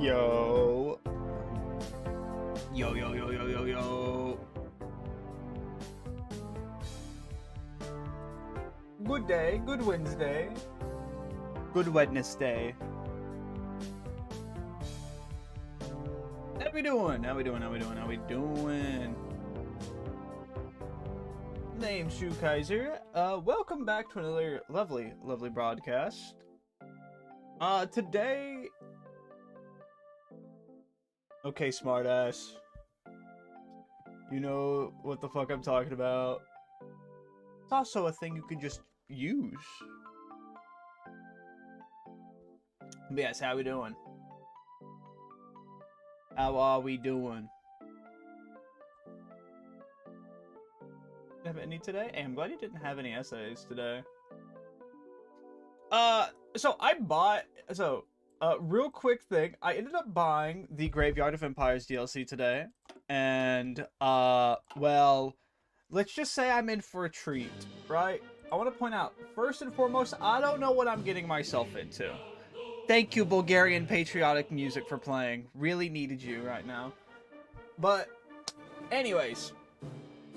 Yo. Yo, yo, yo, yo, yo, yo. Good day, good Wednesday. Good Wednesday. How we doing? How we doing? How we doing? How we doing? Name's ShuKaizer. Welcome back to another lovely broadcast. Today... Okay, smartass. You know what the fuck I'm talking about. It's also a thing you can just use. But yes, how we doing? How are we doing? Have any today? Hey, I'm glad you didn't have any essays today. Real quick thing, I ended up buying the Graveyard of Empires DLC today, and, well, let's just say I'm in for a treat, right? I want to point out, first and foremost, I don't know what I'm getting myself into. Thank you, Bulgarian patriotic music, for playing. Really needed you right now. But, anyways,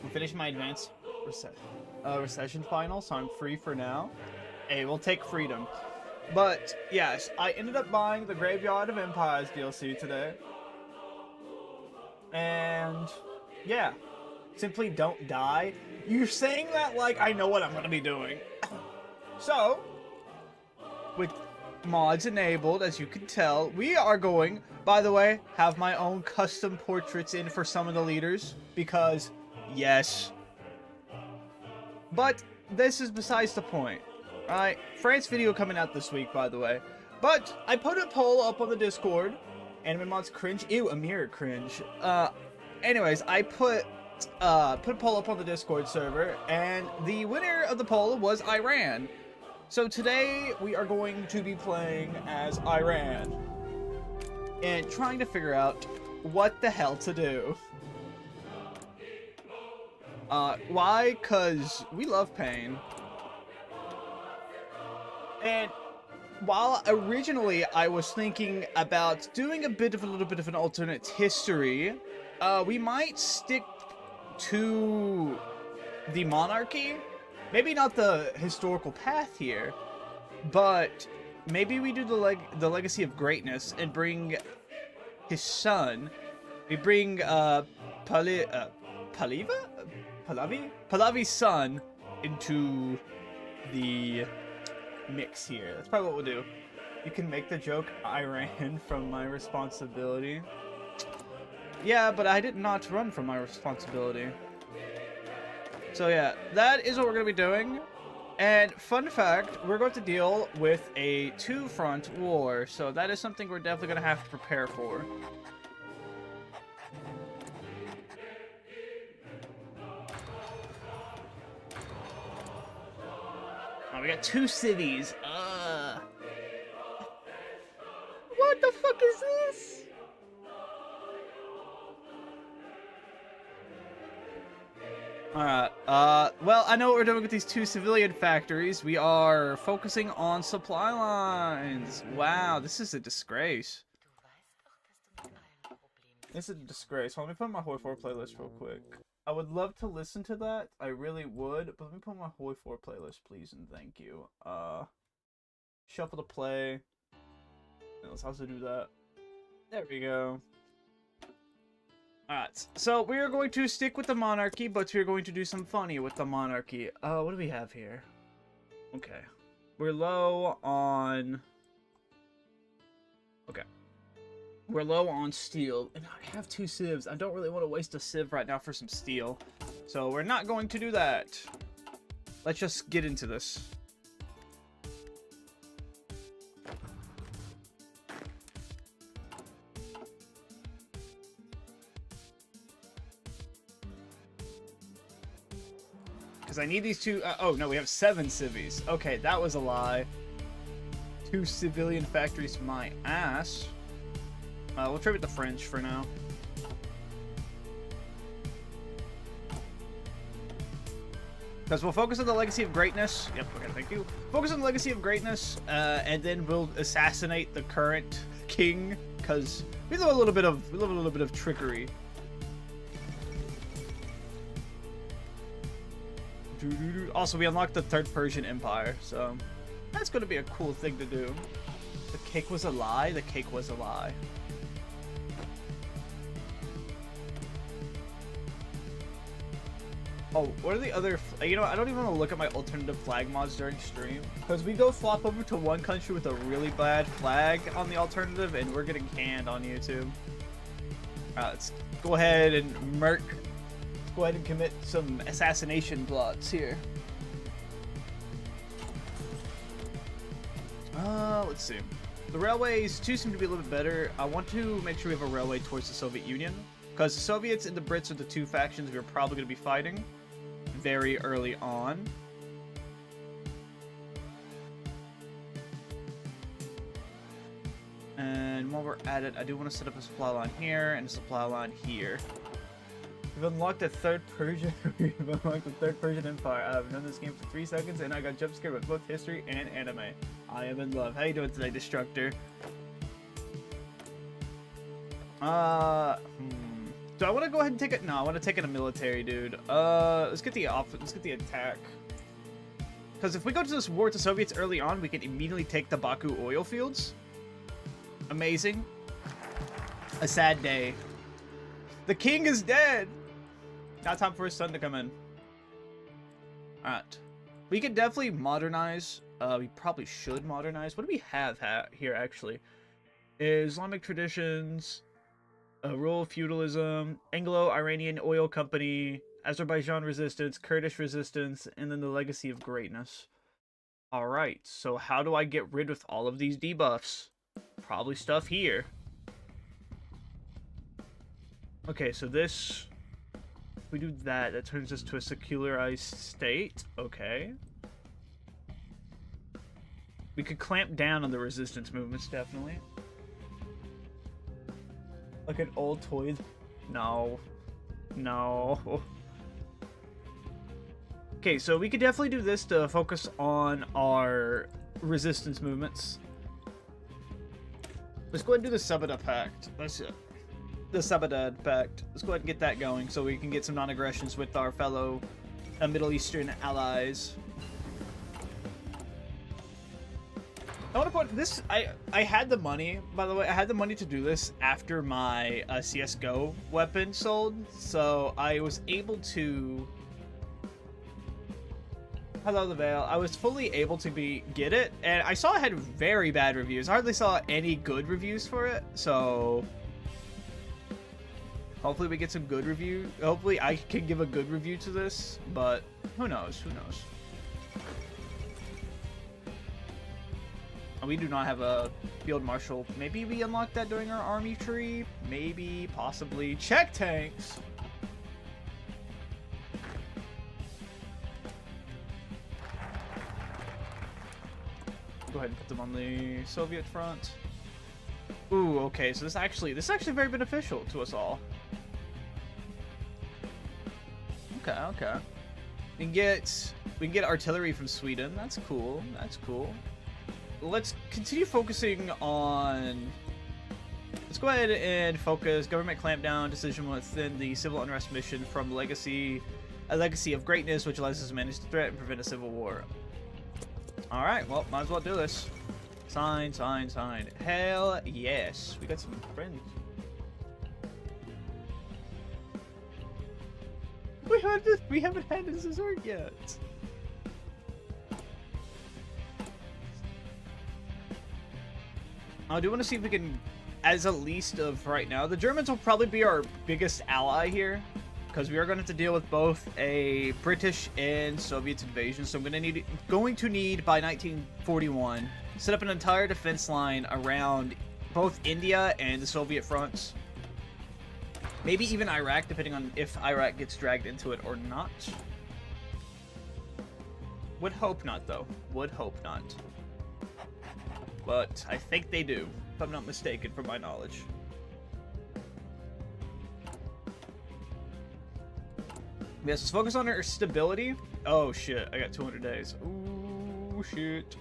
I'm finishing my advanced recession final, so I'm free for now. Hey, we'll take freedom. But, yes, I ended up buying the Graveyard of Empires DLC today. And, yeah. Simply don't die. You're saying that like I know what I'm going to be doing. So, with mods enabled, as you can tell, we are going, by the way, have my own custom portraits in for some of the leaders. Because, yes. But, this is besides the point. Right, France video coming out this week, by the way. But I put a poll up on the Discord. Anime mods cringe. Ew, Amir cringe. Anyways, I put a poll up on the Discord server, and the winner of the poll was Iran. So today we are going to be playing as Iran and trying to figure out what the hell to do. Why? 'Cause we love pain. And while originally I was thinking about doing a little bit of an alternate history, we might stick to the monarchy. Maybe not the historical path here, but maybe we do the legacy of greatness and bring his son. We bring Pahlavi's son into the mix here. That's probably what we'll do. You can make the joke I ran from my responsibility. Yeah, but I did not run from my responsibility. So yeah, that is what we're going to be doing. And fun fact, we're going to deal with a two-front war. So that is something we're definitely going to have to prepare for. We got two cities. What the fuck is this? Alright, well, I know what we're doing with these two civilian factories. We are focusing on supply lines. Wow, this is a disgrace. This is a disgrace. Let me put my Hoi 4 playlist real quick. I would love to listen to that. I really would. But let me put my Hoi 4 playlist, please, and thank you. Shuffle to play. And let's also do that. There we go. Alright, so we are going to stick with the monarchy, but we're going to do some funny with the monarchy. What do we have here? Okay. We're low on... Okay. We're low on steel, and I have two civs. I don't really want to waste a civ right now for some steel. So we're not going to do that. Let's just get into this. Because I need these two... oh, no, we have 7 civvies. Okay, that was a lie. 2 civilian factories, my ass. We'll trade with the French for now. Because we'll focus on the Legacy of Greatness. Yep, okay, thank you. Focus on the Legacy of Greatness, and then we'll assassinate the current king because we love a little bit of trickery. Also, we unlocked the Third Persian Empire, so that's going to be a cool thing to do. The cake was a lie. The cake was a lie. Oh, what are the other... You know, I don't even want to look at my alternative flag mods during stream. Because we go swap over to one country with a really bad flag on the alternative, and we're getting canned on YouTube. Alright, let's go ahead and Let's go ahead and commit some assassination plots here. Let's see. The railways, too, seem to be a little bit better. I want to make sure we have a railway towards the Soviet Union. Because the Soviets and the Brits are the two factions we're probably going to be fighting very early on. And while we're at it, I do want to set up a supply line here and a supply line here. We've unlocked the Third Persian. We've unlocked the Third Persian Empire. I've done this game for 3 seconds and I got jump scared with both history and anime. I am in love. How you doing today, Destructor? Do I want to go ahead and take it? No, I want to take it a military, dude. Let's get the attack. Because if we go to this war with the Soviets early on, we can immediately take the Baku oil fields. Amazing. A sad day. The king is dead. Now time for his son to come in. Alright. We could definitely modernize. We probably should modernize. What do we have here, actually? Islamic traditions... rural feudalism, Anglo-Iranian oil company, Azerbaijan resistance, Kurdish resistance, and then the legacy of greatness. Alright, so how do I get rid of all of these debuffs? Probably stuff here. Okay, so this... If we do that, that turns us to a secularized state. Okay. We could clamp down on the resistance movements, definitely. Like an old toy. No. No. Okay, so we could definitely do this to focus on our resistance movements. Let's go ahead and do the Sabada Pact. That's it. The Sabada Pact. Let's go ahead and get that going so we can get some non-aggressions with our fellow Middle Eastern allies. I want to point this. I had the money, by the way. I had the money to do this after my CS:GO weapon sold, so I was able to. Hello, the Veil. I was fully able to get it, and I saw it had very bad reviews. I hardly saw any good reviews for it, so hopefully we get some good review. Hopefully I can give a good review to this, but who knows? Who knows? We do not have a field marshal. Maybe we unlocked that during our army tree. Maybe, possibly. Check tanks! Go ahead and put them on the Soviet front. Ooh, okay, so this is actually very beneficial to us all. Okay, okay. We can get artillery from Sweden. That's cool. That's cool. Let's continue focusing on... Let's go ahead and focus government clampdown decision within the civil unrest mission from a legacy of greatness, which allows us to manage the threat and prevent a civil war. Alright, well, might as well do this. Sign, sign, sign. Hell yes. We got some friends. We haven't had this dessert yet. I do want to see if we can, as a least of right now, the Germans will probably be our biggest ally here, because we are going to have to deal with both a British and Soviet invasion. So I'm going to need by 1941 set up an entire defense line around both India and the Soviet fronts. Maybe even Iraq, depending on if Iraq gets dragged into it or not. Would hope not, though. Would hope not. But I think they do, if I'm not mistaken, from my knowledge. Yes, let's focus on our stability. Oh shit, I got 200 days. Ooh, shit.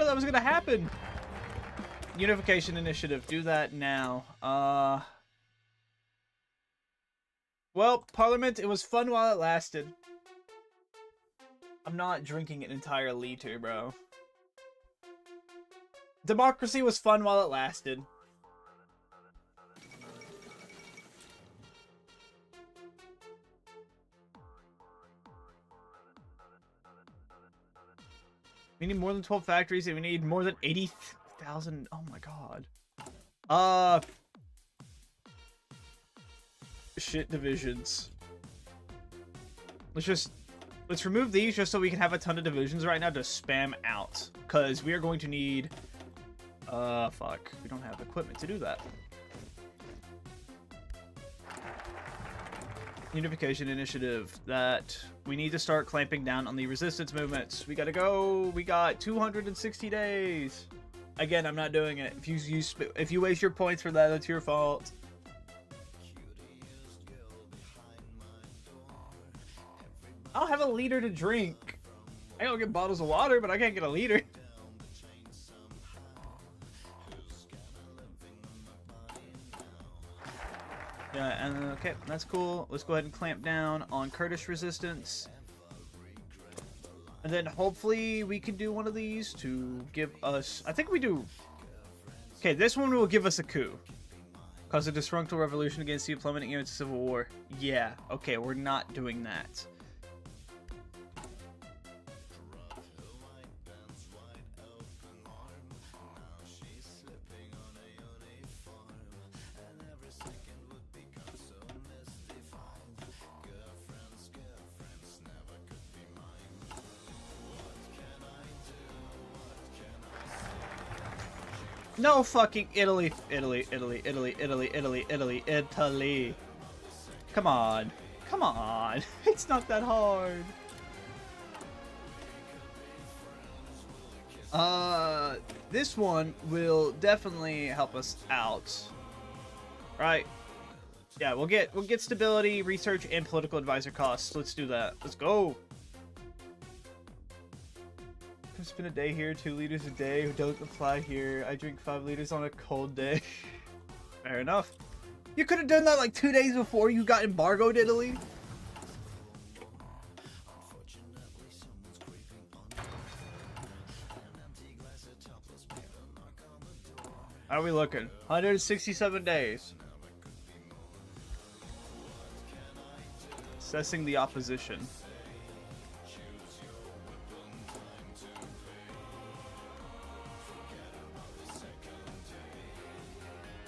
that was gonna happen. Unification Initiative. Do that now. Well, Parliament, it was fun while it lasted. I'm not drinking an entire liter, bro. Democracy was fun while it lasted. We need more than 12 factories, and we need more than 80,000. Oh my god. Shit divisions. Let's remove these just so we can have a ton of divisions right now to spam out. Because we are going to need... fuck. We don't have equipment to do that. Unification Initiative. That we need to start clamping down on the resistance movements. We gotta go. We got 260 days. Again, I'm not doing it. If you waste your points for that, that's your fault. I don't have a liter to drink. I don't get bottles of water, but I can't get a liter. Yeah, and okay, that's cool. Let's go ahead and clamp down on Kurdish resistance. And then hopefully we can do one of these to give us... I think we do... Okay, this one will give us a coup. Cause a disgruntled revolution against the plummeting image of civil war. Yeah, okay, we're not doing that. No fucking Italy. Italy. Come on. Come on. It's not that hard. This one will definitely help us out. Right? Yeah, we'll get stability, research, and political advisor costs. Let's do that. Let's go. I spend a day here, 2 liters a day. Don't apply here. I drink 5 liters on a cold day. Fair enough. You could have done that like 2 days before you got embargoed Italy. How are we looking? 167 days. Assessing the opposition.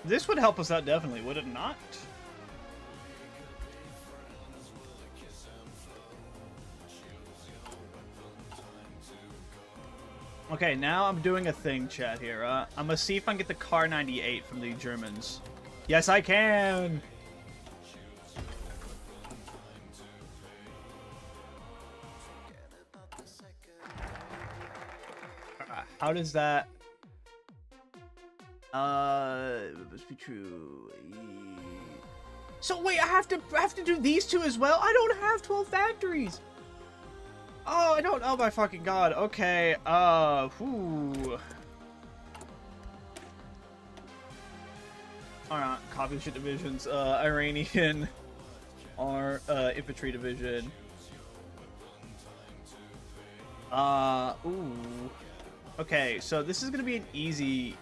This would help us out definitely, would it not? Okay, now I'm doing a thing, chat, here. I'm gonna see if I can get the Car 98 from the Germans. Yes, I can! How does that... it must be true. So wait, I have to do these two as well? I don't have 12 factories! Oh, I don't. Oh my fucking god. Okay. Whew. Alright, copy shit divisions. Iranian or infantry division. Ooh. Okay, so this is gonna be an easy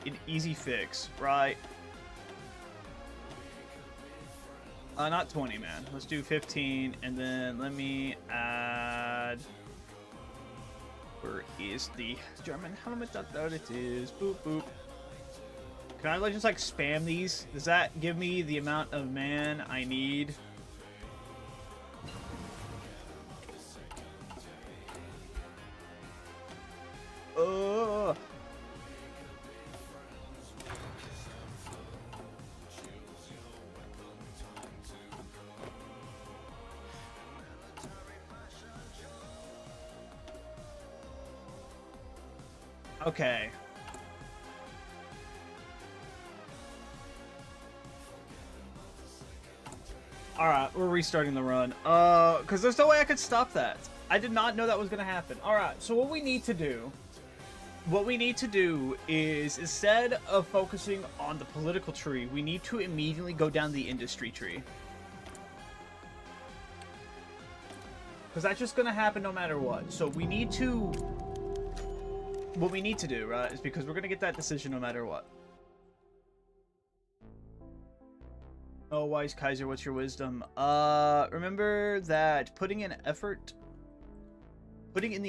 fix, right? Not 20, man. Let's do 15, and then let me add. Where is the German helmet? There it is. Boop boop. Can I just like spam these? Does that give me the amount of man I need? Okay. Alright, we're restarting the run. Because there's no way I could stop that. I did not know that was going to happen. Alright, so what we need to do what we need to do is, instead of focusing on the political tree, we need to immediately go down the industry tree. Because that's just going to happen no matter what. So we need to... What we need to do, right, is because we're going to get that decision no matter what. Oh, wise Kaizer, what's your wisdom? Remember that putting in the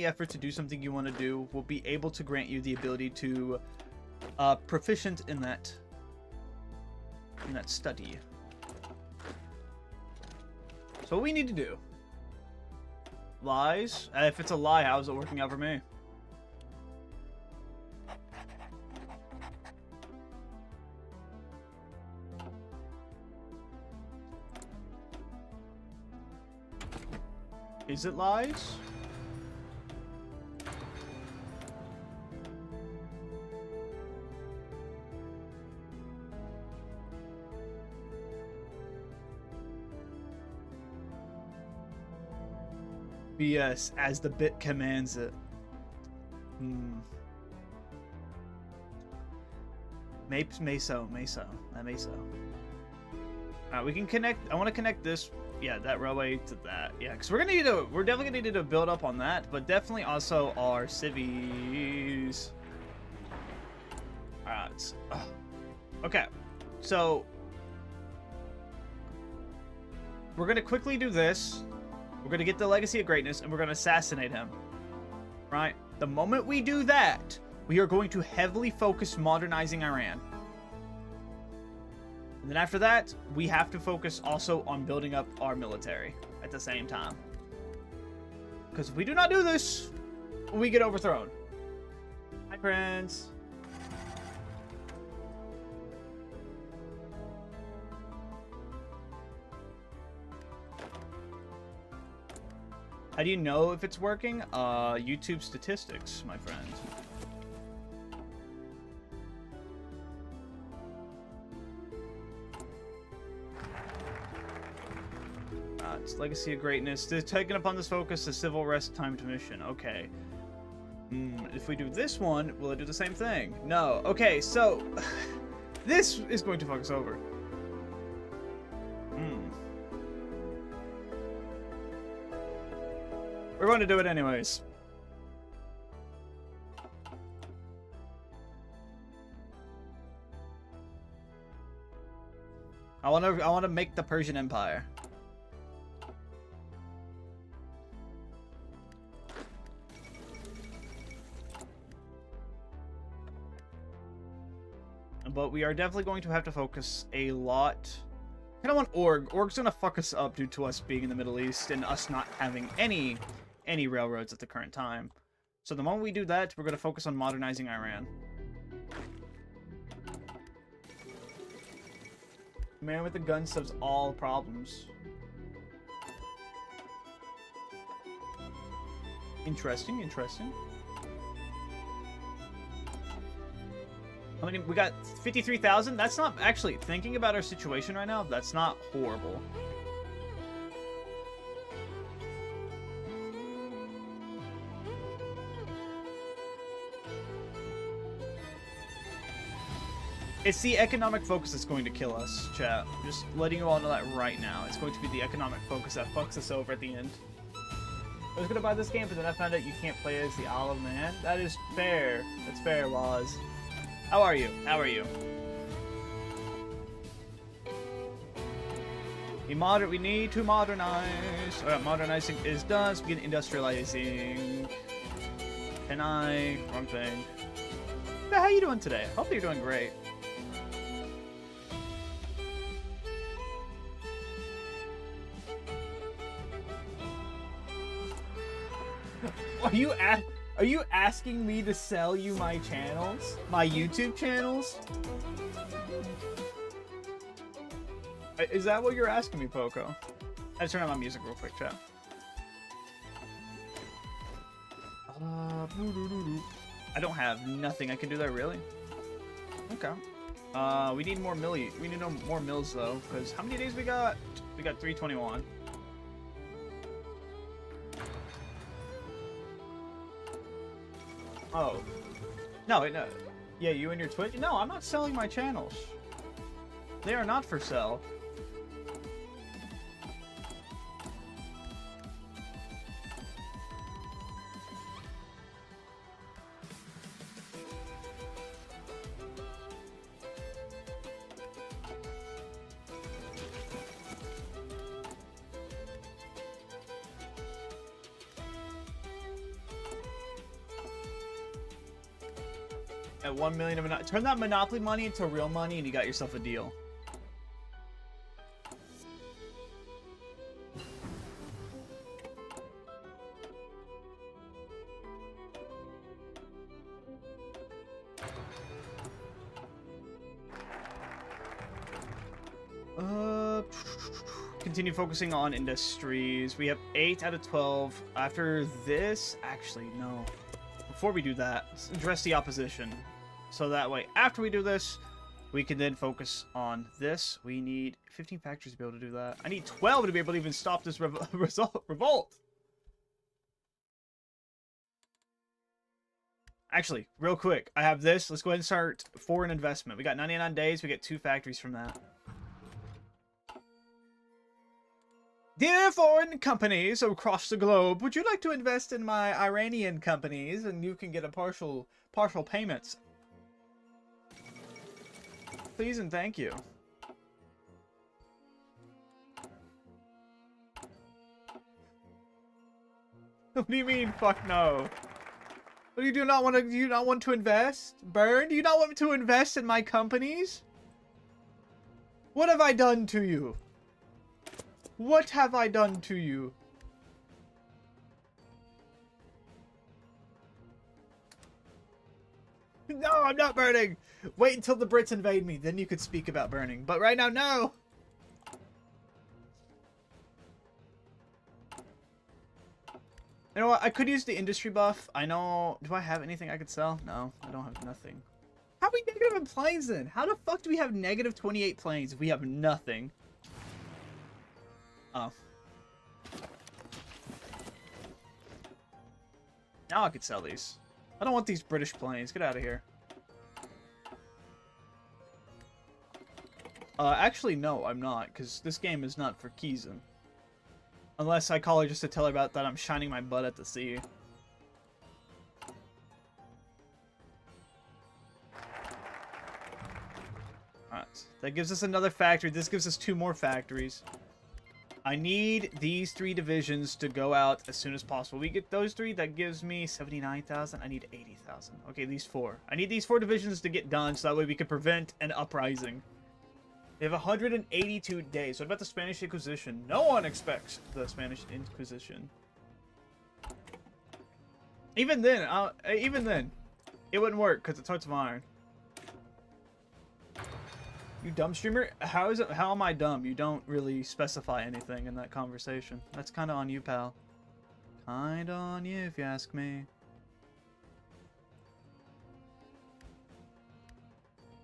effort to do something you want to do will be able to grant you the ability to proficient in that study. So what we need to do? Lies? If it's a lie, how's it working out for me? Is it lies? BS, as the bit commands it. May so. Alright, we can connect. I want to connect this, yeah, that railway to that. Yeah, because we're definitely gonna need to build up on that, but definitely also our cities. Alright. Okay. So we're gonna quickly do this. We're going to get the Legacy of Greatness, and we're going to assassinate him. Right? The moment we do that, we are going to heavily focus modernizing Iran. And then after that, we have to focus also on building up our military at the same time. Because if we do not do this, we get overthrown. Hi, Prince. How do you know if it's working? YouTube statistics, my friend. It's Legacy of Greatness. They're taking upon this focus the civil rest timed mission. Okay. If we do this one, will it do the same thing? No. Okay, so this is going to fuck us over. We're going to do it anyways. I want to make the Persian Empire. But we are definitely going to have to focus a lot. I don't want Org. Org's gonna fuck us up due to us being in the Middle East and us not having any railroads at the current time. So the moment we do that, we're going to focus on modernizing Iran. Man with the gun solves all problems. Interesting, interesting. How many? We got 53,000? That's not, actually, thinking about our situation right now, that's not horrible. It's the economic focus that's going to kill us, chat. Just letting you all know that right now. It's going to be the economic focus that fucks us over at the end. I was going to buy this game, but then I found out you can't play as the Olive Man. That is fair. That's fair, Laws. How are you? How are you? We need to modernize. Alright, modernizing is done. So we begin industrializing. Can I? Wrong thing. How are you doing today? Hopefully you're doing great. Are you asking me to sell you my channels? My YouTube channels? Is that what you're asking me, Poco? I just turn on my music real quick, chat. I don't have nothing I can do there, really. Okay. We need more We need more mills though, because how many days we got? We got 321. Oh. No, no. Yeah, you and your Twitch? No, I'm not selling my channels. They are not for sale. At 1 million of turn that Monopoly money into real money and you got yourself a deal. Continue focusing on industries. We have 8 out of 12. After this, actually, no. Before we do that, let's address the opposition. So that way, after we do this, we can then focus on this. We need 15 factories to be able to do that. I need 12 to be able to even stop this revolt. Actually, real quick, I have this. Let's go ahead and start foreign investment. We got 99 days. We get 2 factories from that. Dear foreign companies across the globe, would you like to invest in my Iranian companies and you can get a partial payments? Please and thank you. What do you mean, fuck no? What, do you not want to invest? Burn? Do you not want to invest in my companies? What have I done to you? What have I done to you? No, I'm not burning! Wait until the Brits invade me, then you could speak about burning. But right now, no! You know what? I could use the industry buff. I know... Do I have anything I could sell? No, I don't have nothing. How are we negative in planes then? How the fuck do we have negative 28 planes if we have nothing? Oh. Now I could sell these. I don't want these British planes. Get out of here. Actually, no, I'm not, because this game is not for Kaizer. Unless I call her just to tell her about that I'm shining my butt at the sea. Alright, that gives us another factory. This gives us 2 more factories. I need these 3 divisions to go out as soon as possible. We get those 3, that gives me 79,000. I need 80,000. Okay, these 4. I need these 4 divisions to get done so that way we can prevent an uprising. We have 182 days. What about the Spanish Inquisition? No one expects the Spanish Inquisition. Even then, it wouldn't work because it's Hearts of Iron. You dumb streamer? How am I dumb? You don't really specify anything in that conversation. That's kind of on you, pal. Kind of on you, if you ask me.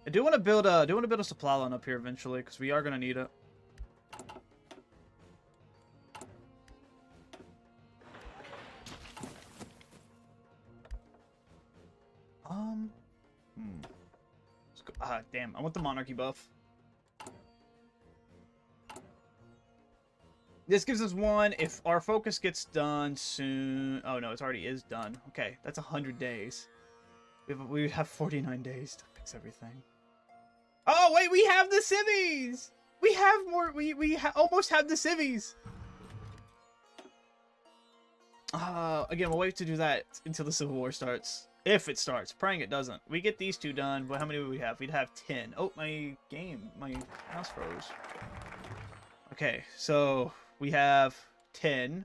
I do want to build a supply line up here eventually, because we are gonna need it. Let's go. Ah, damn! I want the monarchy buff. This gives us 1 if our focus gets done soon. Oh no, it already is done. Okay, that's 100 days. We have 49 days to fix everything. Oh wait, we have the civvies. We have more. We almost have the civvies. Again, we'll wait to do that until the Civil War starts. If it starts. Praying it doesn't. We get these 2 done, but how many would we have? We'd have 10. Oh, my mouse froze. Okay, so we have 10.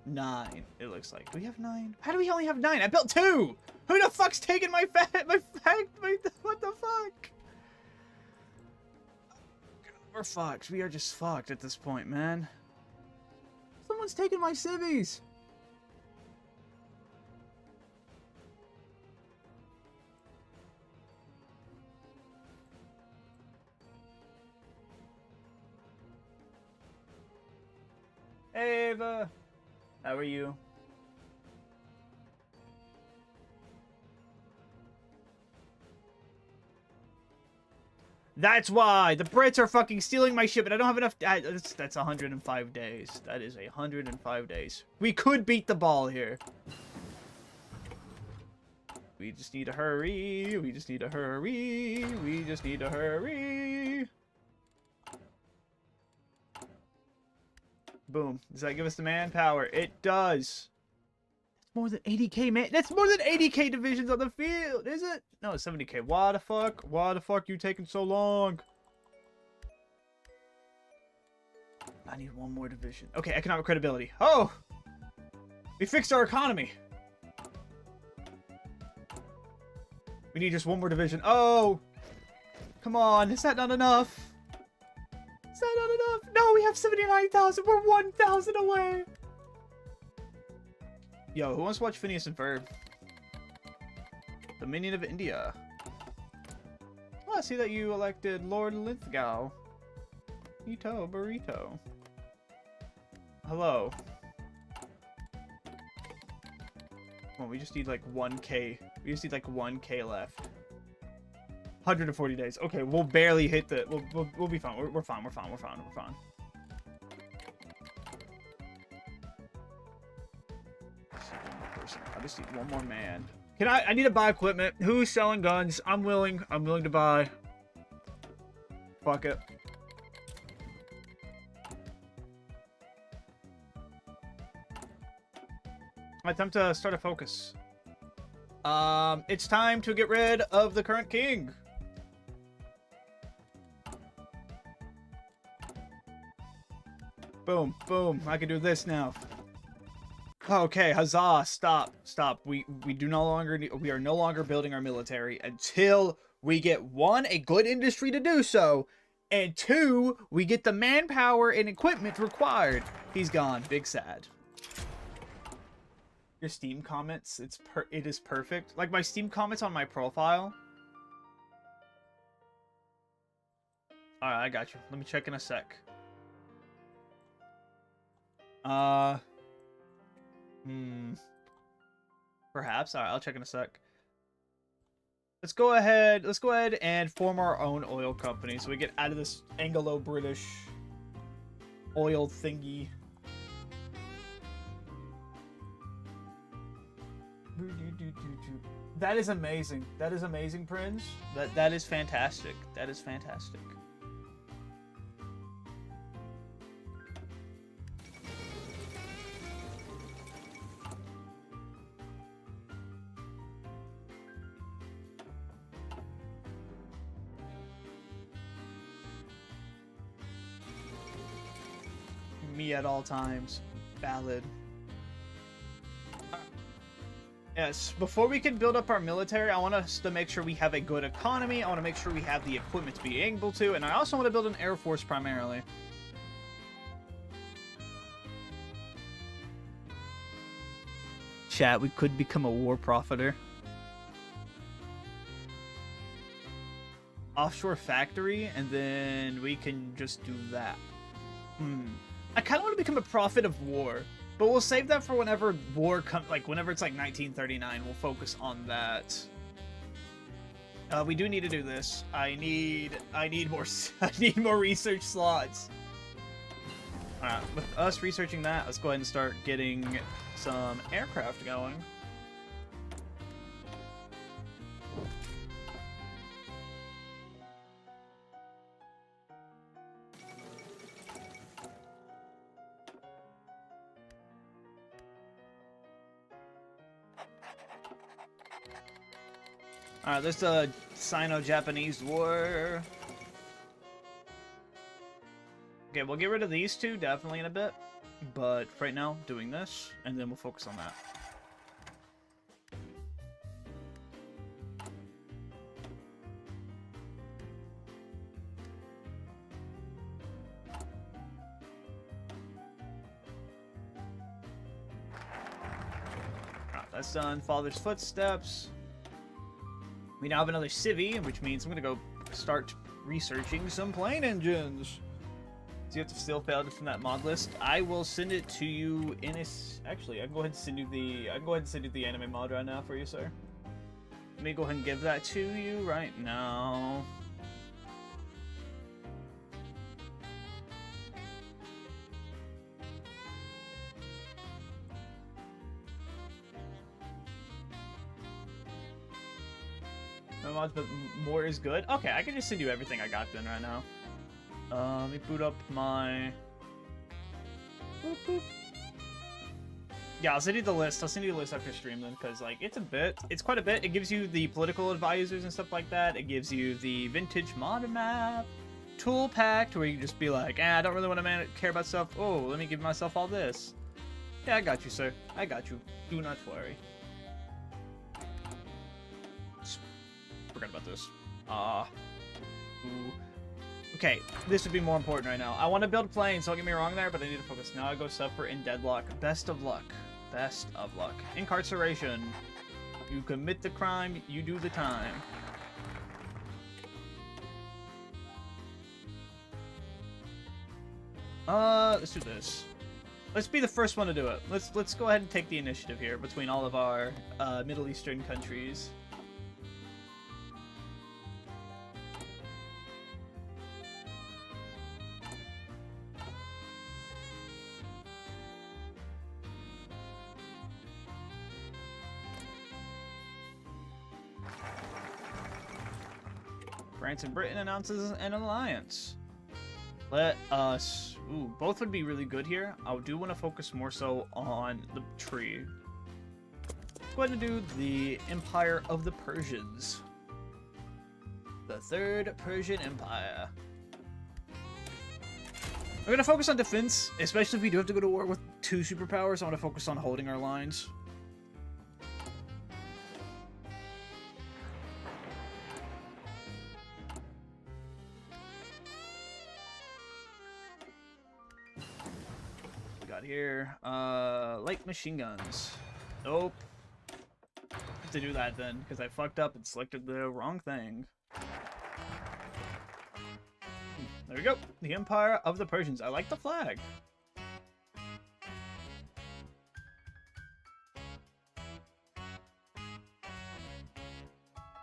9, it looks like. Do we have 9? How do we only have 9? I built 2! Who the fuck's taking my what the fuck? We're fucked. We are just fucked at this point, man. Someone's taking my civvies! Hey, Ava! How are you? That's why the Brits are fucking stealing my ship, and I don't have enough. That's 105 days. That is 105 days. We could beat the ball here. We just need to hurry. We just need to hurry. We just need to hurry. Boom. Does that give us the manpower? It does. That's more than 80k man. That's more than 80k divisions on the field, is it? No, it's 70k. Why the fuck? Why the fuck you taking so long? I need one more division. Okay, economic credibility. Oh! We fixed our economy. We need just one more division. Oh! Come on, is that not enough? Is that not enough? No, we have 79,000. We're 1,000 away. Yo, who wants to watch Phineas and Ferb? Dominion of India. Oh, I see that you elected Lord Linthgow. Ito Burrito. Hello. Well, we just need like 1k. We just need like 1k left. 140 days. Okay, we'll barely hit the... We'll be fine. We're fine. We're fine. We're fine. We're fine. I just need one more man. I need to buy equipment. Who's selling guns? I'm willing. I'm willing to buy. Fuck it. Attempt to start a focus. It's time to get rid of the current king. Boom, boom. I can do this now. Okay, huzzah! Stop, stop. We are no longer building our military until we get 1, a good industry to do so, and 2, we get the manpower and equipment required. He's gone. Big sad. Your Steam comments, it is perfect. Like my Steam comments on my profile. Alright, I got you. Let me check in a sec. Perhaps. Alright, I'll check in a sec. Let's go ahead and form our own oil company so we get out of this Anglo-British oil thingy. That is amazing. That is amazing, Prince. That is fantastic. That is fantastic. Me at all times. Valid. Yes, before we can build up our military, I want us to make sure we have a good economy. I want to make sure we have the equipment to be able to, and I also want to build an air force primarily. Chat, we could become a war profiteer. Offshore factory, and then we can just do that. I kind of want to become a prophet of war. But we'll save that for whenever war comes, like whenever it's like 1939, we'll focus on that. We do need to do this. I need more research slots. Alright, with us researching that, let's go ahead and start getting some aircraft going. Alright, there's the Sino-Japanese War. Okay, we'll get rid of these two definitely in a bit. But right now, doing this, and then we'll focus on that. Alright, that's done. Father's footsteps. We now have another civvy, which means I'm going to go start researching some plane engines. So you have to still fail from that mod list. I will send it to you in a... Actually, I can go ahead and send you the anime mod right now for you, sir. Let me go ahead and give that to you right now. mods, but more is good. Okay, I can just send you everything I got then right now. Let me boot up my... Boop, boop. Yeah, I'll send you the list. I'll send you the list after stream then, because, like, it's quite a bit. It gives you the political advisors and stuff like that. It gives you the vintage mod map, tool pack, where you can just be like, I don't really want to care about stuff. Oh, let me give myself all this. Yeah, I got you, sir. I got you. Do not worry. Forgot about this. Ooh. Okay, this would be more important right now. I want to build planes, don't get me wrong there, but I need to focus. Now I go suffer in deadlock. Best of luck. Best of luck. Incarceration. You commit the crime, you do the time. Let's do this. Let's be the first one to do it. Let's go ahead and take the initiative here between all of our Middle Eastern countries. France and Britain announces an alliance. Let us... Ooh, both would be really good here. I do want to focus more so on the tree. Go ahead and do the Empire of the Persians. The Third Persian Empire. We're going to focus on defense, especially if we do have to go to war with 2 superpowers. I want to focus on holding our lines. Here, light machine guns. Nope. I have to do that then, because I fucked up and selected the wrong thing. There we go. The Empire of the Persians. I like the flag.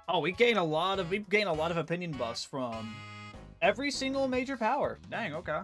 Oh, we gain a lot of opinion buffs from every single major power. Dang, okay.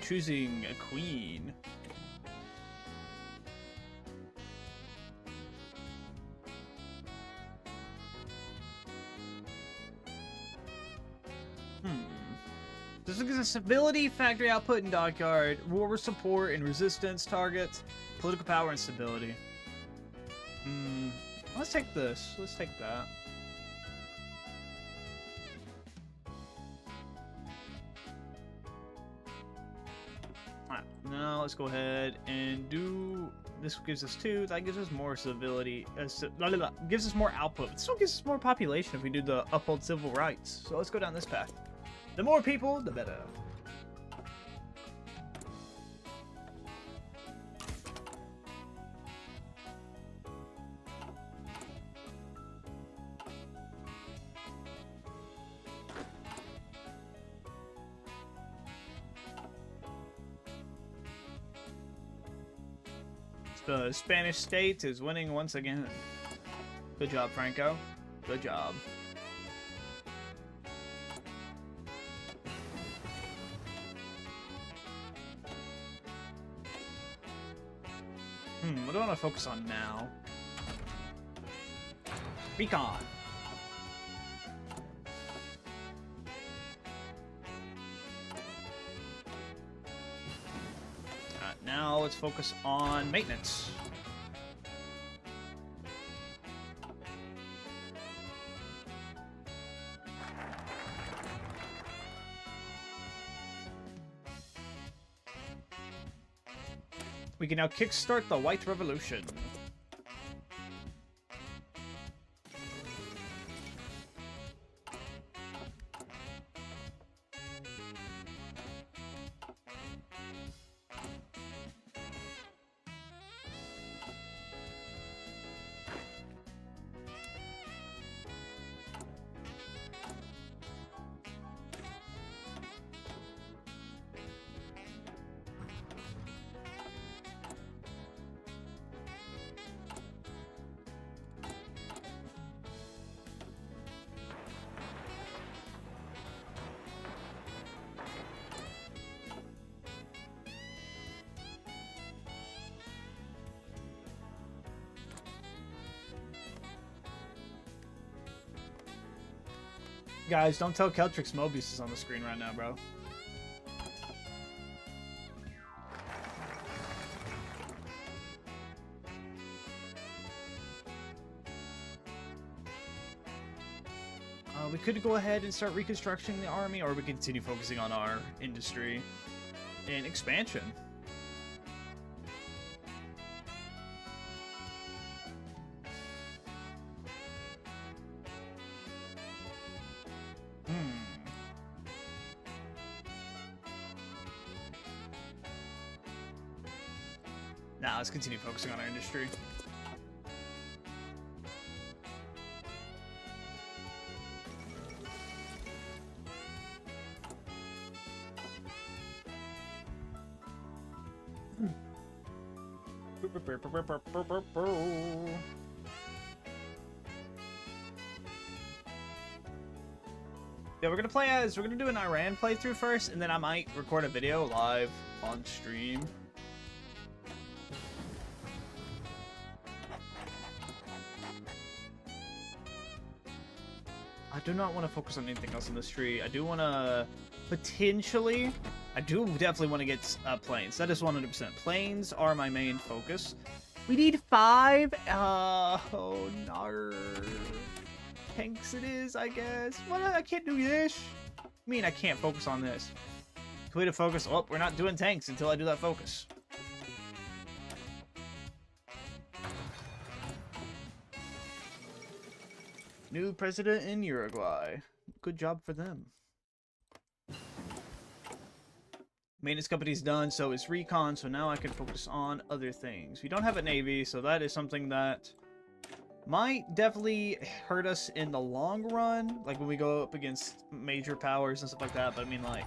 Choosing a queen. This is a stability, factory output, and dockyard, war support and resistance targets, political power and stability. Let's take this. Let's take that. Now let's go ahead and do this. Gives us 2. That gives us more stability. Gives us more output. It still gives us more population if we do the uphold civil rights. So let's go down this path. The more people, the better. The Spanish state is winning once again. Good job, Franco. Good job. What do I want to focus on now? Recon. Now let's focus on maintenance. We can now kickstart the White Revolution. Guys, don't tell Keltrix Mobius is on the screen right now, bro. We could go ahead and start reconstructing the army, or we could continue focusing on our industry and expansion. Nah, let's continue focusing on our industry. Yeah, we're gonna do an Iran playthrough first, and then I might record a video live on stream. I do not want to focus on anything else in this tree. I do want to potentially... I do definitely want to get planes. That is 100%. Planes are my main focus. We need 5. Oh, no. Tanks it is, I guess. What? I can't do this. I mean, I can't focus on this. Complete a focus. Oh, we're not doing tanks until I do that focus. New president in Uruguay. Good job for them. Maintenance company's done, so is recon, so now I can focus on other things. We don't have a navy, so that is something that might definitely hurt us in the long run, like when we go up against major powers and stuff like that, but I mean, like,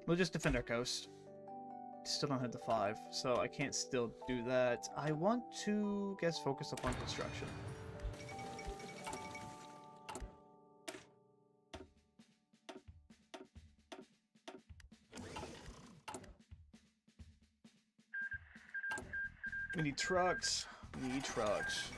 We'll just defend our coast. Still don't have the 5, so I can't still do that. I want to, guess, focus upon construction. We need trucks. We need trucks.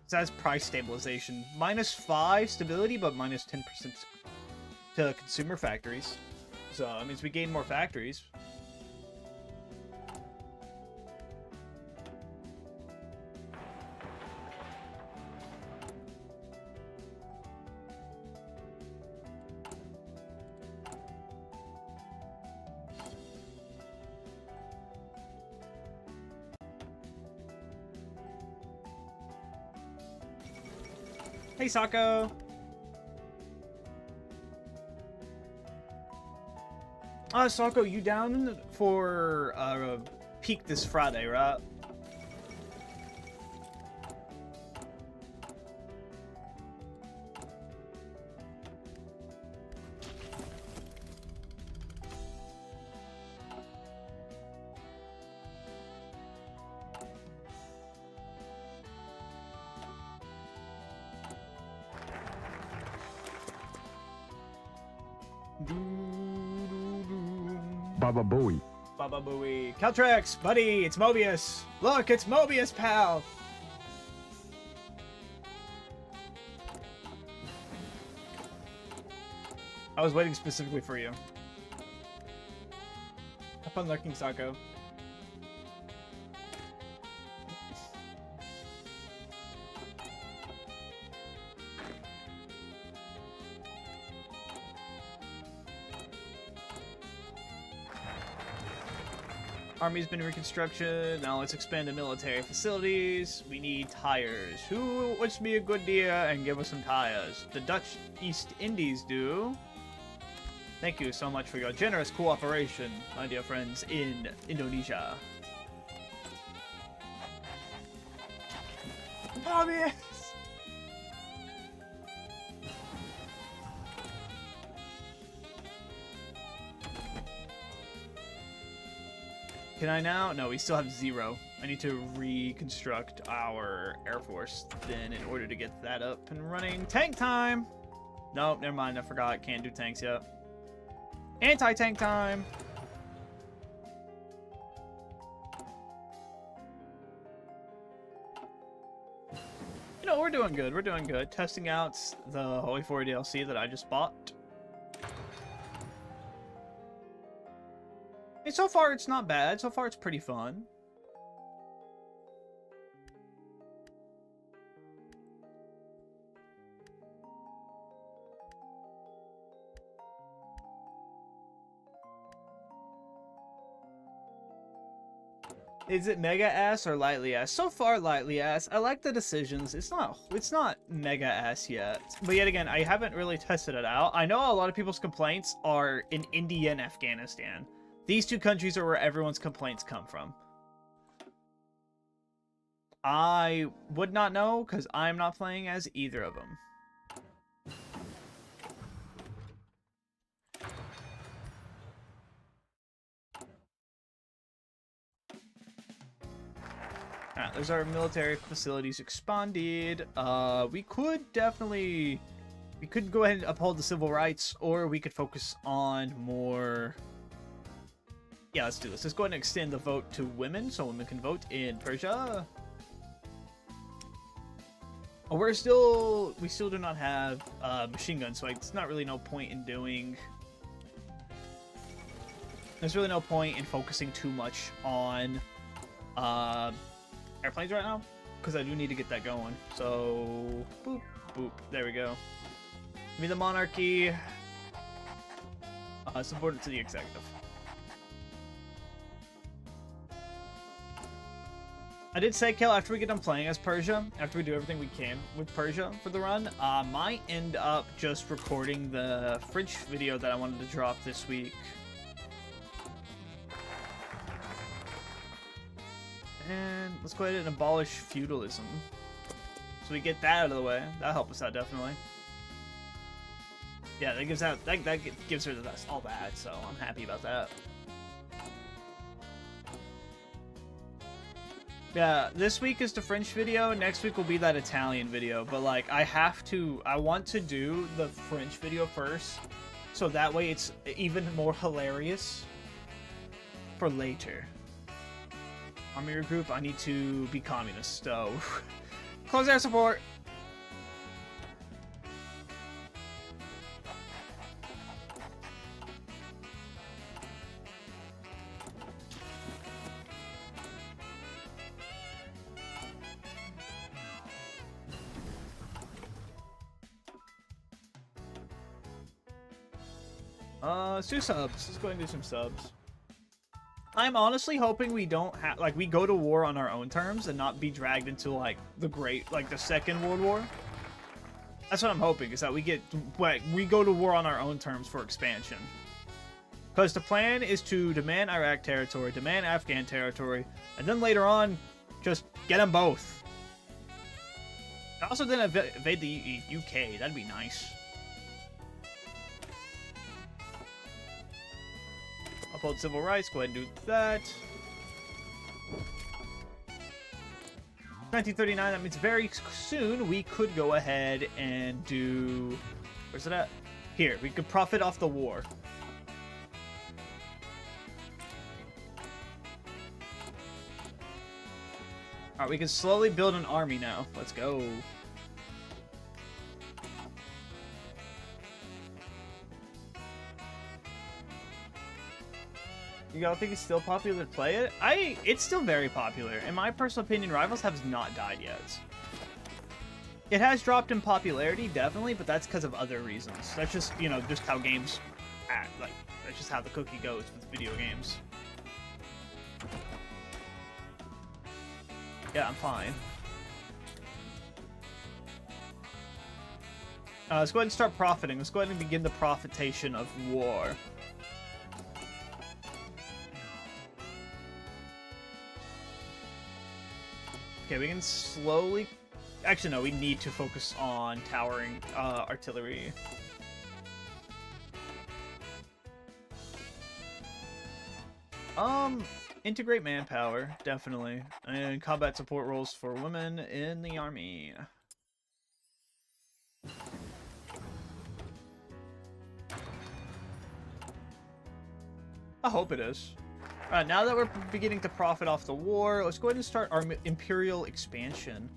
So that's price stabilization. -5 stability, but -10% to consumer factories. So that means we gain more factories. Hey, Sako! Sako, you down for peak this Friday, right? Baba Booey. Baba Booey. Caltrex, buddy, it's Mobius. Look, it's Mobius, pal. I was waiting specifically for you. Have fun lurking, Sako. Army's been in reconstruction. Now let's expand the military facilities. We need tires. Who wants to be a good deal and give us some tires? The Dutch East Indies do. Thank you so much for your generous cooperation, my dear friends in Indonesia. Mobius! Can I now? No, we still have 0. I need to reconstruct our Air Force then in order to get that up and running. Tank time! Nope, never mind. I forgot. Can't do tanks yet. Anti-tank time. You know, we're doing good. We're doing good. Testing out the Holy 4 DLC that I just bought. And so far, it's not bad. So far, it's pretty fun. Is it mega ass or lightly ass? So far, lightly ass. I like the decisions. It's not mega ass yet. But yet again, I haven't really tested it out. I know a lot of people's complaints are in India and Afghanistan. These two countries are where everyone's complaints come from. I would not know because I'm not playing as either of them. Alright, there's our military facilities expanded. We could definitely... We could go ahead and uphold the civil rights, or we could focus on more... Yeah, let's do this. Let's go ahead and extend the vote to women, so women can vote in Persia. Oh, we still do not have machine guns, so it's not really no point in doing... There's really no point in focusing too much on airplanes right now, because I do need to get that going. So, boop, boop, there we go. Give me the monarchy. Subordinate to the executive. I did say, Kel, after we get done playing as Persia, after we do everything we can with Persia for the run, might end up just recording the French video that I wanted to drop this week. And let's go ahead and abolish feudalism. So we get that out of the way. That'll help us out, definitely. Yeah, that gives out that gives her all that, so I'm happy about that. Yeah, this week is the French video, next week will be that Italian video, but like I want to do the French video first, so that way it's even more hilarious for later. Army regroup, I need to be communist, so close air support. Let's do subs. Let's go ahead and do some subs. I'm honestly hoping we don't have, like, we go to war on our own terms and not be dragged into, like, the Second World War. That's what I'm hoping, is that we go to war on our own terms for expansion. Because the plan is to demand Iraq territory, demand Afghan territory, and then later on, just get them both. I also then invade the UK. That'd be nice. Uphold civil rights, go ahead and do that. 1939, that means very soon we could go ahead and do... Where's it at? Here, we could profit off the war. Alright, we can slowly build an army now. Let's go. You don't think it's still popular to play it? It's still very popular. In my personal opinion, Rivals has not died yet. It has dropped in popularity, definitely, but that's because of other reasons. That's just, you know, just how games act. Like, that's just how the cookie goes with video games. Yeah, I'm fine. Let's go ahead and start profiting. Let's go ahead and begin the profitation of war. Okay, we can slowly... Actually, no, we need to focus on towering artillery. Integrate manpower, definitely. And combat support roles for women in the army. I hope it is. Alright, now that we're beginning to profit off the war, let's go ahead and start our imperial expansion.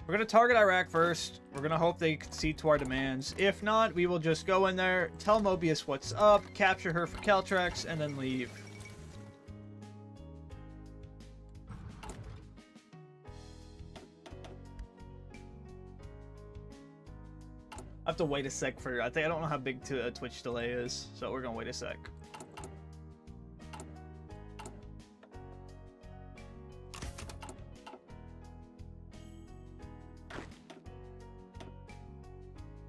We're going to target Iraq first. We're going to hope they concede to our demands. If not, we will just go in there, tell Mobius what's up, capture her for Caltrax, and then leave. I have to wait a sec for... I don't know how big Twitch delay is, so we're going to wait a sec.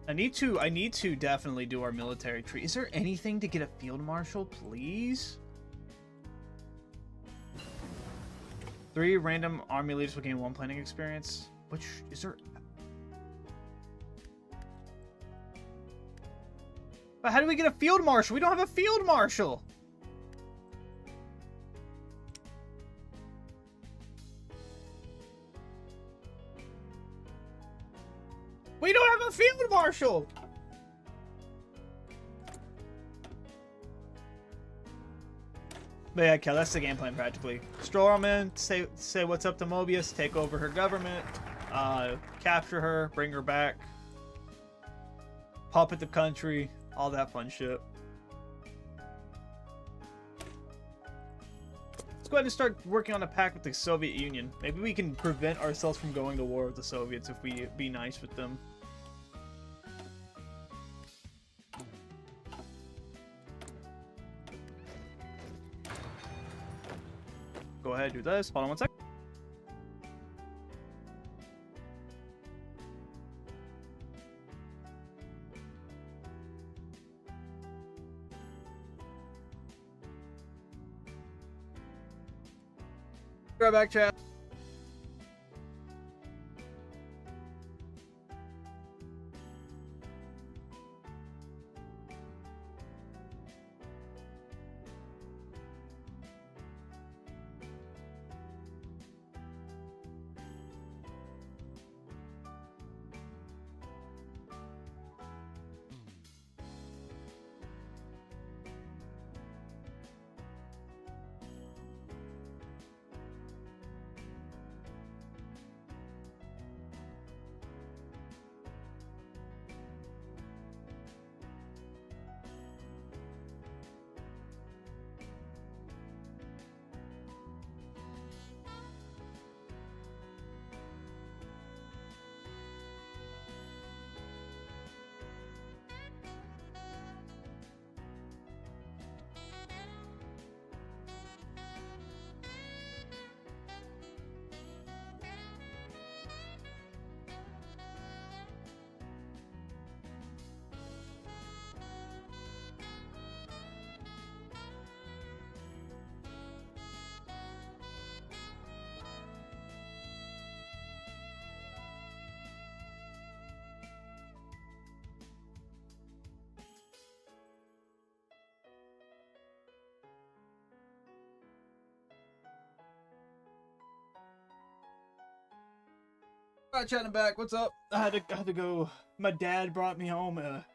I need to definitely do our military tree. Is there anything to get a field marshal, please? 3 random army leaders will gain 1 planning experience. Which is there? But how do we get a field marshal? We don't have a field marshal. We don't have a field marshal! But yeah, Kel, that's the game plan practically. Stroll on in, say what's up to Mobius, take over her government, capture her, bring her back, puppet the country, all that fun shit. Let's go ahead and start working on a pact with the Soviet Union. Maybe we can prevent ourselves from going to war with the Soviets if we be nice with them. Go ahead, do this. Hold on 1 sec. Right back, chat. Alright, chatting back. What's up? I had to go. My dad brought me home a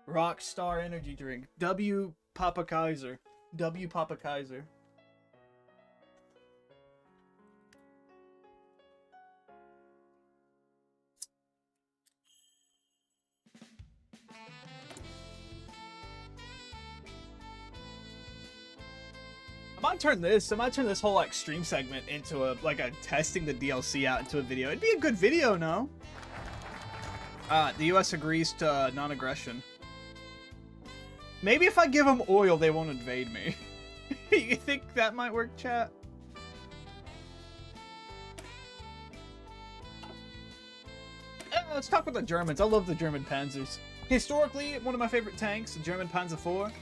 Rockstar energy drink. W Papa Kaizer. W Papa Kaizer. I might turn this whole like stream segment into a testing the DLC out into a video. It'd be a good video, no? The US agrees to non-aggression. Maybe if I give them oil, they won't invade me. You think that might work, chat? Let's talk about the Germans. I love the German Panzers. Historically, one of my favorite tanks, the German Panzer IV.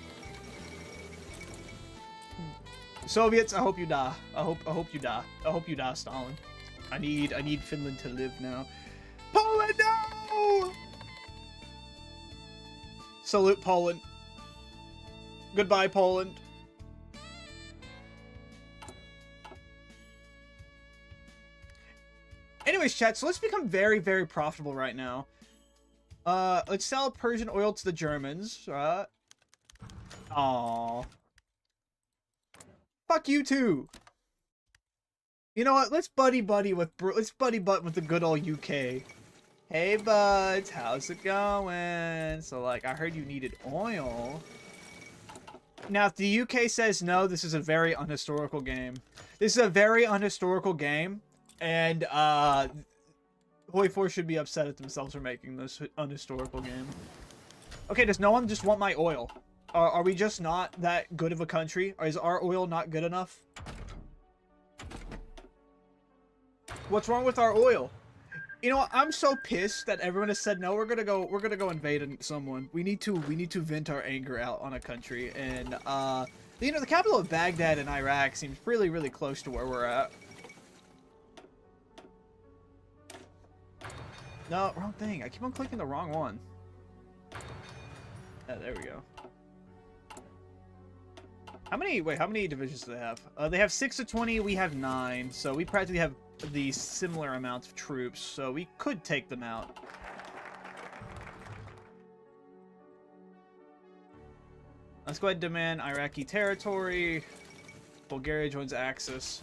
Soviets, I hope you die. I hope you die. I hope you die, Stalin. I need Finland to live now. Poland, no! Salute Poland. Goodbye, Poland. Anyways, chat, so let's become very, very profitable right now. Let's sell Persian oil to the Germans, right? Aww. Fuck you too. You know what? Let's buddy butt with the good old UK. Hey buds, how's it going? So like, I heard you needed oil. Now, if the UK says no, this is a very unhistorical game. This is a very unhistorical game, and Hoi 4 should be upset at themselves for making this unhistorical game. Okay, does no one just want my oil? Are we just not that good of a country? Or is our oil not good enough? What's wrong with our oil? You know what? I'm so pissed that everyone has said no. We're gonna go invade someone. We need to vent our anger out on a country, and you know, the capital of Baghdad in Iraq seems really, really close to where we're at. No, wrong thing. I keep on clicking the wrong one. Yeah, there we go. How many divisions do they have? They have 6 to 20, we have 9, so we practically have the similar amount of troops, so we could take them out. Let's go ahead and demand Iraqi territory. Bulgaria joins Axis.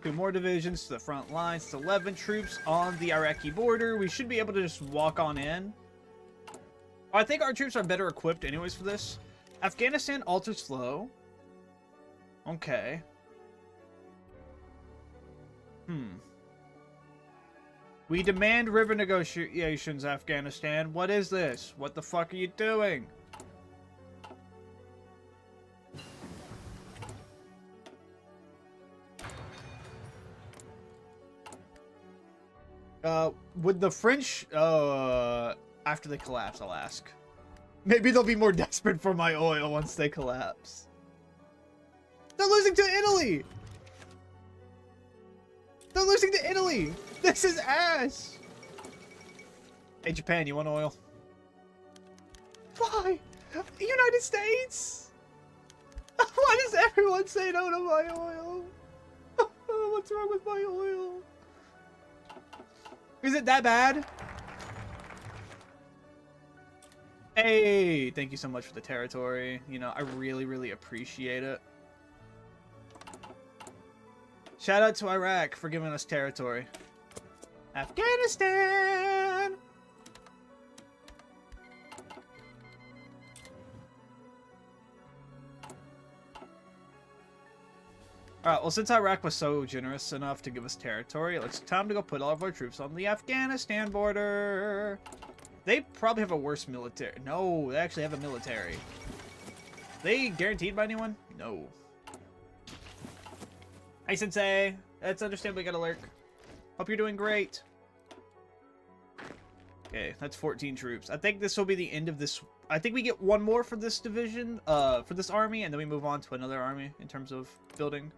Two more divisions to the front lines. It's 11 troops on the Iraqi border. We should be able to just walk on in. I think our troops are better equipped anyways for this. Afghanistan ultra slow. Okay. We demand river negotiations, Afghanistan. What is this? What the fuck are you doing? Would the French, after they collapse, I'll ask. Maybe they'll be more desperate for my oil once they collapse. They're losing to Italy! They're losing to Italy! This is ass! Hey, Japan, you want oil? Why? United States? Why does everyone say no to my oil? What's wrong with my oil? Is it that bad? Hey, thank you so much for the territory. You know, I really, really appreciate it. Shout out to Iraq for giving us territory. Afghanistan! Alright, well, since Iraq was so generous enough to give us territory, it's time to go put all of our troops on the Afghanistan border. They probably have a worse military. No, they actually have a military. They guaranteed by anyone? No. Hey, Sensei. That's understandable. You got a lurk. Hope you're doing great. Okay, that's 14 troops. I think this will be the end of this. I think we get one more for this division, for this army, and then we move on to another army in terms of building.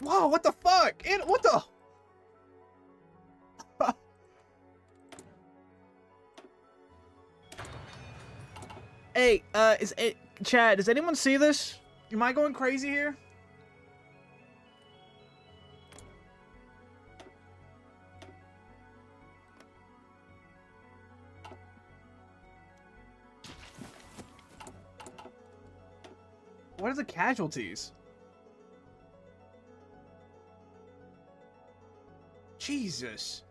Whoa, what the fuck? What the? Hey, Chad, does anyone see this? Am I going crazy here? What are the casualties? Jesus.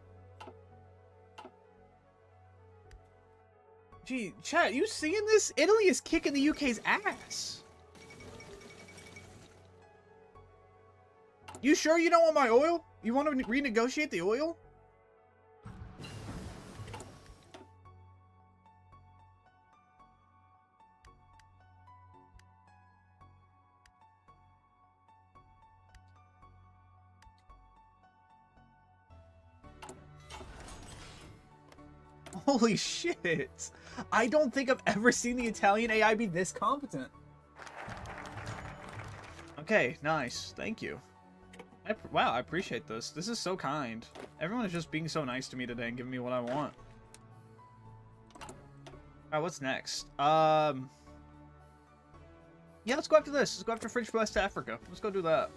Gee, chat, you seeing this? Italy is kicking the UK's ass. You sure you don't want my oil? You want to renegotiate the oil? Holy shit! I don't think I've ever seen the Italian AI be this competent. Okay, nice. Thank you. Wow, I appreciate this. This is so kind. Everyone is just being so nice to me today and giving me what I want. Alright, what's next? Yeah, let's go after this. Let's go after French West Africa. Let's go do that.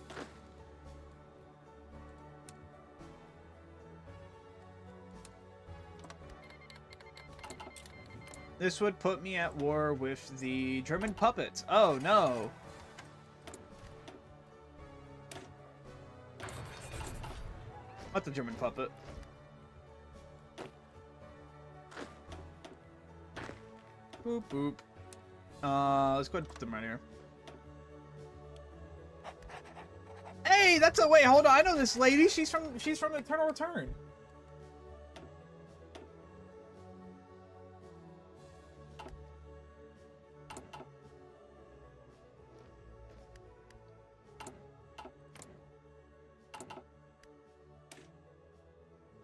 This would put me at war with the German puppets. Oh, no. Not the German puppet. Boop, boop. Let's go ahead and put them right here. Hey, that's a... Wait, hold on. I know this lady. She's from Eternal Return.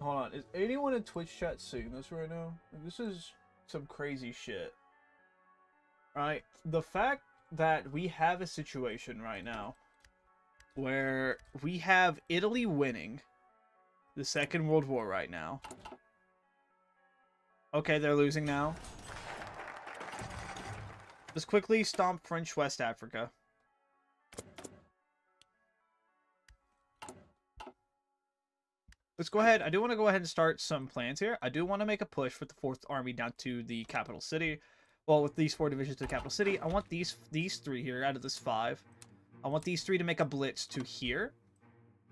Hold on, is anyone in Twitch chat seeing this right now? This is some crazy shit. Right? The fact that we have a situation right now where we have Italy winning the Second World War right now. Okay, they're losing now. Let's quickly stomp French West Africa. Let's go ahead. I do want to go ahead and start some plans here. I do want to make a push with the 4th Army down to the capital city. Well, with these 4 divisions to the capital city. I want these 3 here out of this 5. I want these 3 to make a blitz to here.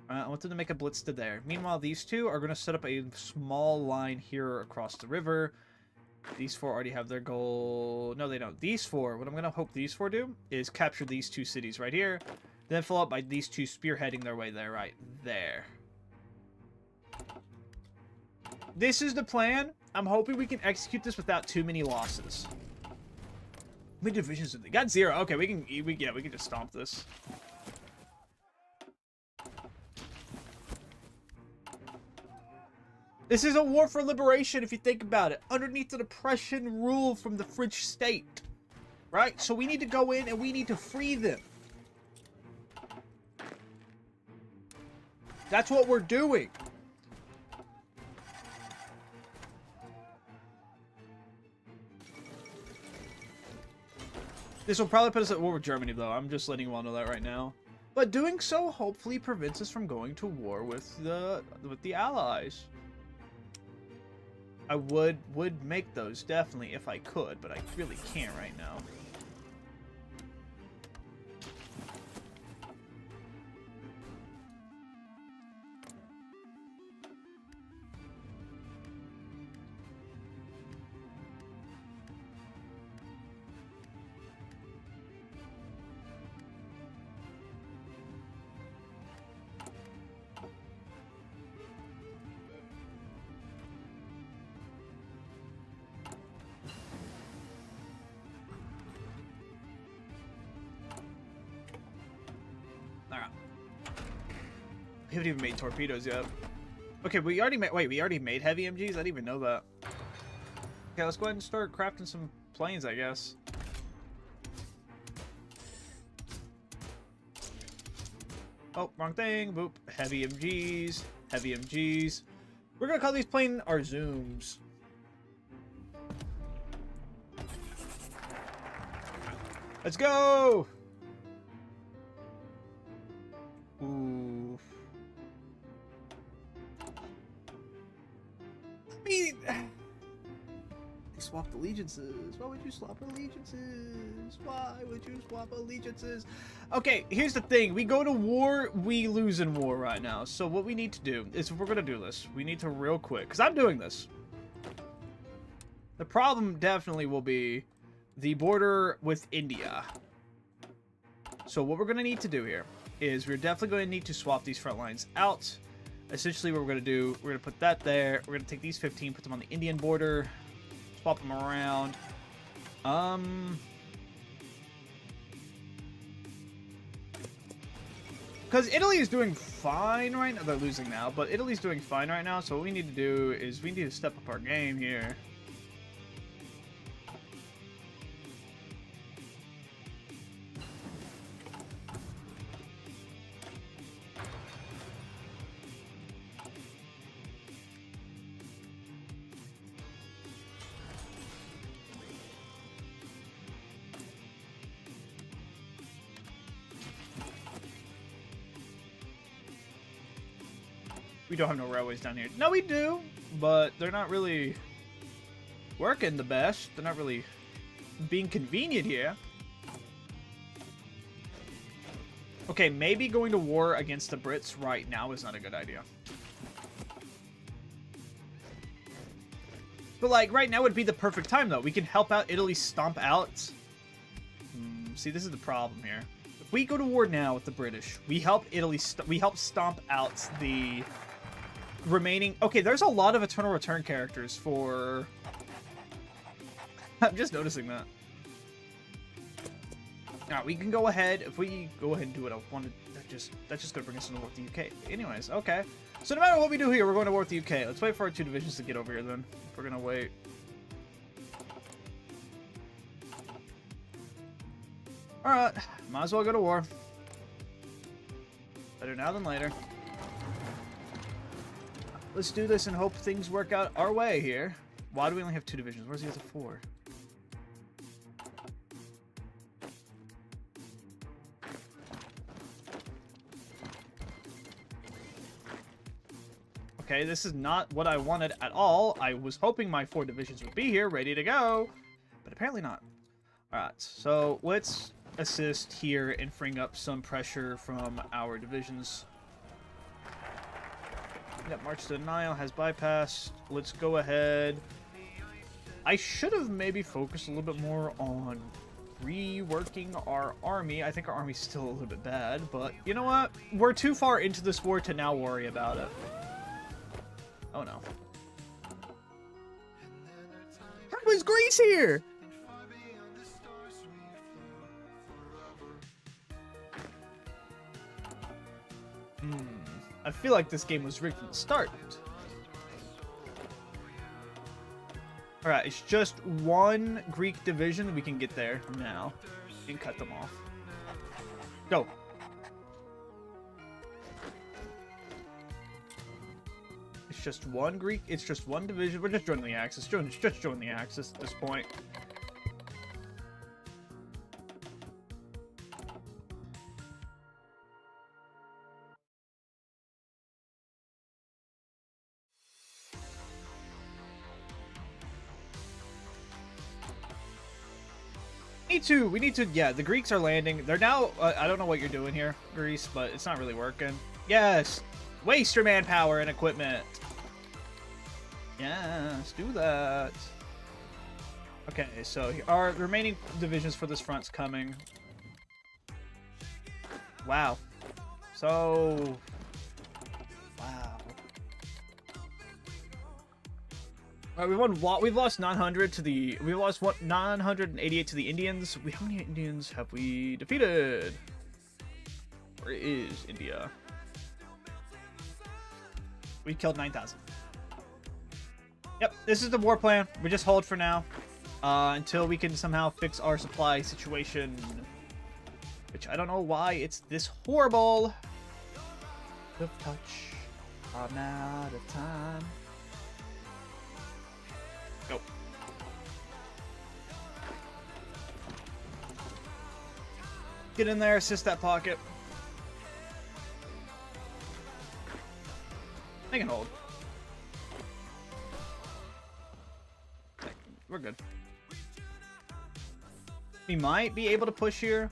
I want them to make a blitz to there. Meanwhile, these 2 are going to set up a small line here across the river. These 4 already have their goal. No, they don't. These 4, what I'm going to hope these 4 do is capture these 2 cities right here. Then follow up by these 2 spearheading their way there, right there. This is the plan. I'm hoping we can execute this without too many losses. How many divisions did they got? 0. Okay, we can just stomp this. This is a war for liberation, if you think about it. Underneath the oppression rule from the French state. Right? So we need to go in and we need to free them. That's what we're doing. This will probably put us at war with Germany, though. I'm just letting you all know that right now. But doing so hopefully prevents us from going to war with the Allies. I would make those, definitely, if I could, but I really can't right now. We haven't even made torpedoes yet. Okay, we already made... Wait, we already made heavy MGs? I didn't even know that. Okay, let's go ahead and start crafting some planes, I guess. Oh, wrong thing. Boop. Heavy MGs. Heavy MGs. We're gonna call these planes our Zooms. Let's go! Ooh. I mean, they swapped allegiances. Why would you swap allegiances? Why would you swap allegiances? Okay, here's the thing. We go to war, we lose in war right now. So what we need to do is, if we're going to do this, we need to real quick, because I'm doing this. The problem definitely will be the border with India. So what we're going to need to do here is we're definitely going to need to swap these front lines out. Essentially what we're going to do, we're going to put that there. We're going to take these 15, put them on the Indian border, swap them around. Because Italy is doing fine right now. They're losing now, but Italy's doing fine right now. So what we need to do is we need to step up our game here. We don't have no railways down here. No, we do, but they're not really working the best. They're not really being convenient here. Okay, maybe going to war against the Brits right now is not a good idea. But, like, right now would be the perfect time, though. We can help out Italy stomp out. See, this is the problem here. If we go to war now with the British, we help Italy, we help stomp out the remaining... Okay, there's a lot of Eternal Return characters for... I'm just noticing that. Alright, we can go ahead. If we go ahead and do what I wanted, that's just gonna bring us into war with the UK. Anyways, okay. So no matter what we do here, we're going to war with the UK. Let's wait for our 2 divisions to get over here then. If we're gonna wait. Alright, might as well go to war. Better now than later. Let's do this and hope things work out our way here. Why do we only have 2 divisions? Where's the other 4? Okay, this is not what I wanted at all. I was hoping my 4 divisions would be here, ready to go. But apparently not. Alright, so let's assist here and freeing up some pressure from our divisions. Yep, March to the Nile has bypassed. Let's go ahead. I should have maybe focused a little bit more on reworking our army. I think our army's still a little bit bad, but you know what? We're too far into this war to now worry about it. Oh no. How was Greece here? I feel like this game was rigged from the start. Alright, it's just 1 Greek division. We can get there now and cut them off. Go. It's just 1 Greek. It's just 1 division. We're just joining the Axis. Just join the Axis at this point. We need to, yeah, the Greeks are landing. They're now, I don't know what you're doing here, Greece, but it's not really working. Yes, waste your manpower and equipment. Yes, do that. Okay, so our remaining divisions for this front's coming. Wow. So, wow. We've lost 900 to the. We lost 988 to the Indians. How many Indians have we defeated? Where is India? We killed 9,000. Yep, this is the war plan. We just hold for now until we can somehow fix our supply situation, which I don't know why it's this horrible. Of touch, I'm out of time. Go. Get in there, assist that pocket. They can hold. We're good. We might be able to push here.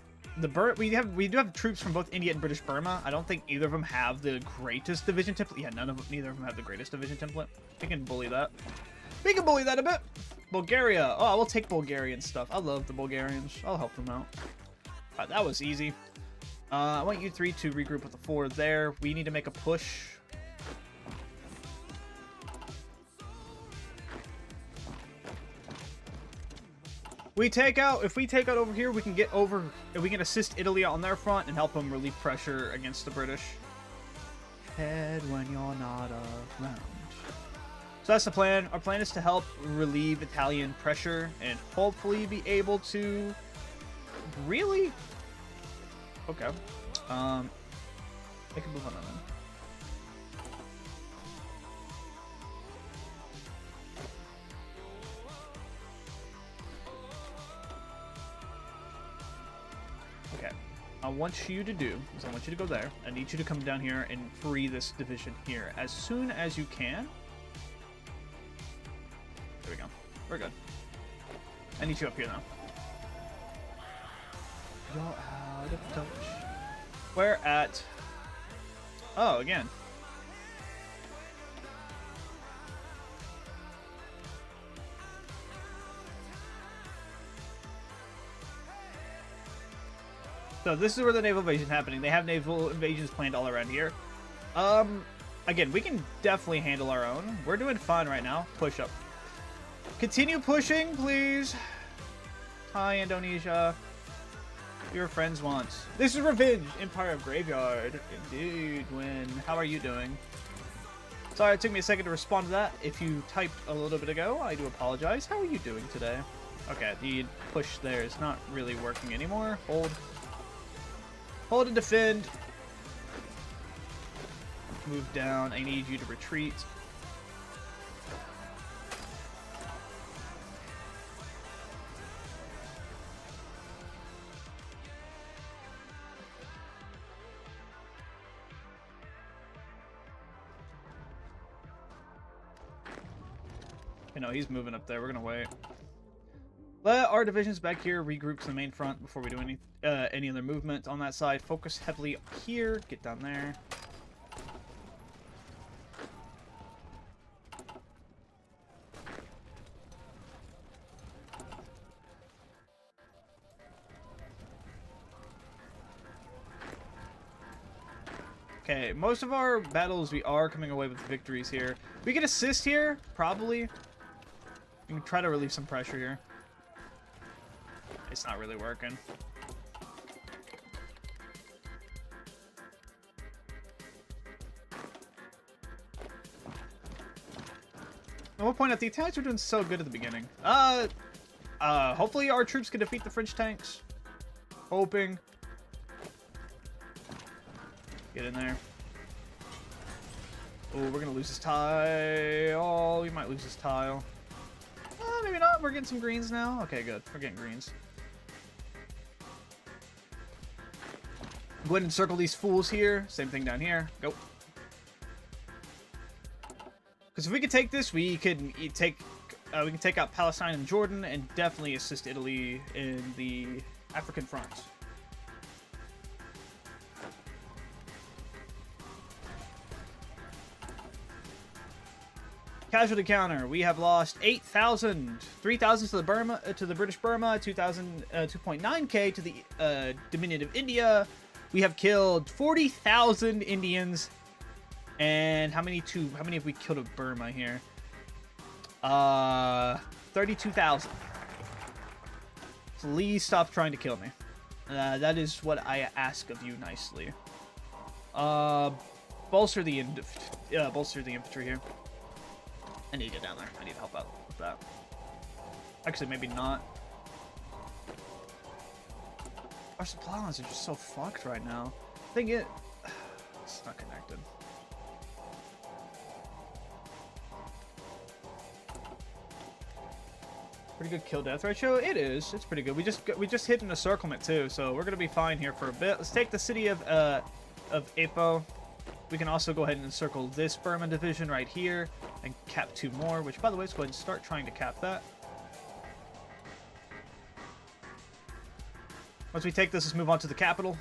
We do have troops from both India and British Burma. I don't think either of them have the greatest division template. Yeah, neither of them have the greatest division template. We can bully that. We can bully that a bit. Bulgaria. Oh, I will take Bulgarian stuff. I love the Bulgarians. I'll help them out. Alright, that was easy. I want you 3 to regroup with the 4 there. We need to make a push. If we take out over here, we can get over, we can assist Italy on their front and help them relieve pressure against the British. Head when you're not around. So that's the plan. Our plan is to help relieve Italian pressure and hopefully be able to really... Okay. I can move on then. Okay. I want you to do is I want you to go there. I need you to come down here and free this division here as soon as you can. There we go. We're good. I need you up here now. You're out of touch. Where at? Oh, again. So this is where the naval invasion is happening. They have naval invasions planned all around here. Again, we can definitely handle our own. We're doing fine right now. Push up. Continue pushing, please. Hi, Indonesia. Your friends want. This is revenge. Empire of Graveyard. Indeed, win. How are you doing? Sorry, it took me a second to respond to that. If you typed a little bit ago, I do apologize. How are you doing today? Okay, the push there is not really working anymore. Hold. Hold and defend. Move down. I need you to retreat. You know, he's moving up there. We're gonna wait. Let our divisions back here regroup to the main front before we do any other movement on that side. Focus heavily up here. Get down there. Okay, most of our battles we are coming away with victories here. We can assist here, probably. We can try to relieve some pressure here. It's not really working. I will point out the Italians were doing so good at the beginning. Hopefully our troops can defeat the French tanks. Hoping. Get in there. Oh, we're gonna lose this tile. We might lose this tile. Maybe not. We're getting some greens now. Okay, good. We're getting greens. Go ahead and circle these fools here. Same thing down here. Go. Because if we could take this, we can take out Palestine and Jordan, and definitely assist Italy in the African front. Casualty counter. We have lost 8,000, 3,000 to the Burma, to the British Burma, 2.9k to the Dominion of India. We have killed 40,000 Indians, and how many have we killed of Burma here? 32,000. Please stop trying to kill me. That is what I ask of you nicely. Bolster the infantry here. I need to get down there. I need to help out with that. Actually, maybe not. Our supply lines are just so fucked right now. It's not connected. Pretty good kill death ratio. It is. It's pretty good. We just hit an encirclement too, so we're gonna be fine here for a bit. Let's take the city of Apo. We can also go ahead and encircle this Burma division right here and cap 2 more, which, by the way, let's go ahead and start trying to cap that. Once we take this, let's move on to the capital.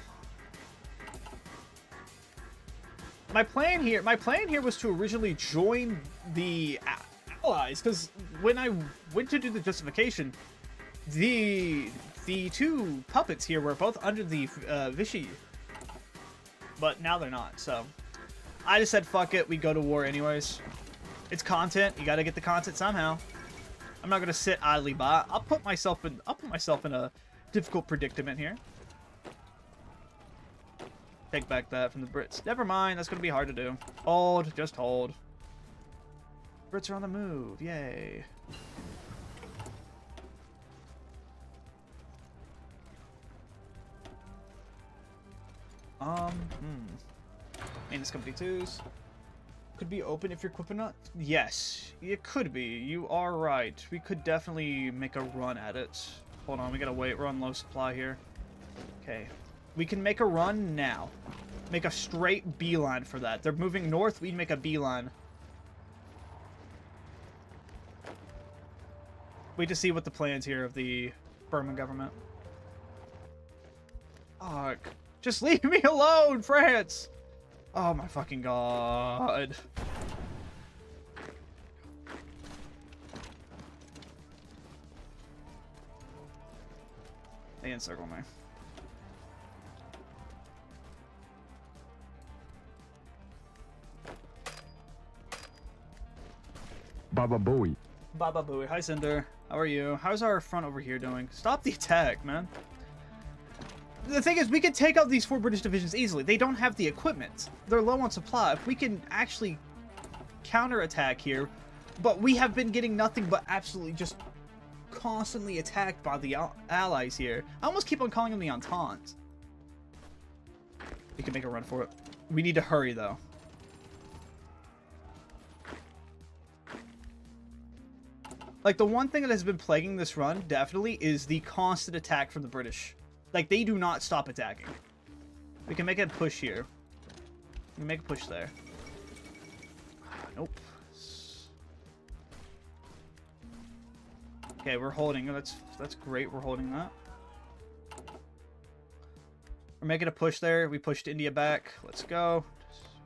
My plan here was to originally join the Allies, because when I went to do the justification, the 2 puppets here were both under the Vichy, but now they're not, so I just said, fuck it, we go to war anyways. It's content. You gotta get the content somehow. I'm not gonna sit idly by. I'll put myself in a difficult predicament here. Take back that from the Brits. Never mind, that's gonna be hard to do. Hold, just hold. Brits are on the move, yay. Maintenance company 2s. Could be open if you're equipping it. Yes, it could be. You are right. We could definitely make a run at it. Hold on, we gotta wait. We're on low supply here. Okay. We can make a run now. Make a straight beeline for that. They're moving north. We'd make a beeline. Wait to see what the plans here of the Burman government. Fuck. Just leave me alone, France! Oh my fucking god. They encircle me. Baba Booey. Baba Booey. Hi, Cinder. How are you? How's our front over here doing? Stop the attack, man. The thing is, we can take out these 4 British divisions easily. They don't have the equipment. They're low on supply. If we can actually counterattack here, but we have been getting nothing but absolutely just constantly attacked by the allies here. I almost keep on calling them the Entente. We can make a run for it. We need to hurry, though. Like, the one thing that has been plaguing this run, definitely, is the constant attack from the British. Like, they do not stop attacking. We can make a push here. We can make a push there. Nope. Okay, we're holding. That's great. We're holding that. We're making a push there. We pushed India back. Let's go.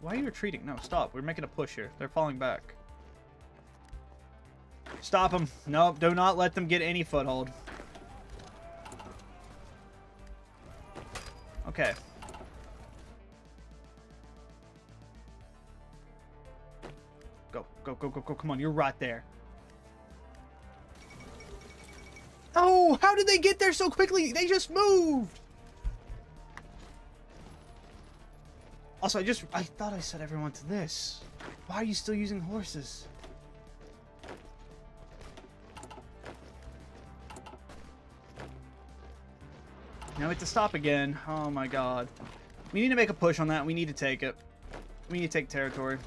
Why are you retreating? No, stop. We're making a push here. They're falling back. Stop them. Nope, do not let them get any foothold. Okay. Go, go, go, go, go. Come on, you're right there. Oh, how did they get there so quickly? They just moved. Also, I thought I set everyone to this. Why are you still using horses? Now we have to stop again. Oh my god. We need to make a push on that. We need to take it. We need to take territory.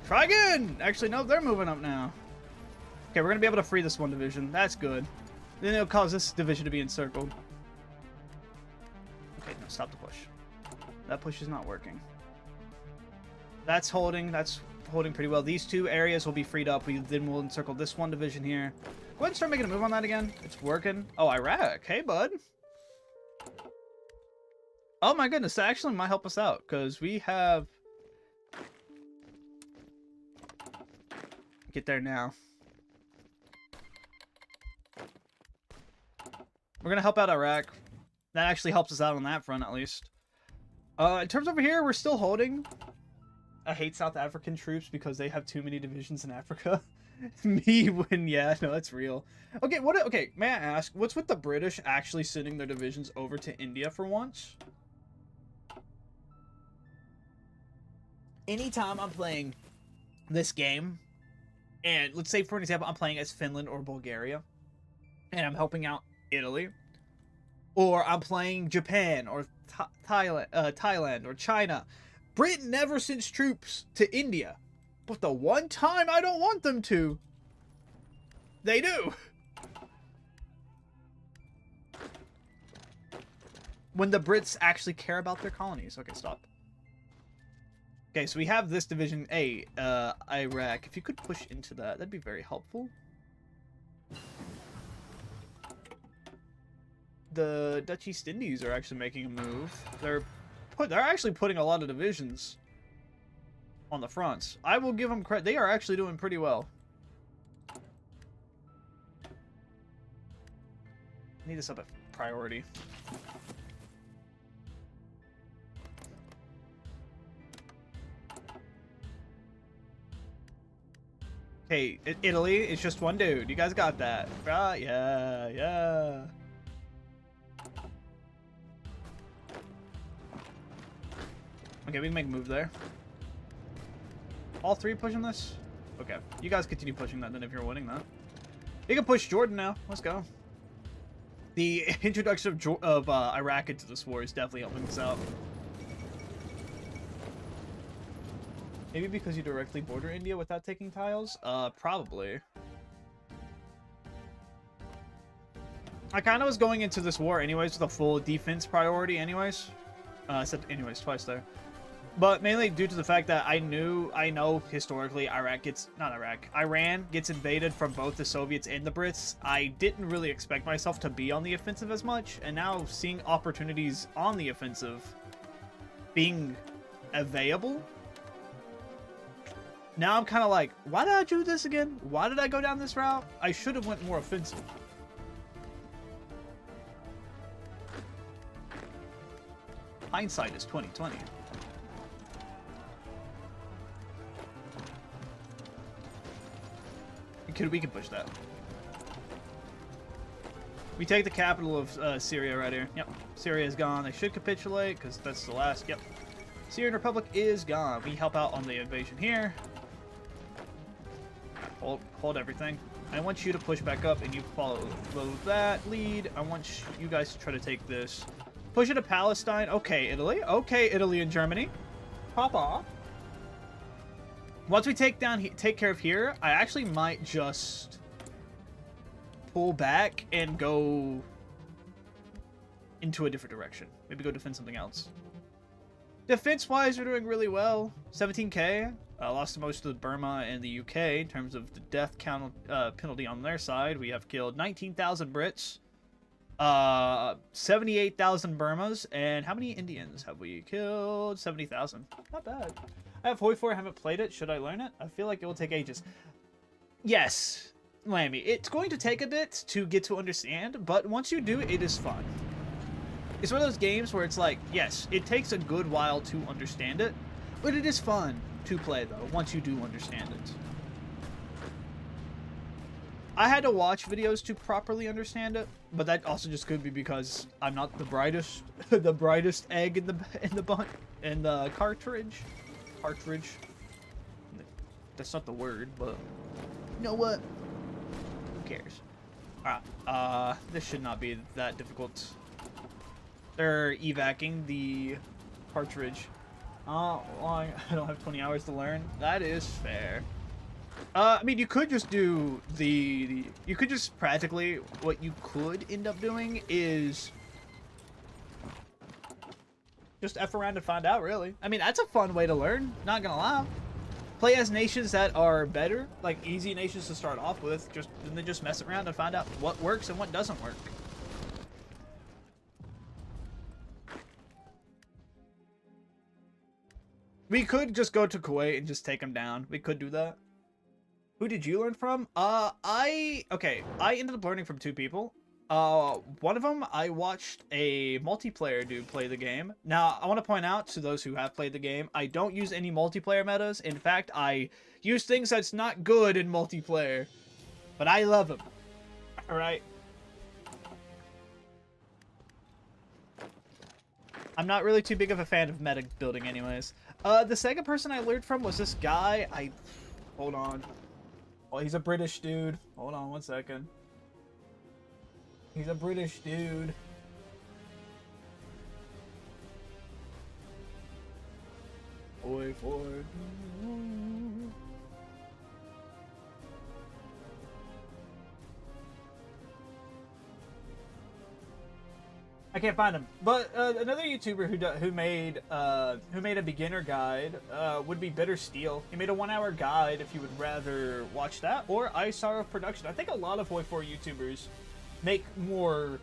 Try again! Actually, no, they're moving up now. Okay, we're going to be able to free this one division. That's good. Then it'll cause this division to be encircled. Okay, no, stop the push. That push is not working. That's holding. That's holding pretty well. These 2 areas will be freed up. Then we'll encircle this one division here. Go ahead and start making a move on that again. It's working. Oh, Iraq. Hey, bud. Oh, my goodness. That actually might help us out, because we have... Get there now. We're going to help out Iraq. That actually helps us out on that front, at least. In terms over here, we're still holding. I hate South African troops because they have too many divisions in Africa. Me when, yeah, no, that's real. Okay, okay, may I ask, what's with the British actually sending their divisions over to India for once? Anytime I'm playing this game, and let's say, for an example, I'm playing as Finland or Bulgaria, and I'm helping out Italy, or I'm playing Japan or Thailand or China, Britain never sends troops to India. But the one time I don't want them to, they do. When the Brits actually care about their colonies. Okay, stop. Okay, so we have this division A, Iraq. If you could push into that, that'd be very helpful. The Dutch East Indies are actually making a move. They're actually putting a lot of divisions on the fronts. I will give them credit. They are actually doing pretty well. Need this up at priority. Hey, Italy, it's just one dude. You guys got that. Right? Yeah, yeah. Okay, we can make a move there. All 3 pushing this? Okay. You guys continue pushing that then if you're winning that. You can push Jordan now. Let's go. The introduction of Iraq into this war is definitely helping us out. Maybe because you directly border India without taking tiles? Probably. I kind of was going into this war anyways with a full defense priority anyways. I said anyways twice there. But mainly due to the fact that I know historically Iran gets invaded from both the Soviets and the Brits. I didn't really expect myself to be on the offensive as much, and now seeing opportunities on the offensive being available, now I'm kind of like, why did I do this again? Why did I go down this route? I should have went more offensive. Hindsight is 20/20. We can push that. We take the capital of Syria right here. Yep, Syria is gone. They should capitulate because that's the last. Yep, Syrian Republic is gone. We help out on the invasion here. Hold everything. I want you to push back up and you follow that lead. I want you guys to try to take this. Push it to Palestine. Okay, Italy. Okay, Italy and Germany. Pop off. Once we take care of here, I actually might just pull back and go into a different direction. Maybe go defend something else. Defense-wise, we're doing really well. 17k. Lost most of Burma and the UK in terms of the death count penalty on their side. We have killed 19,000 Brits, 78,000 Burmas, and how many Indians have we killed? 70,000. Not bad. I have Hoi 4, I haven't played it. Should I learn it? I feel like it will take ages. Yes, Lammy. It's going to take a bit to get to understand, but once you do, it is fun. It's one of those games where it's like, yes, it takes a good while to understand it, but it is fun to play, though, once you do understand it. I had to watch videos to properly understand it, but that also just could be because I'm not the brightest, the brightest egg in the cartridge. Cartridge. That's not the word, but you know what? Who cares? Alright, this should not be that difficult. They're evacing the cartridge. Oh, well, I don't have 20 hours to learn. That is fair. I mean, you could just do you could just practically, what you could end up doing is just F around and find out, really. I mean, that's a fun way to learn, not gonna lie. Play as nations that are better, like easy nations to start off with, and then just mess around and find out what works and what doesn't work. We could just go to Kuwait and just take them down. We could do that. Who did you learn from? I ended up learning from two people. One of them, I watched a multiplayer dude play the game. Now, I want to point out to those who have played the game, I don't use any multiplayer metas. In fact, I use things that's not good in multiplayer. But I love them. Alright? I'm not really too big of a fan of meta building anyways. The second person I learned from was this guy. Hold on. Oh, he's a British dude. Hold on one second. He's a British dude. Oi, Ford. I can't find him, but another YouTuber who made a beginner guide would be Bitter Steel. He made a 1-hour guide if you would rather watch that, or ISAR Production. I think a lot of Hoi 4 YouTubers make more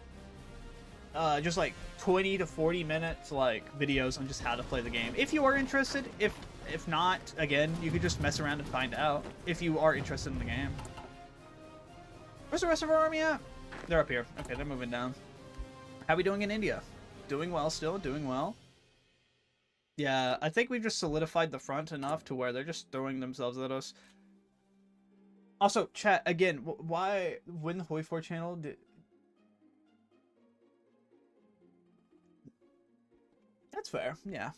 just like 20 to 40 minutes like videos on just how to play the game. If you are interested, if not, again, you could just mess around and find out if you are interested in the game. Where's the rest of our army at? They're up here. Okay, they're moving down. How are we doing in India? Doing well still, doing well. Yeah, I think we've just solidified the front enough to where they're just throwing themselves at us. Also, chat, again, why, when the Hoi 4 channel did... That's fair, yeah.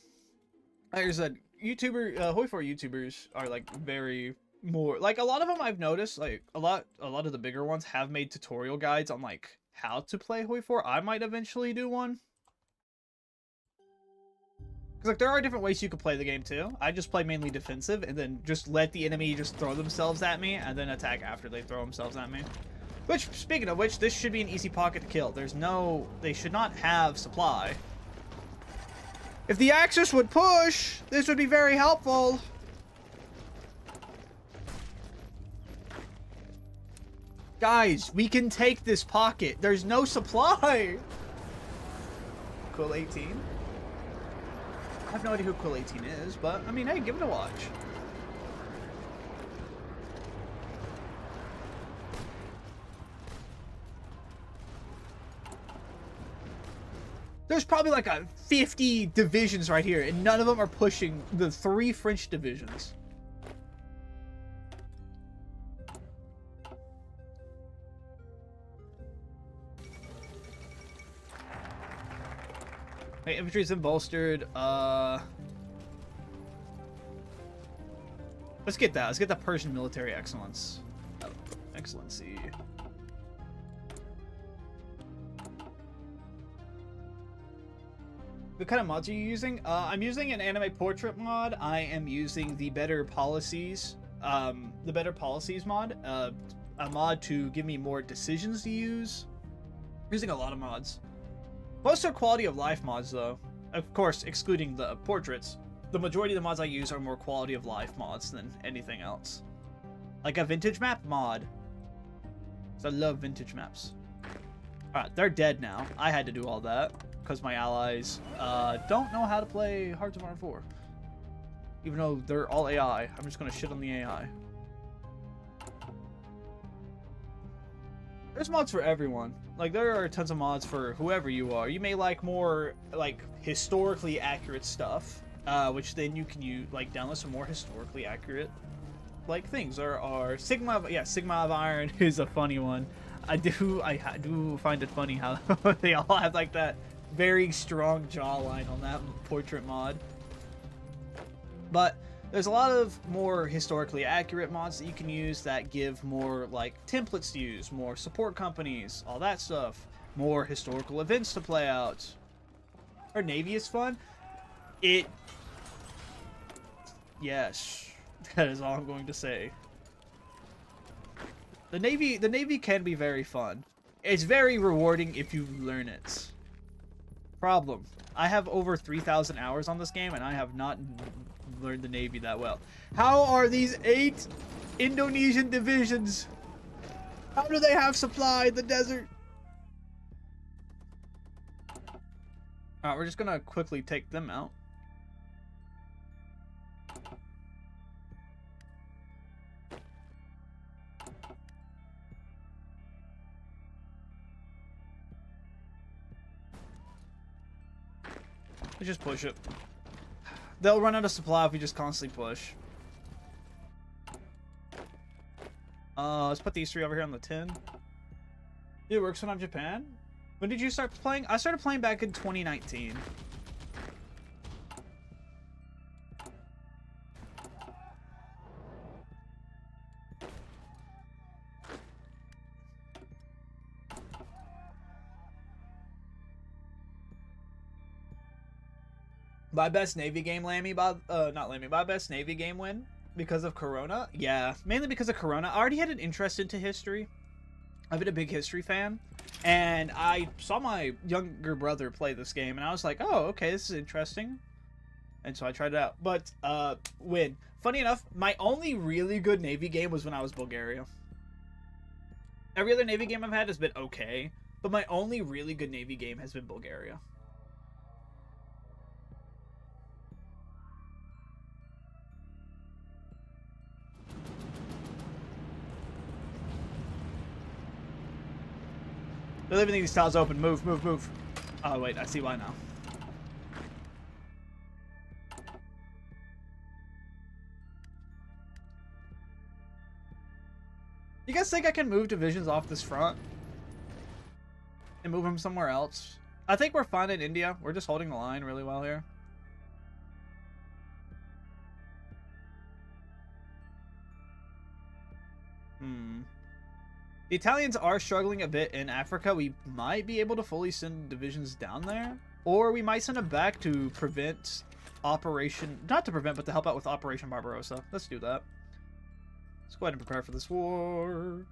Like I said, Hoi 4 YouTubers are like very more, like a lot of them I've noticed, like a lot of the bigger ones have made tutorial guides on like how to play Hoi 4. I might eventually do one. Because like there are different ways you could play the game too. I just play mainly defensive and then just let the enemy just throw themselves at me and then attack after they throw themselves at me. Which, speaking of which, this should be an easy pocket to kill. There's no... They should not have supply. If the Axis would push, this would be very helpful. Guys, we can take this pocket. There's no supply. Cool 18. I have no idea who Cool 18 is, but, I mean, hey, give it a watch. There's probably like 50 divisions right here, and none of them are pushing the 3 French divisions. Hey, infantry's been bolstered. Let's get that. Let's get the Persian military excellence. Oh, excellency. What kind of mods are you using? I'm using an anime portrait mod. I am using the Better Policies mod. A mod to give me more decisions to use. I'm using a lot of mods. Most are quality of life mods, though. Of course, excluding the portraits. The majority of the mods I use are more quality of life mods than anything else. Like a vintage map mod. So I love vintage maps. Alright, they're dead now. I had to do all that. Because my allies don't know how to play Hearts of Iron 4. Even though they're all AI. I'm just going to shit on the AI. There's mods for everyone. Like, there are tons of mods for whoever you are. You may like more, like, historically accurate stuff. Which then you can use, like, download some more historically accurate, like, things. There are Sigma, yeah, Sigma of Iron is a funny one. I do find it funny how they all have, like, that very strong jawline on that portrait mod. But there's a lot of more historically accurate mods that you can use that give more, like, templates to use, more support companies, all that stuff, more historical events to play out. Our Navy is fun. Yes, that is all I'm going to say. The Navy can be very fun. It's very rewarding if you learn it. Problem: I have over 3,000 hours on this game, and I have not learned the Navy that well. How are these 8 Indonesian divisions? How do they have supply in the desert? Alright, we're just gonna quickly take them out. Let's just push it. They'll run out of supply if we just constantly push. Let's put these 3 over here on the 10. It works when I'm Japan. When did you start playing? I started playing back in 2019. My best Navy game, Lammy, my best Navy game win because of Corona. Yeah, mainly because of Corona. I already had an interest into history. I've been a big history fan, and I saw my younger brother play this game, and I was like, oh, okay, this is interesting. And so I tried it out. But, win. Funny enough, my only really good Navy game was when I was Bulgaria. Every other Navy game I've had has been okay, but my only really good Navy game has been Bulgaria. They're leaving these tiles open. Move, move, move. Oh, wait. I see why now. You guys think I can move divisions off this front? And move them somewhere else? I think we're fine in India. We're just holding the line really well here. The Italians are struggling a bit in Africa. We might be able to fully send divisions down there. Or we might send them back to prevent Operation... Not to prevent, but to help out with Operation Barbarossa. Let's do that. Let's go ahead and prepare for this war.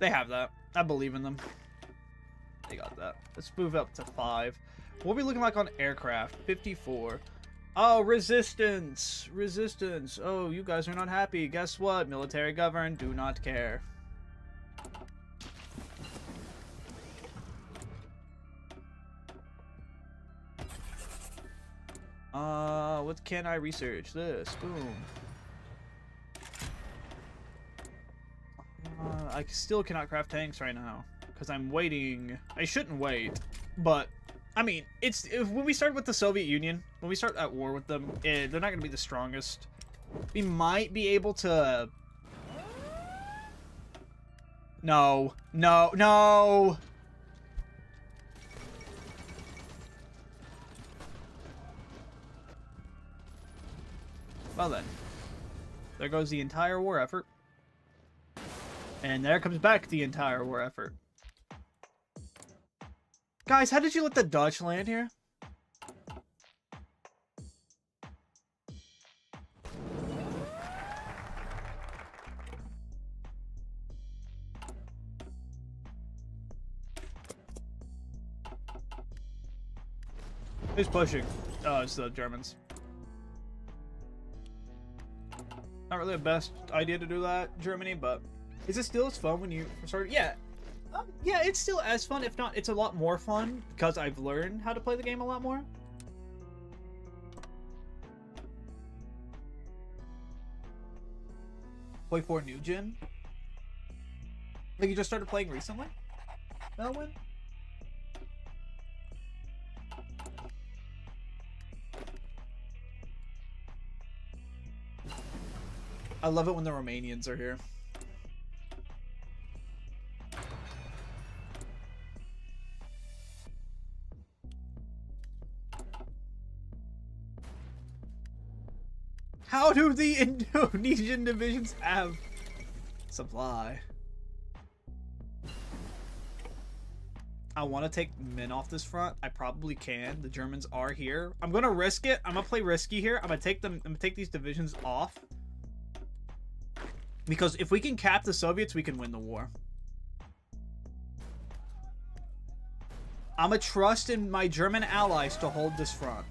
They have that. I believe in them. They got that. Let's move up to 5. What are we looking like on aircraft? 54. Oh, resistance. Resistance. Oh, you guys are not happy. Guess what? Military govern. Do not care. What can I research? This. Boom. I still cannot craft tanks right now because I'm waiting. I shouldn't wait, but I mean, when we start with the Soviet Union, when we start at war with them, they're not going to be the strongest. We might be able to. No, no, no. Well then, there goes the entire war effort. And there comes back the entire war effort. Guys, how did you let the Dutch land here? Who's pushing? Oh, it's the Germans. Not really the best idea to do that, Germany, but is it still as fun when you start? Yeah. Yeah, it's still as fun. If not, it's a lot more fun because I've learned how to play the game a lot more. Play for new gen? Like you just started playing recently? Melwin? I love it when the Romanians are here. How do the Indonesian divisions have supply? I want to take men off this front. I probably can. The Germans are here. I'm gonna risk it. I'm gonna play risky here. I'm gonna take these divisions off. Because if we can cap the Soviets, we can win the war. I'm gonna trust in my German allies to hold this front.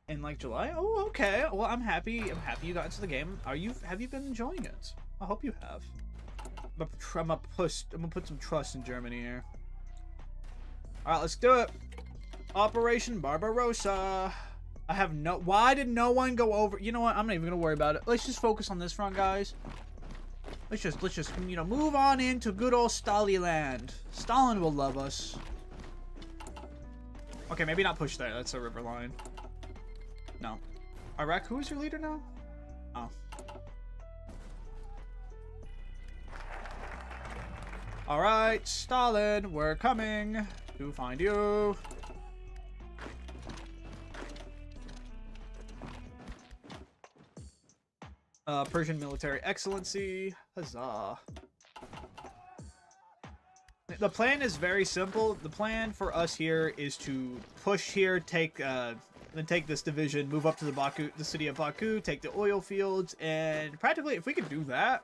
In like July? Oh, okay. Well, I'm happy. I'm happy you got into the game. Have you been enjoying it? I hope you have. I'm gonna put some trust in Germany here. All right, let's do it. Operation Barbarossa. I have no. Why did no one go over? You know what? I'm not even gonna worry about it. Let's just focus on this front, guys. Let's just move on into good old Staliland. Stalin will love us. Okay, maybe not push there. That's a river line. No. Iraq, who is your leader now? Oh. Alright, Stalin, we're coming to find you. Persian military excellency. Huzzah. The plan is very simple. The plan for us here is to push here, then take this division, move up to the city of Baku, take the oil fields, and practically, if we could do that,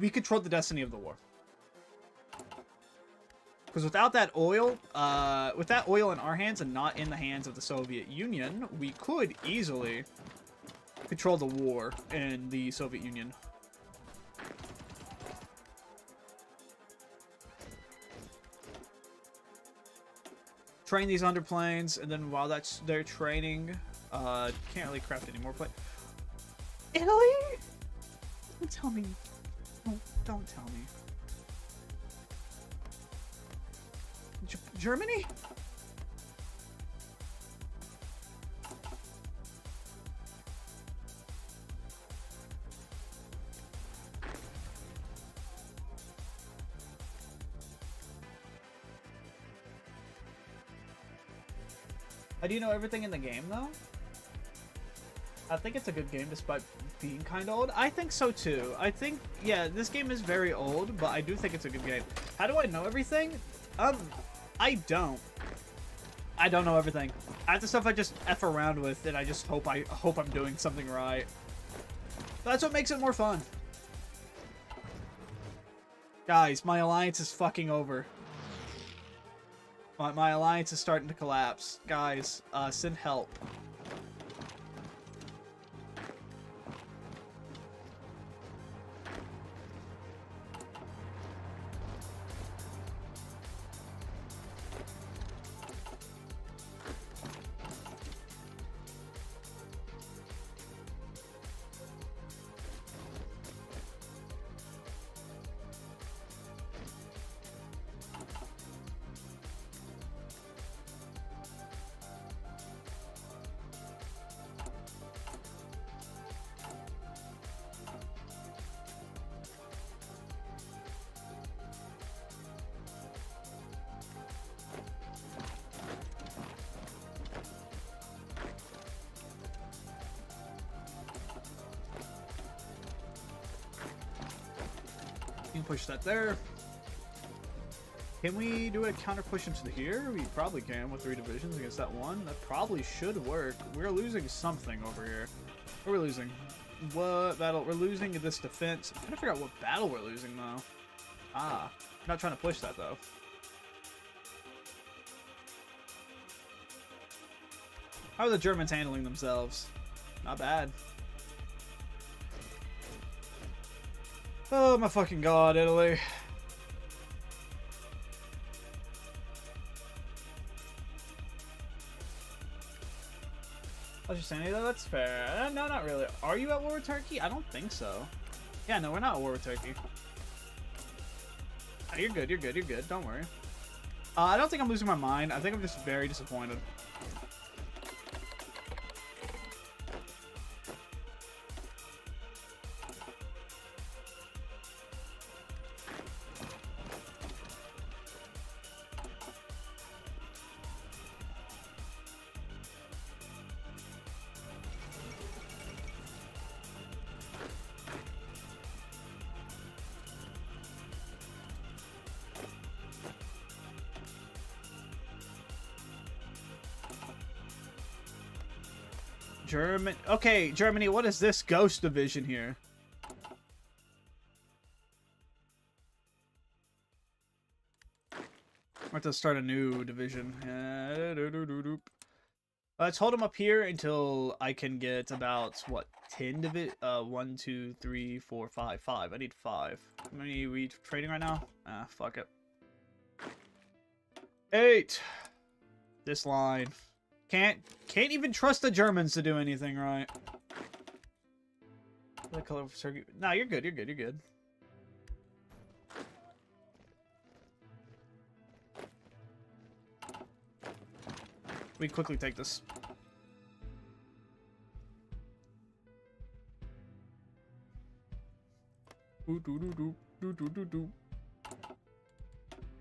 we control the destiny of the war. Because without that oil in our hands and not in the hands of the Soviet Union, we could easily control the war in the Soviet Union. Train these underplanes, and then while they're training, can't really craft any more plane. Italy? Don't tell me. Don't tell me. Germany? Do you know everything in the game, though? I think it's a good game despite being kind of old. I think so, too. I think, yeah, this game is very old, but I do think it's a good game. How do I know everything? I don't. I don't know everything. That's the stuff I just F around with, and I just hope I'm doing something right. That's what makes it more fun. Guys, my alliance is fucking over. My alliance is starting to collapse. Guys, send help. You can push that there. Can we do a counter push into here? We probably can with 3 divisions against that one. That probably should work. We're losing something over here. What are we losing? What battle? We're losing this defense. I'm trying to figure out what battle we're losing though. Ah, not trying to push that though. How are the Germans handling themselves? Not bad. Oh my fucking god, Italy. I was just saying, that's fair. No, not really. Are you at war with Turkey? I don't think so. Yeah, no, we're not at war with Turkey. Oh, you're good, you're good, you're good. Don't worry. I don't think I'm losing my mind. I think I'm just very disappointed. Okay, Germany, what is this ghost division here? I have to start a new division. Let's hold them up here until I can get about, what, 10 1, 2, 3, 4, 5. 5. I need 5. How many are we trading right now? Ah, fuck it. 8. This line. Can't even trust the Germans to do anything right. The color of Turkey. No, you're good. You're good. You're good. We quickly take this.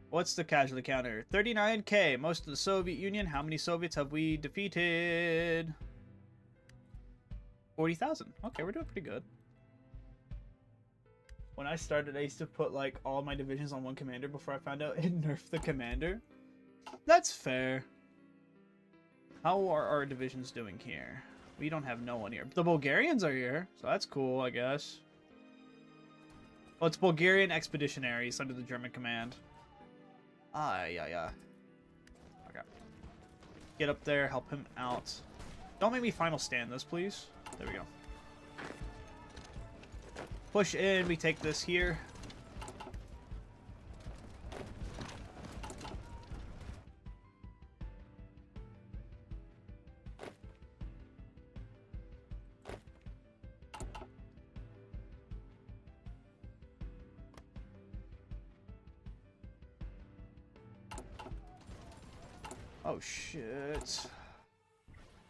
What's the casualty counter? 39k. Most of the Soviet Union. How many Soviets have we defeated? 40,000. Okay, we're doing pretty good. When I started, I used to put like all my divisions on one commander before I found out it nerfed the commander. That's fair. How are our divisions doing here? We don't have no one here. The Bulgarians are here, so that's cool, I guess. Well, it's Bulgarian expeditionaries under the German command. Yeah. Okay. Get up there, help him out. Don't make me final stand this, please. There we go. Push in, we take this here. Oh, shit.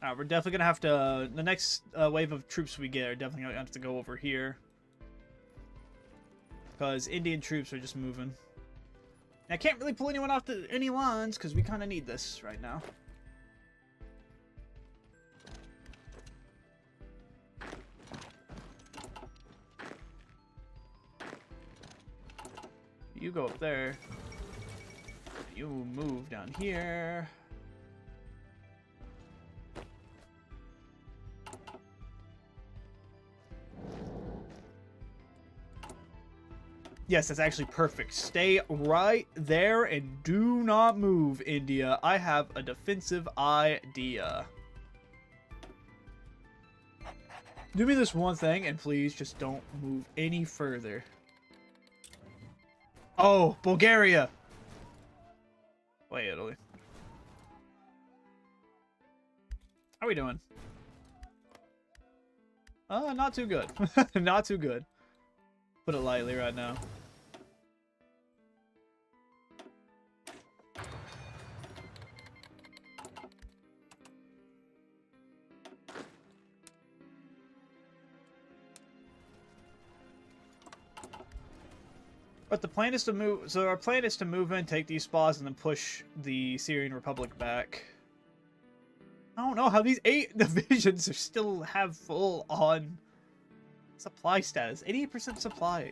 Alright, we're definitely gonna have to... The next wave of troops we get are definitely gonna have to go over here. Because Indian troops are just moving. And I can't really pull anyone off any lines, because we kind of need this right now. You go up there. You move down here. Yes, that's actually perfect. Stay right there and do not move, India. I have a defensive idea. Do me this one thing, and please just don't move any further. Oh, Bulgaria! Wait, Italy. How are we doing? Not too good. Not too good. Put it lightly right now. But the plan is to move. So our plan is to move in, take these spots, and then push the Syrian Republic back. I don't know how these 8 divisions are still have full on supply status. 88% supply.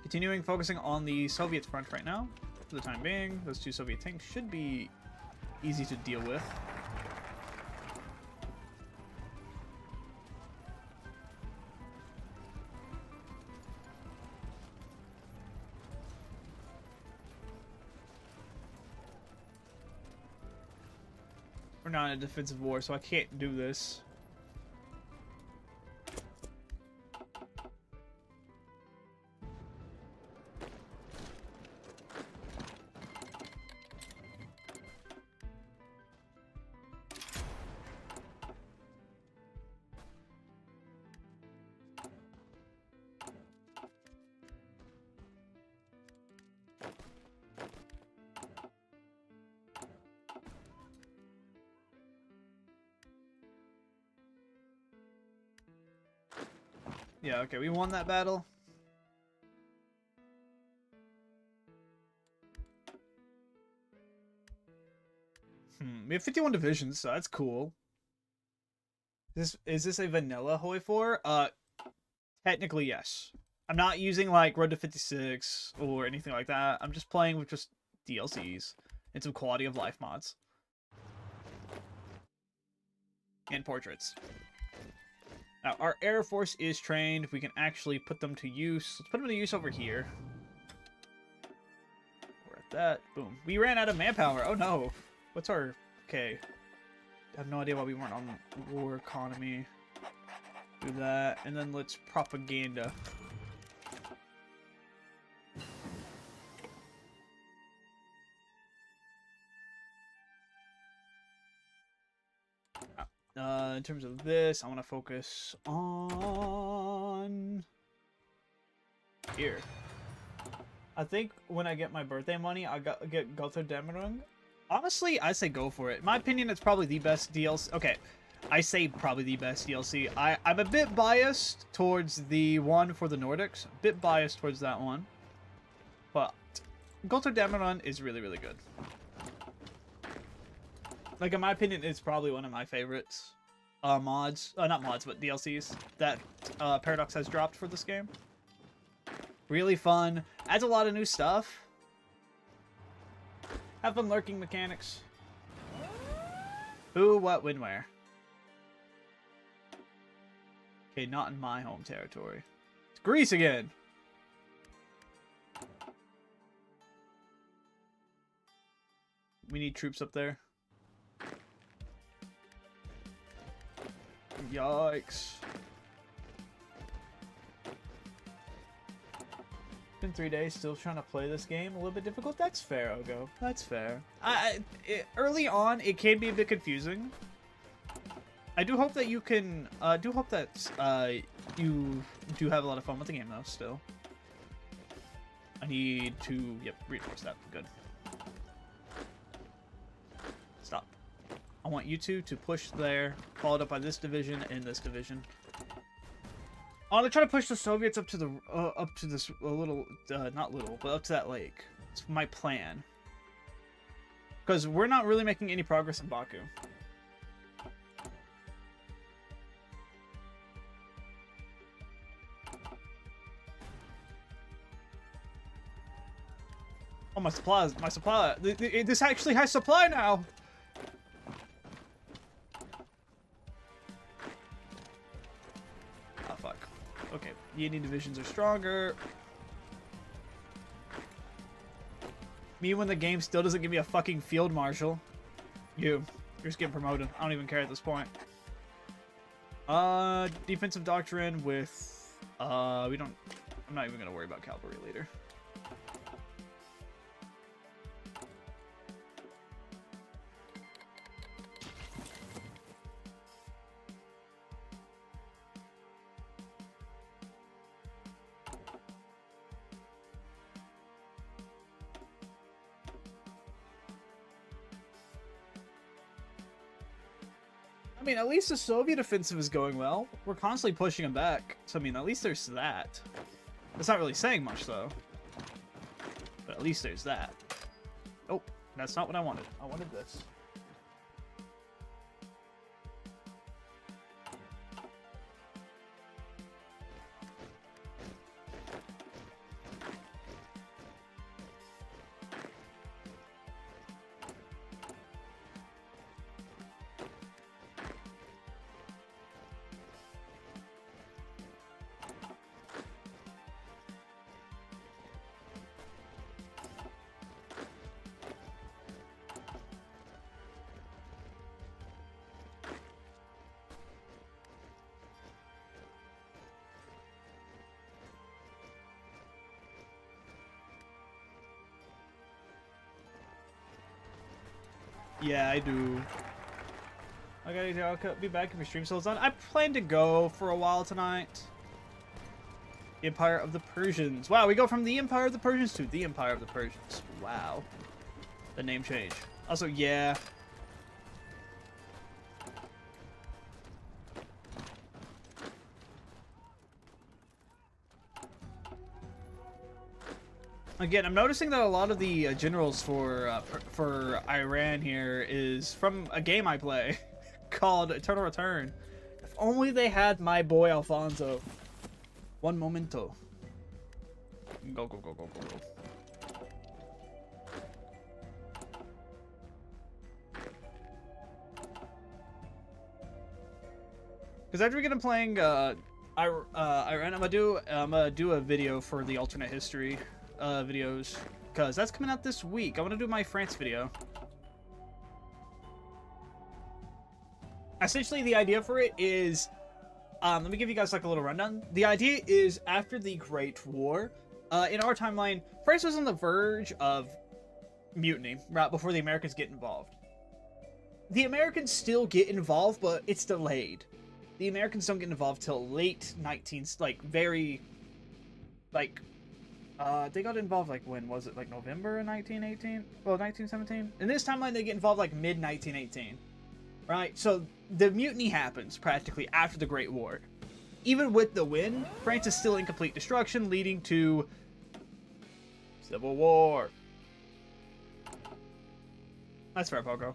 Continuing focusing on the Soviet front right now. For the time being, those 2 Soviet tanks should be easy to deal with. We're not in a defensive war, so I can't do this. Yeah, okay, we won that battle. We have 51 divisions, so that's cool. Is this a vanilla Hoi 4? Technically, yes. I'm not using, like, Road to 56 or anything like that. I'm just playing with just DLCs and some quality of life mods. And portraits. Now, our Air Force is trained. We can actually put them to use. Let's put them to use over here. We're at that. Boom. We ran out of manpower. Oh, no. What's our... Okay. I have no idea why we weren't on war economy. Do that. And then let's propaganda. In terms of this, I want to focus on here. I think when I get my birthday money, I get Götterdämmerung. Honestly, I say go for it. In my opinion, it's probably the best DLC. Okay, I say probably the best DLC. I'm a bit biased towards the one for the Nordics. A bit biased towards that one. But Götterdämmerung is really, really good. Like, in my opinion, it's probably one of my favorites mods. Not mods, but DLCs that Paradox has dropped for this game. Really fun. Adds a lot of new stuff. Have fun lurking mechanics. Who, what, when, where. Okay, not in my home territory. It's Greece again. We need troops up there. Yikes. Been 3 days, still trying to play this game. A little bit difficult. That's fair, Ogo. That's fair. Early on, it can be a bit confusing. I do hope that you can. Do hope that you do have a lot of fun with the game, though. Still, I need to. Yep, reinforce that. Good. Stop. I want you two to push there, followed up by this division and this division. I want to try to push the Soviets up to the this little, not little, but up to that lake. It's my plan. Because we're not really making any progress in Baku. Oh, my supplies, my supply. This actually has supply now. The Indian divisions are stronger. Me when the game still doesn't give me a fucking field marshal. You're just getting promoted. I don't even care at this point. Defensive doctrine with, I'm not even gonna worry about cavalry leader. I mean, at least the Soviet offensive is going well. We're constantly pushing them back. So, I mean, at least there's that. That's not really saying much, though. But at least there's that. Oh, that's not what I wanted. I wanted this. Yeah, I do. Okay, I'll be back if your stream still on. I plan to go for a while tonight. Empire of the Persians. Wow, we go from the Empire of the Persians to the Empire of the Persians. Wow. The name change. Also, yeah. Again, I'm noticing that a lot of the generals for Iran here is from a game I play called Eternal Return. If only they had my boy Alfonso. One momento. Go, go, go, go, go, go. Because after we get him playing Iran, I'm gonna do a video for the alternate history videos, because that's coming out this week. I want to do my France video. Essentially, the idea for it is, let me give you guys like a little rundown. The idea is after the Great War, in our timeline, France was on the verge of mutiny right before the Americans get involved. The Americans still get involved, but it's delayed. The Americans don't get involved till late 19s, like very, like. They got involved, like, when was it? Like, November of 1918? Well, 1917? In this timeline, they get involved, like, mid-1918. Right? So, the mutiny happens, practically, after the Great War. Even with the win, France is still in complete destruction, leading to Civil War. That's fair, Poco.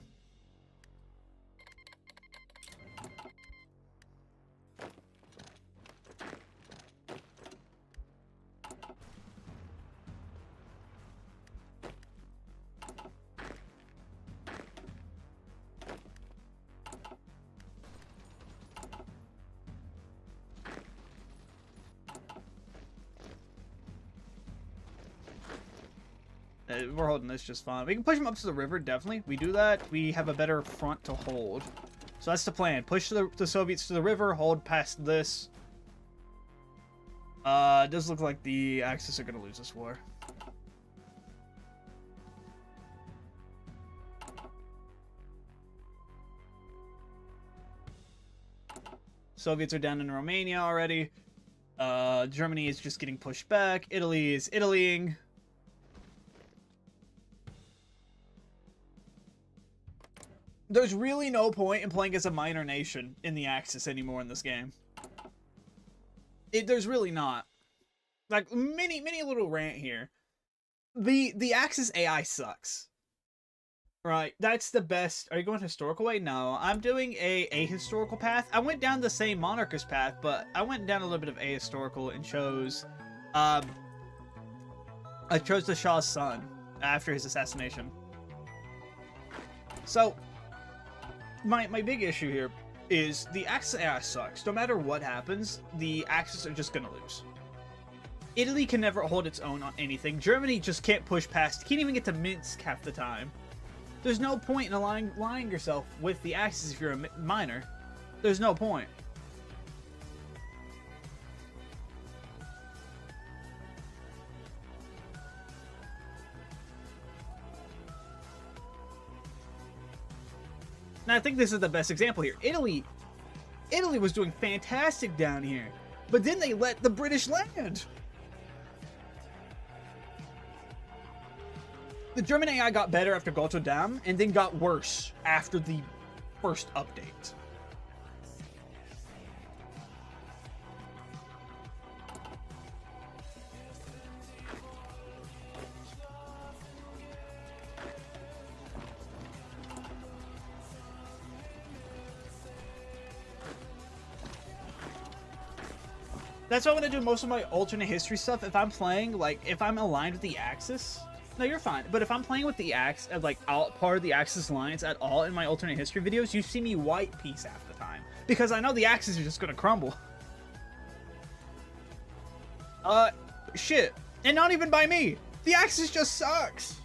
We're holding this just fine. We can push them up to the river, definitely. We do that, we have a better front to hold. So that's the plan. Push the Soviets to the river, hold past this. It does look like the Axis are going to lose this war. Soviets are down in Romania already. Germany is just getting pushed back. Italy is Italying. There's really no point in playing as a minor nation in the Axis anymore in this game. There's really not. Like, mini little rant here. The Axis AI sucks. Right, that's the best. Are you going historical way? No, I'm doing a ahistorical path. I went down the same monarchist path, but I went down a little bit of ahistorical and chose, I chose the Shah's son after his assassination. So, my big issue here is the Axis AI sucks. No matter what happens, the Axis are just gonna lose. Italy can never hold its own on anything. Germany just can't push past. Can't even get to Minsk half the time. There's no point in aligning yourself with the Axis if you're a minor. There's no point. Now I think this is the best example here. Italy was doing fantastic down here, but then they let the British land. The German AI got better after Gotterdam, and then got worse after the first update. That's why I'm gonna do most of my alternate history stuff. If I'm playing, like, if I'm aligned with the Axis, no, you're fine. But if I'm playing with the Axis, like, out part of the Axis alliance at all in my alternate history videos, you see me white piece half the time. Because I know the Axis are just gonna crumble. Shit. And not even by me. The Axis just sucks.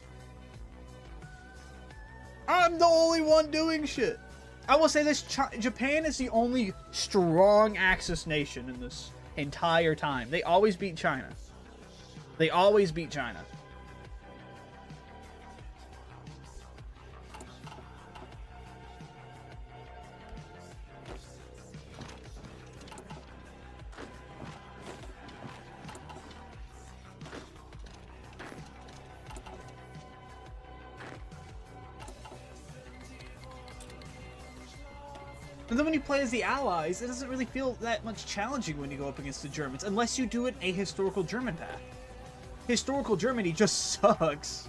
I'm the only one doing shit. I will say this, Japan is the only strong Axis nation in this entire time. They always beat China. They always beat China. And then when you play as the Allies, it doesn't really feel that much challenging when you go up against the Germans, unless you do it a historical German path. Historical Germany just sucks.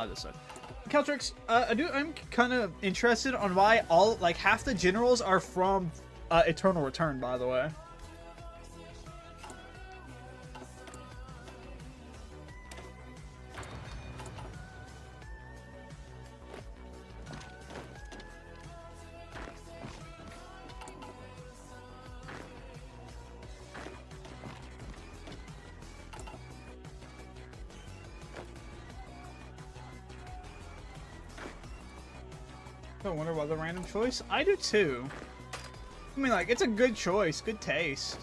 This side. Caltrix, I'm kind of interested on why like, half the generals are from, Eternal Return, by the way. I wonder why the random choice. I do too. I mean, like, it's a good choice, good taste.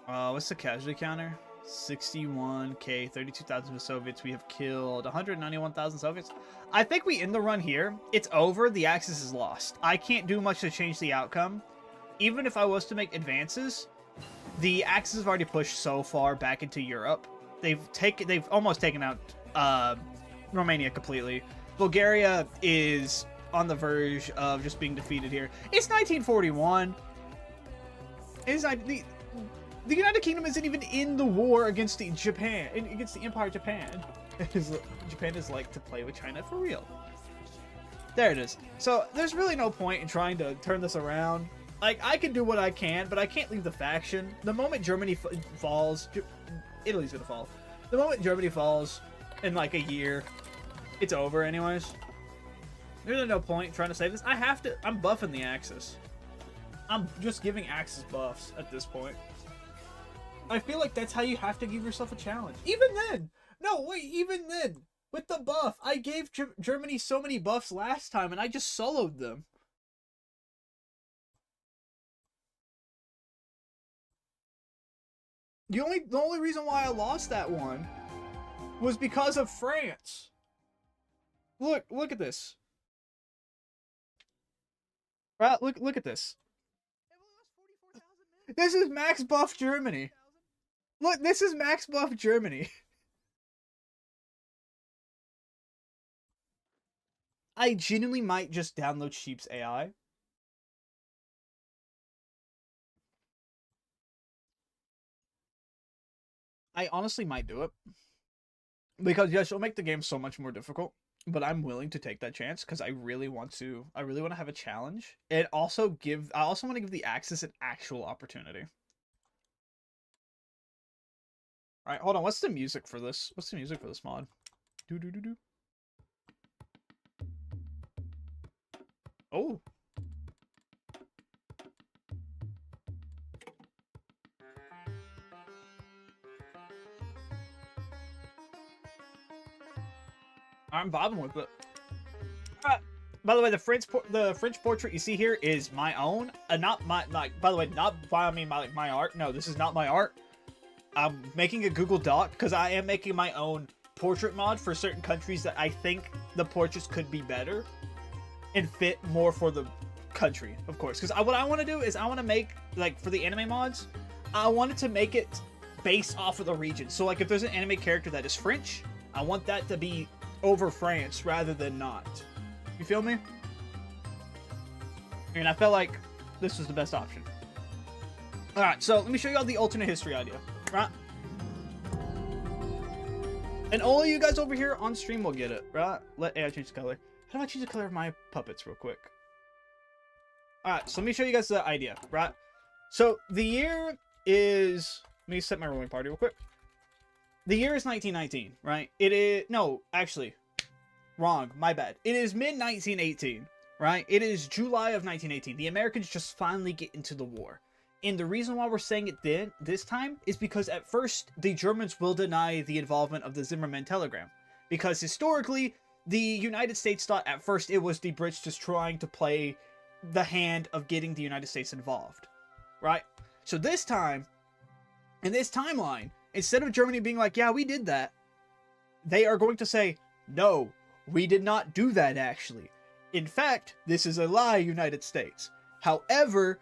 What's the casualty counter? 61k, 32,000 Soviets. We have killed 191,000 Soviets. I think we end the run here. It's over. The Axis is lost. I can't do much to change the outcome. Even if I was to make advances, the Axis have already pushed so far back into Europe. They've almost taken out Romania completely. Bulgaria is on the verge of just being defeated here. It's 1941. It's like the United Kingdom isn't even in the war against Japan, against the Empire Japan. Japan is like to play with China for real. There it is. So there's really no point in trying to turn this around. Like, I can do what I can, but I can't leave the faction. The moment Germany falls, Italy's gonna fall. The moment Germany falls in like a year, it's over anyways. There's really no point in trying to save this. I have to, I'm buffing the Axis. I'm just giving Axis buffs at this point. I feel like that's how you have to give yourself a challenge. Even then! No, wait, even then! With the buff, I gave Germany so many buffs last time and I just soloed them. The only reason why I lost that one was because of France. Look at this. Right, look at this. This is max buff Germany. Look, this is max buff Germany. I genuinely might just download Sheep's AI. I honestly might do it. Because, yes, it'll make the game so much more difficult. but I'm willing to take that chance because I really want to have a challenge. And also I also want to give the Axis an actual opportunity. All right, hold on. What's the music for this? What's the music for this mod? Do do do do. Oh. I'm bobbing with it. By the way, the French portrait you see here is my own. Not my, like, by the way, not by me, my art. No, this is not my art. I'm making a Google Doc because I am making my own portrait mod for certain countries that I think the portraits could be better and fit more for the country, of course. Because what I want to do is I want to make, like, for the anime mods, I wanted to make it based off of the region. So, like, if there's an anime character that is French, I want that to be over France rather than not. You feel me? And I felt like this was the best option. Alright, so let me show you all the alternate history idea. Right? And all of you guys over here on stream will get it, right? Let AI change the color. How do I change the color of my puppets real quick? Alright, so let me show you guys the idea, right? So the year is... Let me set my rolling party real quick. The year is 1919, right? It is... No, actually. Wrong. My bad. It is mid-1918, right? It is July of 1918. The Americans just finally get into the war. And the reason why we're saying it this time is because at first, the Germans will deny the involvement of the Zimmermann telegram. Because historically, the United States thought at first it was the Brits just trying to play the hand of getting the United States involved. Right? So this time, in this timeline, instead of Germany being like, yeah, we did that, they are going to say, no, we did not do that actually. In fact, this is a lie, United States. However,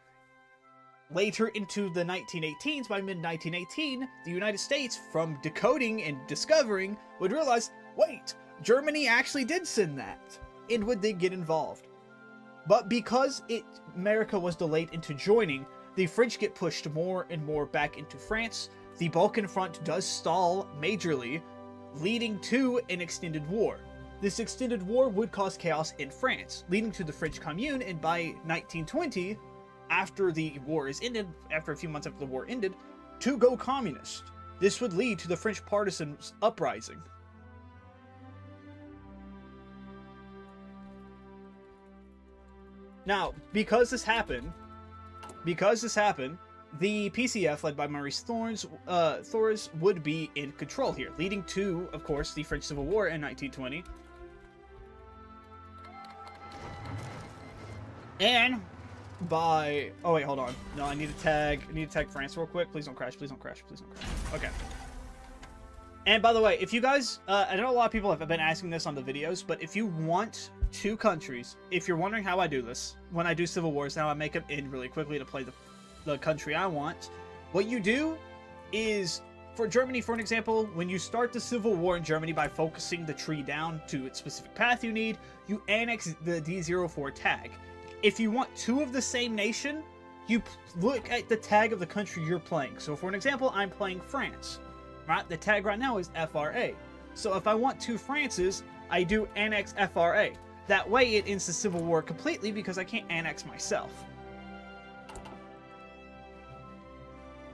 later into the 1918s, by mid-1918, the United States, from decoding and discovering, would realize, wait, Germany actually did send that. And would they get involved? But because America was delayed into joining, the French get pushed more and more back into France. The Balkan front does stall majorly, leading to an extended war. This extended war would cause chaos in France, leading to the French Commune, and by 1920, after the war is ended, after a few months after the war ended, to go communist. This would lead to the French partisans uprising. Now, because this happened, the PCF, led by Maurice Thorez, would be in control here, leading to, of course, the French Civil War in 1920. And by... Oh, wait, hold on. No, I need to tag France real quick. Please don't crash, please don't crash, please don't crash. Okay. And by the way, if you guys... I know a lot of people have been asking this on the videos, but if you want two countries, if you're wondering how I do this, when I do Civil Wars, now I make them in really quickly to play the country I want. What you do is, for Germany, for an example, when you start the Civil War in Germany by focusing the tree down to its specific path you need, you annex the D04 tag. If you want two of the same nation, you look at the tag of the country you're playing. So for an example, I'm playing France, right? The tag right now is FRA. So if I want two Frances, I do annex FRA. That way it ends the Civil War completely because I can't annex myself.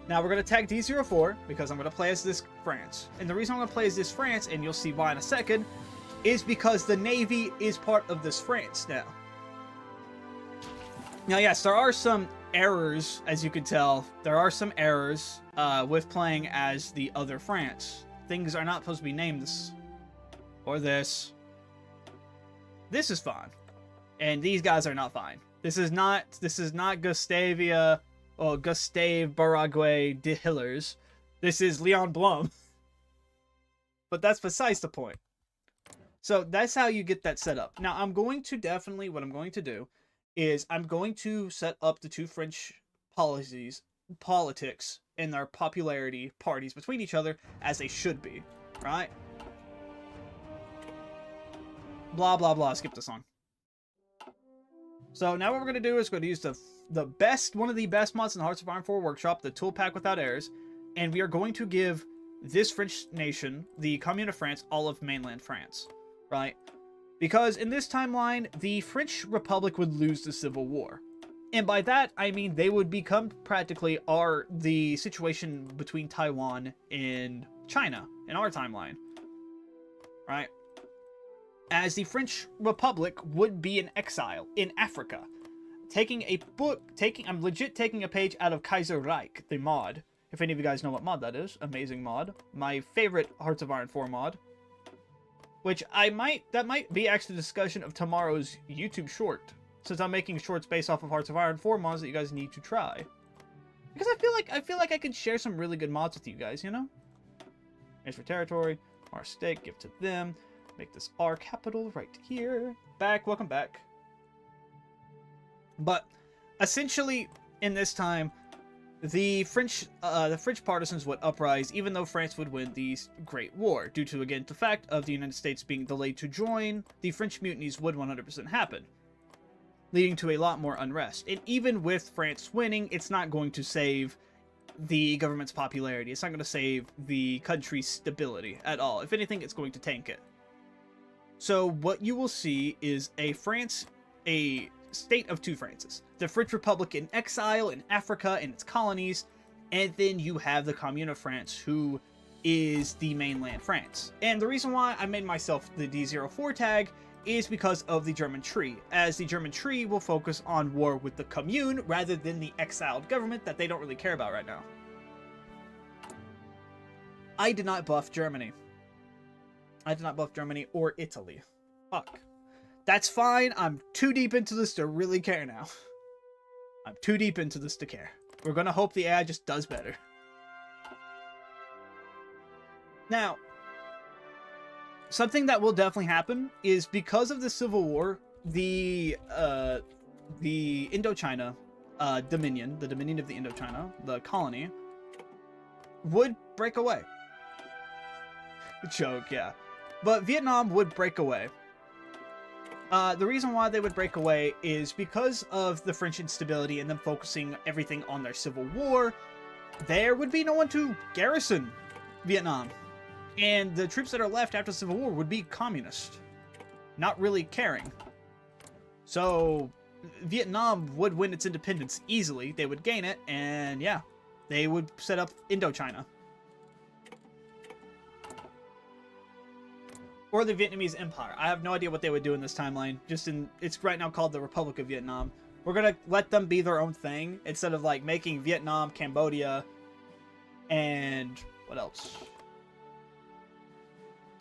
Now we're going to tag D04 because I'm going to play as this France. And the reason I'm going to play as this France, and you'll see why in a second, is because the Navy is part of this France now. Now, yes, there are some errors, as you can tell. There are some errors with playing as the other France. Things are not supposed to be named this or this. This is fine. And these guys are not fine. This is not Gustavia or Gustave Barague de Hillers. This is Leon Blum. But that's besides the point. So that's how you get that set up. Now, what I'm going to do is I'm going to set up the two French politics and their popularity parties between each other as they should be, right? Blah, blah, blah. Skip the song. So now what we're going to do is going to use one of the best mods in the Hearts of Iron 4 Workshop, the Tool Pack Without Errors, and we are going to give this French nation, the Commune of France, all of mainland France, right? Because in this timeline, the French Republic would lose the Civil War. And by that, I mean they would become practically the situation between Taiwan and China in our timeline. Right? As the French Republic would be in exile in Africa. I'm legit taking a page out of Kaizer, the mod. If any of you guys know what mod that is, amazing mod. My favorite Hearts of Iron 4 mod. Which that might be actually the discussion of tomorrow's YouTube short. Since I'm making shorts based off of Hearts of Iron 4 mods that you guys need to try. Because I feel like I could share some really good mods with you guys, you know? Here's for territory, our stake, give to them. Make this R capital right here. Welcome back. But essentially, in this time, the French partisans would uprise, even though France would win the Great War. Due to, again, the fact of the United States being delayed to join, the French mutinies would 100% happen, leading to a lot more unrest. And even with France winning, it's not going to save the government's popularity. It's not going to save the country's stability at all. If anything, it's going to tank it. So what you will see is a state of two Frances. The French Republic in exile in Africa and its colonies, and then you have the Commune of France, who is the mainland France. And the reason why I made myself the D04 tag is because of the German tree, as the German tree will focus on war with the Commune rather than the exiled government that they don't really care about right now. I did not buff Germany. I did not buff Germany or Italy. Fuck. That's fine. I'm too deep into this to really care now. I'm too deep into this to care. We're gonna hope the AI just does better. Now, something that will definitely happen is because of the Civil War, the Indochina Dominion, the Dominion of the Indochina, the colony, would break away. Joke, yeah. But Vietnam would break away. The reason why they would break away is because of the French instability and them focusing everything on their civil war. There would be no one to garrison Vietnam. And the troops that are left after the Civil War would be communist, not really caring. So Vietnam would win its independence easily. They would gain it, and yeah, they would set up Indochina. Or the Vietnamese Empire. I have no idea what they would do in this timeline. It's right now called the Republic of Vietnam. We're gonna let them be their own thing instead of like making Vietnam, Cambodia, and what else?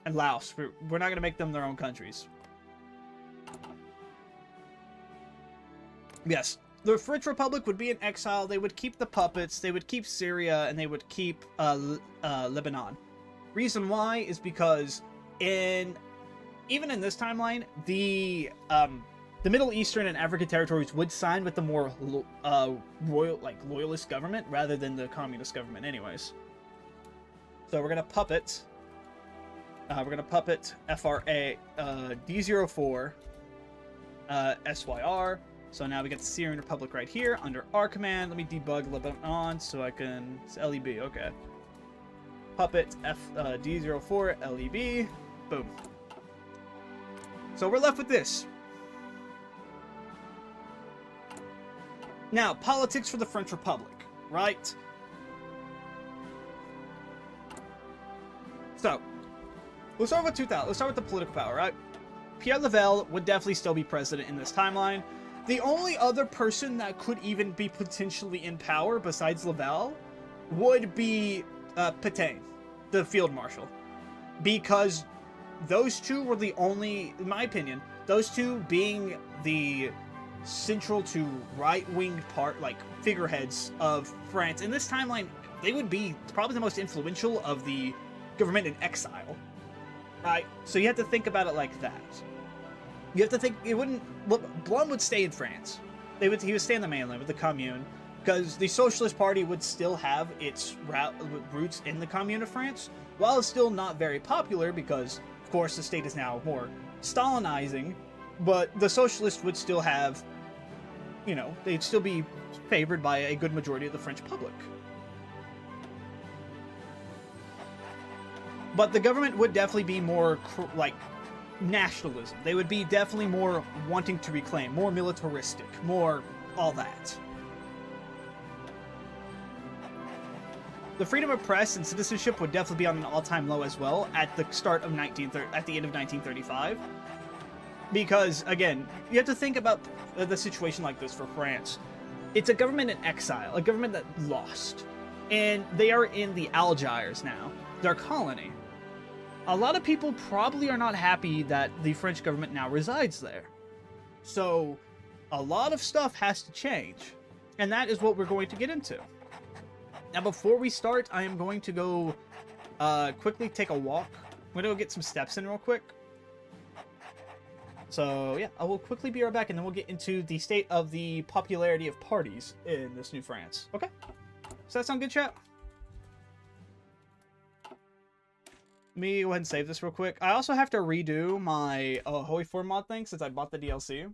And Laos. We're not gonna make them their own countries. Yes, the French Republic would be in exile. They would keep the puppets. They would keep Syria, and they would keep Lebanon. Reason why is because even in this timeline, the Middle Eastern and African territories would sign with the more loyalist government rather than the communist government, anyways. So we're gonna puppet. FRA D04 SYR. So now we got the Syrian Republic right here under our command. Let me debug Lebanon so I can. It's LEB. Okay. Puppet D04 LEB. Boom. So we're left with this. Now, politics for the French Republic, right? So, let's start with 2000. Let's start with the political power, right? Pierre Lavelle would definitely still be president in this timeline. The only other person that could even be potentially in power besides Lavelle would be Pétain, the field marshal, because those two were the only, in my opinion, those two being the central to right-winged figureheads of France. In this timeline, they would be probably the most influential of the government in exile, right? So you have to think about it like that. You have to think, Blum would stay in France. He would stay in the mainland with the Commune, because the Socialist Party would still have its roots in the Commune of France, while it's still not very popular because, of course, the state is now more Stalinizing, but the Socialists would still have, they'd still be favored by a good majority of the French public. But the government would definitely be more, nationalism. They would be definitely more wanting to reclaim, more militaristic, more all that. The freedom of press and citizenship would definitely be on an all-time low as well at the start of at the end of 1935. Because, again, you have to think about the situation like this for France. It's a government in exile, a government that lost. And they are in the Algiers now, their colony. A lot of people probably are not happy that the French government now resides there. So, a lot of stuff has to change. And that is what we're going to get into. Now, before we start, I am going to go quickly take a walk. I'm going to go get some steps in real quick. So, yeah, I will quickly be right back, and then we'll get into the state of the popularity of parties in this new France. Okay? Does that sound good, chat? Let me go ahead and save this real quick. I also have to redo my Holy 4 mod thing since I bought the DLC.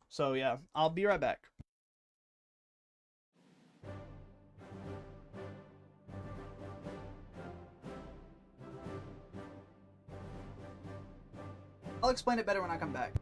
So, yeah, I'll be right back. I'll explain it better when I come back.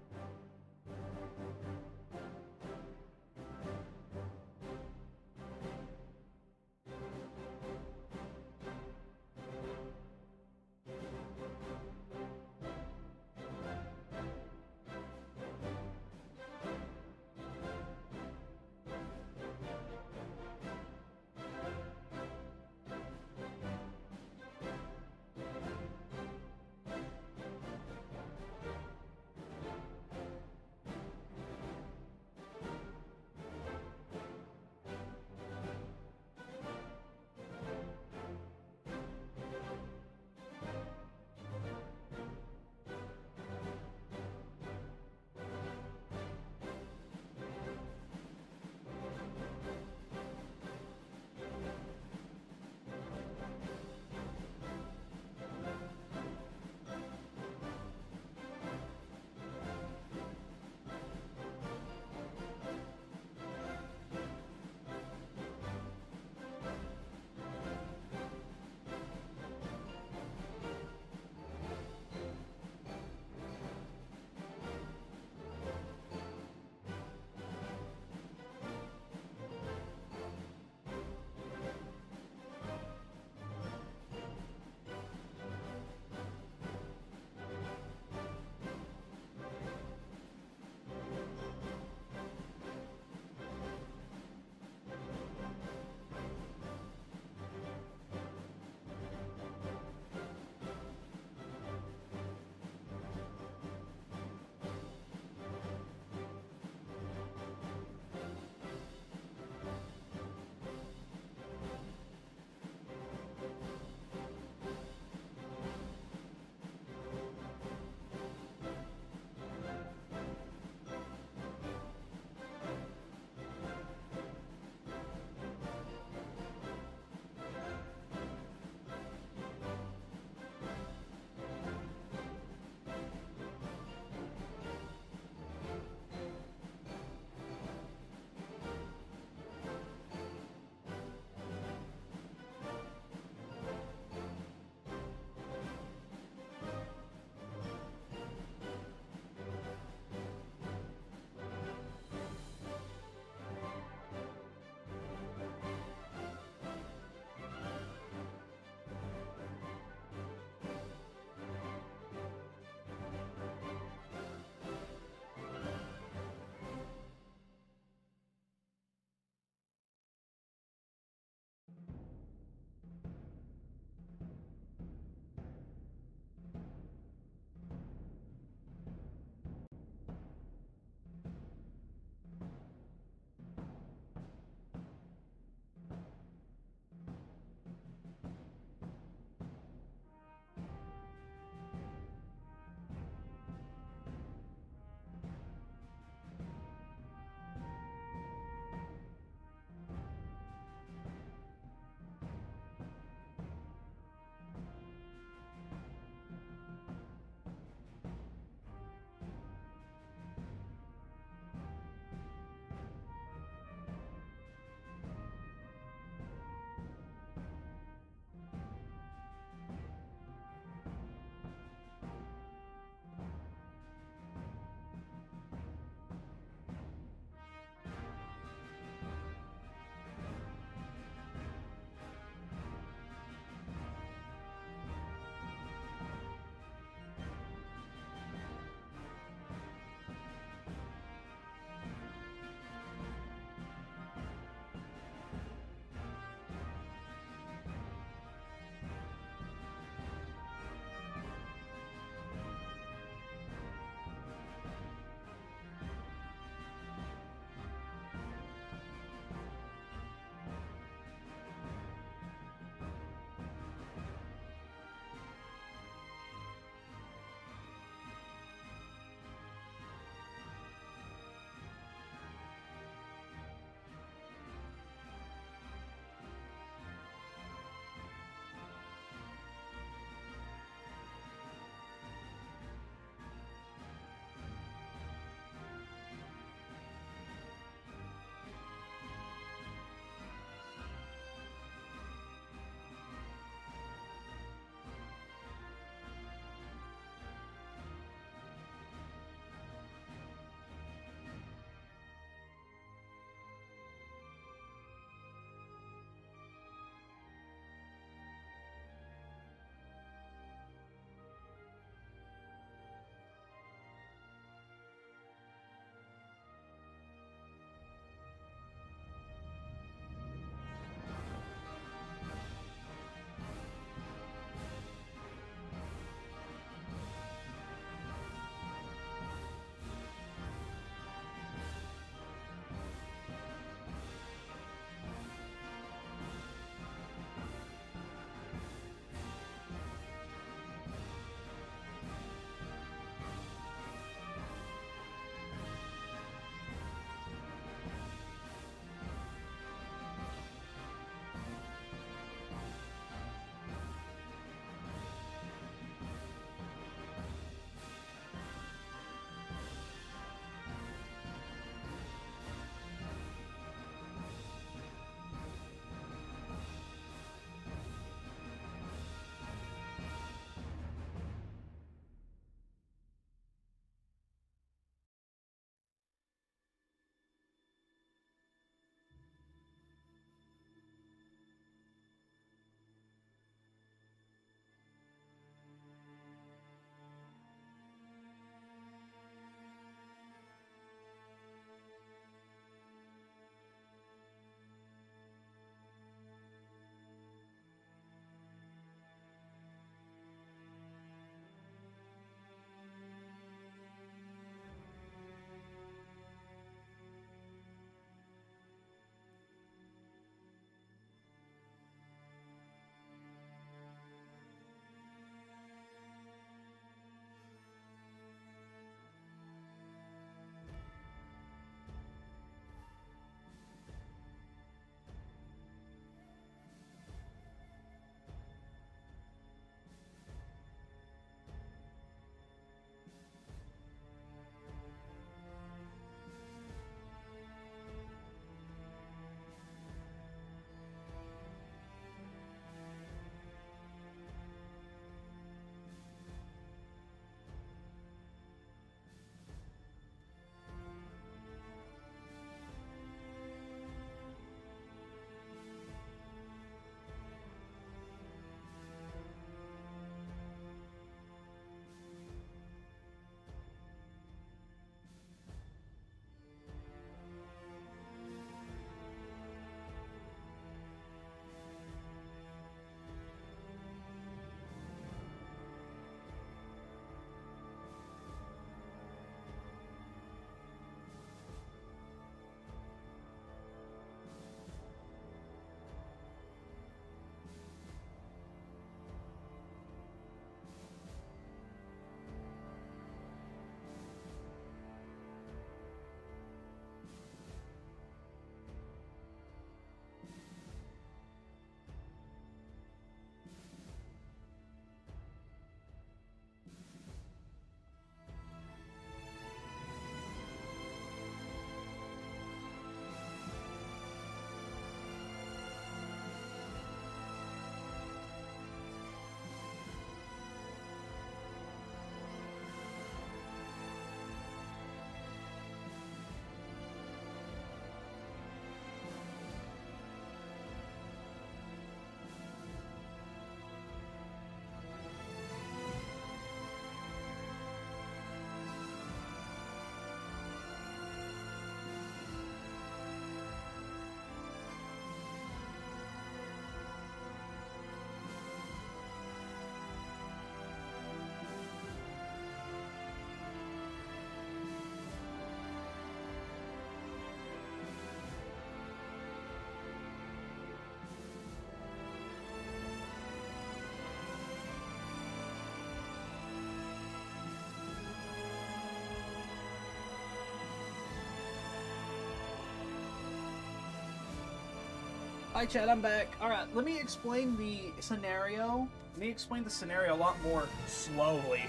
Hi, Chad. I'm back. All right, let me explain the scenario. Let me explain the scenario a lot more slowly.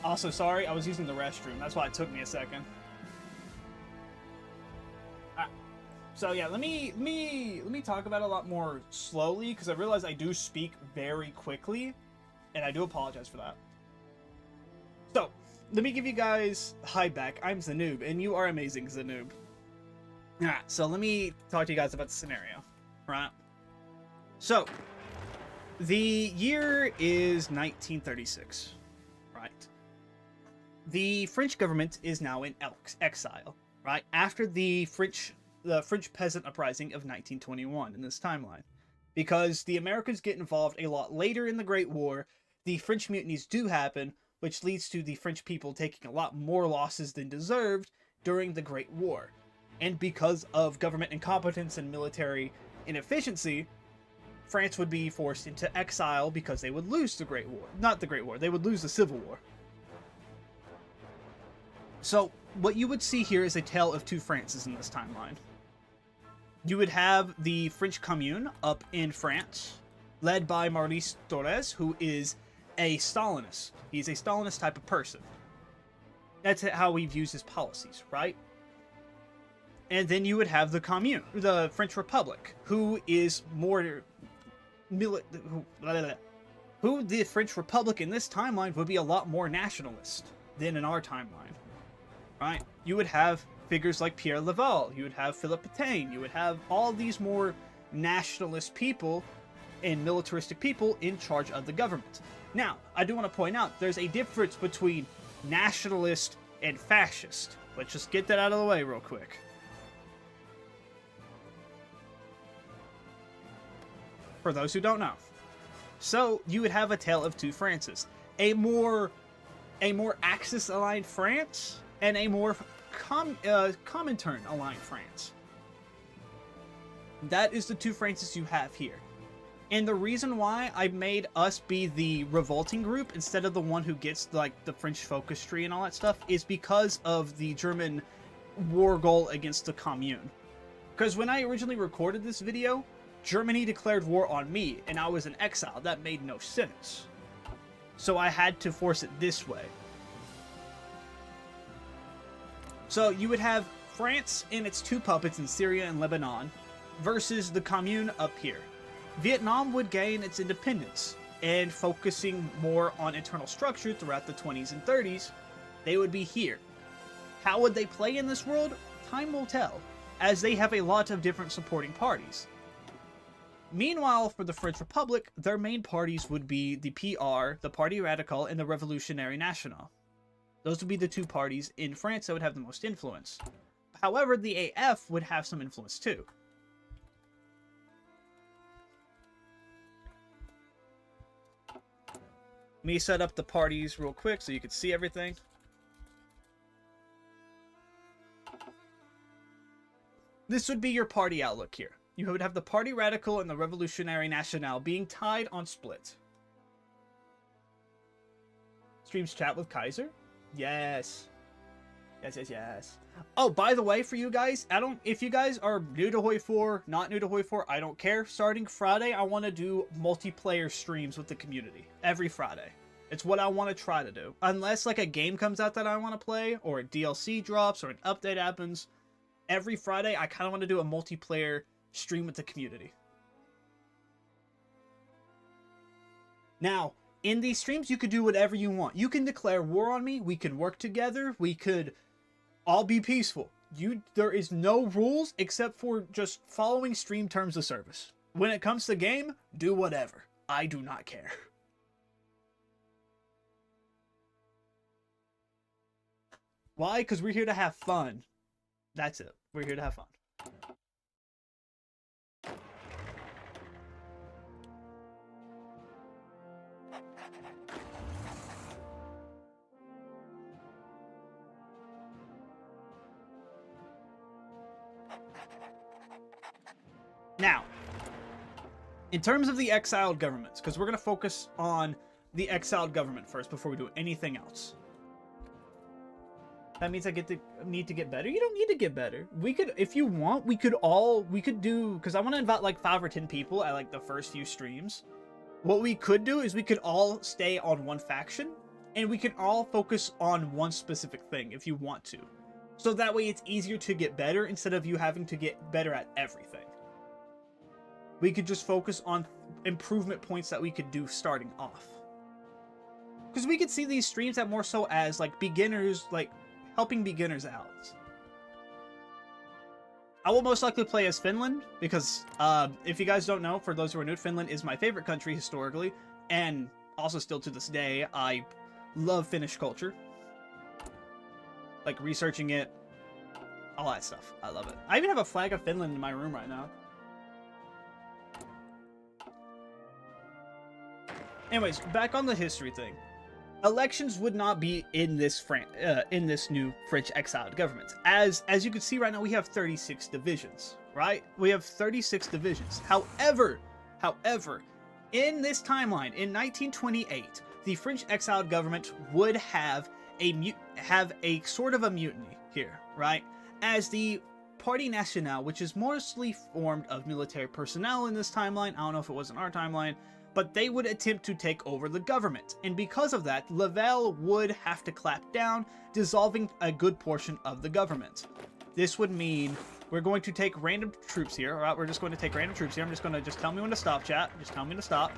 Also, sorry, I was using the restroom. That's why it took me a second. So yeah, let me talk about it a lot more slowly because I realize I do speak very quickly, and I do apologize for that. So let me give you guys hi back. I'm Zanoob, and you are amazing, Zanoob. Alright, so let me talk to you guys about the scenario. Right. So the year is 1936. Right. The French government is now in exile. Right after the French peasant uprising of 1921 in this timeline. Because the Americans get involved a lot later in the Great War, the French mutinies do happen, which leads to the French people taking a lot more losses than deserved during the Great War. And because of government incompetence and military inefficiency, France would be forced into exile because they would lose the Great War. Not the Great War, they would lose the Civil War. So, what you would see here is a tale of two Frances in this timeline. You would have the French Commune up in France, led by Maurice Thorez, who is a Stalinist. He's a Stalinist type of person. That's how he views his policies, right? And then you would have the Commune, the French Republic, who is more who the French Republic in this timeline would be a lot more nationalist than in our timeline, right? You would have figures like Pierre Laval, you would have Philippe Pétain, you would have all these more nationalist people and militaristic people in charge of the government. Now, I do want to point out, there's a difference between nationalist and fascist. Let's just get that out of the way real quick. For those who don't know. So, you would have a tale of two Frances. A more Axis-aligned France, and a more Comintern-aligned France. That is the two Frances you have here. And the reason why I made us be the revolting group instead of the one who gets like the French focus tree and all that stuff is because of the German war goal against the Commune. Because when I originally recorded this video, Germany declared war on me and I was in exile. That made no sense. So I had to force it this way. So you would have France and its two puppets in Syria and Lebanon versus the Commune up here. Vietnam would gain its independence, and focusing more on internal structure throughout the 20s and 30s, they would be here. How would they play in this world? Time will tell, as they have a lot of different supporting parties. Meanwhile, for the French Republic, their main parties would be the PR, the Parti Radical, and the Révolutionnaire National. Those would be the two parties in France that would have the most influence. However, the AF would have some influence too. Let me set up the parties real quick so you can see everything. This would be your party outlook here. You would have the Parti Radical and the Révolutionnaire National being tied on split. Streams chat with Kaizer? Yes. Yes. Oh, by the way, for you guys, if you guys are new to Hoi 4, not new to Hoi 4, I don't care. Starting Friday, I want to do multiplayer streams with the community. Every Friday. It's what I want to try to do. Unless, like, a game comes out that I want to play, or a DLC drops, or an update happens. Every Friday, I kind of want to do a multiplayer stream with the community. Now, in these streams, you could do whatever you want. You can declare war on me. We can work together. We could all be peaceful. There is no rules except for just following stream terms of service. When it comes to game, do whatever. I do not care. Why? Because we're here to have fun. That's it. We're here to have fun. Now, in terms of the exiled governments, because we're going to focus on the exiled government first before we do anything else. That means I need to get better. You don't need to get better. We could, if you want, we could do, because I want to invite like 5 or 10 people at like the first few streams. What we could do is we could all stay on one faction, and we can all focus on one specific thing if you want to. So that way it's easier to get better instead of you having to get better at everything. We could just focus on improvement points that we could do starting off. Because we could see these streams that more so as like beginners, like helping beginners out. I will most likely play as Finland because if you guys don't know, for those who are new, Finland is my favorite country historically, and also still to this day, I love Finnish culture. Like researching it, all that stuff. I love it. I even have a flag of Finland in my room right now. Anyways, back on the history thing. Elections would not be in this new French exiled government. As you can see right now, we have 36 divisions, right? We have 36 divisions. However, in this timeline, in 1928, the French exiled government would have a sort of a mutiny here, right? As the Parti National, which is mostly formed of military personnel in this timeline, I don't know if it was in our timeline, but they would attempt to take over the government. And because of that, Laval would have to clap down, dissolving a good portion of the government. This would mean we're going to take random troops here, all right? We're just going to take random troops here. I'm just going to, just tell me when to stop, chat. Just tell me to stop.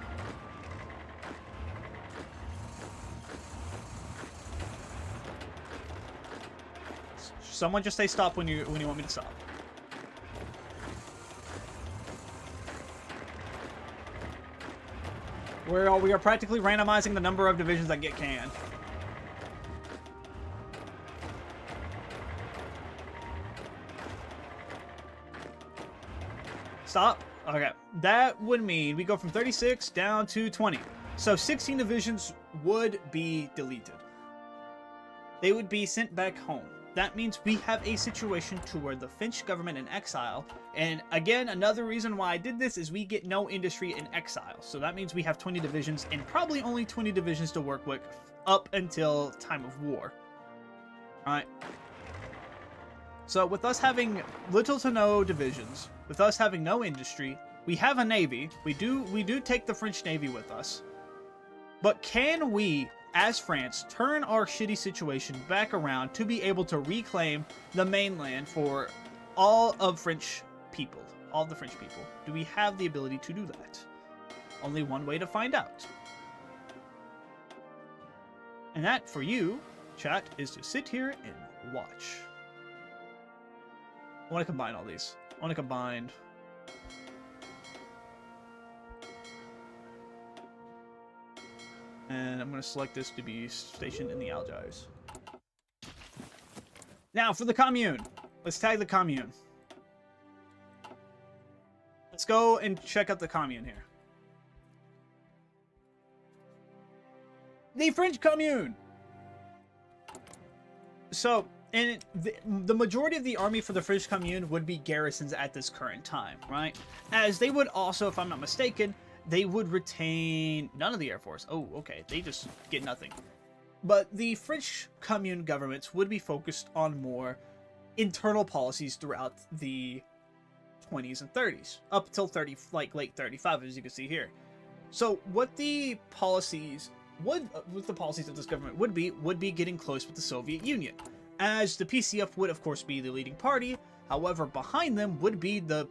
Someone just say stop when you want me to stop. We are practically randomizing the number of divisions that get canned. Stop. Okay. That would mean we go from 36 down to 20. So 16 divisions would be deleted. They would be sent back home. That means we have a situation to where the Finnish government in exile, and again, another reason why I did this is we get no industry in exile. So that means we have 20 divisions and probably only 20 divisions to work with up until time of war. Alright. So with us having little to no divisions, with us having no industry, we have a navy. We do take the French Navy with us. But can we, as France, turn our shitty situation back around to be able to reclaim the mainland for all of French people, all the French people? Do we have the ability to do that? Only one way to find out. And that, for you, chat, is to sit here and watch. I want to combine all these. I want to combine... And I'm going to select this to be stationed in the Algiers. Now, for the commune. Let's tag the commune. Let's go and check out the commune here. The French commune! So, and the majority of the army for the French commune would be garrisons at this current time, right? As they would also, if I'm not mistaken... They would retain none of the Air Force. Oh, okay. They just get nothing. But the French commune governments would be focused on more internal policies throughout the 20s and 30s. Up until late 35, as you can see here. So what the policies of this government would be getting close with the Soviet Union. As the PCF would, of course, be the leading party. However, behind them would be the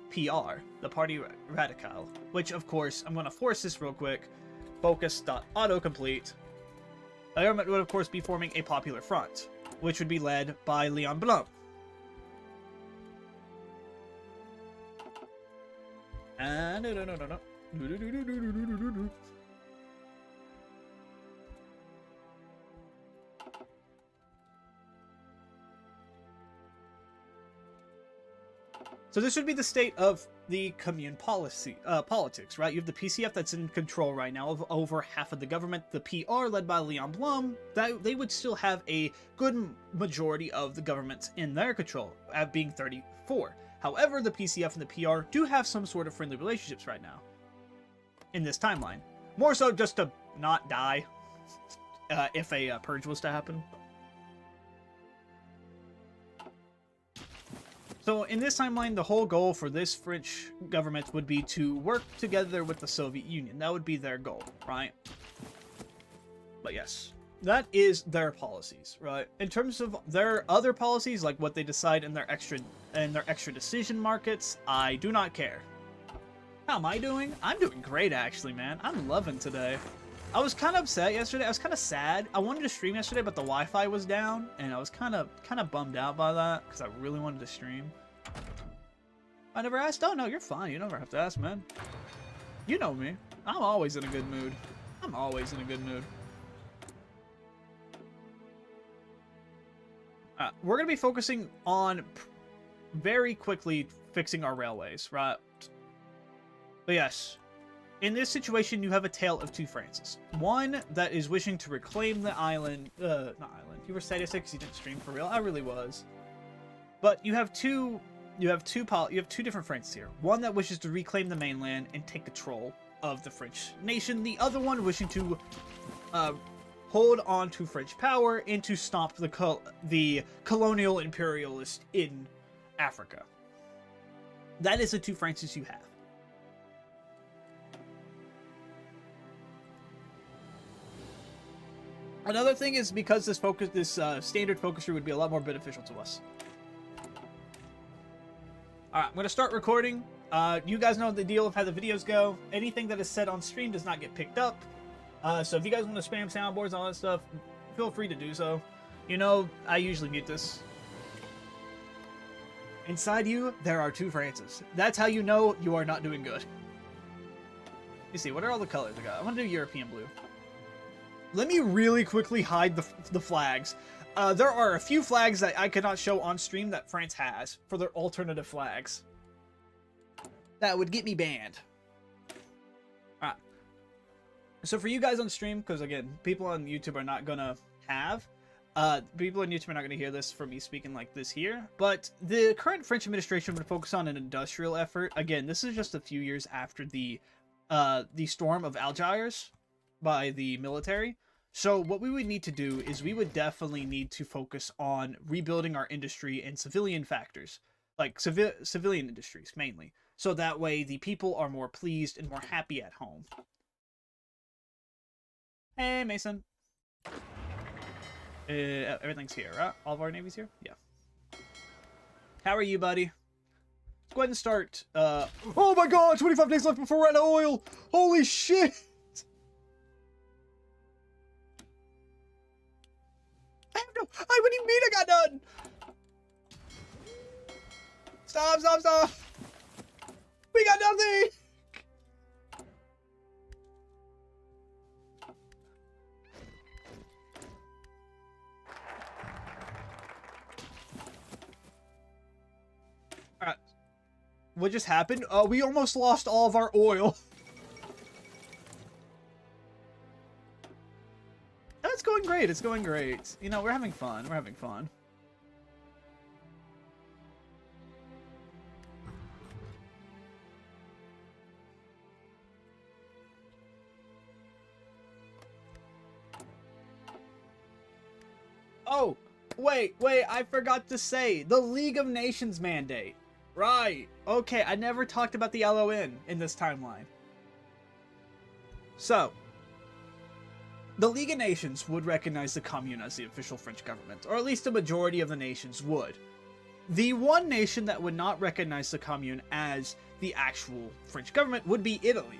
PR, the Parti Radical, which of course, I'm going to force this real quick, focus.autocomplete. The government would of course be forming a popular front, which would be led by Leon Blum. So this would be the state of the commune politics, right? You have the PCF that's in control right now of over half of the government. The PR, led by Leon Blum, they would still have a good majority of the government in their control, at being 34. However, the PCF and the PR do have some sort of friendly relationships right now in this timeline. More so just to not die if a purge was to happen. So in this timeline, the whole goal for this French government would be to work together with the Soviet Union. That would be their goal, right? But yes, that is their policies, right? In terms of their other policies, like what they decide in their extra decision markets, I do not care. How am I doing? I'm doing great, actually, man. I'm loving today. I was kind of upset yesterday. I was kind of sad. I wanted to stream yesterday, but the Wi-Fi was down, and I was kind of bummed out by that because I really wanted to stream. I never asked. Oh no, you're fine. You never have to ask, man. You know me. I'm always in a good mood. I'm always in a good mood. We're gonna be focusing on very quickly fixing our railways, right? But yes. In this situation, you have a tale of two Frances. One that is wishing to reclaim the island. Not island. You were sad because you didn't stream for real. I really was. But you have two different Frances here. One that wishes to reclaim the mainland and take control of the French nation. The other one wishing to hold on to French power and to stop the colonial imperialists in Africa. That is the two Frances you have. Another thing is because this standard focus tree would be a lot more beneficial to us. Alright, I'm going to start recording. You guys know the deal of how the videos go. Anything that is said on stream does not get picked up. So if you guys want to spam soundboards and all that stuff, feel free to do so. You know, I usually mute this. Inside you, there are two Frances. That's how you know you are not doing good. You see, what are all the colors I got? I want to do European blue. Let me really quickly hide the flags. There are a few flags that I cannot show on stream that France has for their alternative flags. That would get me banned. Alright. So for you guys on stream, because again, people on YouTube are not gonna people on YouTube are not gonna hear this from me speaking like this here, but the current French administration would focus on an industrial effort. Again, this is just a few years after the storm of Algiers by the military. So what we would need to do is we would definitely need to focus on rebuilding our industry and civilian factors, like civilian industries mainly. So that way the people are more pleased and more happy at home. Hey, Mason. Everything's here, right? All of our navy's here? Yeah. How are you, buddy? Let's go ahead and start. Oh my god, 25 days left before we're out of oil! Holy shit! What do you mean I got done? Stop, stop, stop! We got nothing! Alright. What just happened? We almost lost all of our oil. It's going great. It's going great. You know, we're having fun. We're having fun. Oh, wait, I forgot to say. The League of Nations mandate. Right. Okay, I never talked about the LON in this timeline. So, the League of Nations would recognize the Commune as the official French government, or at least a majority of the nations would. The one nation that would not recognize the Commune as the actual French government would be Italy.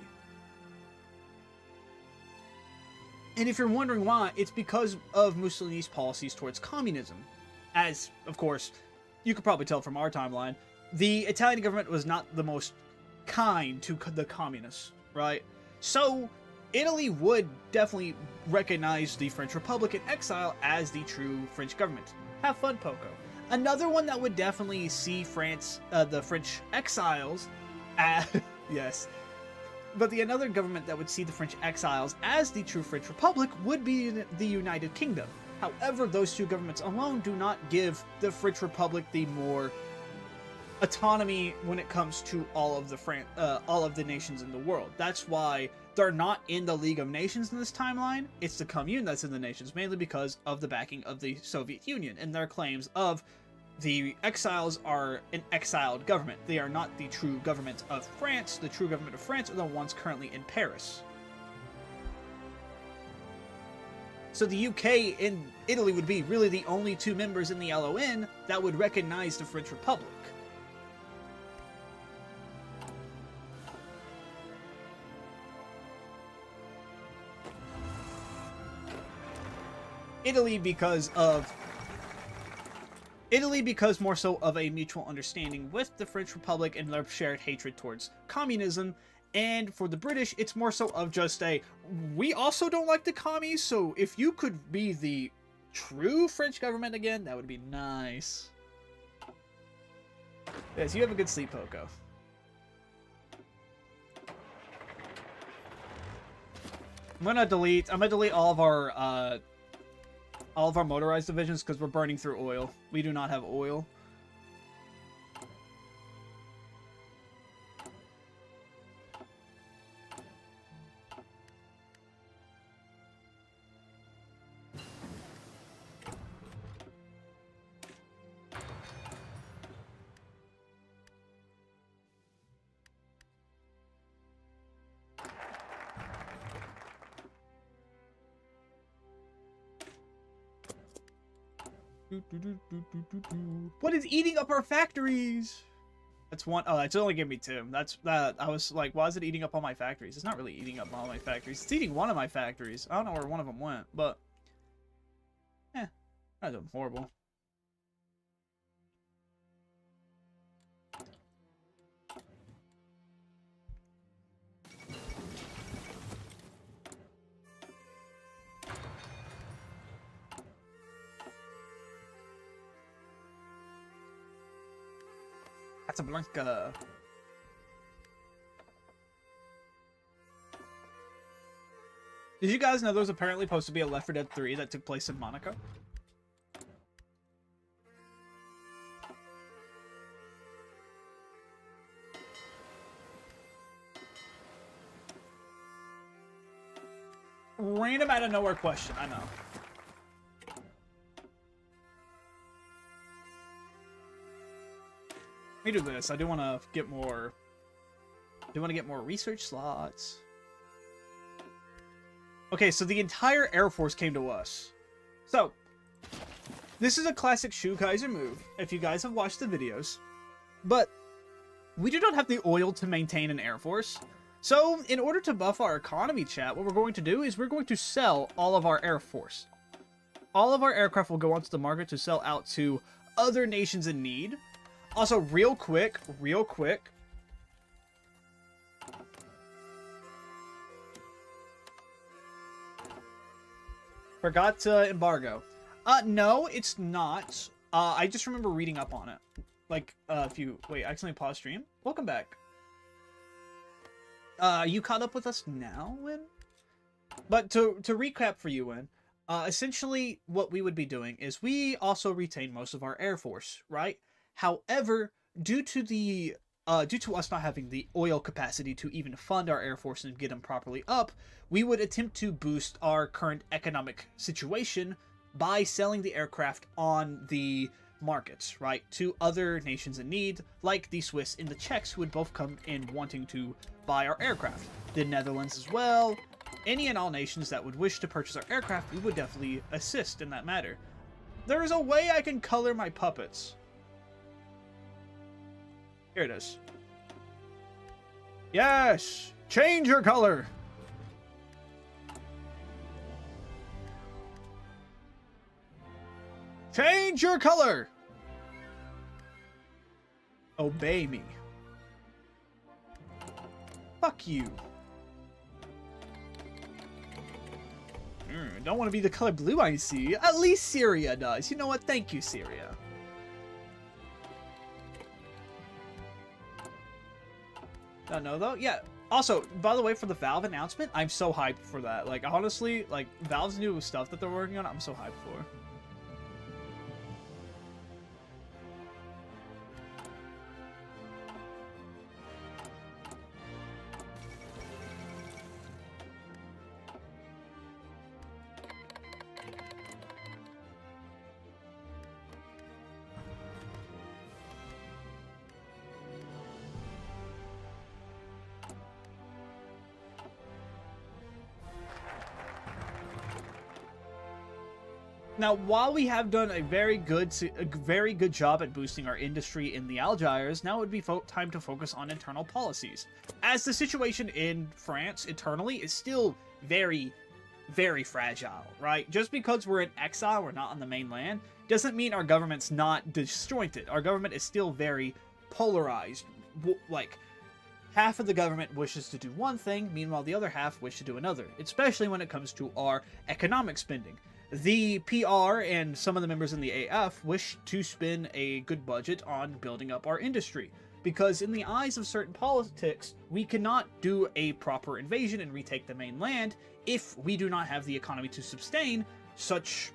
And if you're wondering why, it's because of Mussolini's policies towards communism. As, of course, you could probably tell from our timeline, the Italian government was not the most kind to the communists, right? So Italy would definitely recognize the French Republic in exile as the true French government. Have fun, Poco. Another one that would definitely see France, the French exiles, yes. But another government that would see the French exiles as the true French Republic would be the United Kingdom. However, those two governments alone do not give the French Republic the more autonomy when it comes to all of the nations in the world. That's why they're not in the League of Nations in this timeline. It's the Commune that's in the nations, mainly because of the backing of the Soviet Union and their claims of the exiles are an exiled government. They are not the true government of France. The true government of France are the ones currently in Paris. So the UK and Italy would be really the only two members in the LON that would recognize the French Republic. Italy because more so of a mutual understanding with the French Republic and their shared hatred towards communism. And for the British, it's more so of just a, we also don't like the commies, so if you could be the true French government again, that would be nice. Yes, you have a good sleep, Poco. I'm gonna delete all of our motorized divisions because we're burning through oil. We do not have oil. What is eating up our factories? That's one. Oh, it's only giving me two. That's that. I was like, why is it eating up all my factories? It's not really eating up all my factories. It's eating one of my factories. I don't know where one of them went, but not doing horrible. Casablanca. Did you guys know there was apparently supposed to be a Left 4 Dead 3 that took place in Monaco? Random out of nowhere question, I know. Let me do this. I do want to get more. Research slots. Okay, so the entire Air Force came to us. So, this is a classic ShuKaizer move, if you guys have watched the videos. But, we do not have the oil to maintain an Air Force. So, in order to buff our economy, chat, what we're going to do is we're going to sell all of our Air Force. All of our aircraft will go onto the market to sell out to other nations in need. Also, real quick. Forgot to embargo. No, it's not. I just remember reading up on it. Like, wait, I accidentally paused stream? Welcome back. You caught up with us now, Win? But to recap for you, Win, essentially what we would be doing is we also retain most of our Air Force, right? However, due to us not having the oil capacity to even fund our Air Force and get them properly up, we would attempt to boost our current economic situation by selling the aircraft on the markets, right, to other nations in need, like the Swiss and the Czechs, who would both come in wanting to buy our aircraft. The Netherlands as well. Any and all nations that would wish to purchase our aircraft, we would definitely assist in that matter. There is a way I can color my puppets. Here it is. Yes! Change your color! Change your color! Obey me. Fuck you. Don't want to be the color blue, I see. At least Syria does. You know what? Thank you, Syria. Don't know though. Yeah. Also, by the way, for the Valve announcement, I'm so hyped for that. Like, honestly, like, Valve's new stuff that they're working on, I'm so hyped for. Now, while we have done a very good job at boosting our industry in the Algiers, now it would be time to focus on internal policies. As the situation in France internally is still very, very fragile, right? Just because we're in exile, we're not on the mainland, doesn't mean our government's not disjointed. Our government is still very polarized. Like, half of the government wishes to do one thing, meanwhile the other half wish to do another, especially when it comes to our economic spending. The PR and some of the members in the AF wish to spend a good budget on building up our industry, because in the eyes of certain politics, we cannot do a proper invasion and retake the mainland if we do not have the economy to sustain such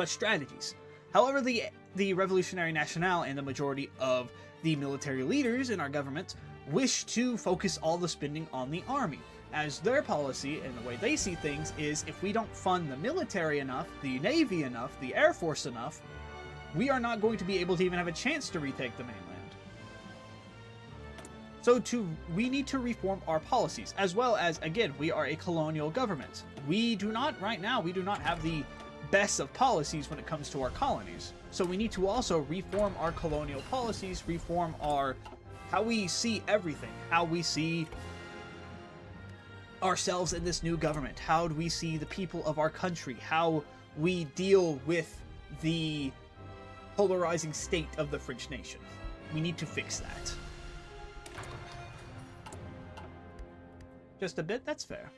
strategies. However, the Revolutionary Nationale and the majority of the military leaders in our government wish to focus all the spending on the army, as their policy and the way they see things is if we don't fund the military enough, the navy enough, the air force enough, we are not going to be able to even have a chance to retake the mainland. So we need to reform our policies, as well as, again, we are a colonial government. We do not have the best of policies when it comes to our colonies. So we need to also reform our colonial policies, reform how we see everything, how we see ourselves in this new government, how do we see the people of our country, how we deal with the polarizing state of the French nation. We need to fix that. Just a bit? That's fair.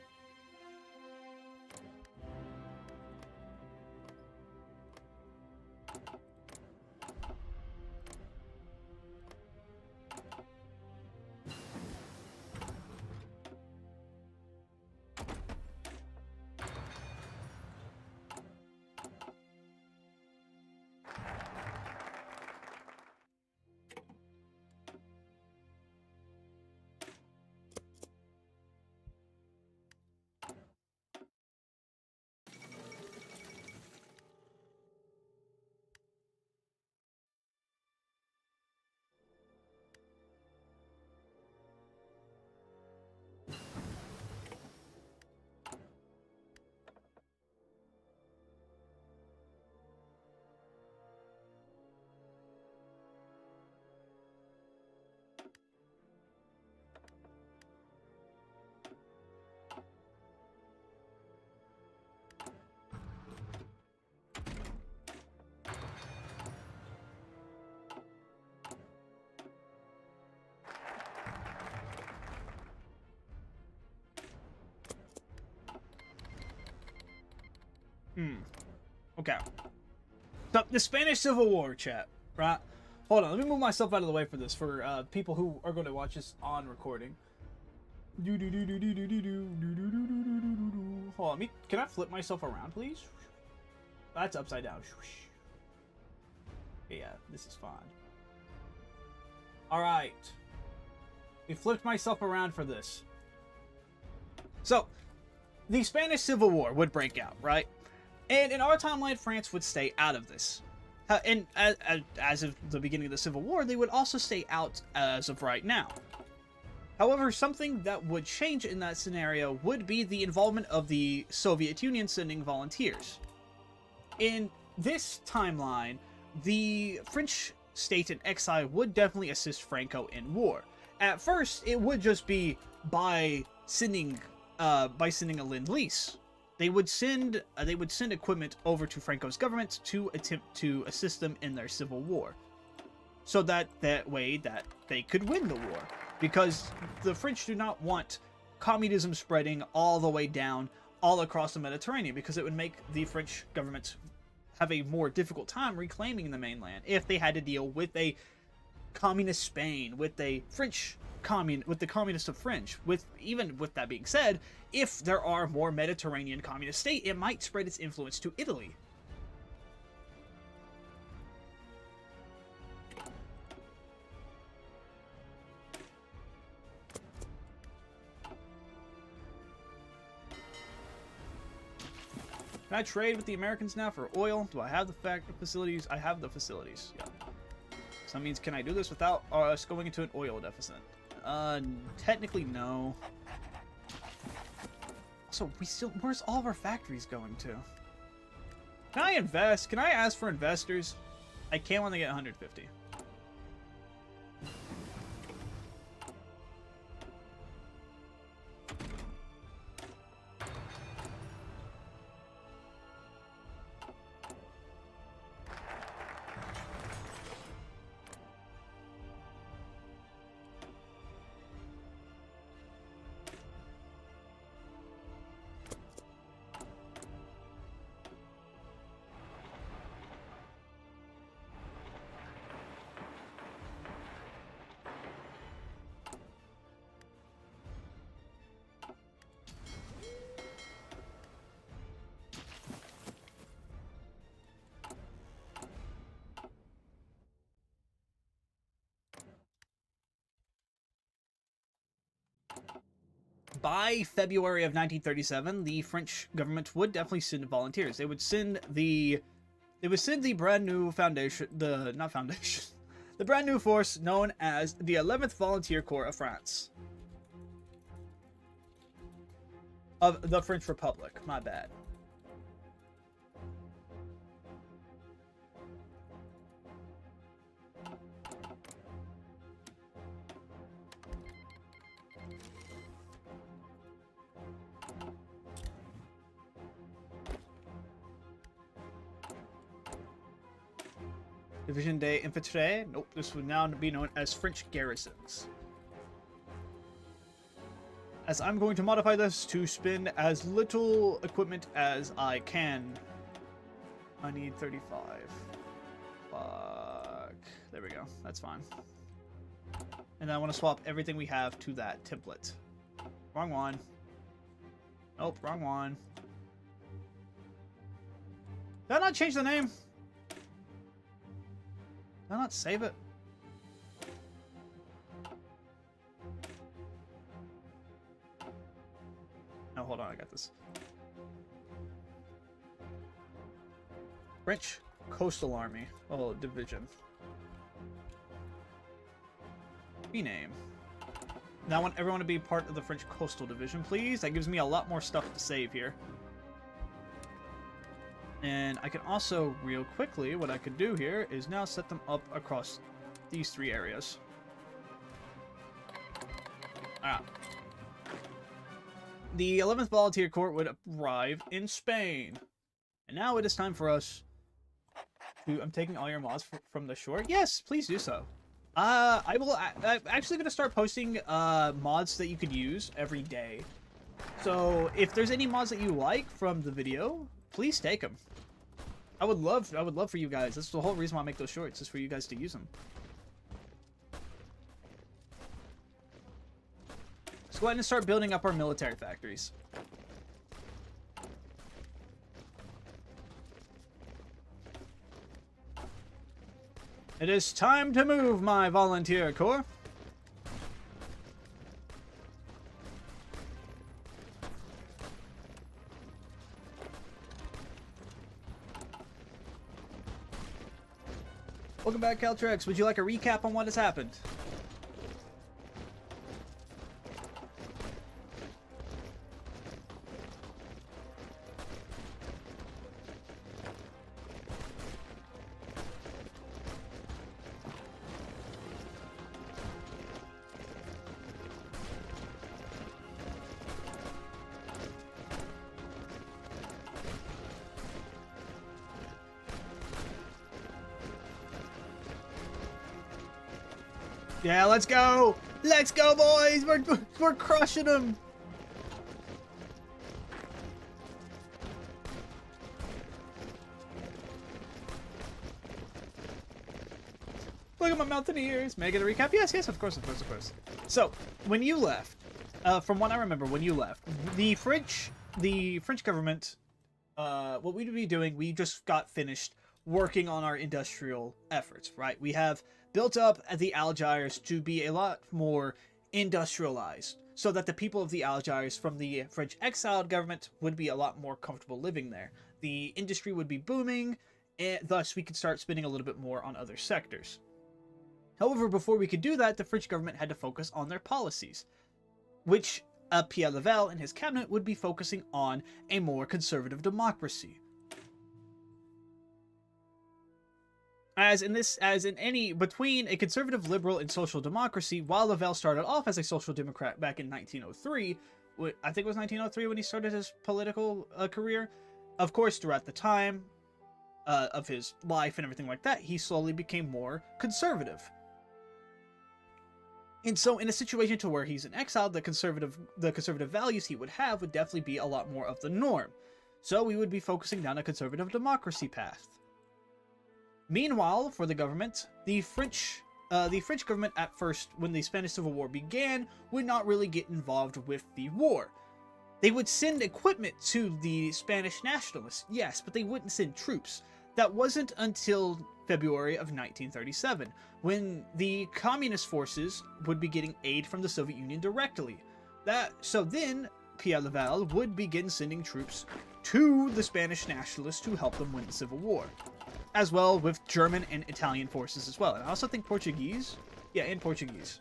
Okay. So, the Spanish Civil War, chat, right? Hold on, let me move myself out of the way for this, for people who are going to watch this on recording. Hold on, can I flip myself around, please? That's upside down. Yeah, this is fine. Alright. We flipped myself around for this. So, the Spanish Civil War would break out, right? And in our timeline, France would stay out of this. And as of the beginning of the Civil War, they would also stay out as of right now. However, something that would change in that scenario would be the involvement of the Soviet Union sending volunteers. In this timeline, the French state in exile would definitely assist Franco in war. At first, it would just be by sending a Lend-Lease. They would send equipment over to Franco's government to attempt to assist them in their civil war, so that way that they could win the war, because the French do not want communism spreading all the way down all across the Mediterranean, because it would make the French government have a more difficult time reclaiming the mainland if they had to deal with a communist Spain, with a with the communists of French. Even with that being said, if there are more Mediterranean communist states, it might spread its influence to Italy. Can I trade with the Americans now for oil? Do I have the facilities? I have the facilities. Yeah. So that means, can I do this without us going into an oil deficit? Technically no. So where's all of our factories going to? Can I invest? Can I ask for investors? I can't when they get 150. By February of 1937, the French government would definitely send volunteers. They would send the brand new foundation, the brand new force known as the 11th Volunteer Corps of France. Of the French Republic, my bad. Division des Infantry. Nope, this would now be known as French garrisons. As I'm going to modify this to spend as little equipment as I can. I need 35. Fuck. There we go. That's fine. And then I want to swap everything we have to that template. Wrong one. Nope, wrong one. Did I not change the name? Did I not save it? No, hold on, I got this. French Coastal Army. Oh, division. Rename. Now I want everyone to be part of the French Coastal Division, please. That gives me a lot more stuff to save here. And I can also, real quickly, what I could do here is now set them up across these three areas. Ah. The 11th Volunteer Corps would arrive in Spain. And now it is time for us to... I'm taking all your mods from the shore. Yes, please do so. I'm actually going to start posting mods that you could use every day. So if there's any mods that you like from the video, please take them. I would love for you guys. That's the whole reason why I make those shorts, is for you guys to use them. Let's go ahead and start building up our military factories. It is time to move, my volunteer corps. Welcome back, Caltrex. Would you like a recap on what has happened? Yeah, let's go! Let's go, boys! We're crushing them! Look at my mountaineers! May I get a recap? Yes, yes, of course, of course, of course. So, when you left, from what I remember, when you left, the French government, what we'd be doing, we just got finished working on our industrial efforts, right? We have built up the Algiers to be a lot more industrialized, so that the people of the Algiers from the French exiled government would be a lot more comfortable living there. The industry would be booming, and thus we could start spending a little bit more on other sectors. However, before we could do that, the French government had to focus on their policies, which Pierre Laval and his cabinet would be focusing on a more conservative democracy. between a conservative liberal and social democracy, while Lavelle started off as a social democrat back in 1903, I think it was 1903 when he started his political career. Of course, throughout the time of his life and everything like that, he slowly became more conservative. And so in a situation to where he's in exile, the conservative values he would have would definitely be a lot more of the norm. So we would be focusing down a conservative democracy path. Meanwhile, for the government, the French government at first, when the Spanish Civil War began, would not really get involved with the war. They would send equipment to the Spanish nationalists, yes, but they wouldn't send troops. That wasn't until February of 1937, when the communist forces would be getting aid from the Soviet Union directly. So then, Pierre Laval would begin sending troops to the Spanish nationalists to help them win the Civil War, as well with German and Italian forces as well. And I also think Portuguese. Yeah, and Portuguese.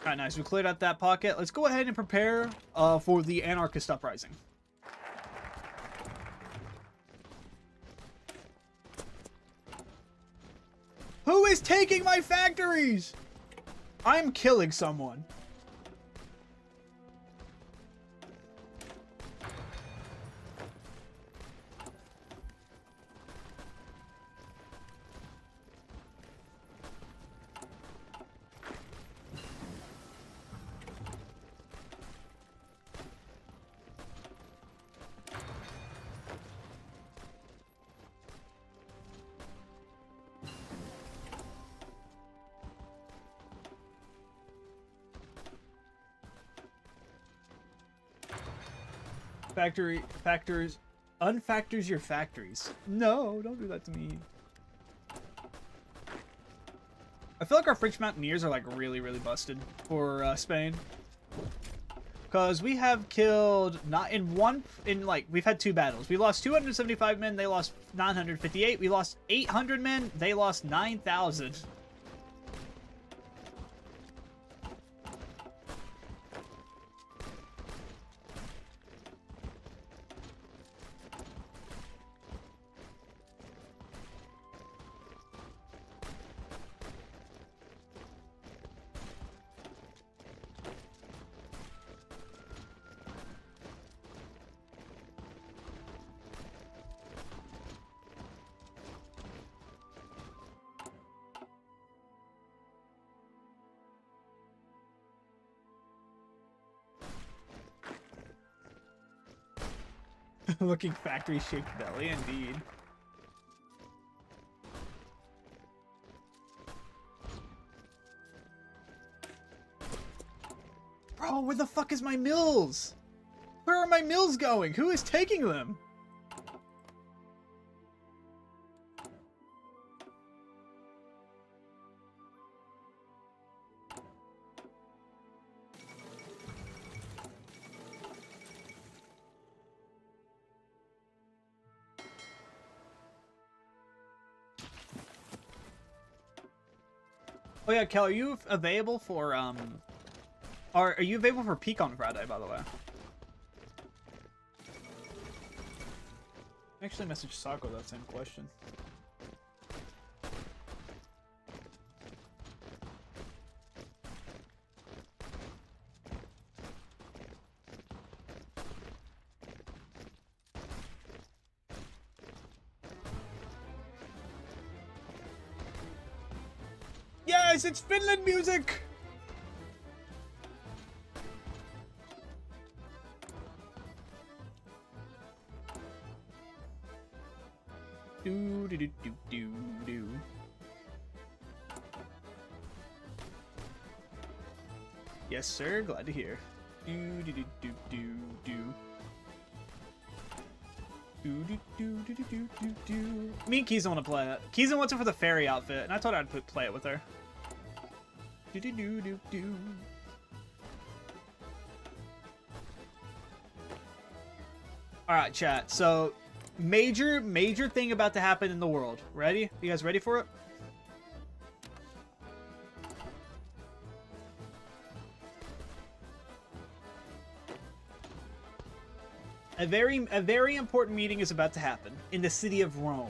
Alright, nice. We cleared out that pocket. Let's go ahead and prepare for the anarchist uprising. Who is taking my factories? I'm killing someone. Unfactors your factories. No, don't do that to me. I feel like our French mountaineers are like really busted for Spain, because we have killed we've had 2 battles. We lost 275 men, they lost 958. We lost 800 men, they lost 9,000. Looking factory-shaped belly, indeed. Bro, where the fuck is my mills? Where are my mills going? Who is taking them? Oh yeah, Kel, are you available for are you available for Peak on Friday, by the way? Actually messaged Sako that same question. Yes, it's Finland music! Do do do do do do. Yes, sir. Glad to hear. Do do do do do do. Do do do do do do do do. Me and Kiza want to play it. Kiza wants it for the fairy outfit, and I thought I'd play it with her. Do do do do do. All right, chat. So, major thing about to happen in the world. Ready? You guys ready for it? A very important meeting is about to happen in the city of Rome.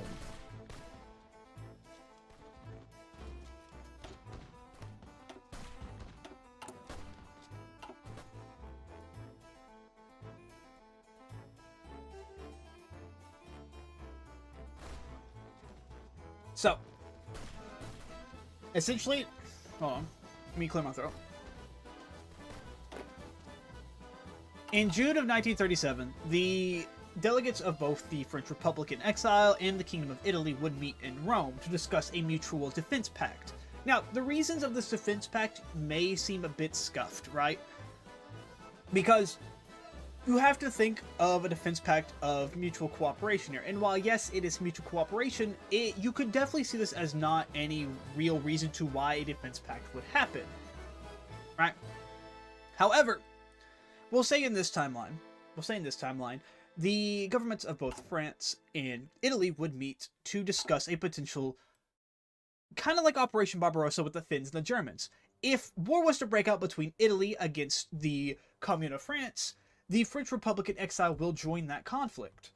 So, essentially, hold on, let me clear my throat. In June of 1937, the delegates of both the French Republic in exile and the Kingdom of Italy would meet in Rome to discuss a mutual defense pact. Now, the reasons of this defense pact may seem a bit scuffed, right? Because you have to think of a defense pact of mutual cooperation here. And while, yes, it is mutual cooperation, you could definitely see this as not any real reason to why a defense pact would happen, right? However, we'll say in this timeline, the governments of both France and Italy would meet to discuss a potential, kind of like Operation Barbarossa with the Finns and the Germans. If war was to break out between Italy against the Commune of France, the French Republic in exile will join that conflict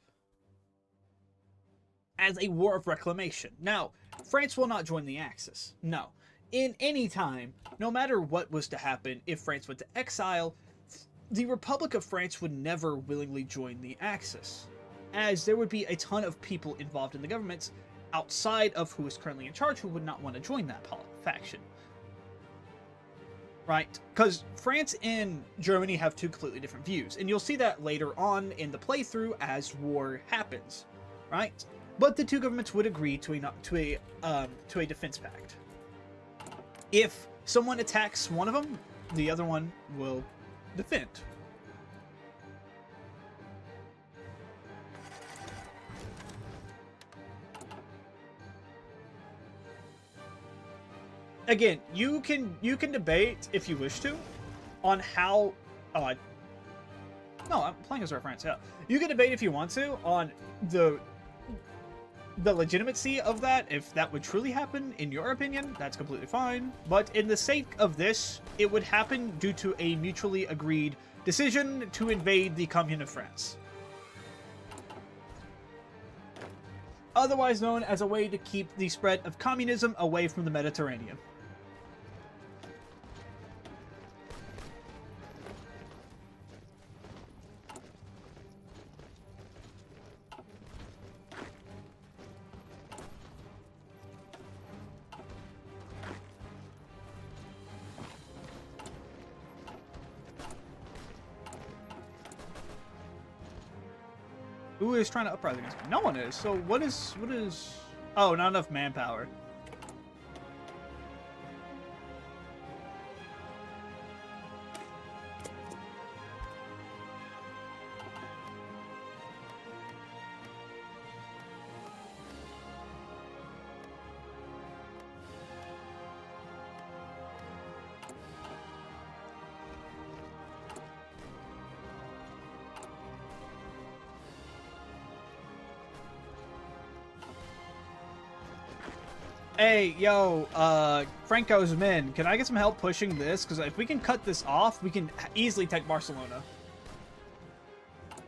as a war of reclamation. Now, France will not join the Axis. No. In any time, no matter what was to happen, if France went to exile, the Republic of France would never willingly join the Axis, as there would be a ton of people involved in the governments outside of who is currently in charge who would not want to join that faction. Right? Because France and Germany have two completely different views, and you'll see that later on in the playthrough as war happens, right? But the two governments would agree to a defense pact. If someone attacks one of them, the other one will defend. Again, you can debate if you wish to on how no, I'm playing as reference, yeah. You can debate if you want to on the legitimacy of that, if that would truly happen, in your opinion, that's completely fine. But in the sake of this, it would happen due to a mutually agreed decision to invade the Commune of France. Otherwise known as a way to keep the spread of communism away from the Mediterranean. Who is trying to uprise against me? No one is. So what is... Oh, not enough manpower. Hey, yo, Franco's men, can I get some help pushing this? Because if we can cut this off, we can easily take Barcelona.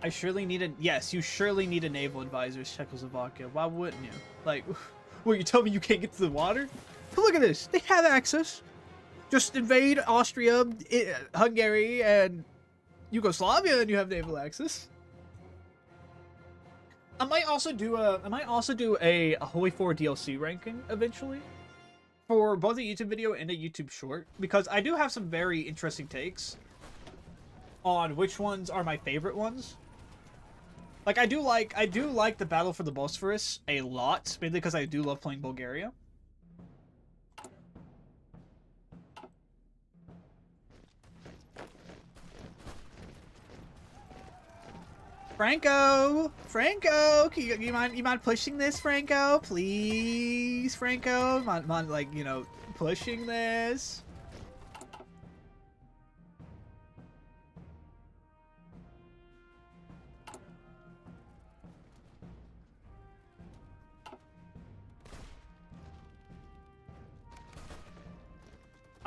I surely need a... Yes, you surely need a naval advisor, Czechoslovakia. Why wouldn't you? Like, what, you tell me you can't get to the water? But look at this. They have access. Just invade Austria, Hungary, and Yugoslavia, and you have naval access. I might also do a Holy 4 DLC ranking eventually for both a YouTube video and a YouTube short, because I do have some very interesting takes on which ones are my favorite ones. Like I do like the Battle for the Bosphorus a lot, mainly because I do love playing Bulgaria. Franco, you mind pushing this, Franco? Please, Franco, mind, like, you know, pushing this.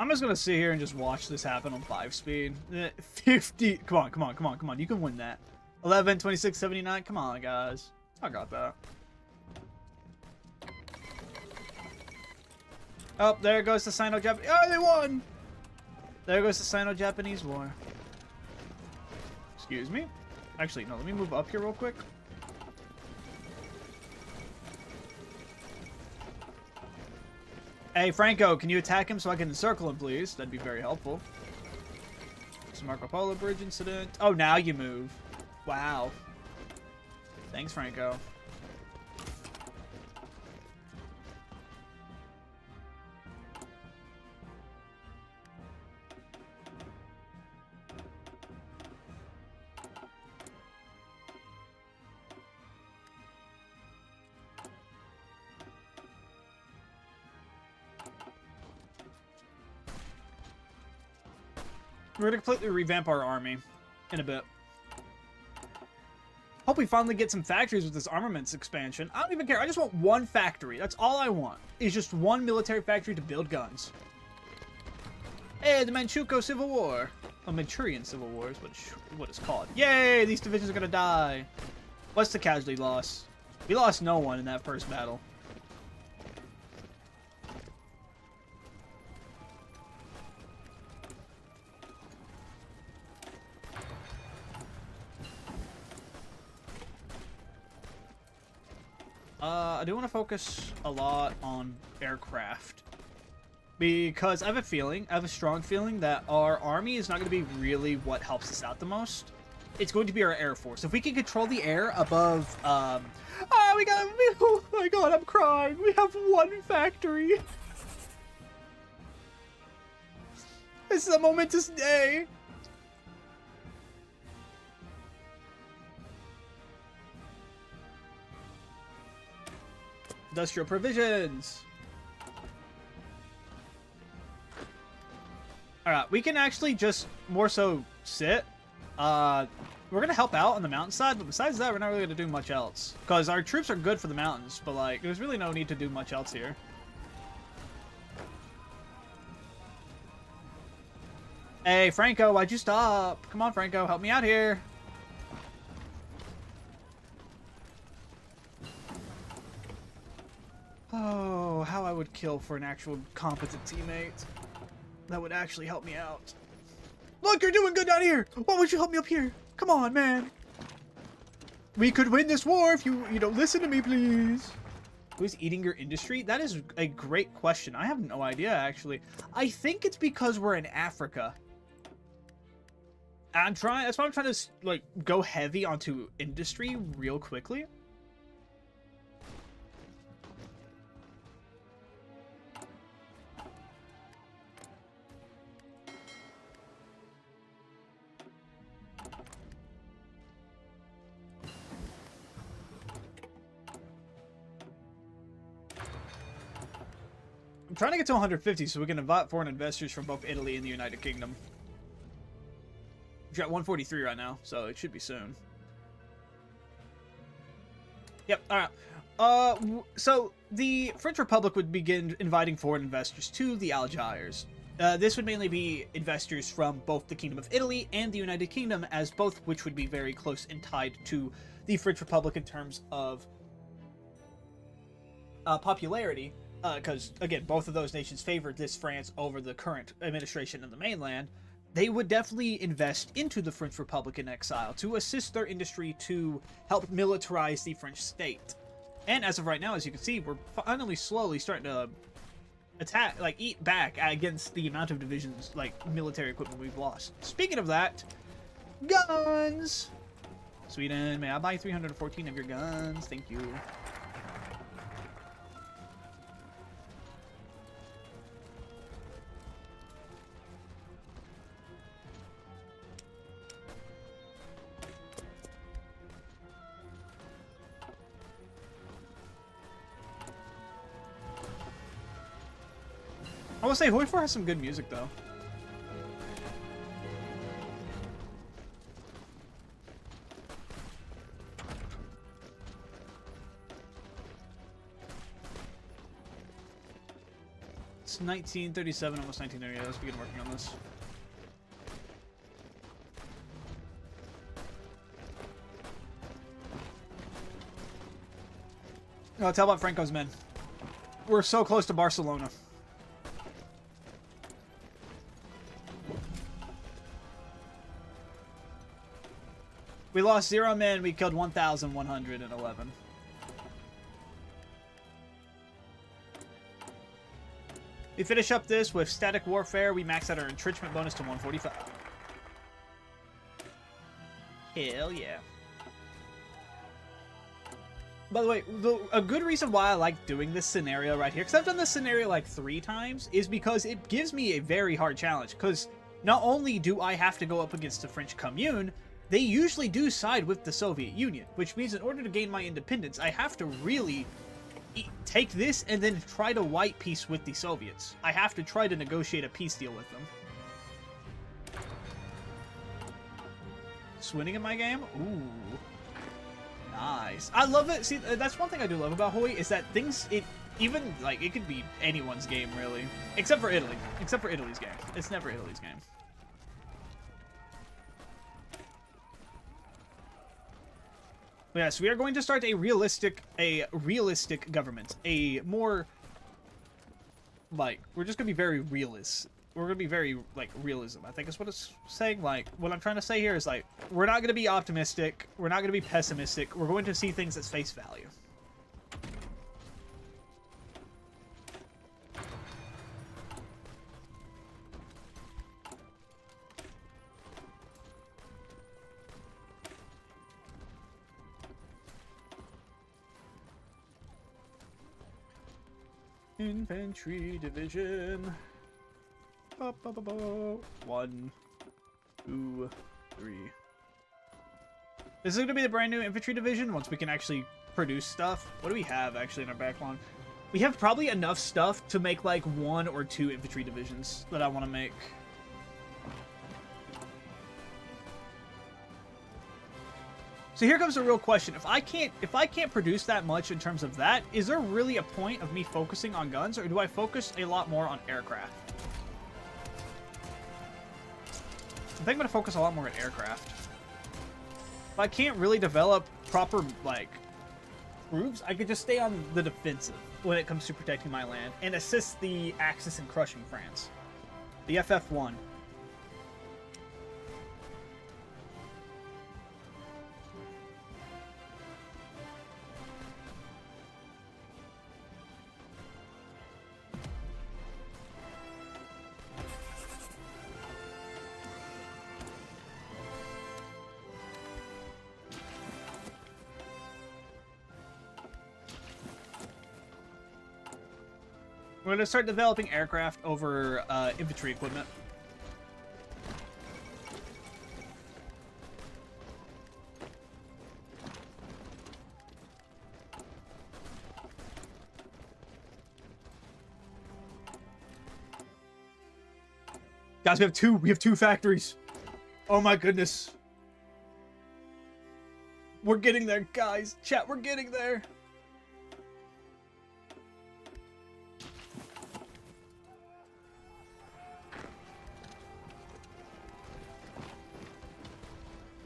I'm just gonna sit here and just watch this happen on 5 speed. 50. Come on, come on, come on, come on. You can win that. 11, 26, 79. Come on, guys. I got that. Oh, there goes the Sino-Japanese. Oh, they won! There goes the Sino-Japanese war. Excuse me. Actually, no, let me move up here real quick. Hey, Franco, can you attack him so I can encircle him, please? That'd be very helpful. Some Marco Polo Bridge incident. Oh, now you move. Wow. Thanks, Franco. We're gonna completely revamp our army in a bit. Hope we finally get some factories with this armaments expansion. I don't even care. I just want one factory. That's all I want. Is just one military factory to build guns. Hey, the Manchukuo Civil War. Oh, Manchurian Civil War is what it's called. Yay! These divisions are gonna die. What's the casualty loss? We lost no one in that first battle. I do want to focus a lot on aircraft. Because I have a strong feeling that our army is not going to be really what helps us out the most. It's going to be our air force. If we can control the air above, oh my god, I'm crying. We have one factory. This is a momentous day. Industrial provisions. Alright, we can actually just more so sit. We're gonna help out on the mountainside, but besides that, we're not really gonna do much else. Because our troops are good for the mountains, but like, there's really no need to do much else here. Hey, Franco, why'd you stop? Come on, Franco, help me out here. Oh, how I would kill for an actual competent teammate. That would actually help me out. Look, you're doing good down here. Why would you help me up here? Come on, man. We could win this war if you don't listen to me, please. Who's eating your industry? That is a great question. I have no idea, actually. I think it's because we're in Africa. That's why I'm trying to, like, go heavy onto industry real quickly. I'm trying to get to 150 so we can invite foreign investors from both Italy and the United Kingdom. We're at 143 right now, so it should be soon. Yep, alright. So the French Republic would begin inviting foreign investors to the Algiers. This would mainly be investors from both the Kingdom of Italy and the United Kingdom, as both which would be very close and tied to the French Republic in terms of popularity. Because, again, both of those nations favored this France over the current administration in the mainland. They would definitely invest into the French Republic in exile to assist their industry to help militarize the French state. And as of right now, as you can see, we're finally slowly starting to attack, like, eat back against the amount of divisions, like, military equipment we've lost. Speaking of that, guns! Sweden, may I buy 314 of your guns? Thank you. I will say, Hoi4 has some good music, though. It's 1937, almost 1938. Let's begin working on this. Oh, tell about Franco's men. We're so close to Barcelona. We lost 0 men. We killed 1,111. We finish up this with static warfare. We max out our entrenchment bonus to 145. Hell yeah. By the way, a good reason why I like doing this scenario right here, because I've done this scenario like 3 times, is because it gives me a very hard challenge. Because not only do I have to go up against the French Commune, they usually do side with the Soviet Union, which means in order to gain my independence, I have to really take this and then try to white peace with the Soviets. I have to try to negotiate a peace deal with them. Swinning in my game? Ooh. Nice. I love it. See, that's one thing I do love about Hoi, is that things, even, like, it could be anyone's game, really. Except for Italy. Except for Italy's game. It's never Italy's game. Yes, we are going to start a realistic government. A more, like, we're just going to be very realist. We're going to be very, like, realism, I think is what it's saying. Like, what I'm trying to say here is, like, we're not going to be optimistic. We're not going to be pessimistic. We're going to see things at face value. Infantry division. 1, 2, 3. This is going to be the brand new infantry division once we can actually produce stuff. What do we have actually in our backlog? We have probably enough stuff to make like 1 or 2 infantry divisions that I want to make. So here comes the real question. If I can't produce that much in terms of that, is there really a point of me focusing on guns, or do I focus a lot more on aircraft? I think I'm going to focus a lot more on aircraft. If I can't really develop proper, like, troops, I could just stay on the defensive when it comes to protecting my land and assist the Axis in crushing France. The FF1. We're going to start developing aircraft over infantry equipment. Guys, we have two factories. Oh my goodness. We're getting there, guys. Chat, we're getting there.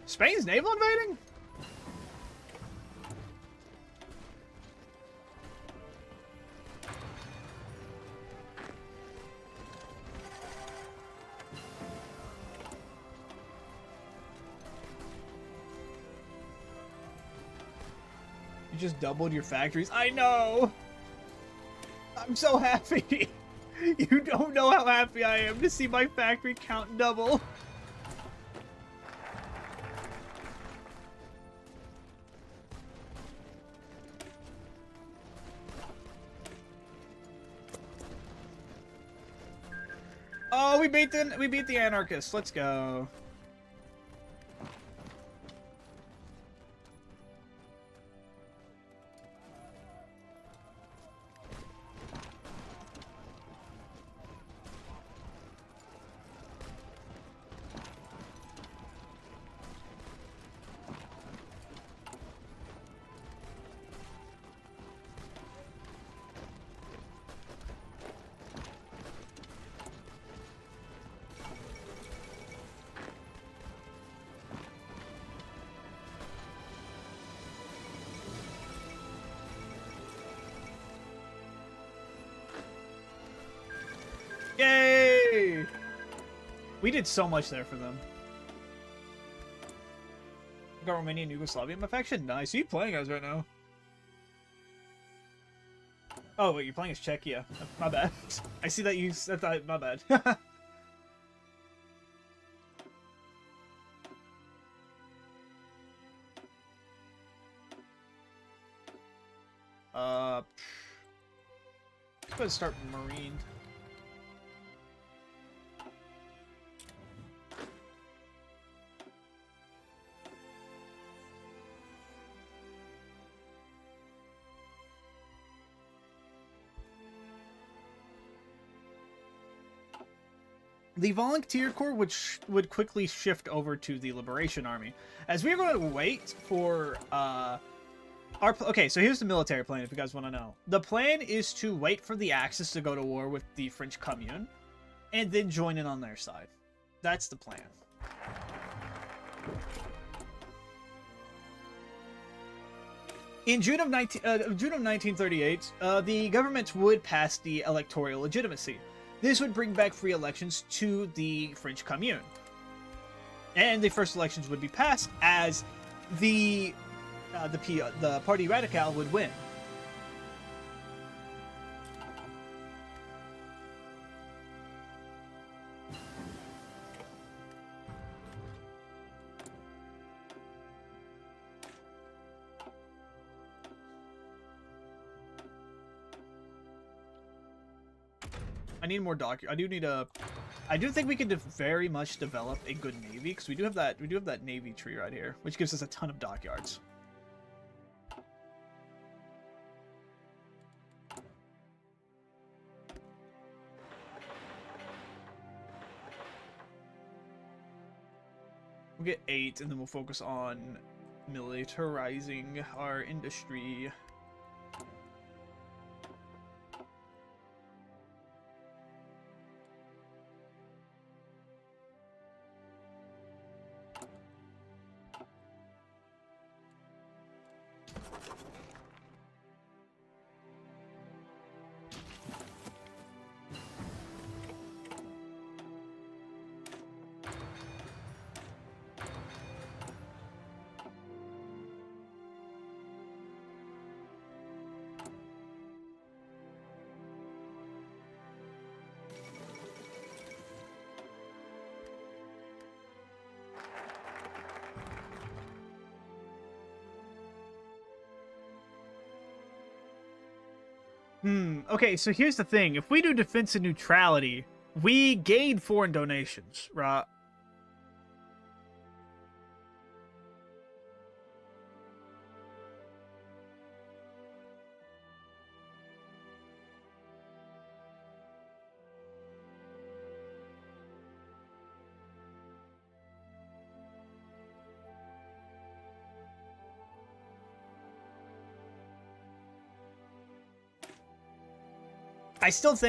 Spain's naval invading? You just doubled your factories? I know! I'm so happy! You don't know how happy I am to see my factory count double. Oh, we beat the anarchists. Let's go. We did so much there for them. I got Romania and Yugoslavia in my faction. Nice. Who are you playing as right now? Oh, wait, you're playing as Czechia. My bad. I see that you said that. My bad. Let's start Marine. The Volunteer Corps would quickly shift over to the Liberation Army, as we're going to wait for okay, so here's the military plan, if you guys want to know. The plan is to wait for the Axis to go to war with the French Commune, and then join in on their side. That's the plan. In June of 1938, the government would pass the electoral legitimacy. This would bring back free elections to the French Commune. And the first elections would be passed as the Parti Radical would win. I need more I do think we could very much develop a good navy, because we do have that navy tree right here, which gives us a ton of dockyards. We'll get 8, and then we'll focus on militarizing our industry. Okay, so here's the thing. If we do defense and neutrality, we gain foreign donations, right?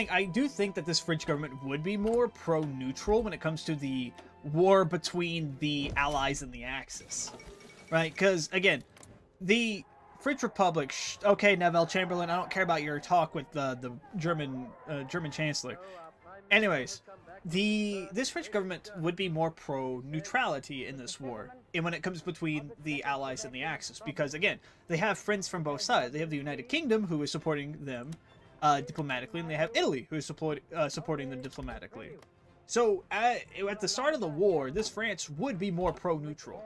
I do think that this French government would be more pro-neutral when it comes to the war between the Allies and the Axis, right? Because, again, the French Republic, okay, Neville Chamberlain, I don't care about your talk with the German Chancellor. Anyways, this French government would be more pro-neutrality in this war, and when it comes between the Allies and the Axis, because, again, they have friends from both sides. They have the United Kingdom, who is supporting them diplomatically, and they have Italy, who is supporting them diplomatically. So, at the start of the war, this France would be more pro-neutral.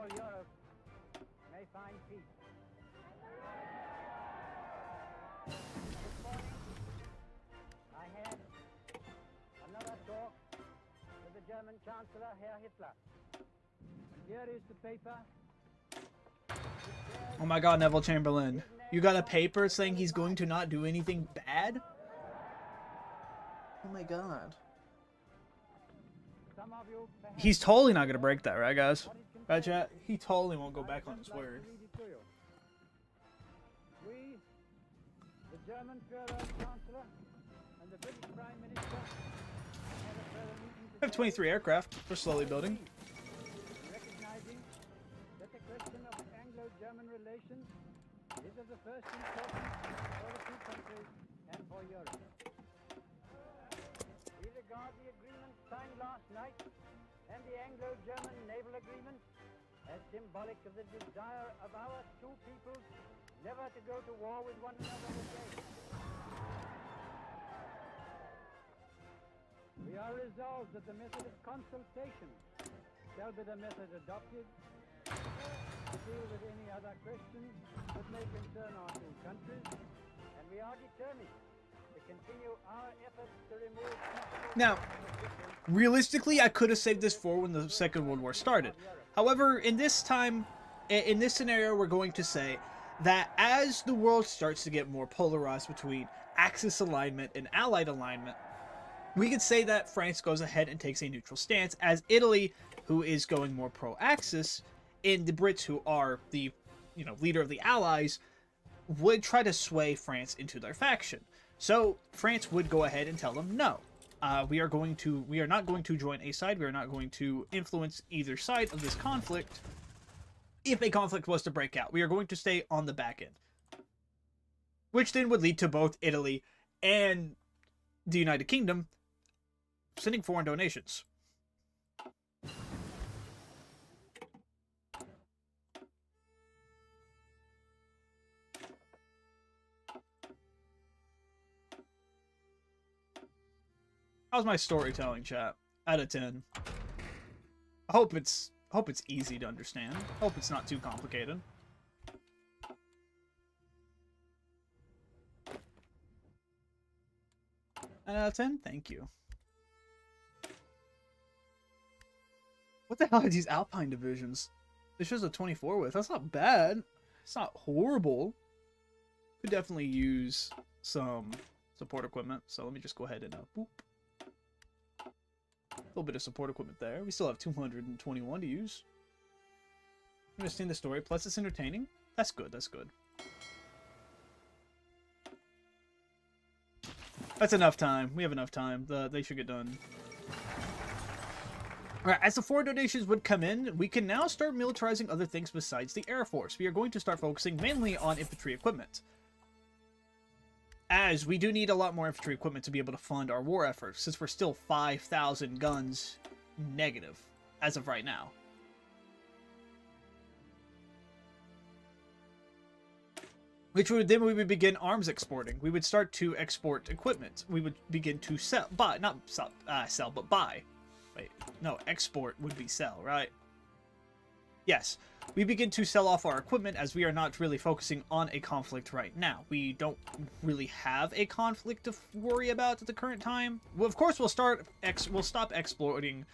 German Chancellor, Herr Hitler. Here is the paper. Oh my god, Neville Chamberlain. You got a paper saying he's going to not do anything bad? Oh my god. He's totally not going to break that, right, guys? Right, chat? He totally won't go back on his word. We, the German Chancellor, and the British Prime Minister, We have 23 aircraft. We're slowly building. recognizing that the question of Anglo-German relations is of the first importance for the two countries and for Europe. We regard the agreement signed last night and the Anglo-German naval agreement as symbolic of the desire of our two peoples never to go to war with one another again. We are resolved that the method of consultation shall be the method adopted to deal with any other questions that may concern our two countries, and we are determined to continue our efforts to remove possible Now, realistically, I could have saved this for when the Second World War started. However, in this scenario, we're going to say that as the world starts to get more polarized between Axis alignment and Allied alignment, we could say that France goes ahead and takes a neutral stance, as Italy, who is going more pro-Axis, and the Brits, who are the leader of the Allies, would try to sway France into their faction. So France would go ahead and tell them, no, we are not going to join a side. We are not going to influence either side of this conflict. If a conflict was to break out, we are going to stay on the back end, which then would lead to both Italy and the United Kingdom sending foreign donations. How's my storytelling, chat? Out of 10. I hope it's easy to understand. Hope it's not too complicated. And out of 10, thank you. What the hell are these Alpine divisions? This shows a 24 with. That's not bad. It's not horrible. Could definitely use some support equipment. So let me just go ahead and boop. A little bit of support equipment there. We still have 221 to use. Understand the story. Plus it's entertaining. That's good. That's good. That's enough time. We have enough time. They should get done. Alright, as the foreign donations would come in, we can now start militarizing other things besides the Air Force. We are going to start focusing mainly on infantry equipment, as we do need a lot more infantry equipment to be able to fund our war efforts, since we're still 5,000 guns negative as of right now. Which would then we would begin arms exporting. We would start to export equipment. We would begin to sell, buy, not sell, but buy. Wait, no, export would be sell, right? Yes, we begin to sell off our equipment, as we are not really focusing on a conflict right now. We don't really have a conflict to worry about at the current time. Well, of course, we'll stop exporting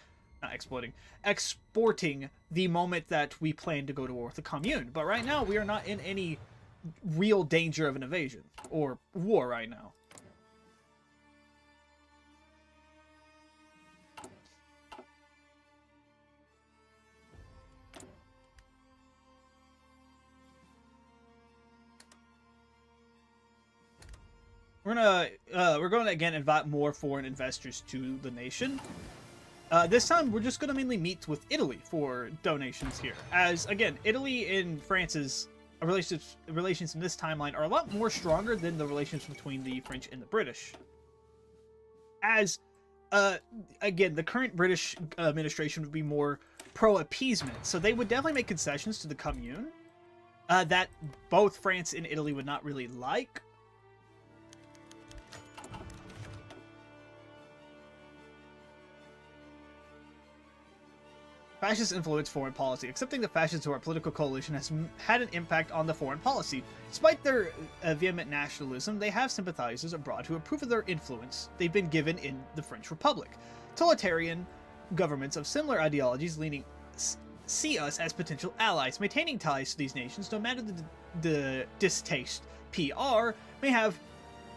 the moment that we plan to go to war with the Commune. But right now, we are not in any real danger of an invasion or war right now. We're going to again invite more foreign investors to the nation. This time we're just going to mainly meet with Italy for donations here, as again Italy and France's relations in this timeline are a lot more stronger than the relations between the French and the British. As again, the current British administration would be more pro-appeasement, so they would definitely make concessions to the Commune that both France and Italy would not really like. Fascists influence foreign policy. Accepting the fascists to our political coalition has had an impact on the foreign policy. Despite their vehement nationalism, they have sympathizers abroad who approve of their influence they've been given in the French Republic. Totalitarian governments of similar ideologies see us as potential allies. Maintaining ties to these nations, no matter the distaste PR may have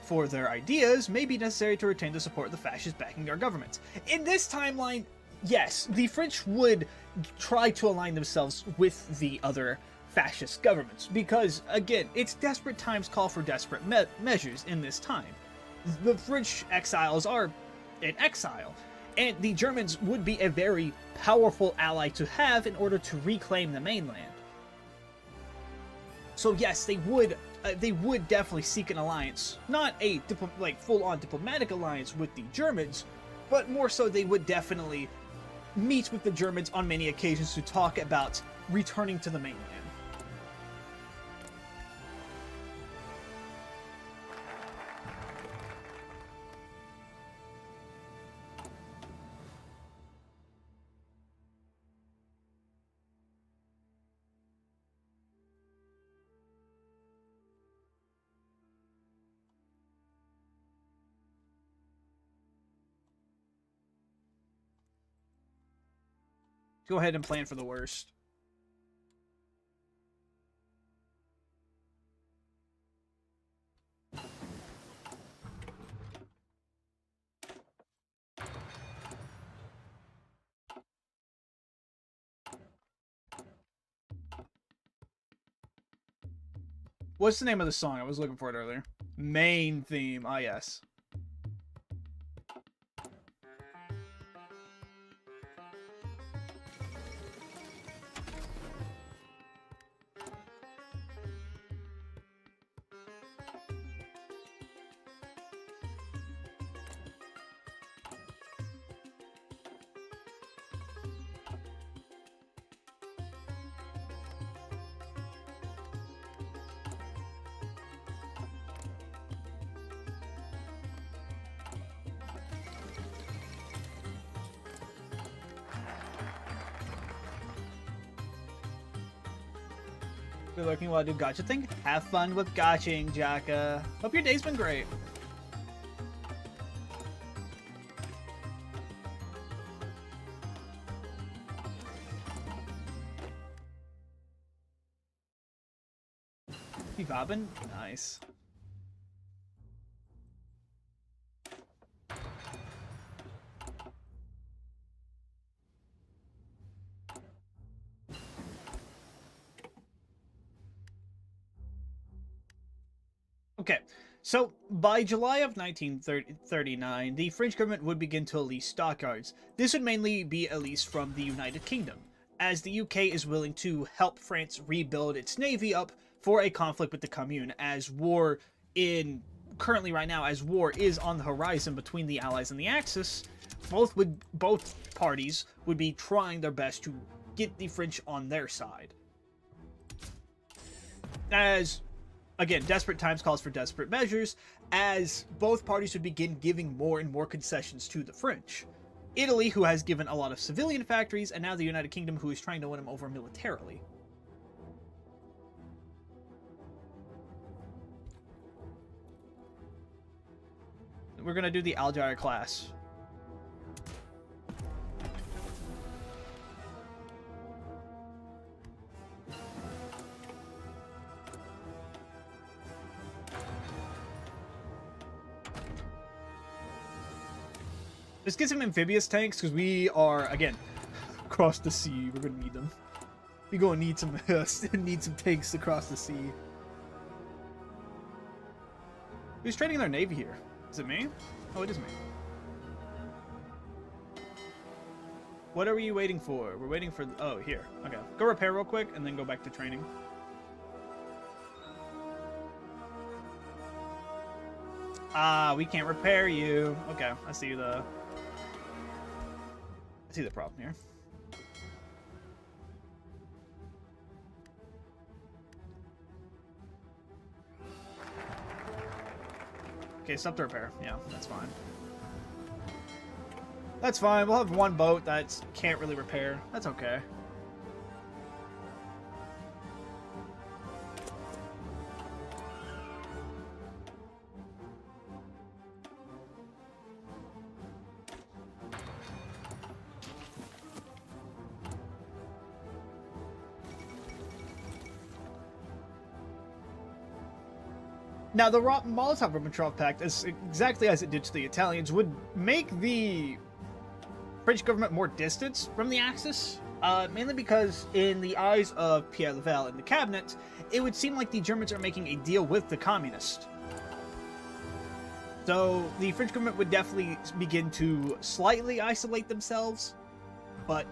for their ideas, may be necessary to retain the support of the fascists backing our governments. In this timeline, yes, the French would try to align themselves with the other fascist governments, because, again, it's desperate times call for desperate measures in this time. The French exiles are in exile, and the Germans would be a very powerful ally to have in order to reclaim the mainland. So yes, they would definitely seek an alliance, not a full-on diplomatic alliance with the Germans, but more so they would definitely meet with the Germans on many occasions to talk about returning to the mainland. Go ahead and plan for the worst. What's the name of the song? I was looking for it earlier. Main theme. Ah, yes. Good looking while I do gotcha thing. Have fun with gotching, Jacka. Hope your day's been great. You bobbing? Nice. Okay, so by July of 1939, the French government would begin to lease stockyards. This would mainly be a lease from the United Kingdom, as the UK is willing to help France rebuild its navy up for a conflict with the Commune, as war currently right now, as war is on the horizon between the Allies and the Axis. Both parties would be trying their best to get the French on their side. As again, desperate times calls for desperate measures, as both parties would begin giving more and more concessions to the French. Italy, who has given a lot of civilian factories, and now the United Kingdom, who is trying to win them over militarily. We're going to do the Algier class. This gives him amphibious tanks because we are, again, across the sea. We're going to need them. We're going to need some tanks across the sea. Who's training their navy here? Is it me? Oh, it is me. What are we waiting for? We're waiting for... Oh, here. Okay. Go repair real quick and then go back to training. Ah, we can't repair you. Okay, I see the problem here. Okay, stop the repair. Yeah, that's fine. That's fine. We'll have one boat that can't really repair. That's okay. Now, the Molotov-Ribbentrop Pact, exactly as it did to the Italians, would make the French government more distant from the Axis, mainly because in the eyes of Pierre Laval and the cabinet, it would seem like the Germans are making a deal with the communists. So the French government would definitely begin to slightly isolate themselves, but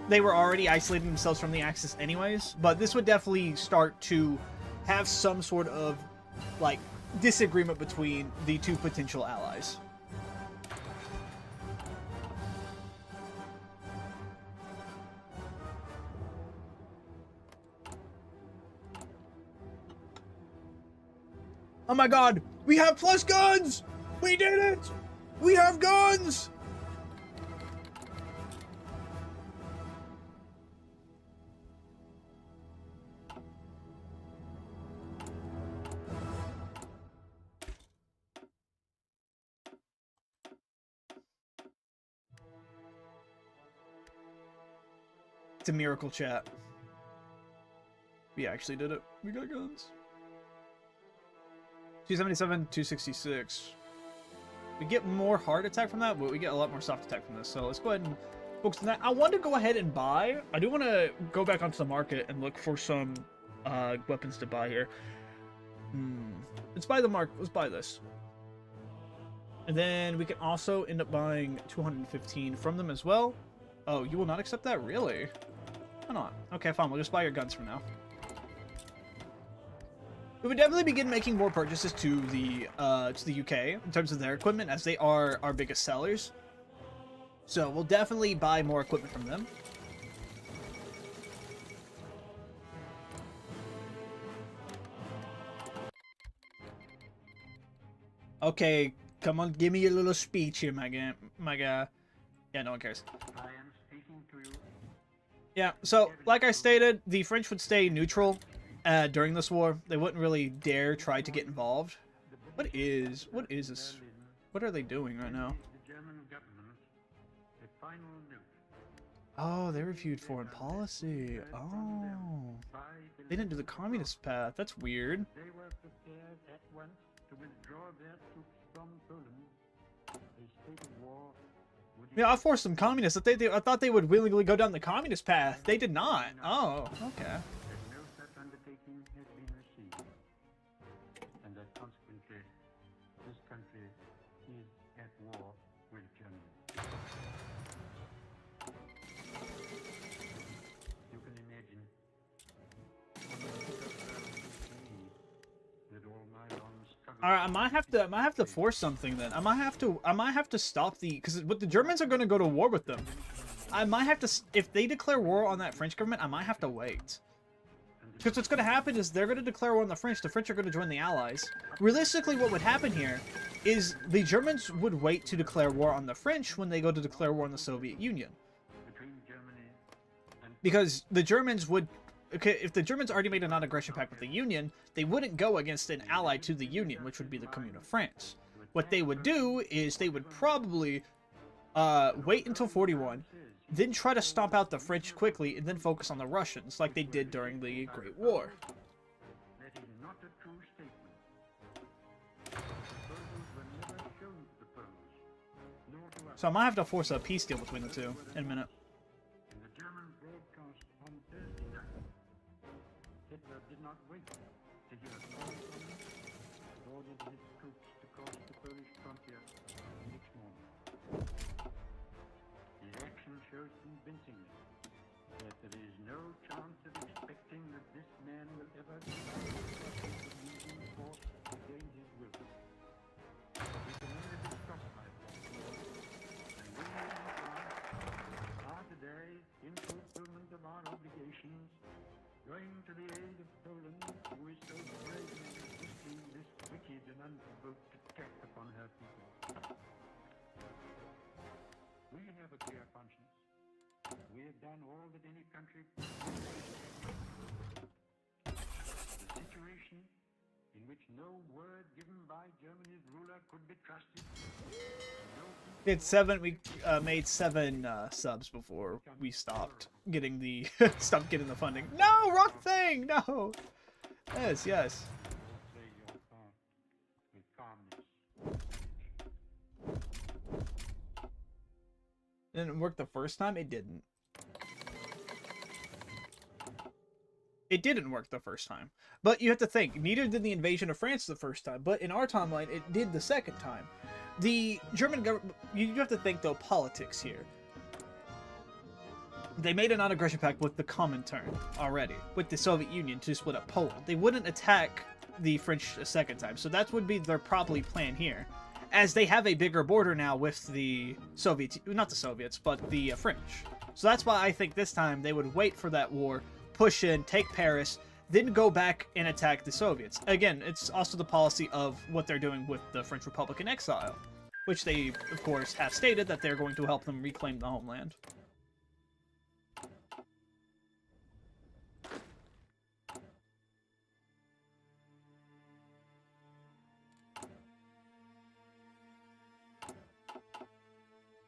they were already isolating themselves from the Axis anyways, but this would definitely start to have some sort of, like, disagreement between the two potential allies. Oh my god! We have plus guns! We did it! We have guns! It's a miracle, chat. We actually did it. We got guns. 277, 266. We get more hard attack from that, but we get a lot more soft attack from this. So let's go ahead and focus on that. I want to go ahead and buy. I do want to go back onto the market and look for some weapons to buy here. Let's buy the mark. Let's buy this. And then we can also end up buying 215 from them as well. Oh, you will not accept that? Really? Why not? Okay, fine. We'll just buy your guns for now. We would definitely begin making more purchases to the UK in terms of their equipment, as they are our biggest sellers. So we'll definitely buy more equipment from them. Okay, come on, give me a little speech here, my guy. Yeah, no one cares. I am speaking to you. Yeah, so like I stated, the French would stay neutral during this war. They wouldn't really dare try to get involved. What is this? What are they doing right now? The German government, a final note. Oh, they reviewed foreign policy. Oh, they didn't do the communist path. That's weird. They were prepared at once to withdraw their troops from Poland. A state of war would Yeah, I forced some communists. I thought they would willingly go down the communist path. They did not. Oh, okay. that no such undertaking has been received, and that consequently this country is at war with Germany. You can imagine that all my long struggle. All right, I might have to force something then. I might have to stop because the Germans are going to go to war with them. I might have to, if they declare war on that French government, I might have to wait. Because what's going to happen is they're going to declare war on the French are going to join the Allies. Realistically, what would happen here is the Germans would wait to declare war on the French when they go to declare war on the Soviet Union. between Germany and Because the Germans would, okay, if the Germans already made a non-aggression pact with the Union, they wouldn't go against an ally to the Union, which would be the Commune of France. What they would do is they would probably wait until 41, then try to stomp out the French quickly, and then focus on the Russians, like they did during the Great War. that is not a true statement. Proposals were never shown to the Poles, nor to us. So I might have to force a peace deal between the two in a minute. In the German broadcast on Thursday night, Hitler did not wait to hear a call from him, but ordered his troops to cross the Polish frontier next morning. His action shows convincingly that there is no chance of expecting that this man will ever using force to gain his will. We can only be stopped by this. And we are today, in fulfillment of our obligations, going to the aid of Poland, who is so bravely resisting this wicked and unprovoked attack upon her people. We have a clear conscience. We have done all that any country could do. The situation in which no word given by Germany's ruler could be trusted. No We made seven subs before we stopped getting the funding. No, wrong thing. No. Yes, yes. people say your part with calmness. Didn't work the first time. It didn't. It didn't work the first time. But you have to think, neither did the invasion of France the first time, but in our timeline, it did the second time. The German government, you have to think, though, politics here. They made a non-aggression pact with the Comintern already, with the Soviet Union to split up Poland. They wouldn't attack the French a second time, so that would be their probably plan here. As they have a bigger border now with the Soviets, not the Soviets, but the French. So that's why I think this time they would wait for that war, push in, take Paris, then go back and attack the Soviets. Again, it's also the policy of what they're doing with the French Republic in exile, which they, of course, have stated that they're going to help them reclaim the homeland.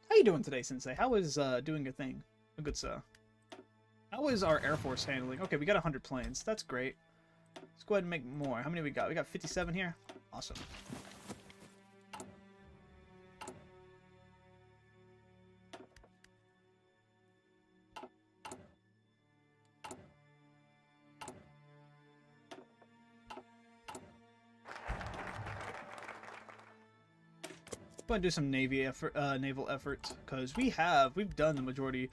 How you doing today, Sensei? How is doing a thing? A good sir. How is our Air Force handling? Okay, we got 100 planes. That's great. Let's go ahead and make more. How many we got? We got 57 here. Awesome. Go ahead and do some naval effort, because we've done the majority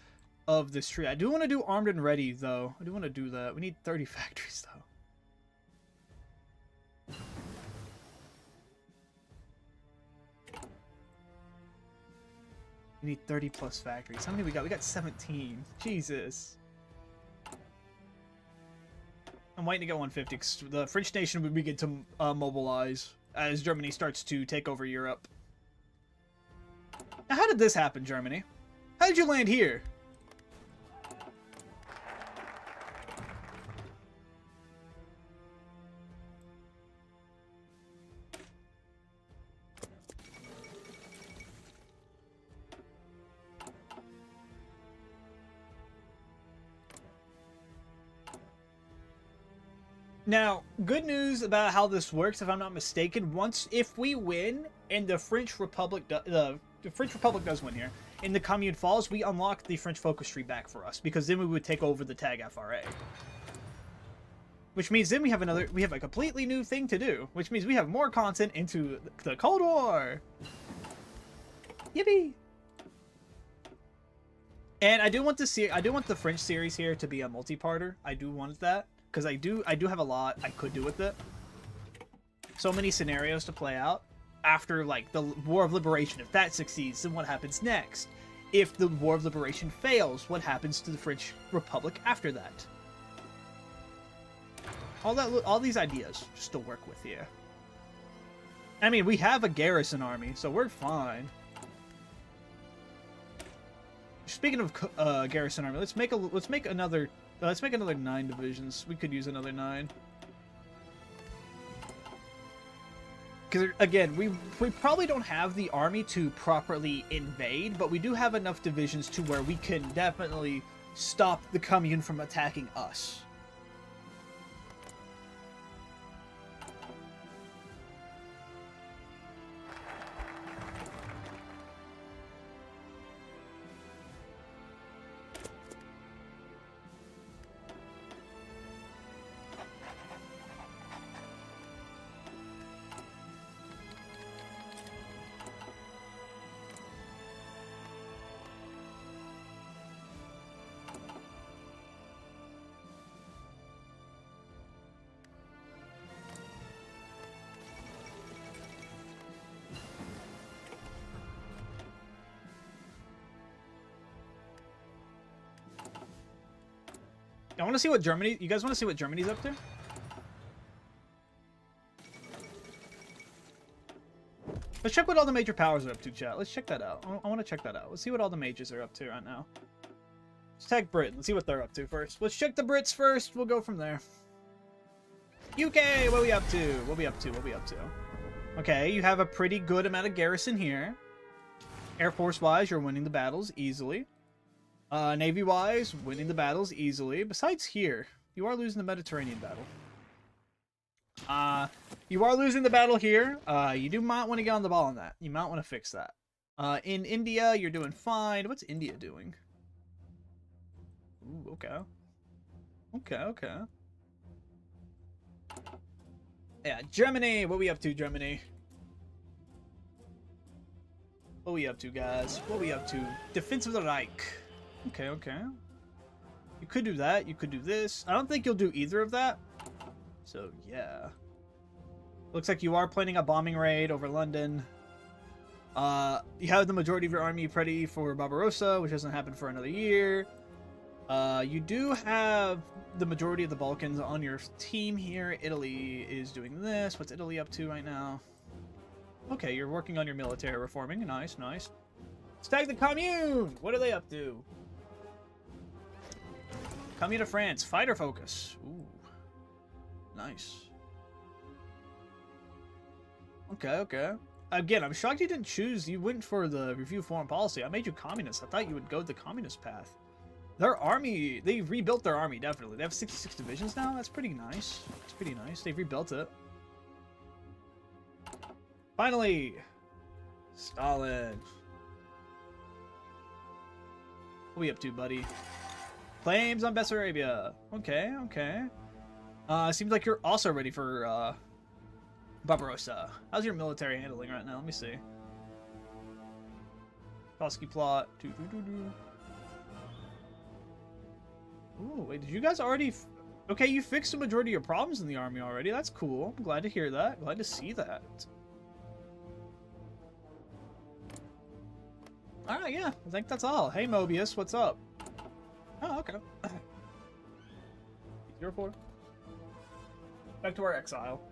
of this tree. I do want to do armed and ready, though. I do want to do that. We need 30 factories, though. We need 30 plus factories. How many we got? We got 17. Jesus. I'm waiting to get 150 because the French nation would begin to mobilize as Germany starts to take over Europe. Now, how did this happen, Germany? How did you land here? Now, good news about how this works, if I'm not mistaken, if we win and the French Republic does win here, and the Commune falls, we unlock the French focus tree back for us, because then we would take over the TAG FRA. Which means then we have a completely new thing to do, which means we have more content into the Cold War. Yippee! And I do want the French series here to be a multi-parter. I do want that, because I do have a lot I could do with it. So many scenarios to play out. After, like, the War of Liberation, if that succeeds, then what happens next? If the War of Liberation fails, what happens to the French Republic after that? All these ideas just to work with here. I mean, we have a garrison army, so we're fine. Speaking of garrison army, let's make another 9 divisions. We could use another 9. Because, again, we probably don't have the army to properly invade, but we do have enough divisions to where we can definitely stop the Commune from attacking us. I want to see what Germany... You guys want to see what Germany's up to? Let's check what all the major powers are up to, chat. Let's check that out. I want to check that out. Let's see what all the majors are up to right now. Let's tag Britain. Let's see what they're up to first. Let's check the Brits first. We'll go from there. UK! What are we up to? What are we up to? What are we up to? Okay, you have a pretty good amount of garrison here. Air Force-wise, you're winning the battles easily. Navy-wise, winning the battles easily. Besides here, you are losing the Mediterranean battle. You are losing the battle here. You do might want to get on the ball on that. You might want to fix that. In India, you're doing fine. What's India doing? Ooh, okay. Okay. Yeah, Germany. What are we up to, Germany? What are we up to, guys? What are we up to? Defense of the Reich. Okay. You could do that. You could do this. I don't think you'll do either of that. So, yeah. Looks like you are planning a bombing raid over London. You have the majority of your army ready for Barbarossa, which doesn't happen for another year. You do have the majority of the Balkans on your team here. Italy is doing this. What's Italy up to right now? Okay, you're working on your military reforming. Nice, nice. Stag the Commune! What are they up to? Commune of France. Fighter focus. Ooh. Nice. Okay, okay. Again, I'm shocked you didn't choose. You went for the review foreign policy. I made you communist. I thought you would go the communist path. Their army, they rebuilt their army, definitely. They have 66 divisions now. That's pretty nice. That's pretty nice. They've rebuilt it. Finally! Stalin. What are we up to, buddy? Claims on Bessarabia. Okay, okay. Seems like you're also ready for, Barbarossa. How's your military handling right now? Let me see. Kosky plot. Ooh, wait, did you guys already... Okay, you fixed the majority of your problems in the army already. That's cool. I'm glad to hear that. Glad to see that. Alright, yeah. I think that's all. Hey, Mobius, what's up? Oh, okay. 04. Back to our exile.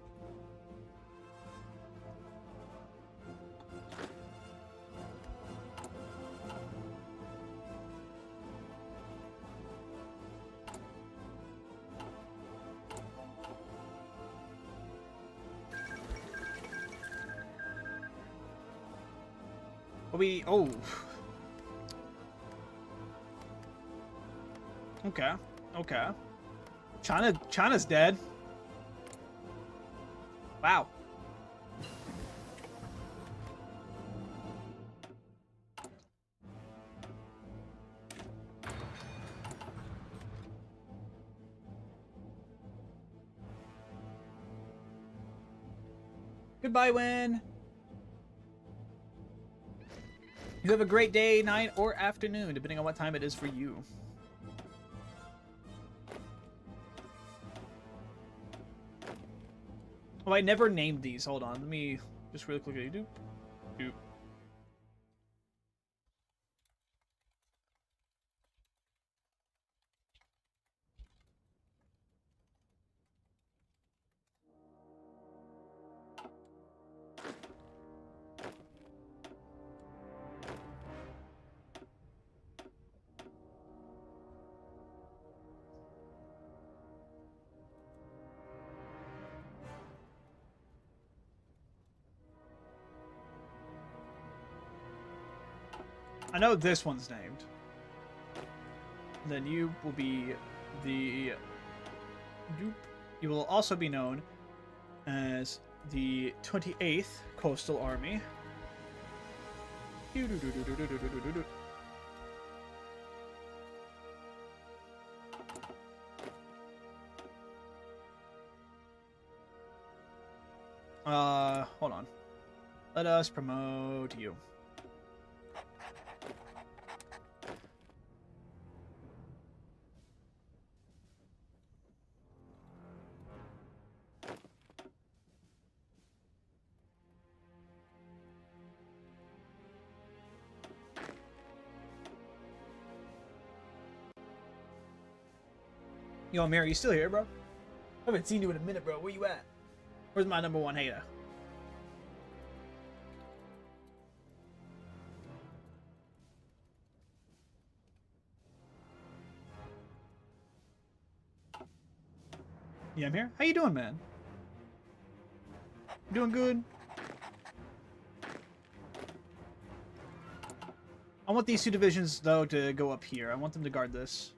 Oh. Okay. Okay. China's dead. Wow. Goodbye, Win. You have a great day, night, or afternoon, depending on what time it is for you. Oh, I never named these. Hold on. Let me just really quickly do. I know this one's named. Then you will be the... You will also be known as the 28th Coastal Army. Hold on. Let us promote you. Yo, Amir, you still here, bro? I haven't seen you in a minute, bro. Where you at? Where's my #1 hater? Yeah, I'm here. How you doing, man? Doing good? I want these 2 divisions, though, to go up here. I want them to guard this.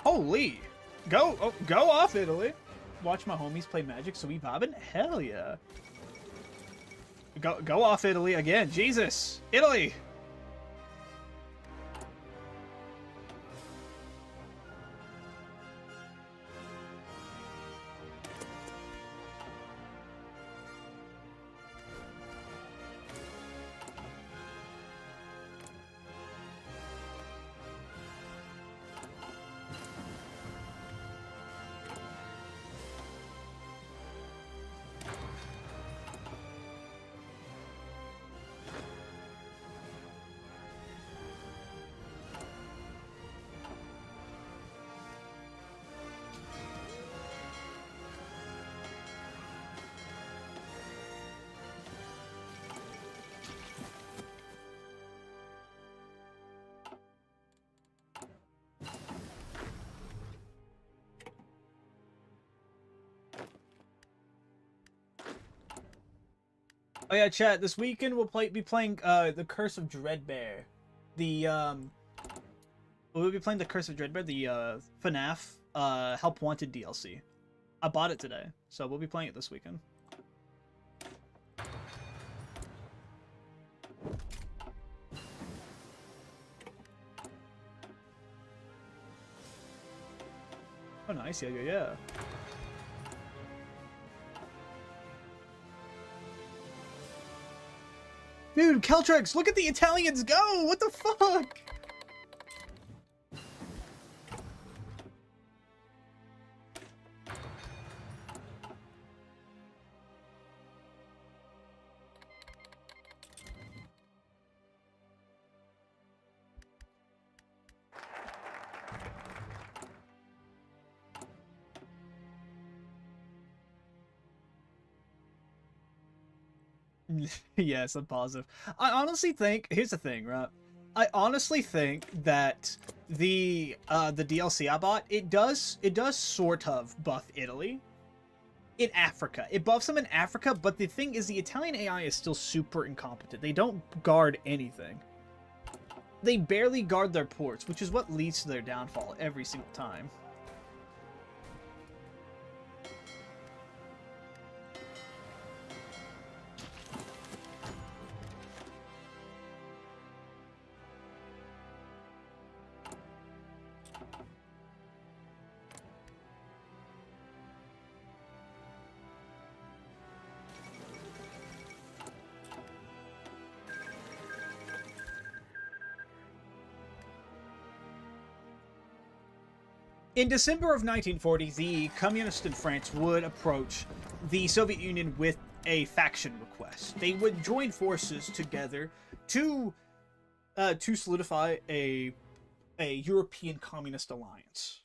Holy! Go off, Italy! Watch my homies play Magic, so we bobbin'? Hell yeah! Go off, Italy again! Jesus! Italy! Oh yeah, chat. This weekend we'll be playing the Curse of Dreadbear. We'll be playing the Curse of Dreadbear, the FNAF Help Wanted DLC. I bought it today, so we'll be playing it this weekend. Oh, nice. Yeah. Dude, Keltrex, look at the Italians go! What the fuck? Yes, I'm positive. I honestly think, here's the thing, right? I honestly think that the DLC I bought, it does sort of buff Italy in Africa. It buffs them in Africa, but the thing is the Italian AI is still super incompetent. They don't guard anything. They barely guard their ports, which is what leads to their downfall every single time. In December of 1940, the communists in France would approach the Soviet Union with a faction request. They would join forces together to solidify a European communist alliance.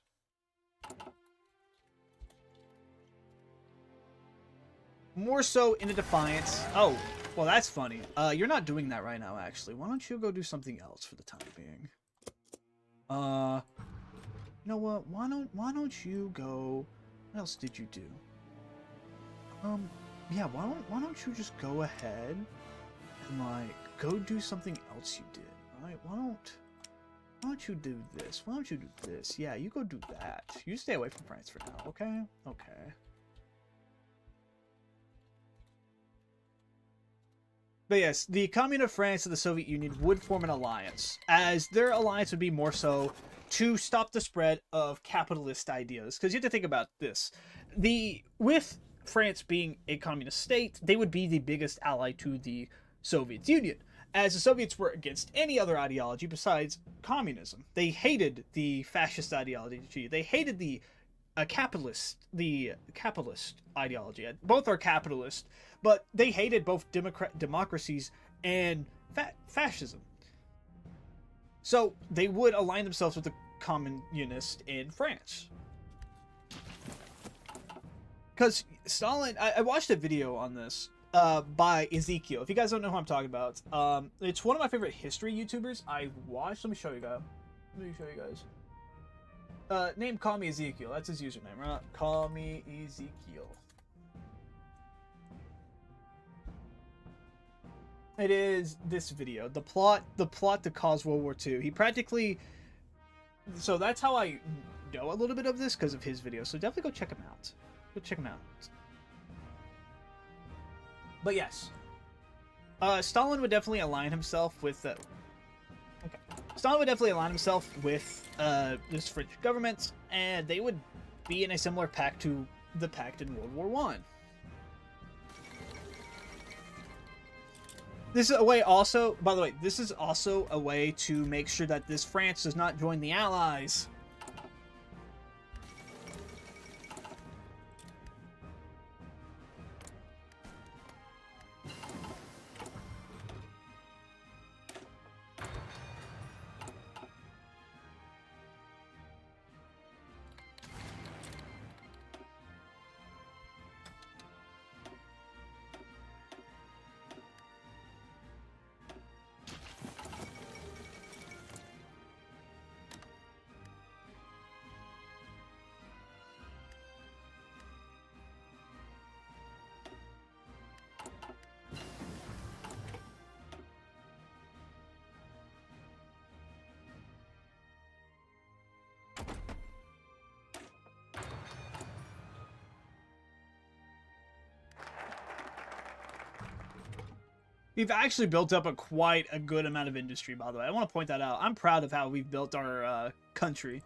More so in a defiance. Oh, well, that's funny. You're not doing that right now, actually. Why don't you go do something else for the time being? You know what? Why don't you go? What else did you do? Yeah. Why don't you just go ahead and like go do something else you did? Right? Why don't you do this? Why don't you do this? Yeah, you go do that. You stay away from France for now, okay? Okay. But yes, the Commune of France and the Soviet Union would form an alliance, as their alliance would be more so to stop the spread of capitalist ideas. Because you have to think about this. With France being a communist state, they would be the biggest ally to the Soviet Union, as the Soviets were against any other ideology besides communism. They hated the fascist ideology. They hated the capitalist ideology. Both are capitalist, but they hated both democracies and fascism. So they would align themselves with the communists in France. Because Stalin, I watched a video on this by Ezekiel. If you guys don't know who I'm talking about, it's one of my favorite history YouTubers I watched. Let me show you guys. Name Call Me Ezekiel. That's his username, right? Call Me Ezekiel. It is this video. The plot to cause World War II. He practically... So that's how I know a little bit of this, because of his video. So definitely go check him out. Go check him out. But yes. Stalin would definitely align himself with... Stalin would definitely align himself with this French government, and they would be in a similar pact to the pact in World War I. This is a way also, by the way, this is also a way to make sure that this France does not join the Allies. We've actually built up quite a good amount of industry, by the way. I want to point that out. I'm proud of how we've built our country.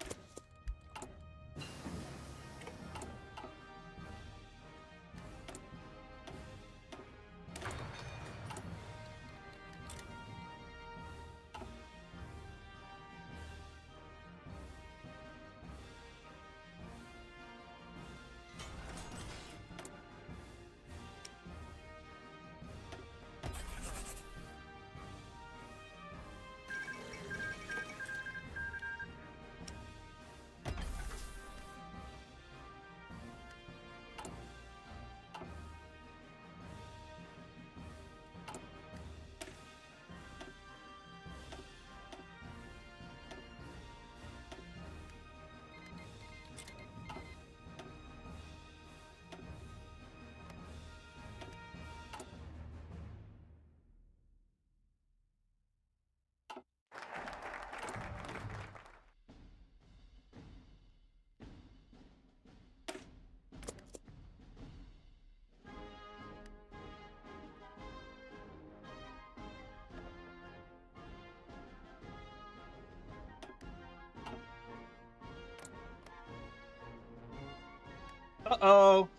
Uh-oh.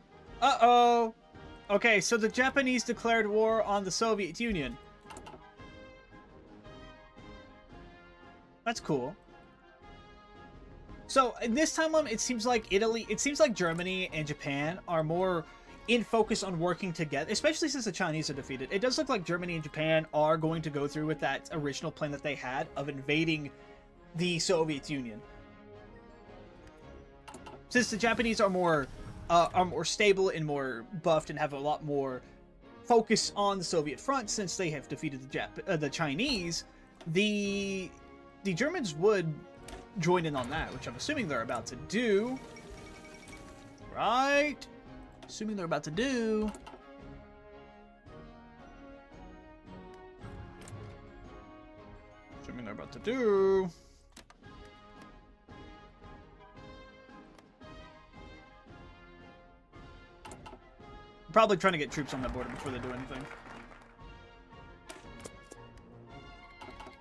Uh-oh. Okay, so the Japanese declared war on the Soviet Union. That's cool. So, in this timeline, it seems like Germany and Japan are more in focus on working together, especially since the Chinese are defeated. It does look like Germany and Japan are going to go through with that original plan that they had of invading the Soviet Union. Since the Japanese are more stable and more buffed and have a lot more focus on the Soviet front, since they have defeated the Chinese, the Germans would join in on that, which I'm assuming they're about to do. Right? Assuming they're about to do. Assuming they're about to do. Probably trying to get troops on that border before they do anything.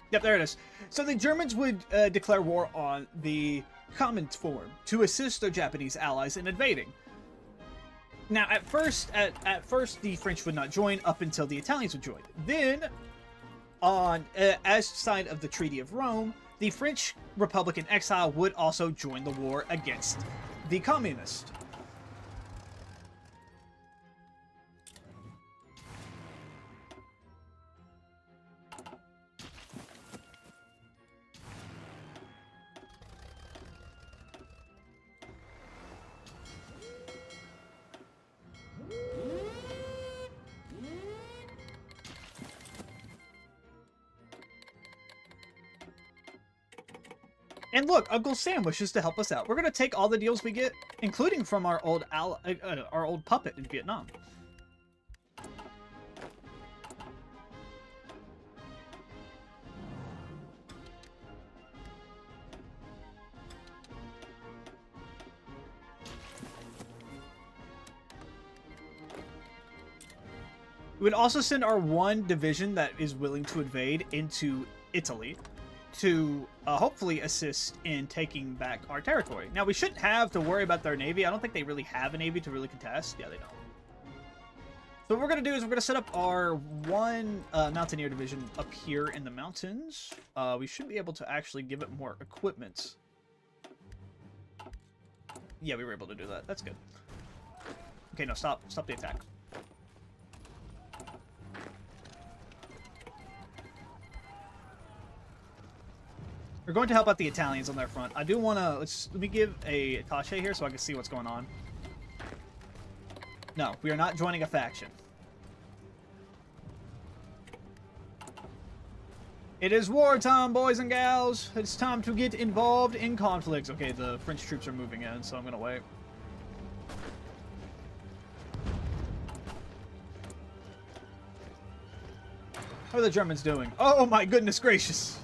Yep, there it is. So the Germans would declare war on the Comintern to assist their Japanese allies in invading. Now, at first, the French would not join up until the Italians would join. Then, as sign of the Treaty of Rome, the French Republic in exile would also join the war against the communists. And look, Uncle Sam wishes to help us out. We're going to take all the deals we get, including from our old puppet in Vietnam. We would also send our one division that is willing to invade into Italy to hopefully assist in taking back our territory. Now, we shouldn't have to worry about their navy. I don't think they really have a navy to really contest. Yeah, they don't. So what we're going to do is we're going to set up our one mountaineer division up here in the mountains. We should be able to actually give it more equipment. Yeah, we were able to do that. That's good. Okay, no, stop the attack. We're going to help out the Italians on their front. I do want to... Let me give a attaché here so I can see what's going on. No, we are not joining a faction. It is wartime, boys and gals. It's time to get involved in conflicts. Okay, the French troops are moving in, so I'm going to wait. How are the Germans doing? Oh my goodness gracious!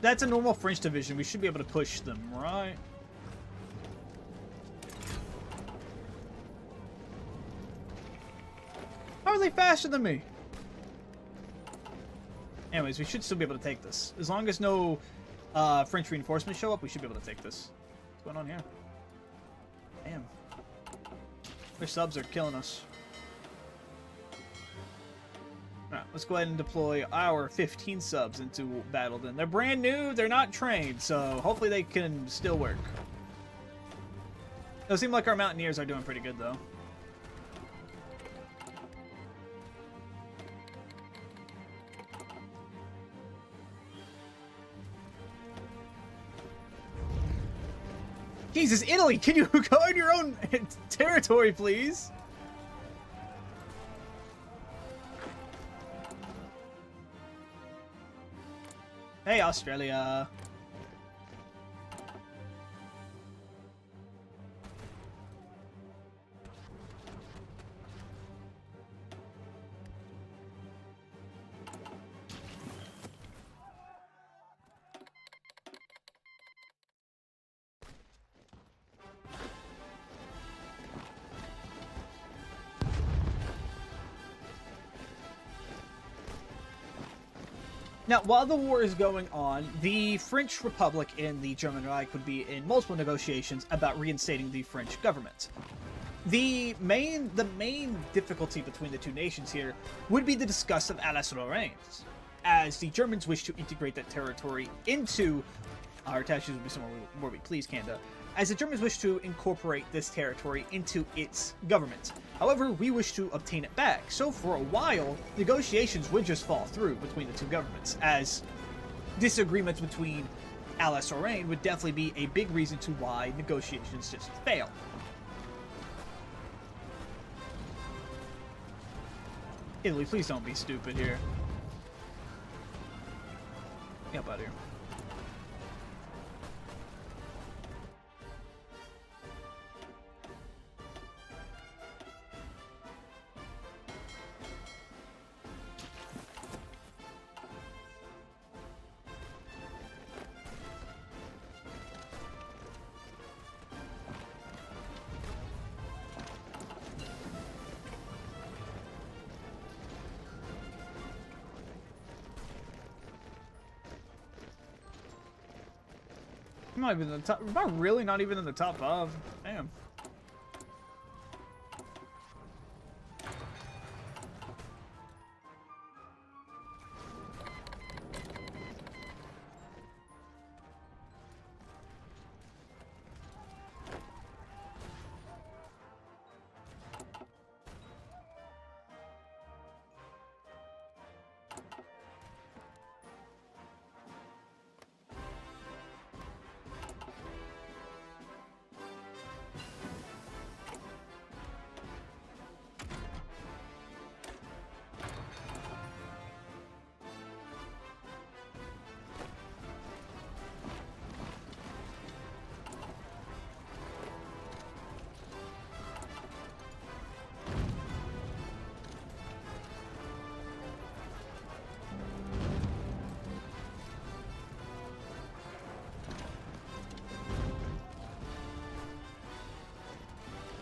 that's a normal French division. We should be able to push them, right? How are they faster than me? Anyways, we should still be able to take this. As long as no French reinforcements show up, we should be able to take this. What's going on here? Damn. Their subs are killing us. Alright, let's go ahead and deploy our 15 subs into battle then. They're brand new, they're not trained, so hopefully they can still work. It seems like our Mountaineers are doing pretty good though. Jesus, Italy, can you guard your own territory, please? Hey, Australia. Now, while the war is going on, the French Republic and the German Reich would be in multiple negotiations about reinstating the French government. The main difficulty between the two nations here would be the disgust of Alsace-Lorraine, as the Germans wish to integrate that territory into our attachments would be somewhere where we please, Canada, as the Germans wish to incorporate this territory into its government. However, we wish to obtain it back, so for a while, negotiations would just fall through between the two governments, as disagreements between Alsace-Lorraine would definitely be a big reason to why negotiations just fail. Italy, please don't be stupid here. Get up out of here. I'm not even in the top. Am I really not even in the top 5? Damn.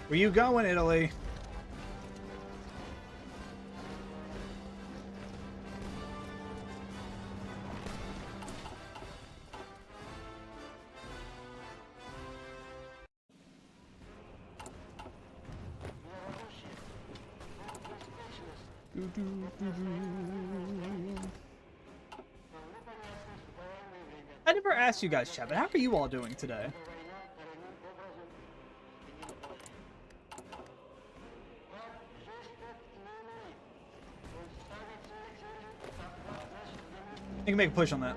Where you going, Italy? I never asked you guys, chat, but how are you all doing today? You can make a push on that.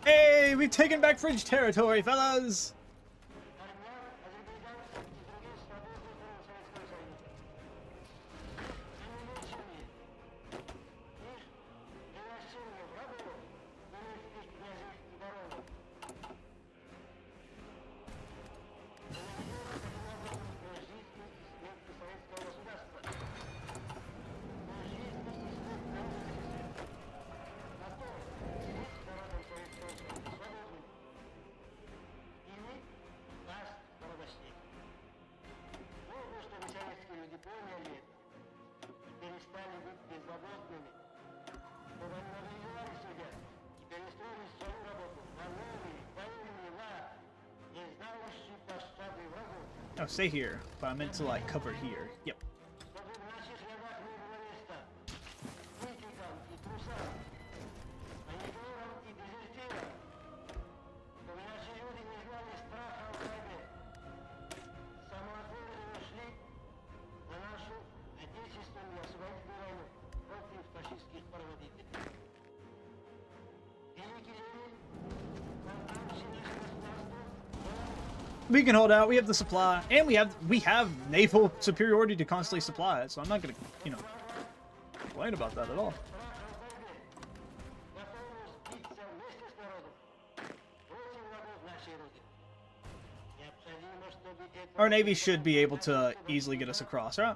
Hey, we've taken back French territory, fellas! Oh, stay here, but I meant to like cover here. Yep. We can hold out. We have the supply, and we have naval superiority to constantly supply it. So I'm not gonna, you know, complain about that at all. Our navy should be able to easily get us across, right?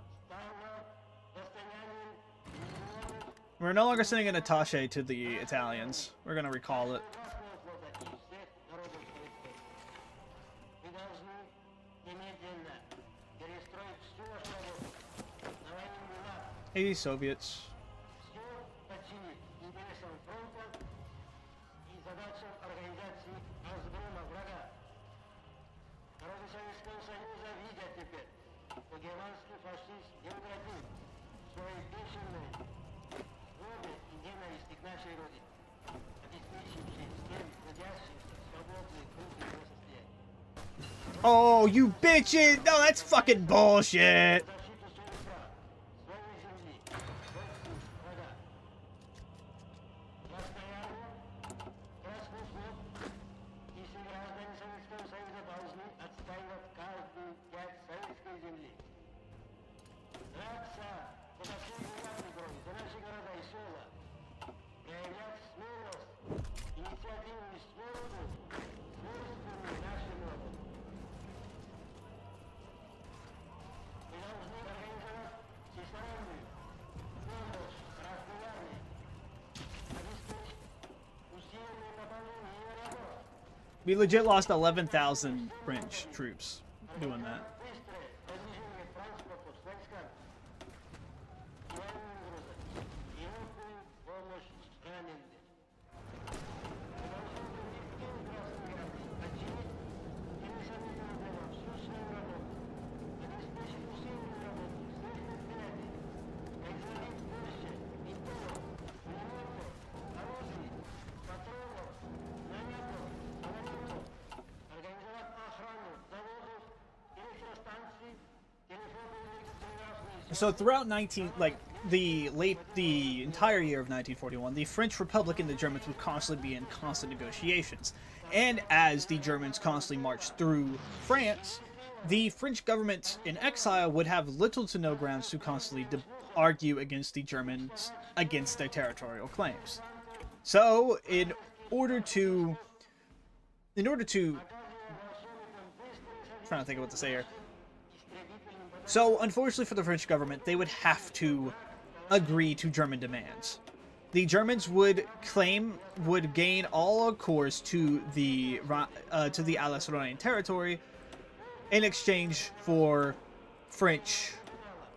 We're no longer sending an attaché to the Italians. We're gonna recall it. Hey, these Soviets. Oh, you bitches! No, that's fucking bullshit! We legit lost 11,000 French troops doing that. So throughout the entire year of 1941, the French Republic and the Germans would constantly be in constant negotiations. And as the Germans constantly marched through France, the French government in exile would have little to no grounds to constantly argue against the Germans against their territorial claims. So, in order to I'm trying to think of what to say here. So, unfortunately for the French government, they would have to agree to German demands. The Germans would gain all accords to the Alsace-Lorraine territory in exchange for French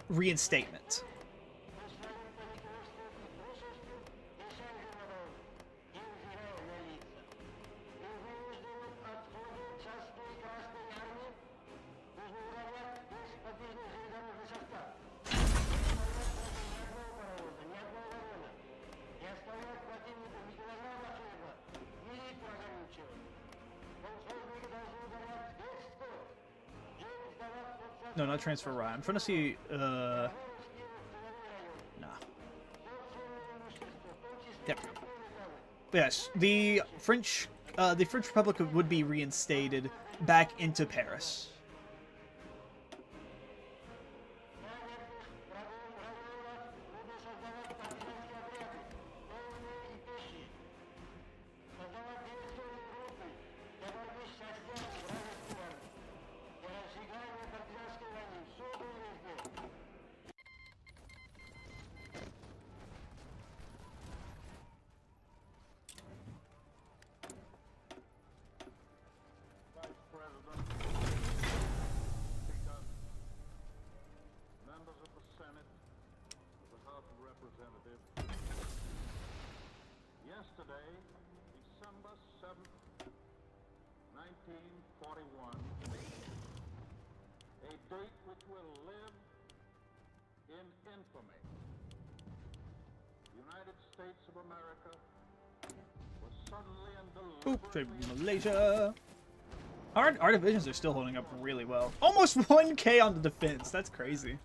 reinstatement. No, not transfer right. I'm trying to see, nah. Yep. Yes, the French the French Republic would be reinstated back into Paris. Yesterday, December 7th, 1941, a date which will live in infamy. The United States of America was suddenly and Oop, deliberately trade with Malaysia. Our divisions are still holding up really well. Almost 1K on the defense. That's crazy.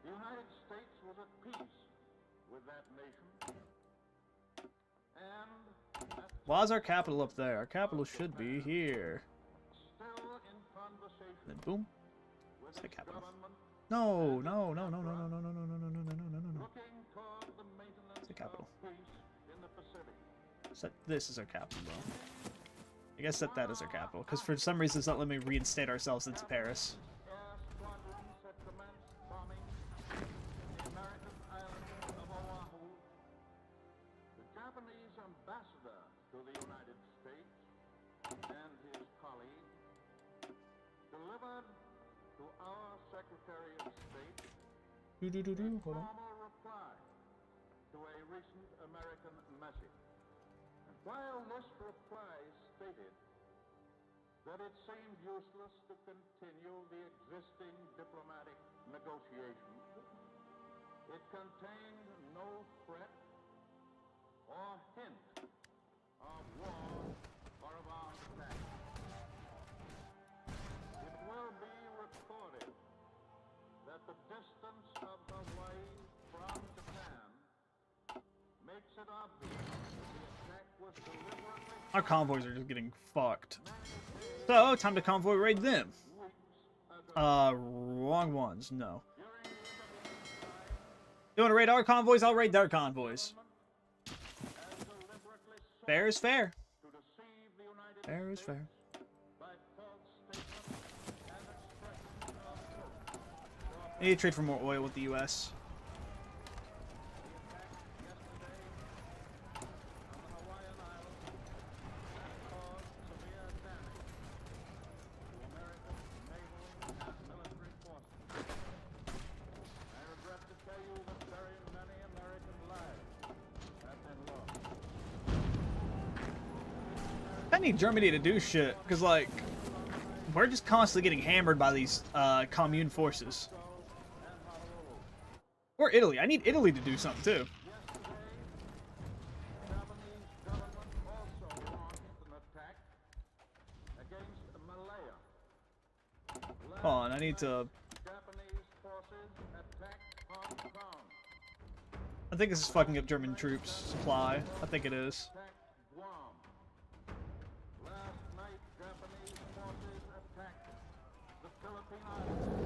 The United States was at peace with that nation. And at Why's our capital up there? Our capital should be here. still in conversation Then boom. with Say its capital. government, No, no, no, no, no, no, no, no, no, no, no, no, no, no, no, no. looking toward the maintenance Say capital. of peace in the Pacific. Set this as our capital, though. I guess set that as our capital, because for some reason it's not letting me reinstate ourselves into Paris. Air squadrons had commenced bombing the American island of Oahu. The Japanese ambassador to the United States and his colleague delivered to our Secretary of State a Hold on. formal reply to a recent American message. And while this reply stated that it seemed useless to continue the existing diplomatic negotiations, it contained no threat or hint of war or of armed attack. It will be recorded that the distance of Hawaii from Japan makes it obvious that the attack was deliberately Our convoys are just getting fucked. So, time to convoy raid them. Wrong ones. No. You want to raid our convoys? I'll raid their convoys. Fair is fair. to deceive the United Fair is States fair. by false statements and expressions of hope. I need to trade for more oil with the U.S. I need Germany to do shit, because, like, we're just constantly getting hammered by these commune forces. Or Italy. I need Italy to do something, too. Japanese government also launched an attack against Malaya. Hold on, I need to... Japanese forces attacked Hong Kong. I think this is fucking up German troops supply. I think it is. Attacked Guam. Last night, Japanese forces attacked the Philippine Islands.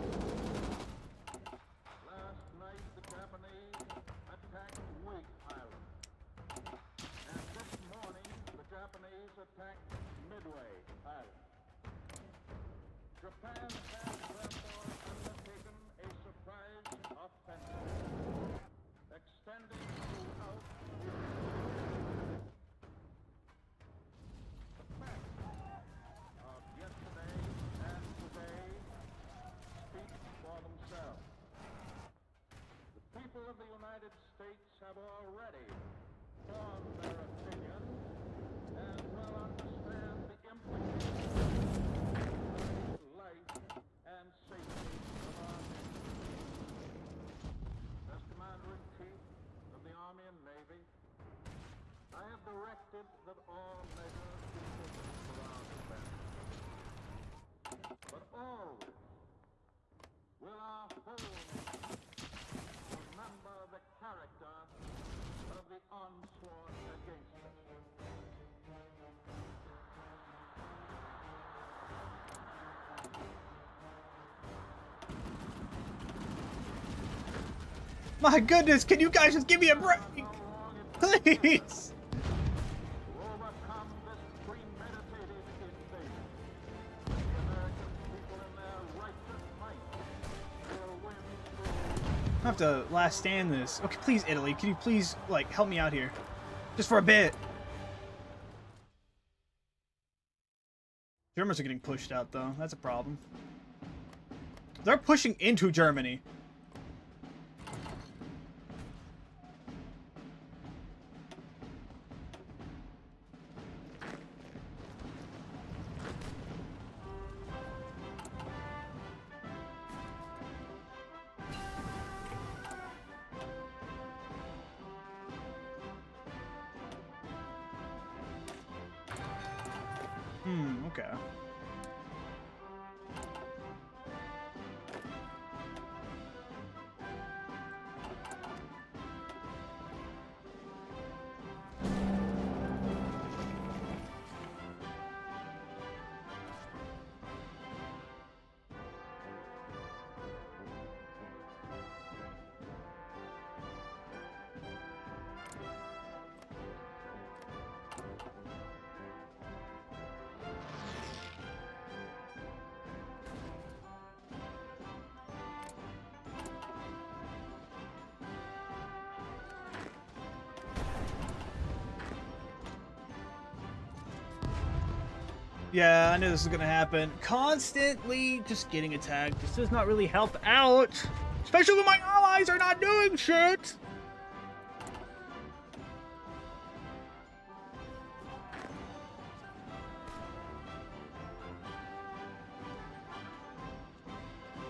Last night, the Japanese attacked Wake Island. And this morning, the Japanese attacked Midway Island. Japan has therefore undertaken a surprise offensive, extending throughout the facts of yesterday and today speak for themselves. The people of the United States have already formed their opinion and will understand the implications of life and safety of our nation. As Commander-in-Chief of the Army and Navy, I have directed that all measures be taken for our defense. But always will our whole nation remember the character of the onslaught against us. My goodness, can you guys just give me a break? Please! To overcome this premeditated invasion, the American people in their righteous might will win through. I have to last stand this. Okay, please, Italy, can you please, like, help me out here? Just for a bit. Germans are getting pushed out, though. That's a problem. They're pushing into Germany. Okay. Yeah, I knew this was gonna happen. Constantly just getting attacked. This does not really help out. Especially when my allies are not doing shit!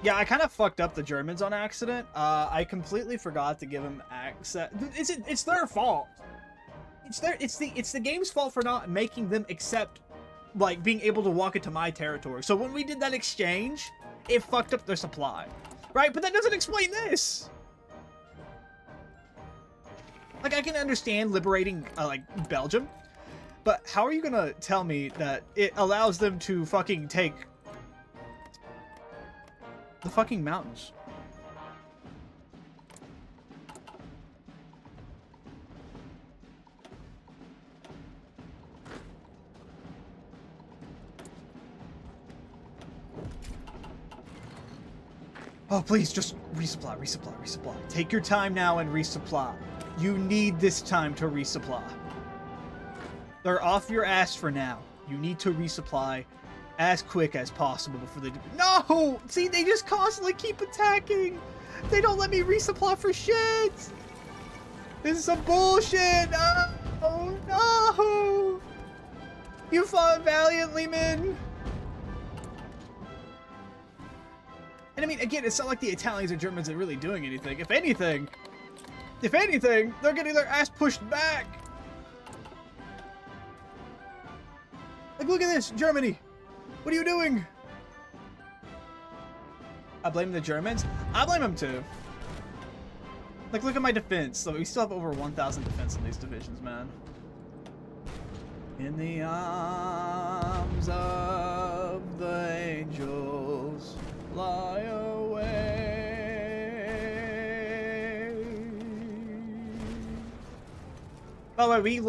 Yeah, I kind of fucked up the Germans on accident. I completely forgot to give them access. It's their fault. It's the game's fault for not making them accept, like, being able to walk into my territory. So when we did that exchange, it fucked up their supply. Right? But that doesn't explain this! Like, I can understand liberating, like, Belgium, but how are you gonna tell me that it allows them to fucking take the fucking mountains? Oh, please, just resupply, resupply, resupply. Take your time now and resupply. You need this time to resupply. They're off your ass for now. You need to resupply as quick as possible before they do. No! See, they just constantly keep attacking. They don't let me resupply for shit. This is some bullshit. Oh, no. You fought valiantly, men. And I mean, again, it's not like the Italians or Germans are really doing anything. If anything, they're getting their ass pushed back. Like, look at this, Germany. What are you doing? I blame the Germans. I blame them too. Like, look at my defense. So we still have over 1,000 defense in these divisions, man. In the arms of the angels, fly away. By the way,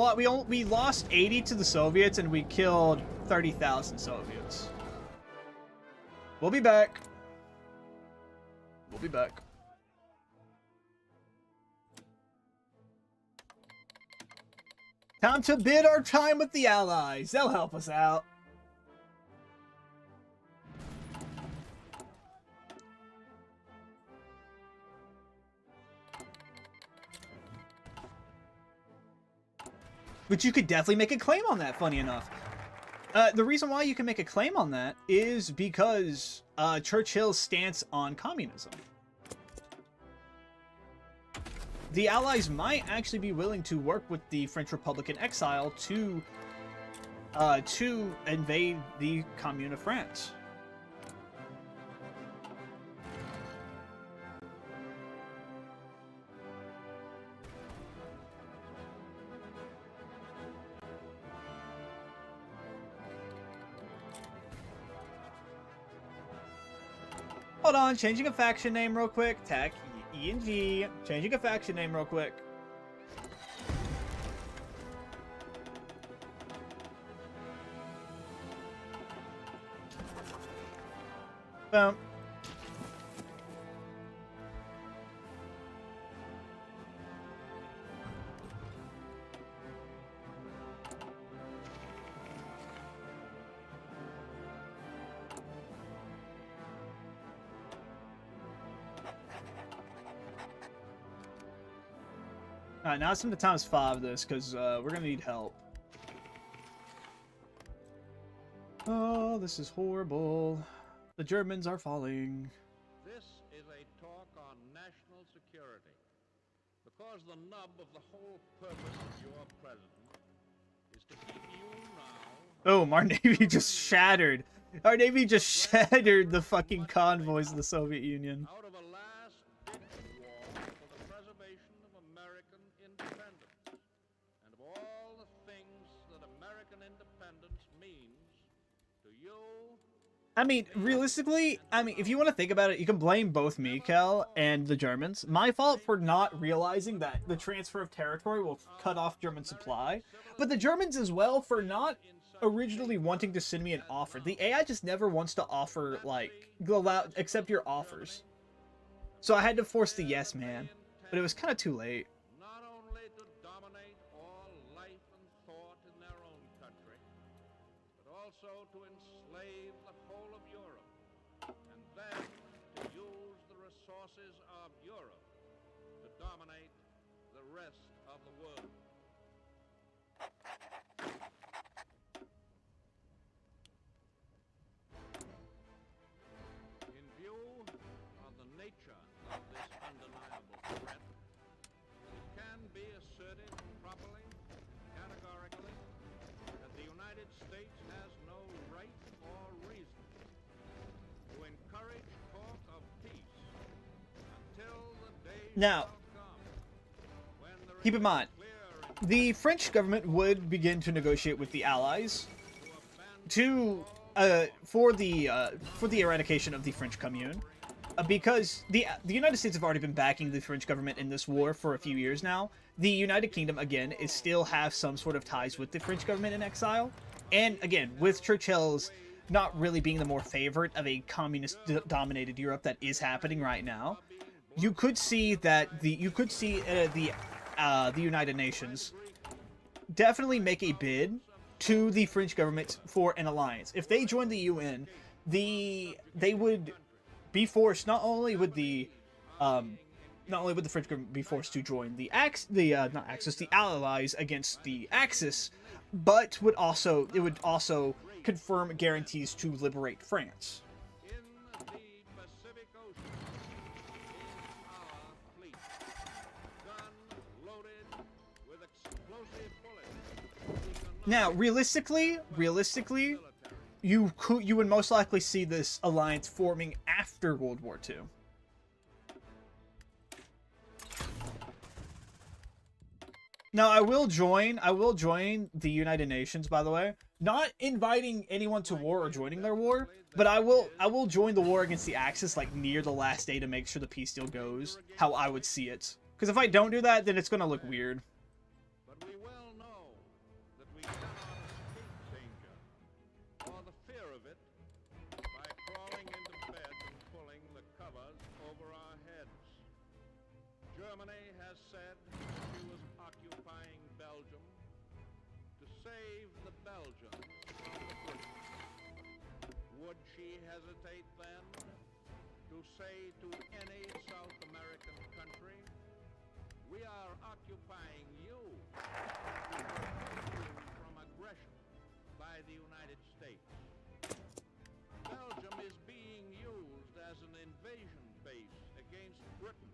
we lost 80 to the Soviets and we killed 30,000 Soviets. We'll be back. We'll be back. Time to bid our time with the Allies. They'll help us out. But you could definitely make a claim on that, funny enough. The reason why you can make a claim on that is because Churchill's stance on communism. The Allies might actually be willing to work with the French Republic in exile to invade the Commune of France. Hold on, changing a faction name real quick. Tech, PNG. Changing a faction name real quick. Boom. Alright, now it's time to times 5 this, because we're gonna need help. Oh, this is horrible. The Germans are falling. This is a talk on national security, because the nub of the whole purpose of your president is to keep you now... Oh, our Navy just shattered. Our Navy just shattered the fucking convoys of the Soviet Union. out of a last-ditch war for the preservation of American independence, and of all the things that American independence means to you. I mean, realistically, if you want to think about it, you can blame both me, Kel, and the Germans. My fault for not realizing that the transfer of territory will cut off German supply, but the Germans as well for not originally wanting to send me an offer. The AI just never wants to offer, like, accept your offers. So I had to force the yes man, but it was kind of too late. Not only to dominate all life and thought in their own country, but also to enslave the whole of Europe, and then to use the resources of Europe to dominate the rest of the world. In view of the nature of this undeniable threat, it can be asserted properly, categorically, that the United States has no right or reason to encourage talk of peace until the day Now, shall come when there keep is in mind, clear the French government would begin to negotiate with the Allies for the eradication of the French Commune, because the United States have already been backing the French government in this war for a few years now. The United Kingdom again is still have some sort of ties with the French government in exile, and again with Churchill's not really being the more favorite of a communist-dominated Europe that is happening right now. You could see that the United Nations definitely make a bid to the French government for an alliance. If they join the UN, they would be forced. Not only would the French government be forced to join the Allies against the Axis, but would also confirm guarantees to liberate France. in the Pacific Ocean is our fleet, gun loaded with explosive bullets. Now, realistically, you would most likely see this alliance forming after World War II. Now, I will join the United Nations, by the way. Not inviting anyone to war or joining their war, but I will join the war against the Axis like near the last day to make sure the peace deal goes how I would see it. Because if I don't do that, then it's gonna look weird. But we well know that we cannot escape danger, or the fear of it, by crawling into bed and pulling the covers over our heads. Germany has said she was occupying Belgium to save the Belgians from the British. Would she hesitate then to say to any South American country, we are occupying you to protect you from aggression by the United States? Belgium is being used as an invasion base against Britain,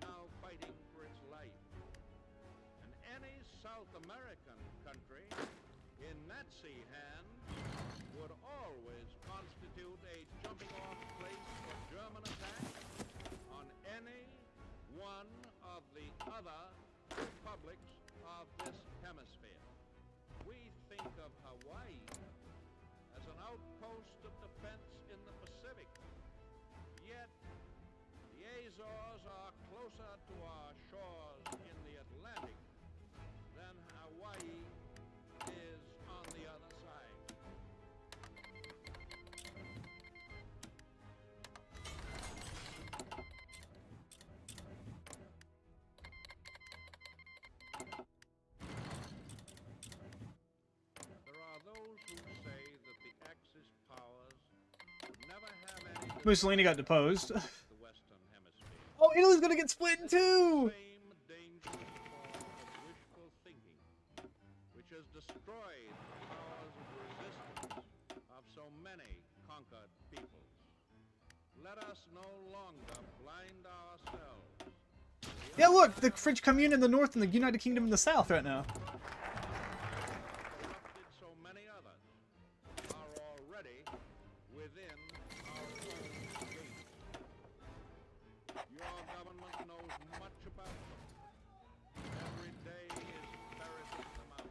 now fighting for its life. And any South American country in Nazi hands would always constitute a jumping-off place for German attack on any one of the other republics of this hemisphere. We think of Hawaii as an outpost of defense in the Pacific, yet the Azores are close Mussolini got deposed. the Western Hemisphere. Oh, Italy's gonna get split in two! Same dangerous form of wishful thinking, which has destroyed the powers of resistance of so many conquered peoples. Let us no longer blind ourselves. Yeah, look, the French Commune in the north and the United Kingdom in the south right now. Corrupted so many others are already within our own gates. Your government knows much about them. Every day is ferreting them out.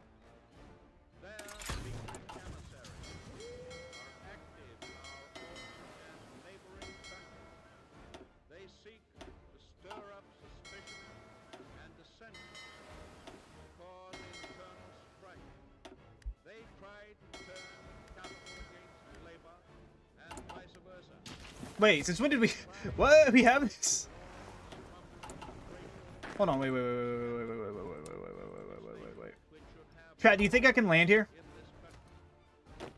Their secret emissaries are active in our own and neighboring countries. They seek to stir up suspicion and dissension, cause internal strife. They try to turn capital against labor and vice versa. Wait, since when did we... What? We have this? Hold on, wait. Which should have Chat, do you think I can land here? in this country.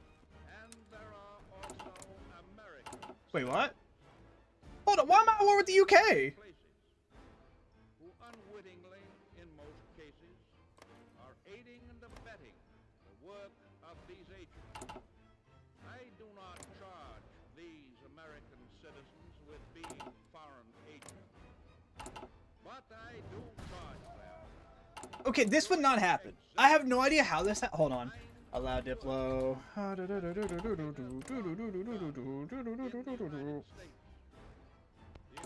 And there are also Americans Wait, what? Hold on, why am I at war with the UK? places who unwittingly, in most cases, are aiding and abetting the work of these agents. I do not charge these American citizens with being foreign agents, but I do charge them. Okay, this would not happen. I have no idea how this hold on. Allow Diplo. The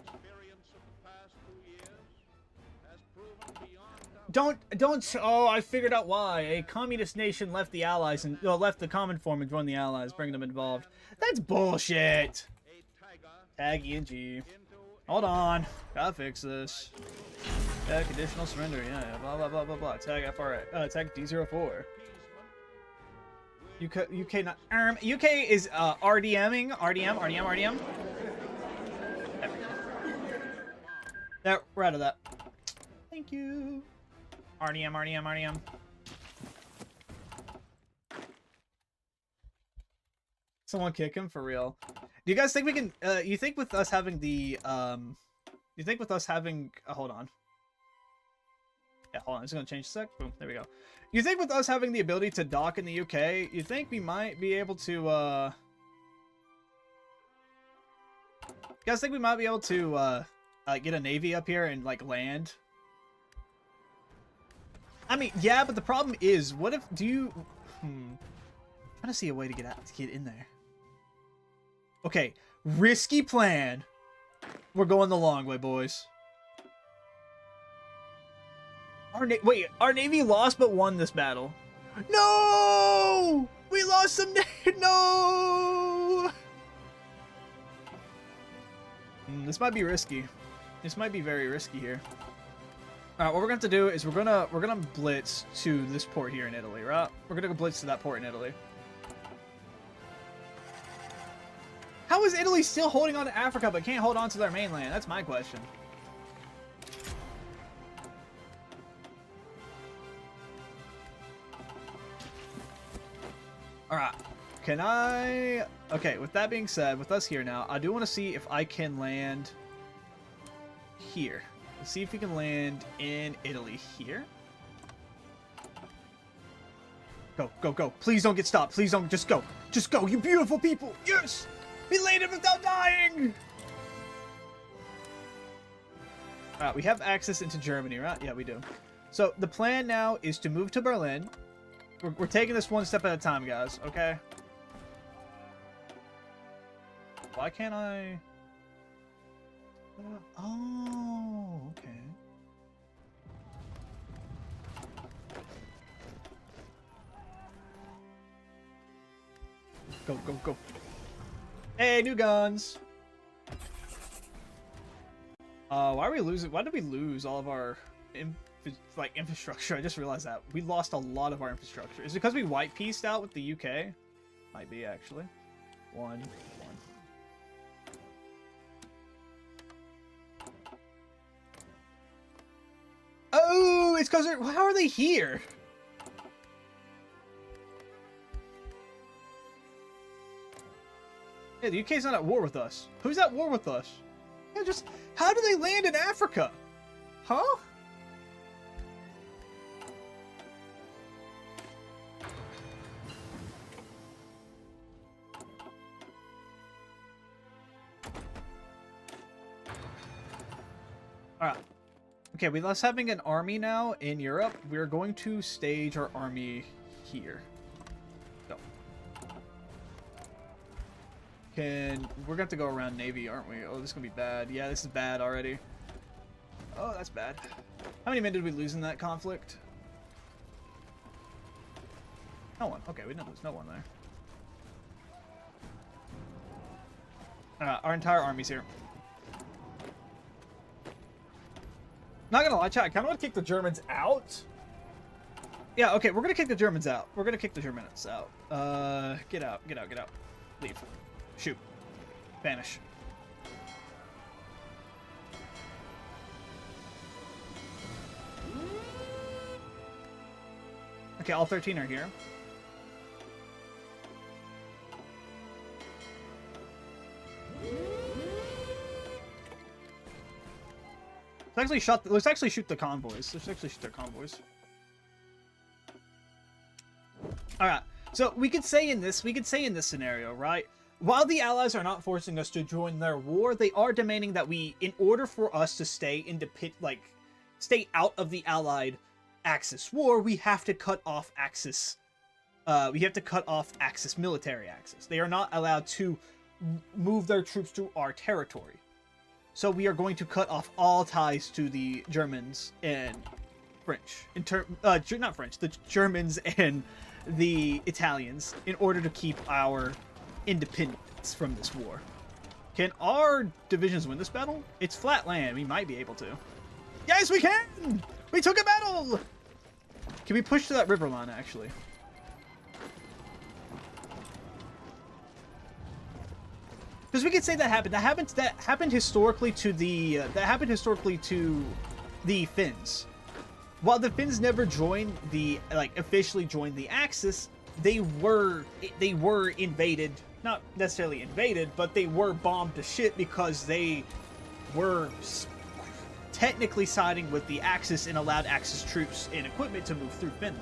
experience of the past 2 years has proven beyond doubt Don't. Oh, I figured out why. A communist nation left the Allies and left the Common Form and joined the Allies, bringing them involved. That's bullshit. a tiger Tag E and G. into Hold on. Gotta fix this. Tag conditional surrender. Yeah. Blah blah blah blah blah. Tag FR. Tag D04. UK not. UK is RDMing. RDM. There, we're out of that. Thank you. RDM. Someone kick him for real. Do you guys think we can? You think with us having the You think with us having? Hold on. Yeah, hold on. I'm just gonna change a sec. Boom. There we go. You think with us having the ability to dock in the UK, you think we might be able to? You guys think we might be able to get a navy up here and like land? I mean, yeah, but the problem is, what if I'm trying to see a way to get in there. Okay, risky plan. We're going the long way, boys. Wait, our navy lost but won this battle. No! We lost some no! This might be risky. This might be very risky here. All right, what we're going to do is we're gonna blitz to this port here in Italy, right? We're gonna go blitz to that port in Italy. How is Italy still holding on to Africa but can't hold on to their mainland? That's my question. All right, can I? Okay, with that being said, with us here now, I do want to see if I can land here. Let's see if we can land in Italy here. Go, go, go. Please don't get stopped. Please don't. Just go. Just go, you beautiful people. Yes! We landed without dying! Alright, we have access into Germany, right? Yeah, we do. So, the plan now is to move to Berlin. We're taking this one step at a time, guys, okay? Why can't I... Oh, okay. Go, go, go. Hey, new guns! Why are we losing? Why did we lose all of our infrastructure? I just realized that. We lost a lot of our infrastructure. Is it because we white-pieced out with the UK? Might be, actually. One. Oh, it's because they're... How are they here? Yeah, the UK's not at war with us. Who's at war with us? Yeah, just how do they land in Africa? Huh? Alright. Okay, with us having an army now in Europe, we're going to stage our army here. So. We're gonna have to go around Navy, aren't we? Oh, this is gonna be bad. Yeah, this is bad already. Oh, that's bad. How many men did we lose in that conflict? No one. Okay, we didn't lose no one there. Our entire army's here. Not gonna lie, chat, I kinda wanna kick the Germans out. Yeah, okay, we're gonna kick the Germans out. We're gonna kick the Germans out. Get out, get out, get out. Leave. Shoot. Vanish. Okay, all 13 are here. Let's actually shoot the convoys. Let's actually shoot their convoys. Alright. So we could say in this scenario, right? While the Allies are not forcing us to join their war, they are demanding that we, in order for us to stay stay out of the Allied Axis war, we have to cut off Axis. We have to cut off Axis military axis. They are not allowed to move their troops to our territory. So we are going to cut off all ties to the Germans and French. Not French, the Germans and the Italians, in order to keep our independence from this war. Can our divisions win this battle? It's flat land. We might be able to. Yes, we can! We took a battle! Can we push to that river line, actually? Because we could say that happened. That happened historically to the Finns. While the Finns never joined officially joined the Axis, they were invaded. Not necessarily invaded, but they were bombed to shit because they were technically siding with the Axis and allowed Axis troops and equipment to move through Finland.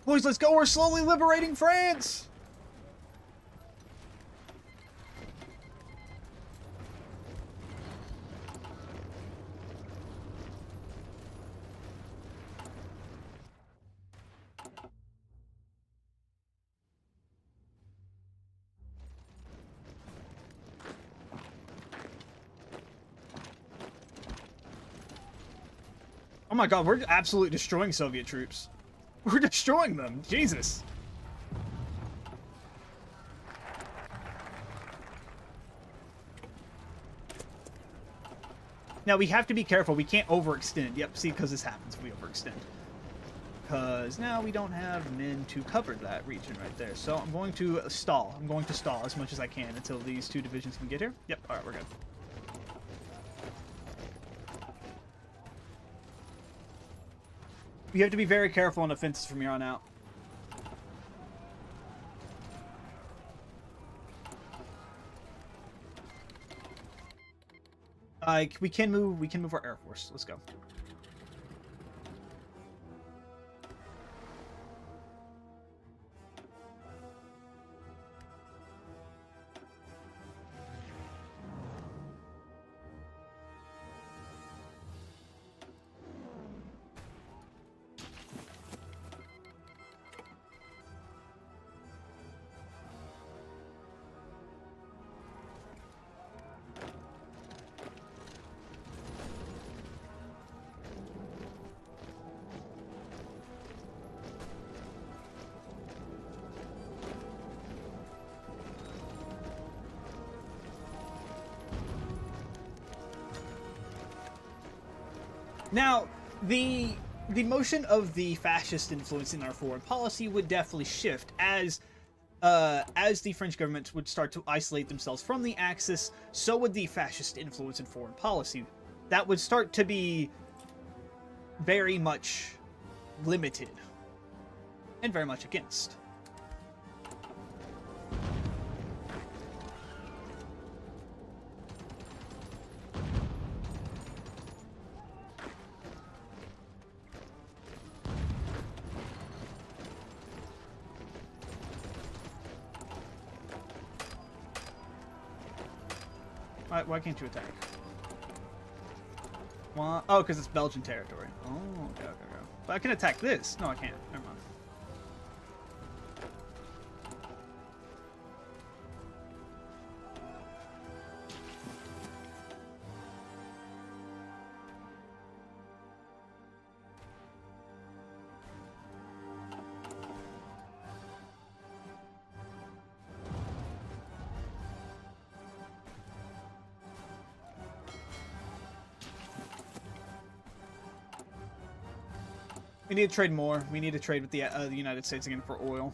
Boys, let's go! We're slowly liberating France! Oh my god, we're absolutely destroying Soviet troops. We're destroying them! Jesus! Now, we have to be careful. We can't overextend. Yep, see, because this happens if we overextend. Because now we don't have men to cover that region right there. So I'm going to stall. I'm going to stall as much as I can until these two divisions can get here. Yep, alright, we're good. You have to be very careful on offenses from here on out. We can move our Air Force. Let's go. Now, the motion of the fascist influence in our foreign policy would definitely shift as as the French government would start to isolate themselves from the Axis, so would the fascist influence in foreign policy. That would start to be very much limited and very much against. Why can't you attack? Well, oh, because it's Belgian territory. Oh, okay. But I can attack this. No, I can't. Never mind. We need to trade more. We need to trade with the United States again for oil.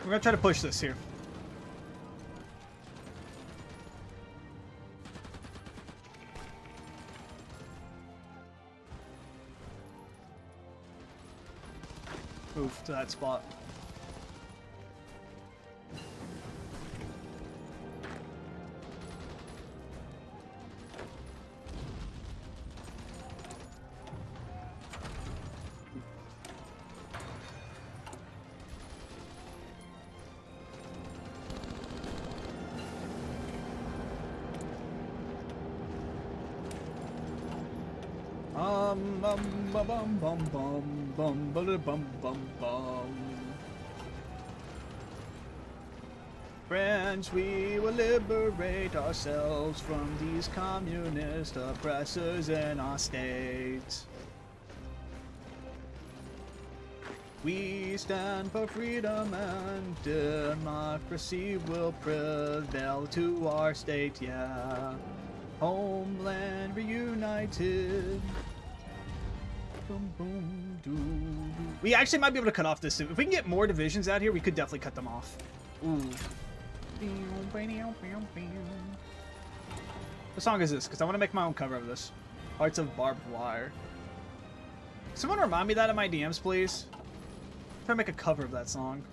We're gonna try to push this here. Move to that spot. Bum bum bum bum bum bum bum bum. Friends, we will liberate ourselves from these communist oppressors in our states. We stand for freedom and democracy will prevail to our state, yeah. Homeland reunited. Boom, boom, doo, doo. We actually might be able to cut off this. If we can get more divisions out here, we could definitely cut them off. Ooh. What song is this? Because I want to make my own cover of this. Hearts of Barbed Wire. Someone remind me that in my DMs, please. Try to make a cover of that song.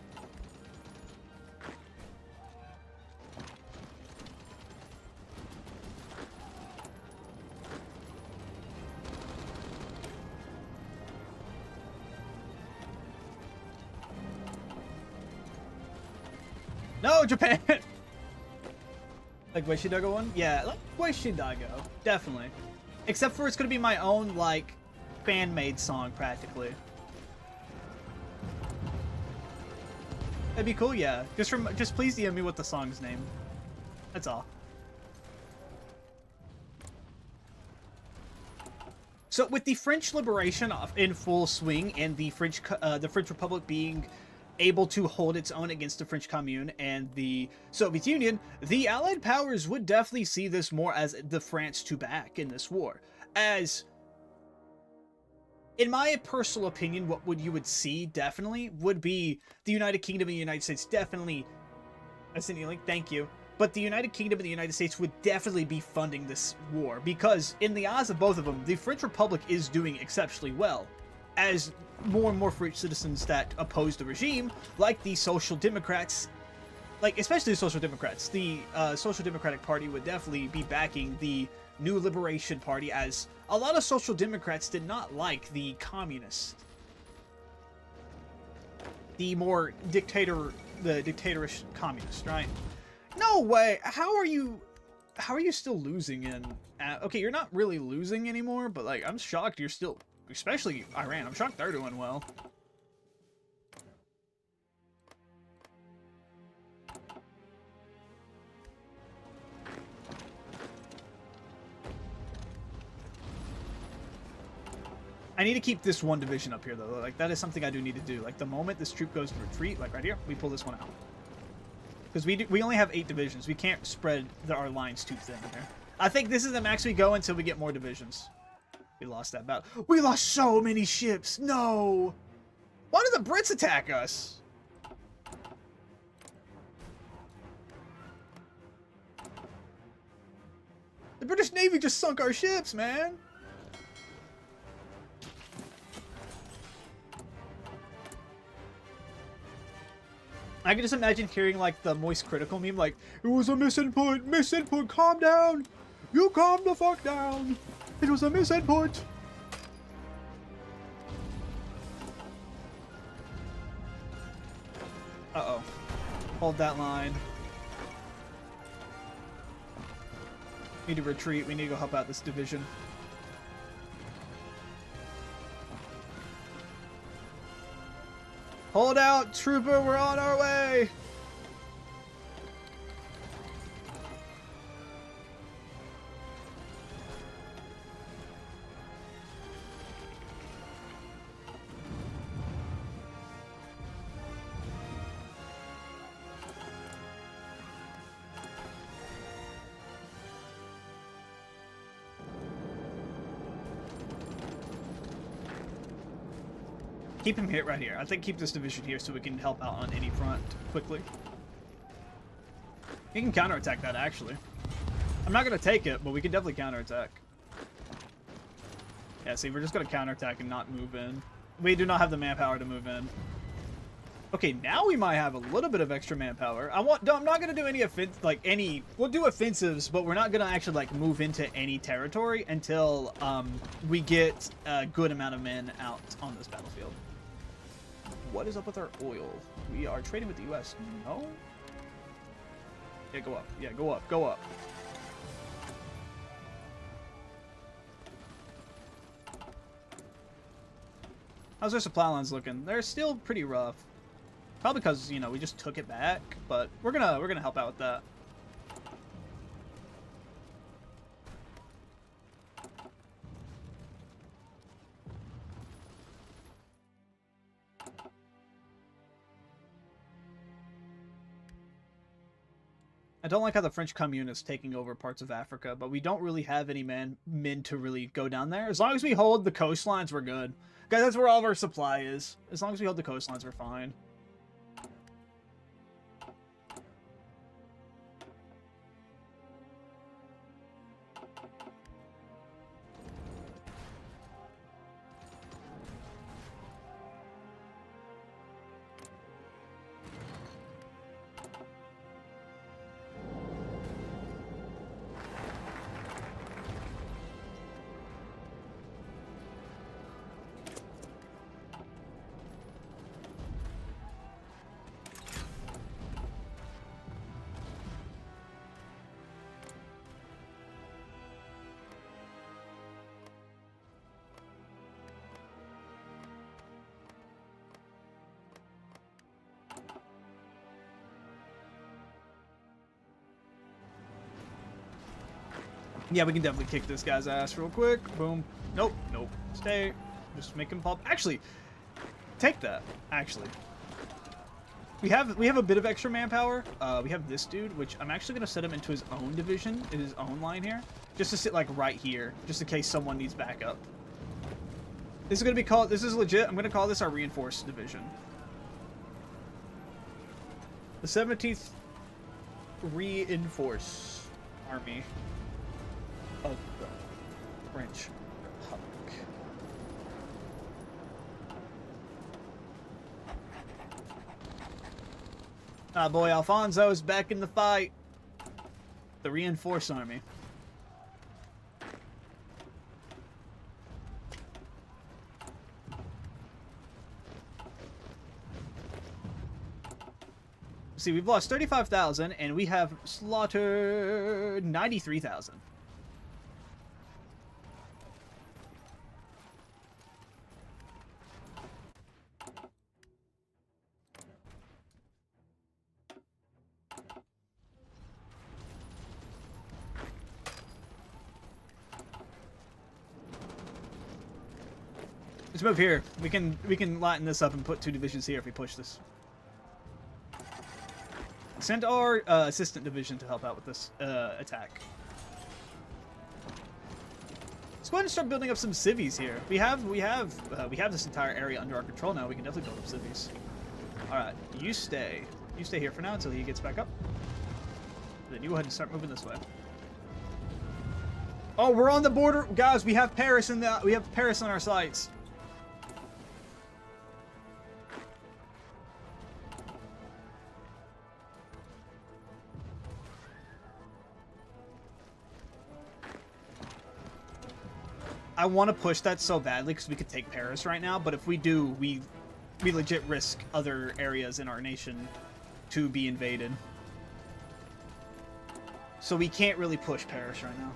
No, Japan! Like Wishidago one? Yeah, like Wishidago. Definitely. Except for it's gonna be my own, like, fan-made song, practically. That'd be cool, yeah. Just please DM me what the song's name. That's all. So with the French liberation in full swing and the French Republic being able to hold its own against the French Commune and the Soviet Union, the Allied powers would definitely see this more as the France to back in this war. As in my personal opinion, what you would see definitely would be the United Kingdom and the United States definitely. I sent you a link, thank you. But the United Kingdom and the United States would definitely be funding this war because, in the eyes of both of them, the French Republic is doing exceptionally well. As more and more French citizens that oppose the regime, like the Social Democrats, like especially the Social Democrats, the Social Democratic Party would definitely be backing the New Liberation Party, as a lot of Social Democrats did not like the communists. The more dictatorish communists, right? No way! How are you still losing in... okay, you're not really losing anymore, but, like, I'm shocked you're still... Especially Iran. I'm shocked they're doing well. I need to keep this one division up here, though. Like, that is something I do need to do. Like, the moment this troop goes to retreat, like right here, we pull this one out. Because we only have 8 divisions. We can't spread our lines too thin here. I think this is the max we go until we get more divisions. We lost that battle. We lost so many ships! No! Why did the Brits attack us? The British Navy just sunk our ships, man! I can just imagine hearing, like, the Moist Critical meme, like, it was a misinput, calm down! You calm the fuck down! It was a misinput! Uh-oh. Hold that line. We need to retreat, we need to go help out this division. Hold out, trooper, we're on our way! Keep him hit right here. I think keep this division here so we can help out on any front quickly. You can counterattack that, actually. I'm not going to take it, but we can definitely counterattack. Yeah, see, we're just going to counterattack and not move in. We do not have the manpower to move in. Okay, now we might have a little bit of extra manpower. I'm not going to do any we'll do offensives, but we're not going to actually, like, move into any territory until we get a good amount of men out on this battlefield. What is up with our oil? We are trading with the U.S. No? Yeah, go up. Yeah, go up. Go up. How's our supply lines looking? They're still pretty rough. Probably because, you know, we just took it back, but we're gonna help out with that. I don't like how the French communists taking over parts of Africa, but we don't really have any men to really go down there. As long as we hold the coastlines, we're good. Guys, that's where all of our supply is. As long as we hold the coastlines, we're fine. Yeah, we can definitely kick this guy's ass real quick. Boom. Nope. Nope. Stay. Just make him pop. Actually, take that. Actually. We have a bit of extra manpower. We have this dude, which I'm actually going to set him into his own division, in his own line here. Just to sit, like, right here. Just in case someone needs backup. This is gonna be called. This is legit. I'm gonna call this our reinforced division. The 17th Reinforce Army of the French Republic. Ah, boy, Alfonso's back in the fight. The Reinforced Army. See, we've lost 35,000, and we have slaughtered 93,000. Let's move here. We can lighten this up and put 2 divisions here if we push this. Send our assistant division to help out with this attack. Let's go ahead and start building up some civies here. We have this entire area under our control now. We can definitely build up civies. All right, you stay here for now until he gets back up. Then you go ahead and start moving this way. Oh, we're on the border, guys. We have Paris on our sights. I want to push that so badly because we could take Paris right now, but if we do, we legit risk other areas in our nation to be invaded. So we can't really push Paris right now.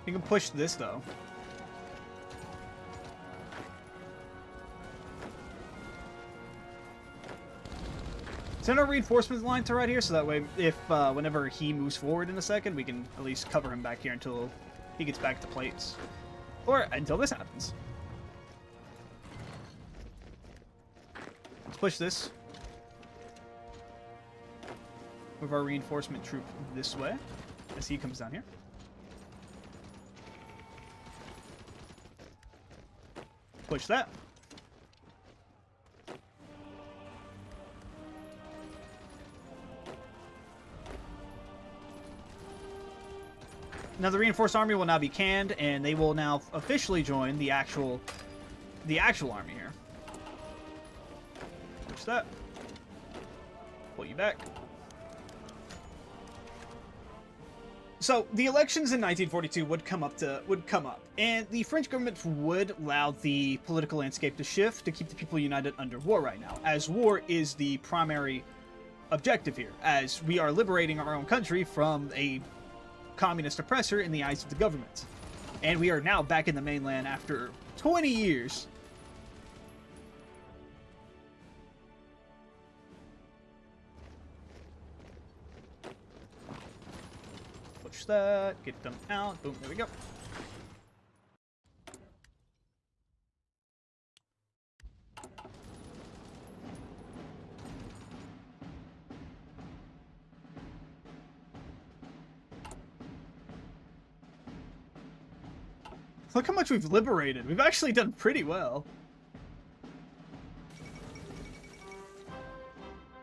You can push this, though. Send our reinforcements line to right here, so that way, if whenever he moves forward in a second, we can at least cover him back here until he gets back to plates. Or until this happens. Let's push this. Move our reinforcement troop this way as he comes down here. Push that. Now the reinforced army will now be canned, and they will now officially join the actual army here. Push that. Pull you back. So the elections in 1942 would come up, and the French government would allow the political landscape to shift to keep the people united under war right now, as war is the primary objective here, as we are liberating our own country from a communist oppressor in the eyes of the government. And we are now back in the mainland after 20 years. Push that, get them out, boom, there we go. Look how much we've liberated. We've actually done pretty well.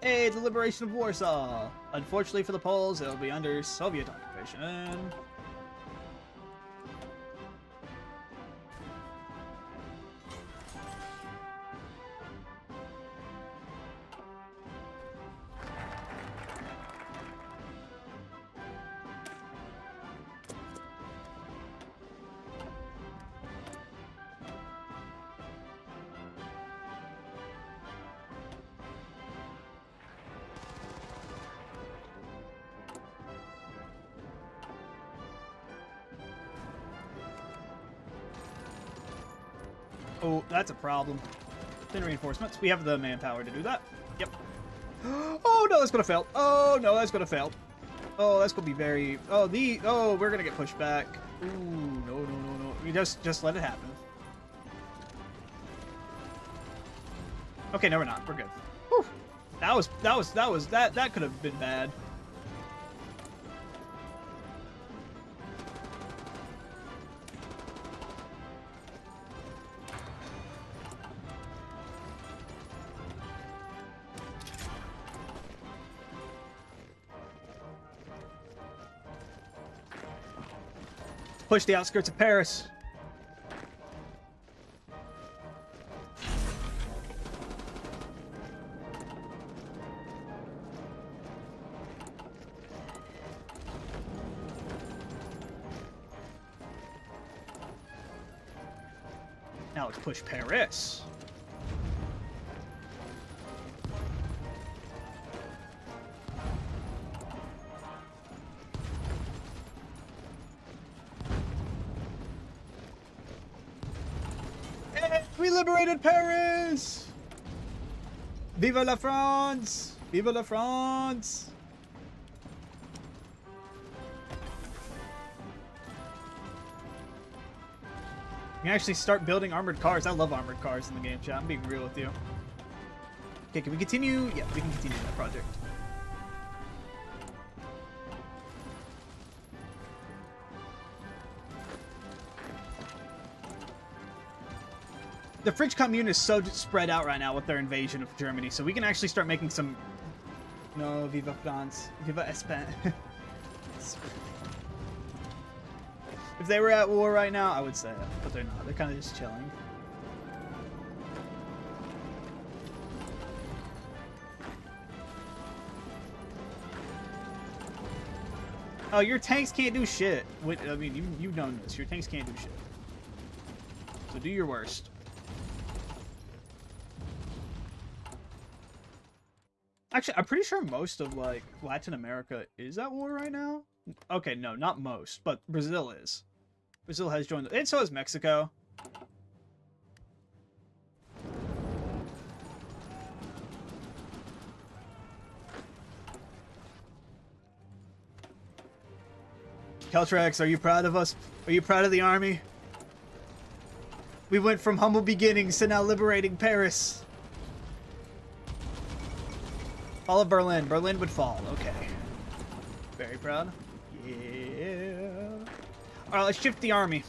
Hey, the liberation of Warsaw. Unfortunately for the Poles, it'll be under Soviet occupation. Oh, that's a problem. Thin reinforcements. We have the manpower to do that. Yep. Oh no, that's gonna fail. Oh no, that's gonna fail. Oh, that's gonna be very. Oh, we're gonna get pushed back. Ooh, no. You just let it happen. Okay, no, we're not. We're good. Whew. That could have been bad. Push the outskirts of Paris. Now let's push Paris. We liberated Paris! Vive la France! Vive la France! You can actually start building armored cars. I love armored cars in the game, chat. I'm being real with you. Okay, can we continue? Yeah, we can continue that project. The French Commune is so spread out right now with their invasion of Germany, so we can actually start making some... No, Viva France. Viva Espagne. If they were at war right now, I would say it, but they're not. They're kind of just chilling. Oh, your tanks can't do shit. I mean, you've known this. Your tanks can't do shit. So do your worst. Actually, I'm pretty sure most of, like, Latin America is at war right now. Okay, no, not most, but Brazil is. Brazil has joined, and so is Mexico. Keltrex, are you proud of us? Are you proud of the army? We went from humble beginnings to now liberating Paris. Fall of Berlin. Berlin would fall. Okay. Very proud. Yeah. Alright, let's shift the army.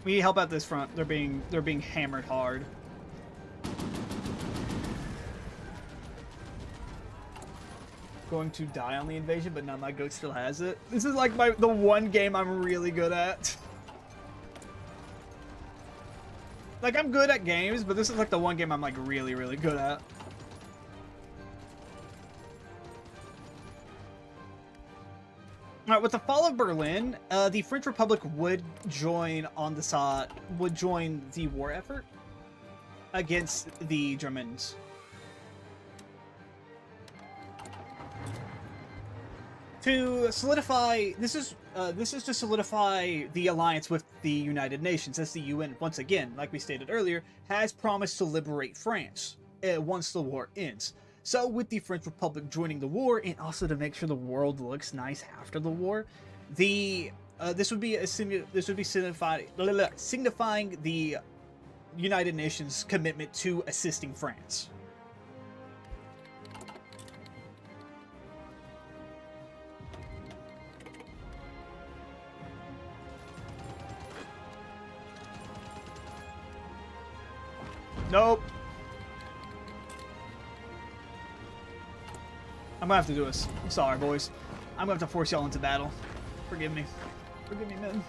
We need help out this front. They're being hammered hard. Going to die on the invasion, but now my goat still has it. This is like the one game I'm really good at. Like, I'm good at games, but this is like the one game I'm like really, really good at. Alright, with the fall of Berlin, the French Republic would join the war effort against the Germans. To solidify, this is to solidify the alliance with the United Nations, as the UN, once again, like we stated earlier, has promised to liberate France once the war ends. So with the French Republic joining the war, and also to make sure the world looks nice after the war, this would be signifying the United Nations commitment to assisting France. Nope. I'm gonna have to do this. I'm sorry, boys. I'm gonna have to force y'all into battle. Forgive me. Forgive me, men.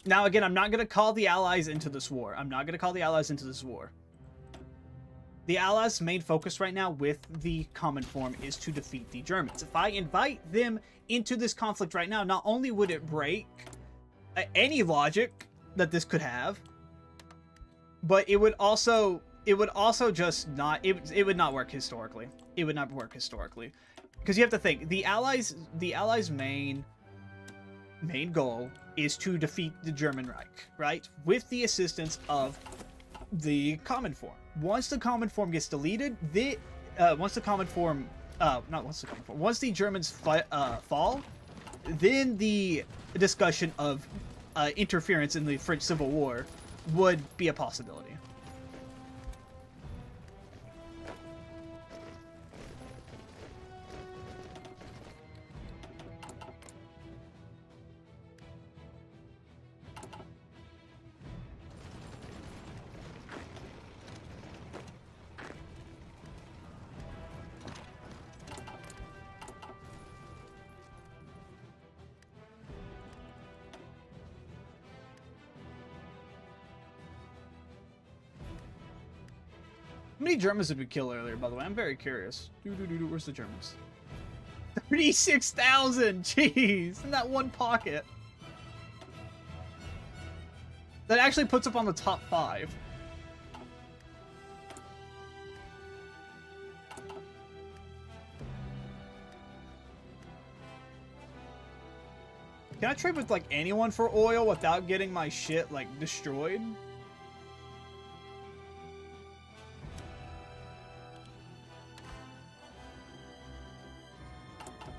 Now, again, I'm not going to call the Allies into this war. I'm not going to call the Allies into this war. The Allies' main focus right now with the Common Form is to defeat the Germans. If I invite them into this conflict right now, not only would it break any logic that this could have, but it would also just not, it would not work historically. It would not work historically. Because you have to think, the Allies' main goal is to defeat the German Reich, right? With the assistance of the Common Form. Once the Common Form gets deleted, once the Germans fall, then the discussion of interference in the French Civil War would be a possibility. How many Germans did we kill earlier, by the way? I'm very curious. Where's the Germans? 36,000! Jeez! In that one pocket. That actually puts up on the top 5. Can I trade with, like, anyone for oil without getting my shit, like, destroyed?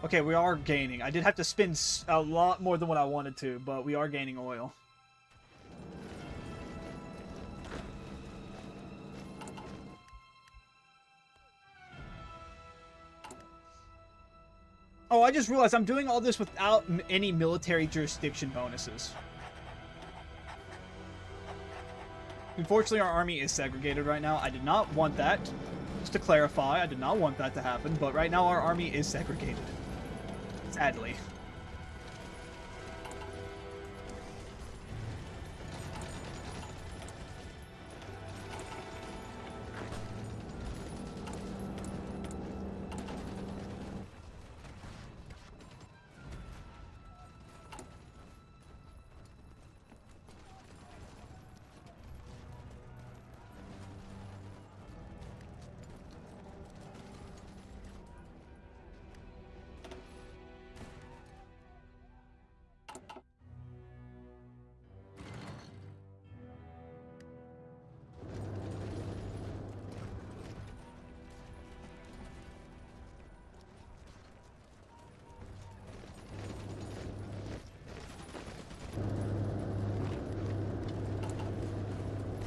Okay, we are gaining. I did have to spend a lot more than what I wanted to, but we are gaining oil. Oh, I just realized I'm doing all this without any military jurisdiction bonuses. Unfortunately, our army is segregated right now. I did not want that. Just to clarify, I did not want that to happen, but right now our army is segregated. Sadly.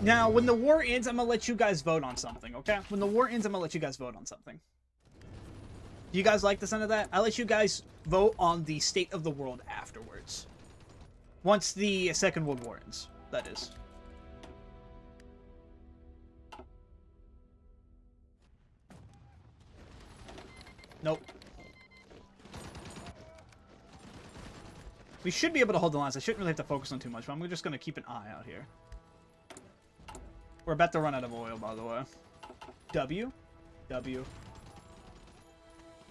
Now, when the war ends, I'm gonna let you guys vote on something, okay? When the war ends, I'm gonna let you guys vote on something. Do you guys like the sound of that? I'll let you guys vote on the state of the world afterwards. Once the Second World War ends, that is. Nope. We should be able to hold the lines. I shouldn't really have to focus on too much, but I'm just gonna keep an eye out here. We're about to run out of oil, by the way. W.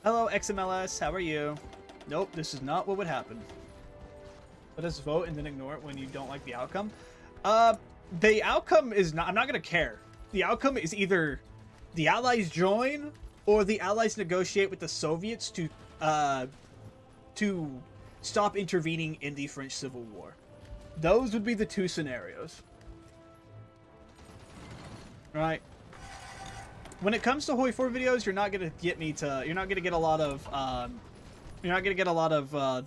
Hello, XMLS. How are you? Nope, this is not what would happen. Let us vote and then ignore it when you don't like the outcome. The outcome is not... I'm not going to care. The outcome is either the Allies join or the Allies negotiate with the Soviets to stop intervening in the French Civil War. Those would be the two scenarios. Right. When it comes to Hoi 4 videos, you're not gonna get me to. You're not gonna get a lot of. You're not gonna get a lot of oh,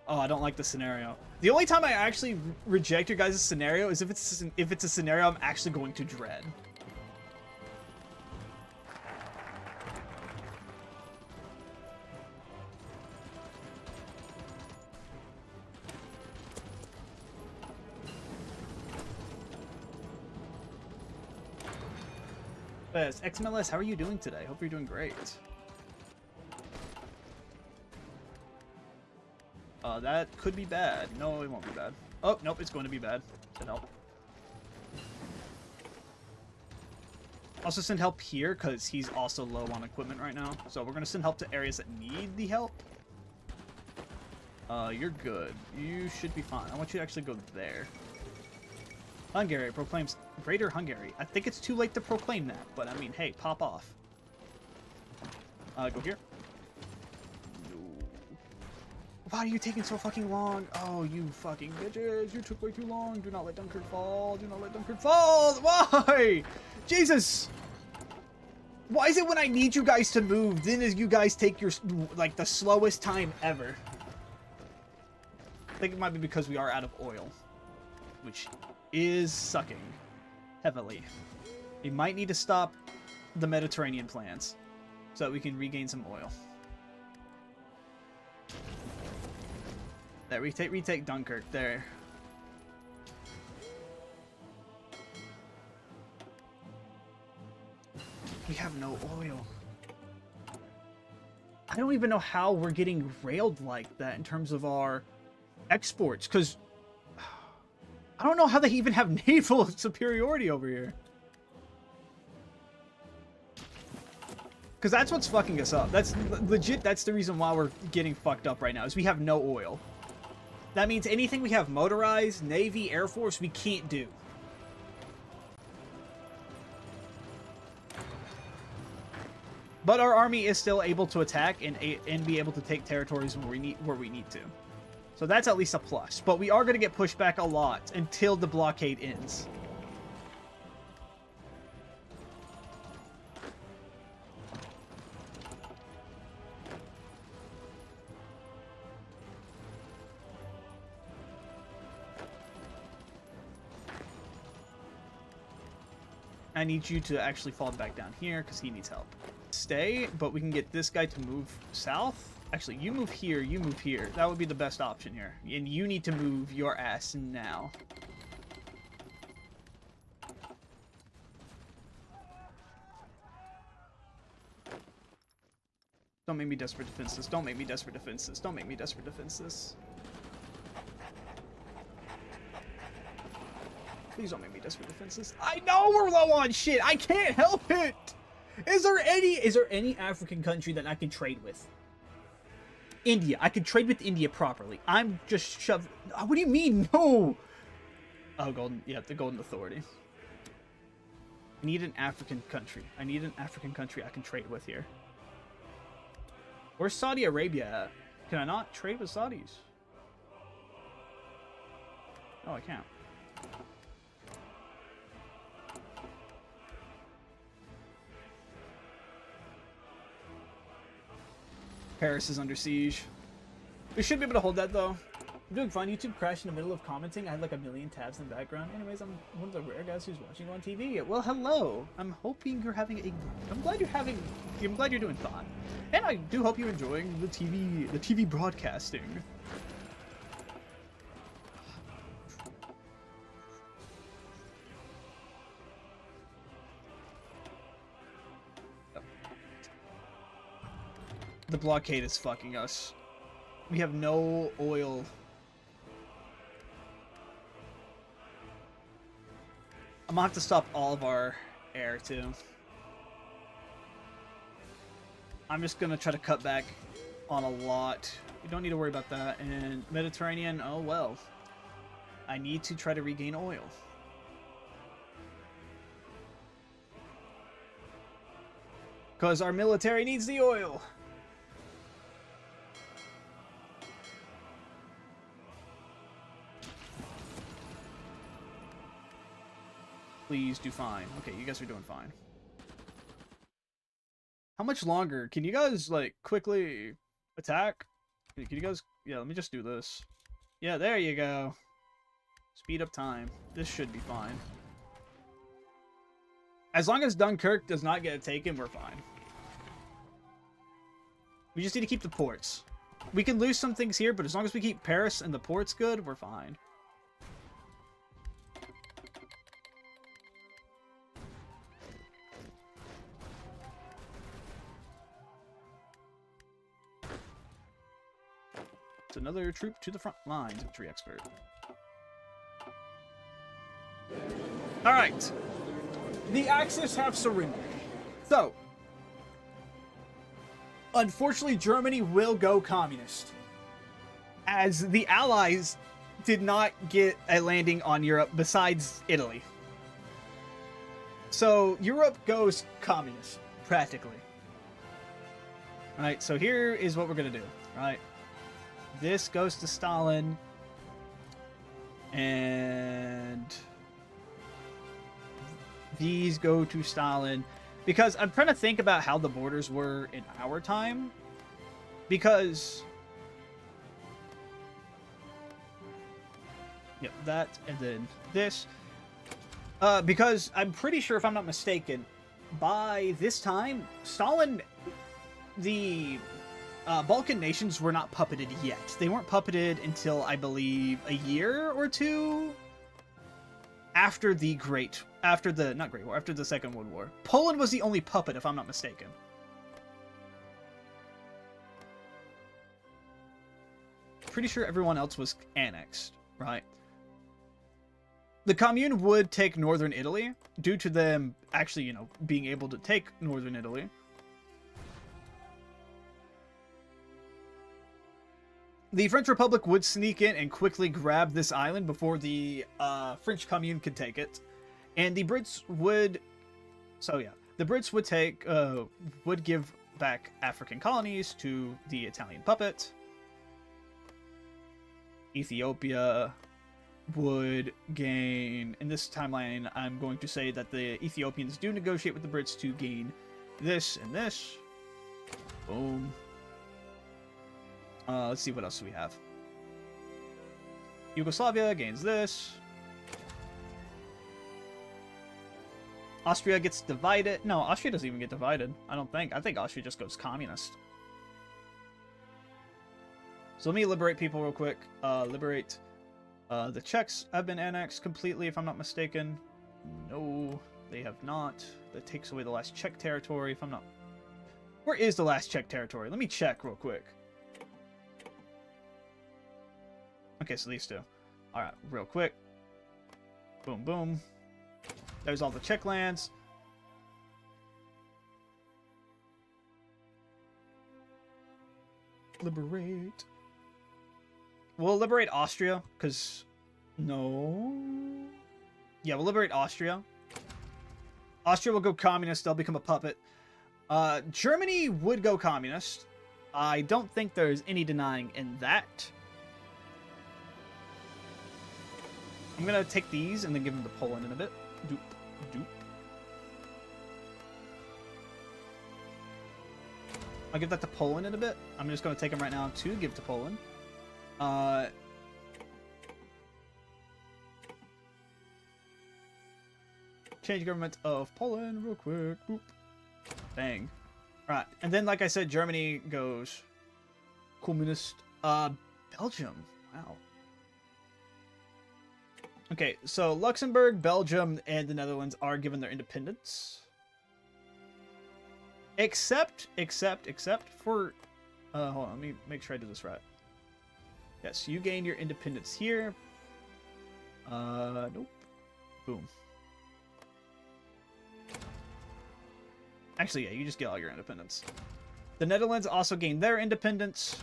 I don't like the scenario. The only time I actually reject your guys' scenario is if it's a scenario I'm actually going to dread. XMLS, how are you doing today? Hope you're doing great. That could be bad. No, it won't be bad. Oh, nope, it's going to be bad. Send help. Also send help here, because he's also low on equipment right now. So we're going to send help to areas that need the help. You're good. You should be fine. I want you to actually go there. Hungary proclaims Greater Hungary. I think it's too late to proclaim that, but I mean, hey, pop off. Go here. No. Why are you taking so fucking long? Oh, you fucking bitches. You took way too long. Do not let Dunkirk fall. Do not let Dunkirk fall. Why? Jesus. Why is it when I need you guys to move, then as you guys take your, like, the slowest time ever? I think it might be because we are out of oil, which is sucking heavily. We might need to stop the Mediterranean plans so that we can regain some oil. There, retake Dunkirk there. We have no oil. I don't even know how we're getting railed like that in terms of our exports, because I don't know how they even have naval superiority over here. Because that's what's fucking us up. That's legit, that's the reason why we're getting fucked up right now, is we have no oil. That means anything we have motorized, Navy, Air Force, we can't do. But our army is still able to attack and be able to take territories where we need to. So that's at least a plus. But we are going to get pushed back a lot until the blockade ends. I need you to actually fall back down here because he needs help. Stay, but we can get this guy to move south. Actually, you move here, you move here. That would be the best option here. And you need to move your ass now. Don't make me desperate defense this. Don't make me desperate defense this. Don't make me desperate defense this. Please don't make me desperate defense this. I know we're low on shit. I can't help it. Is there any African country that I can trade with? India. I could trade with India properly. I'm just shoved. What do you mean? No. Oh, golden. Yeah, the Golden Authority. I need an African country. I need an African country I can trade with here. Where's Saudi Arabia at? Can I not trade with Saudis? Oh, I can't. Paris is under siege. We should be able to hold that, though. I'm doing fine. YouTube crashed in the middle of commenting. I had like a million tabs in the background. Anyways, I'm one of the rare guys who's watching on TV. Well, hello. I'm hoping you're having a... I'm glad you're doing fine. And I do hope you're enjoying the TV broadcasting. The blockade is fucking us. We have no oil. I'm gonna have to stop all of our air too. I'm just gonna try to cut back on a lot. You don't need to worry about that. And Mediterranean, oh well. I need to try to regain oil. Because our military needs the oil. Please do fine. Okay, you guys are doing fine. How much longer? Can you guys, like, quickly attack? Can you guys... Yeah, let me just do this. Yeah, there you go. Speed up time. This should be fine. As long as Dunkirk does not get taken, we're fine. We just need to keep the ports. We can lose some things here, but as long as we keep Paris and the ports good, we're fine. It's another troop to the front lines, infantry expert. All right. The Axis have surrendered. So, unfortunately, Germany will go communist, as the Allies did not get a landing on Europe besides Italy. So, Europe goes communist, practically. Alright, so here is what we're going to do, right? This goes to Stalin, and these go to Stalin, because I'm trying to think about how the borders were in our time, because... Yep, that, and then this. Because I'm pretty sure, if I'm not mistaken, by this time, Stalin, the Balkan nations were not puppeted yet. They weren't puppeted until, I believe, a year or two after the after the Second World War. Poland was the only puppet, if I'm not mistaken. Pretty sure everyone else was annexed, right? The Commune would take northern Italy, due to them actually, you know, being able to take northern Italy. The French Republic would sneak in and quickly grab this island before the French Commune could take it. And the Brits would... So yeah, the Brits would take... would give back African colonies to the Italian puppet. Ethiopia would gain... In this timeline, I'm going to say that the Ethiopians do negotiate with the Brits to gain this and this. Boom. Let's see what else we have. Yugoslavia gains this. Austria gets divided. No, Austria doesn't even get divided. I don't think. I think Austria just goes communist. So let me liberate people real quick. Liberate. The Czechs have been annexed completely, if I'm not mistaken. No, they have not. That takes away the last Czech territory, if I'm not... Where is the last Czech territory? Let me check real quick. Okay, so these two. Alright, real quick. Boom, boom. There's all the Czech lands. Liberate. We'll liberate Austria, because... No... Yeah, we'll liberate Austria. Austria will go communist, they'll become a puppet. Germany would go communist. I don't think there's any denying in that. I'm gonna take these and then give them to Poland in a bit. Doop, doop. I'll give that to Poland in a bit. I'm just gonna take them right now to give to Poland. Change government of Poland real quick. Boop. Bang. Alright, and then like I said, Germany goes communist. Belgium. Wow. Okay, so Luxembourg, Belgium, and the Netherlands are given their independence. Except for... hold on, let me make sure I do this right. Yes, you gain your independence here. Nope. Boom. Actually, yeah, you just get all your independence. The Netherlands also gain their independence.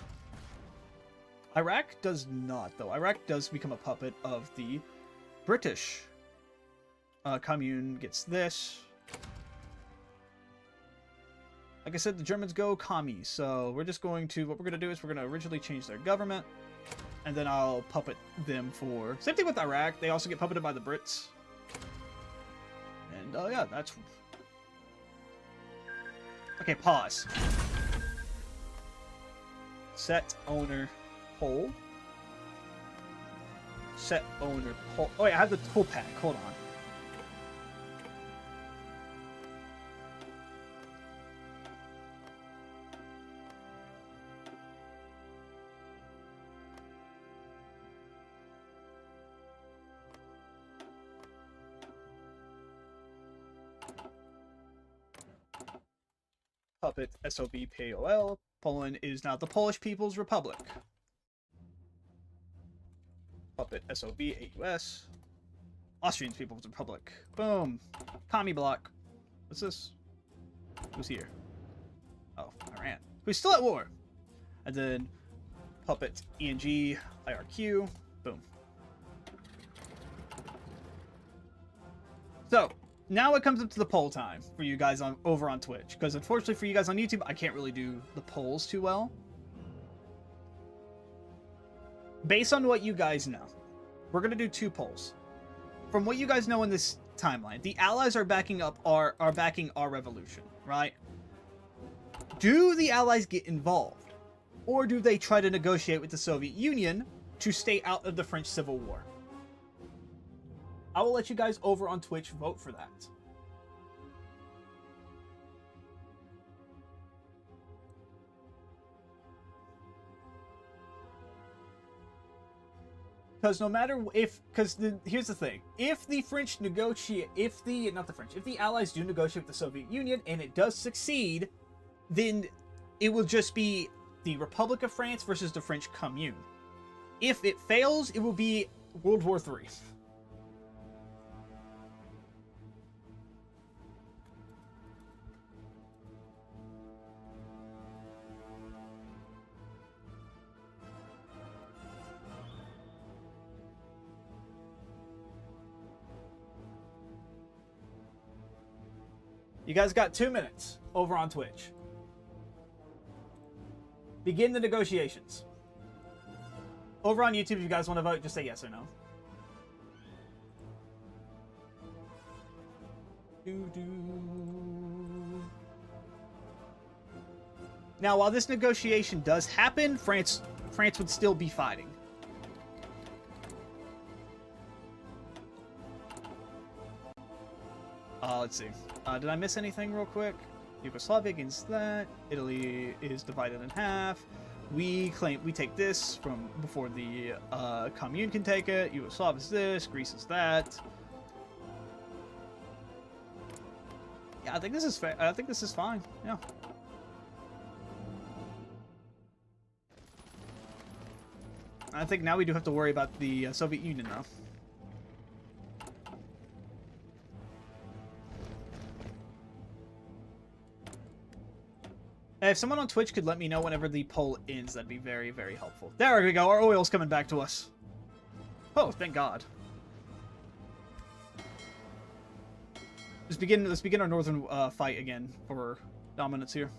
Iraq does not, though. Iraq does become a puppet of the British. Commune gets this. Like I said, the Germans go commie, so we're just going to... What we're going to do is we're going to originally change their government, and then I'll puppet them for... Same thing with Iraq. They also get puppeted by the Brits. And, yeah, that's... Okay, pause. Set owner poll. Set owner poll. Oh, wait, I have the tool pack. Hold on. Puppet SOB-POL. Poland is now the Polish People's Republic. Puppet SOB-AUS. Austrian People's Republic. Boom. Commie block. What's this? Who's here? Oh, Iran. Who's still at war. And then Puppet, ENG, IRQ. Boom. So, now it comes up to the poll time for you guys over on Twitch. Because unfortunately for you guys on YouTube, I can't really do the polls too well. Based on what you guys know, we're going to do 2 polls. From what you guys know in this timeline, the Allies are backing our revolution, right? Do the Allies get involved? Or do they try to negotiate with the Soviet Union to stay out of the French Civil War? I will let you guys over on Twitch vote for that. Because no matter here's the thing, if the French negotiate, if the Allies do negotiate with the Soviet Union and it does succeed, then it will just be the Republic of France versus the French Commune. If it fails, it will be World War III. You guys got 2 minutes over on Twitch. Begin the negotiations. Over on YouTube, if you guys want to vote, just say yes or no. Now, while this negotiation does happen, France would still be fighting. Let's see. Did I miss anything real quick? Yugoslavia against that. Italy is divided in half. We take this from before the Commune can take it. Yugoslavia is this. Greece is that. Yeah, I think this is fair. I think this is fine. Yeah. I think now we do have to worry about the Soviet Union now. If someone on Twitch could let me know whenever the poll ends, that'd be very, very helpful. There we go. Our oil's coming back to us. Oh, thank God. Let's begin our northern fight again for dominance here.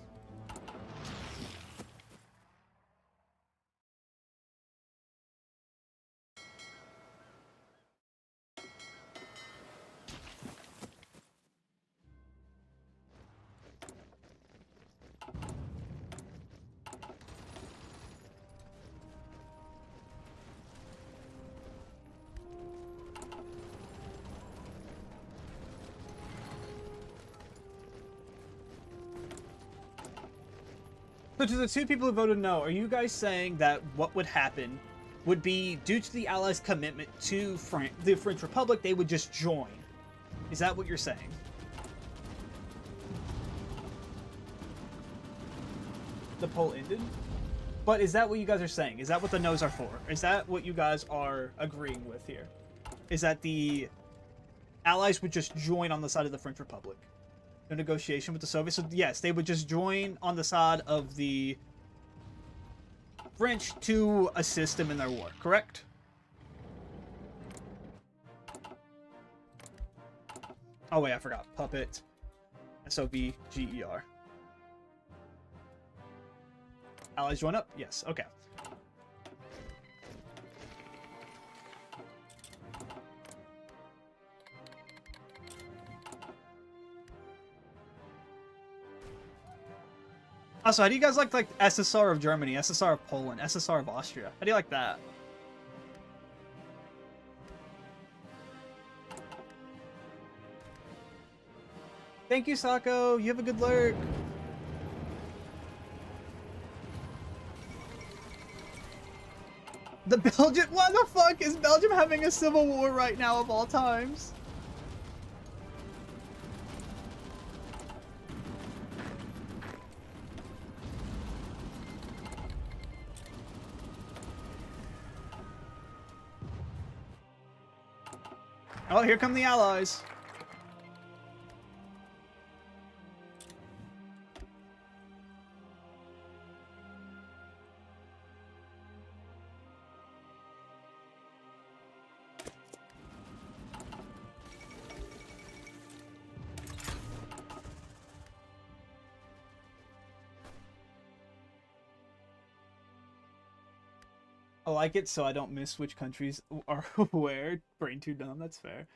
So to the 2 people who voted no, are you guys saying that what would happen would be, due to the Allies' commitment to the French Republic, they would just join? Is that what you're saying? The poll ended? But is that what you guys are saying? Is that what the no's are for? Is that what you guys are agreeing with here? Is that the Allies would just join on the side of the French Republic? No negotiation with the Soviets? So yes, they would just join on the side of the French to assist them in their war, correct? Oh wait, I forgot. Puppet. SOVGER. Allies join up? Yes, okay. Also, how do you guys like SSR of Germany, SSR of Poland, SSR of Austria? How do you like that? Thank you, Sako. You have a good lurk. The Belgian... What the fuck? Is Belgium having a civil war right now of all times? Oh, here come the allies. I like it so I don't miss which countries are where. Brain too dumb, that's fair.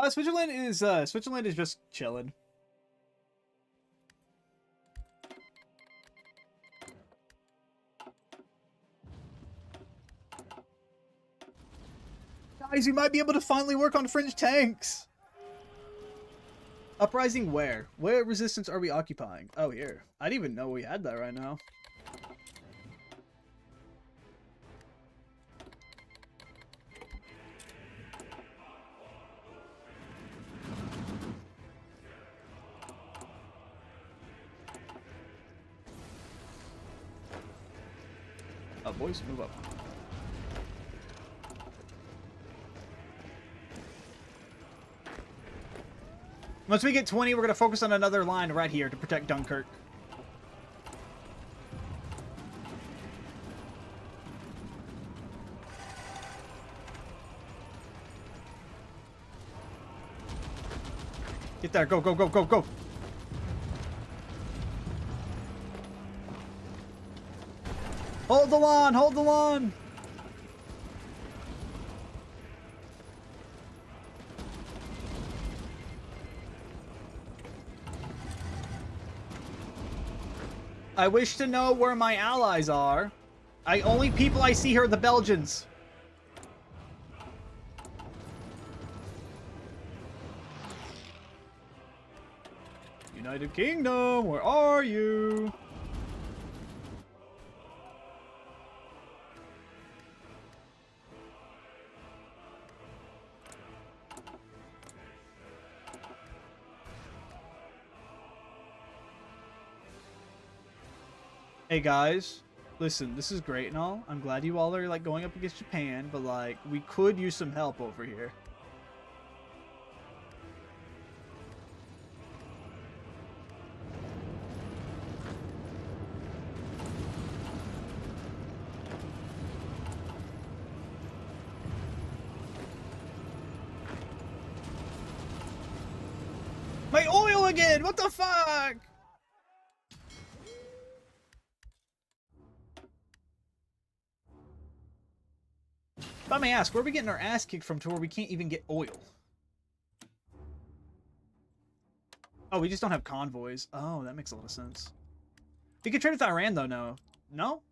Switzerland is just chilling. Guys, we might be able to finally work on French tanks. Uprising where? Where resistance are we occupying? Oh, here. I didn't even know we had that right now. Oh, boys, move up. Once we get 20, we're going to focus on another line right here to protect Dunkirk. Get there. Go, go, go, go, go. Hold the lawn. Hold the lawn. I wish to know where my allies are. Only people I see here are the Belgians. United Kingdom, where are you? Hey guys, listen, this is great and all. I'm glad you all are like going up against Japan, but like we could use some help over here. My oil again! What the fuck? If I may ask, where are we getting our ass kicked from to where we can't even get oil? Oh, we just don't have convoys. Oh, that makes a lot of sense. We could trade with Iran, though, no? No?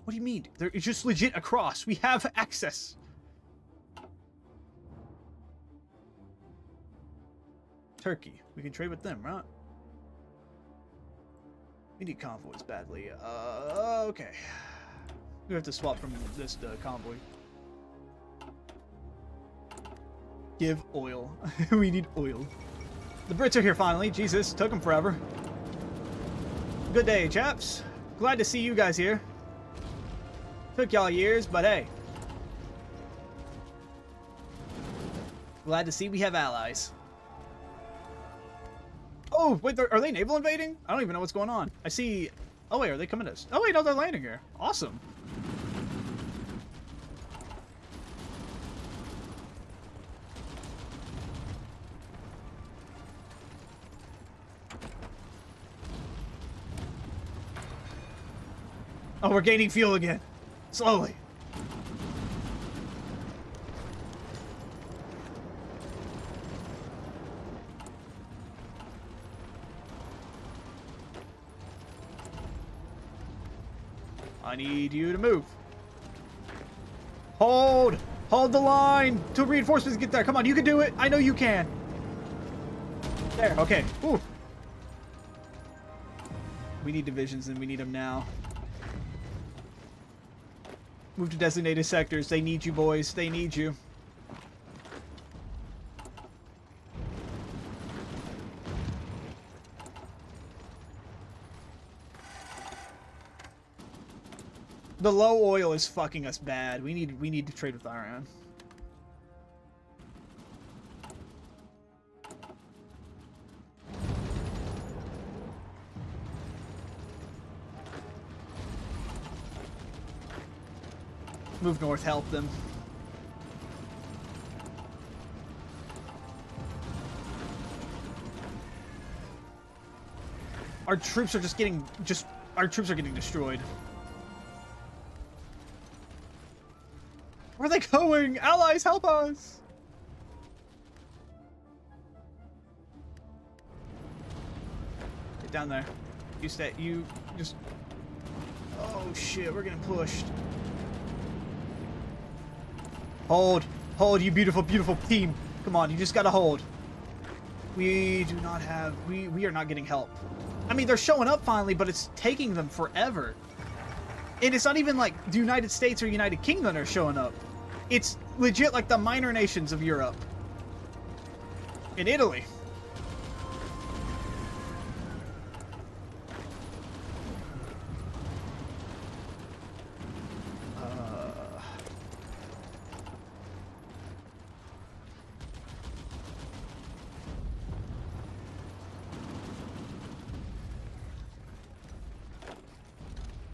What do you mean? It's just legit across. We have access. Turkey. We can trade with them, right? We need convoys badly. Okay. We have to swap from this convoy. Give oil. We need oil. The Brits are here finally. Jesus, took them forever. Good day, chaps. Glad to see you guys here. Took y'all years, but hey. Glad to see we have allies. Oh, wait, are they naval invading? I don't even know what's going on. I see... Oh, wait, are they coming to us? Oh, wait, no, they're landing here. Awesome. Oh, we're gaining fuel again. Slowly. I need you to move. Hold! Hold the line! Till reinforcements get there. Come on, you can do it. I know you can. There, okay. Ooh. We need divisions and we need them now. Move to designated sectors. They need you, boys. They need you. The low oil is fucking us bad. We need to trade with Iran. Move north, help them. Our troops are just getting our troops are getting destroyed. Where are they going? Allies, help us! Get down there. You stay. You just. Oh shit! We're getting pushed. Hold, hold, you beautiful, beautiful team. Come on, you just gotta hold. We do not have. We are not getting help. I mean, they're showing up finally, but it's taking them forever. And it's not even like the United States or United Kingdom are showing up. It's legit like the minor nations of Europe. In Italy.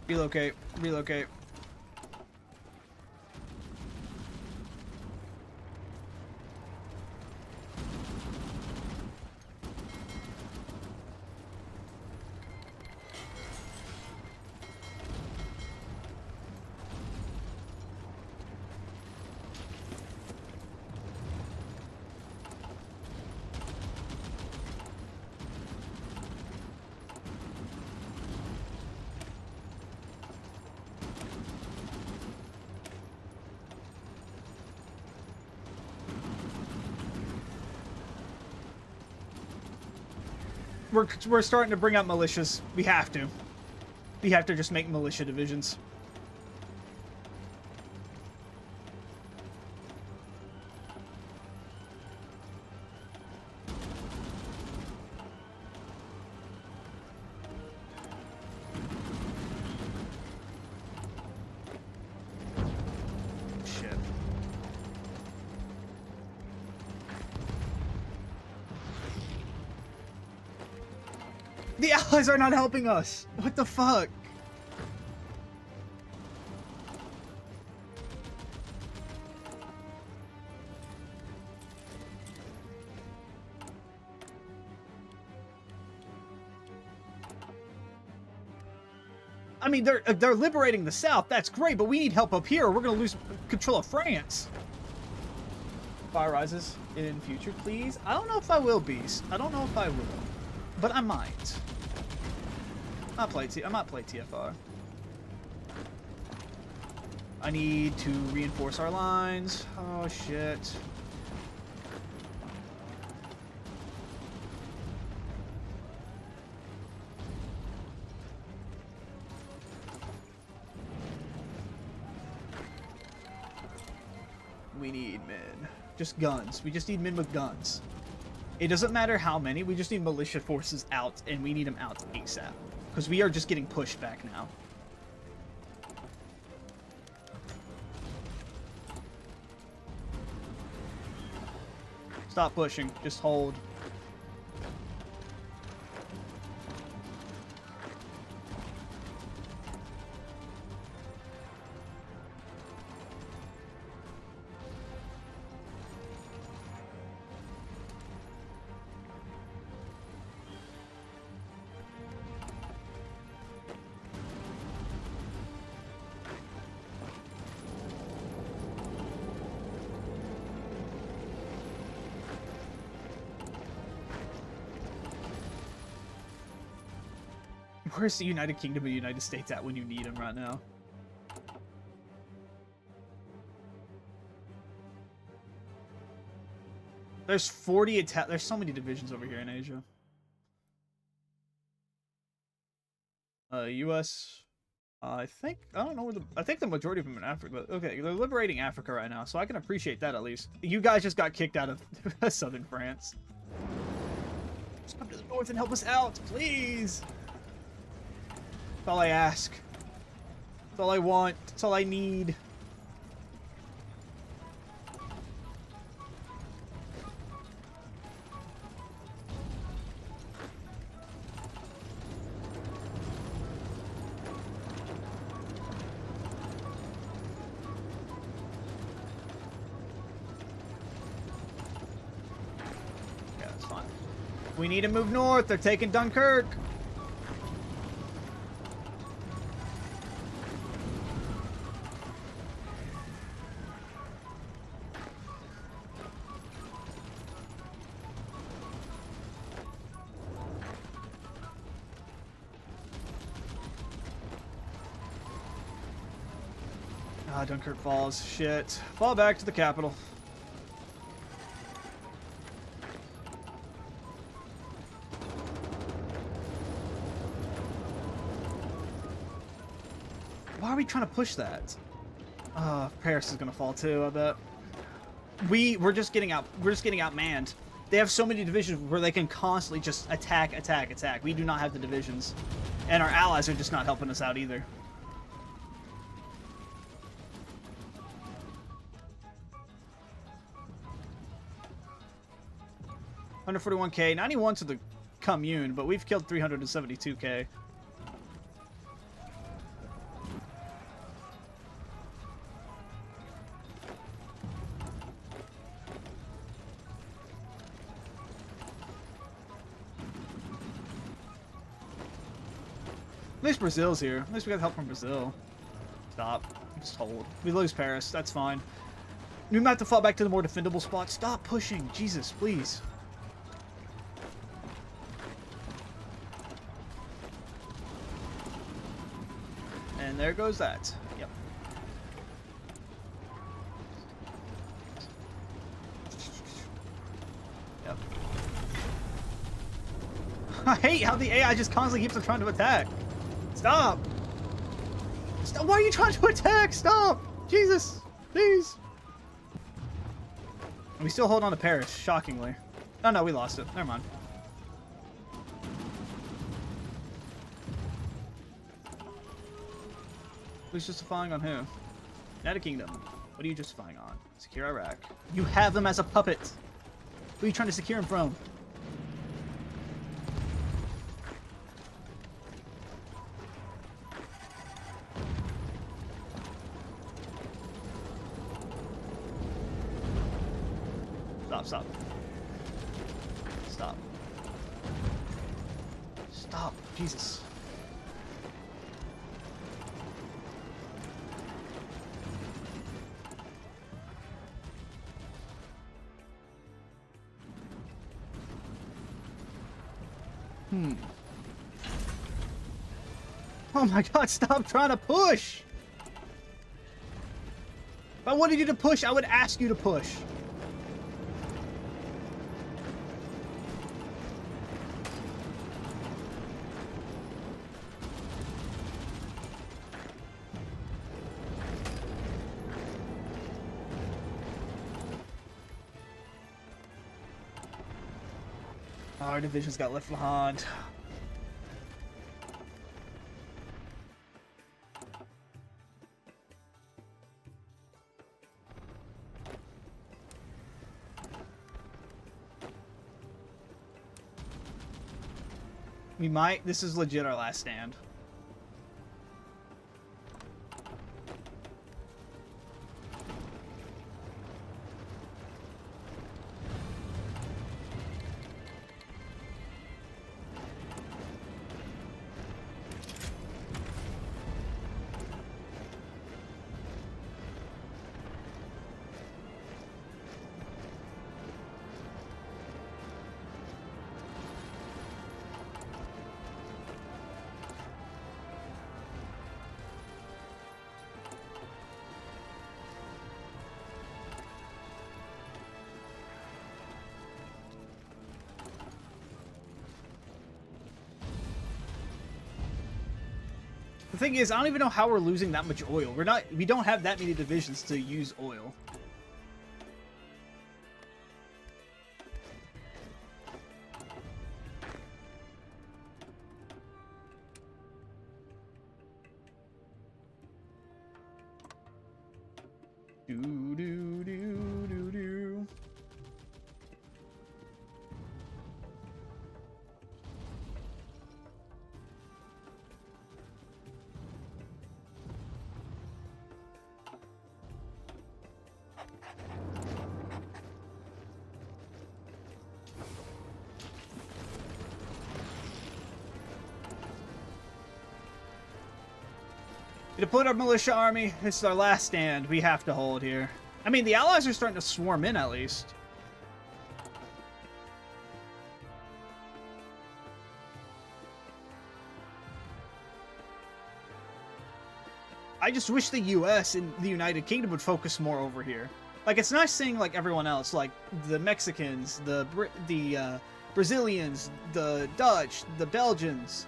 Relocate. Relocate. We're starting to bring out militias. We have to. We have to just make militia divisions. Shit. The allies are not helping us. What the fuck? I mean, they're liberating the south. That's great, but we need help up here. We're gonna lose control of France. Fire rises in future, please. I don't know if I will, Beast. I don't know if I will, but I might. I might play TFR. I need to reinforce our lines. Oh shit. We need men. Just guns. We just need men with guns. It doesn't matter how many, we just need militia forces out, and we need them out ASAP. Because we are just getting pushed back now. Stop pushing. Just hold. Where's the United Kingdom and the United States at when you need them right now? There's 40 there's so many divisions over here in Asia. US. I don't know where I think the majority of them in Africa, but okay, they're liberating Africa right now, so I can appreciate that at least. You guys just got kicked out of southern France. Just come to the north and help us out, please! That's all I ask. That's all I want. That's all I need. We need to move north. They're taking Dunkirk. Ah, Dunkirk falls. Shit. Fall back to the capital. Why are we trying to push that? Paris is gonna fall too, I bet. We're just getting outmanned. They have so many divisions where they can constantly just attack, attack, attack. We do not have the divisions. And our allies are just not helping us out either. 141k, 91 to the commune, but we've killed 372k. At least Brazil's here. At least we got help from Brazil. Stop. I'm just told. We lose Paris. That's fine. We might have to fall back to the more defendable spot. Stop pushing. Jesus, please. And there goes that. Yep. Yep. I hate how the AI just constantly keeps on trying to attack. Stop! Stop! Why are you trying to attack? Stop! Jesus! Please! And we still hold on to Paris, shockingly. Oh no, we lost it. Never mind. Who's justifying on who? United Kingdom. What are you justifying on? Secure Iraq. You have them as a puppet! Who are you trying to secure him from? Stop. Stop. Stop. Jesus. Oh my god, stop trying to push! If I wanted you to push, I would ask you to push. Our divisions got left behind. We might. This is legit our last stand. The thing is, I don't even know how we're losing that much oil. We don't have that many divisions to use oil. deployed our militia army. This is our last stand. We have to hold here. I mean, the allies are starting to swarm in at least. I just wish the US and the United Kingdom would focus more over here. Like, it's nice seeing, like, everyone else, like, the Mexicans, the Brazilians, the Dutch, the Belgians.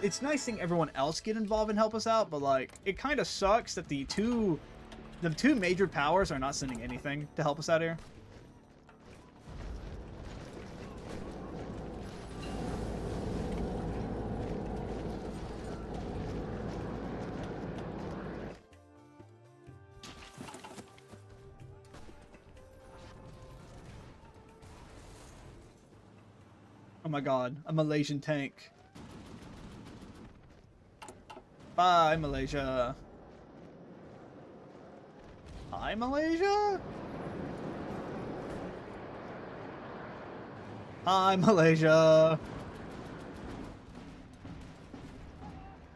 It's nice seeing everyone else get involved and help us out, but, like, it kind of sucks that the two major powers are not sending anything to help us out here. Oh my god, a Malaysian tank. Bye, Malaysia. Hi, Malaysia? Hi, Malaysia.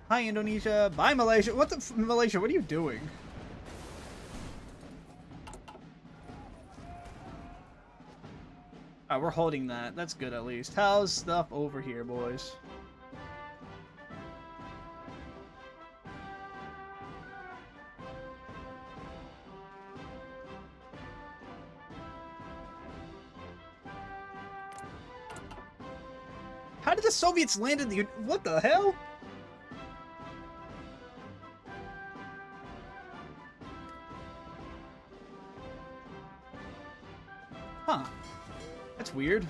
Hi, Indonesia. Bye, Malaysia. What the Malaysia, what are you doing? Alright, we're holding that. That's good at least. How's stuff over here, boys? How did the Soviets land in the... What the hell? Huh. That's weird.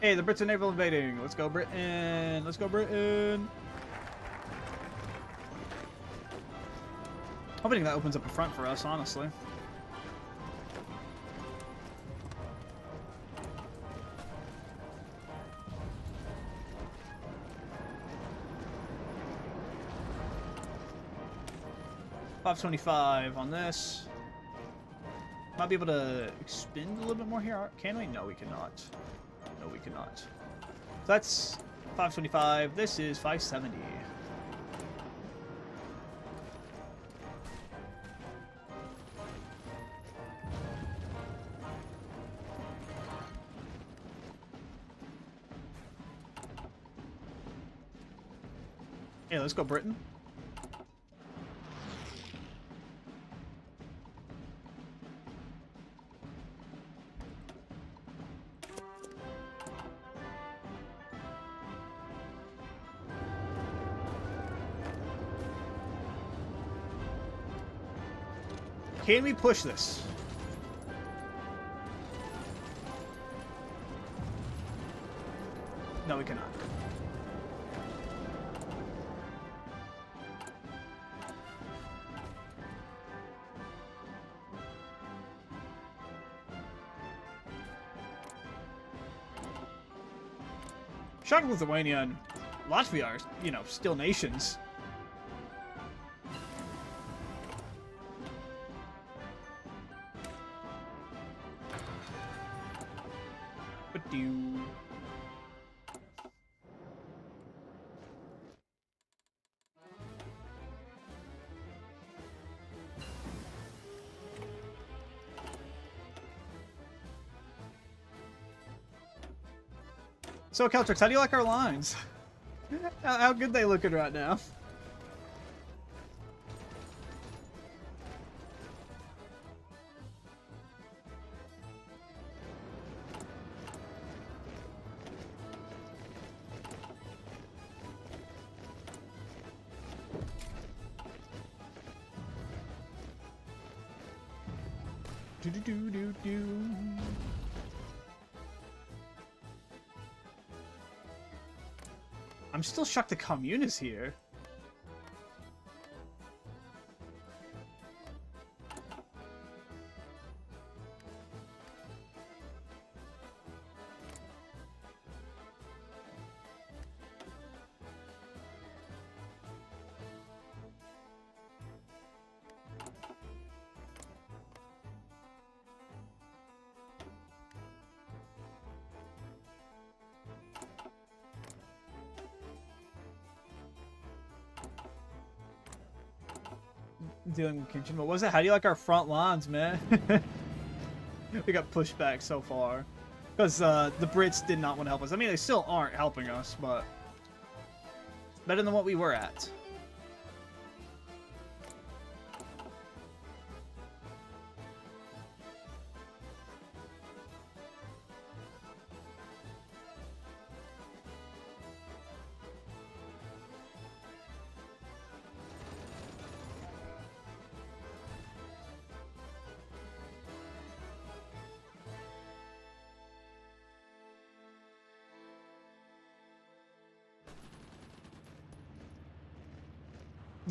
Hey, the Brits are naval invading. Let's go, Britain. Let's go, Britain. Hoping that opens up a front for us, honestly. $525 on this. Might be able to expend a little bit more here. Can we? No, we cannot. No, we cannot. So that's 525. This is 570. Yeah, let's go, Britain. Can we push this? No, we cannot. Shocking, Lithuania and Latvia are, you know, still nations. So, Caltrix, how do you like our lines? How good they looking right now? Do do do do do. I'm still shocked the commune is here. Dealing with Kenshin, but what was it? How do you like our front lines, man? We got pushed back so far because the Brits did not want to help us. I mean, they still aren't helping us, but better than what we were at.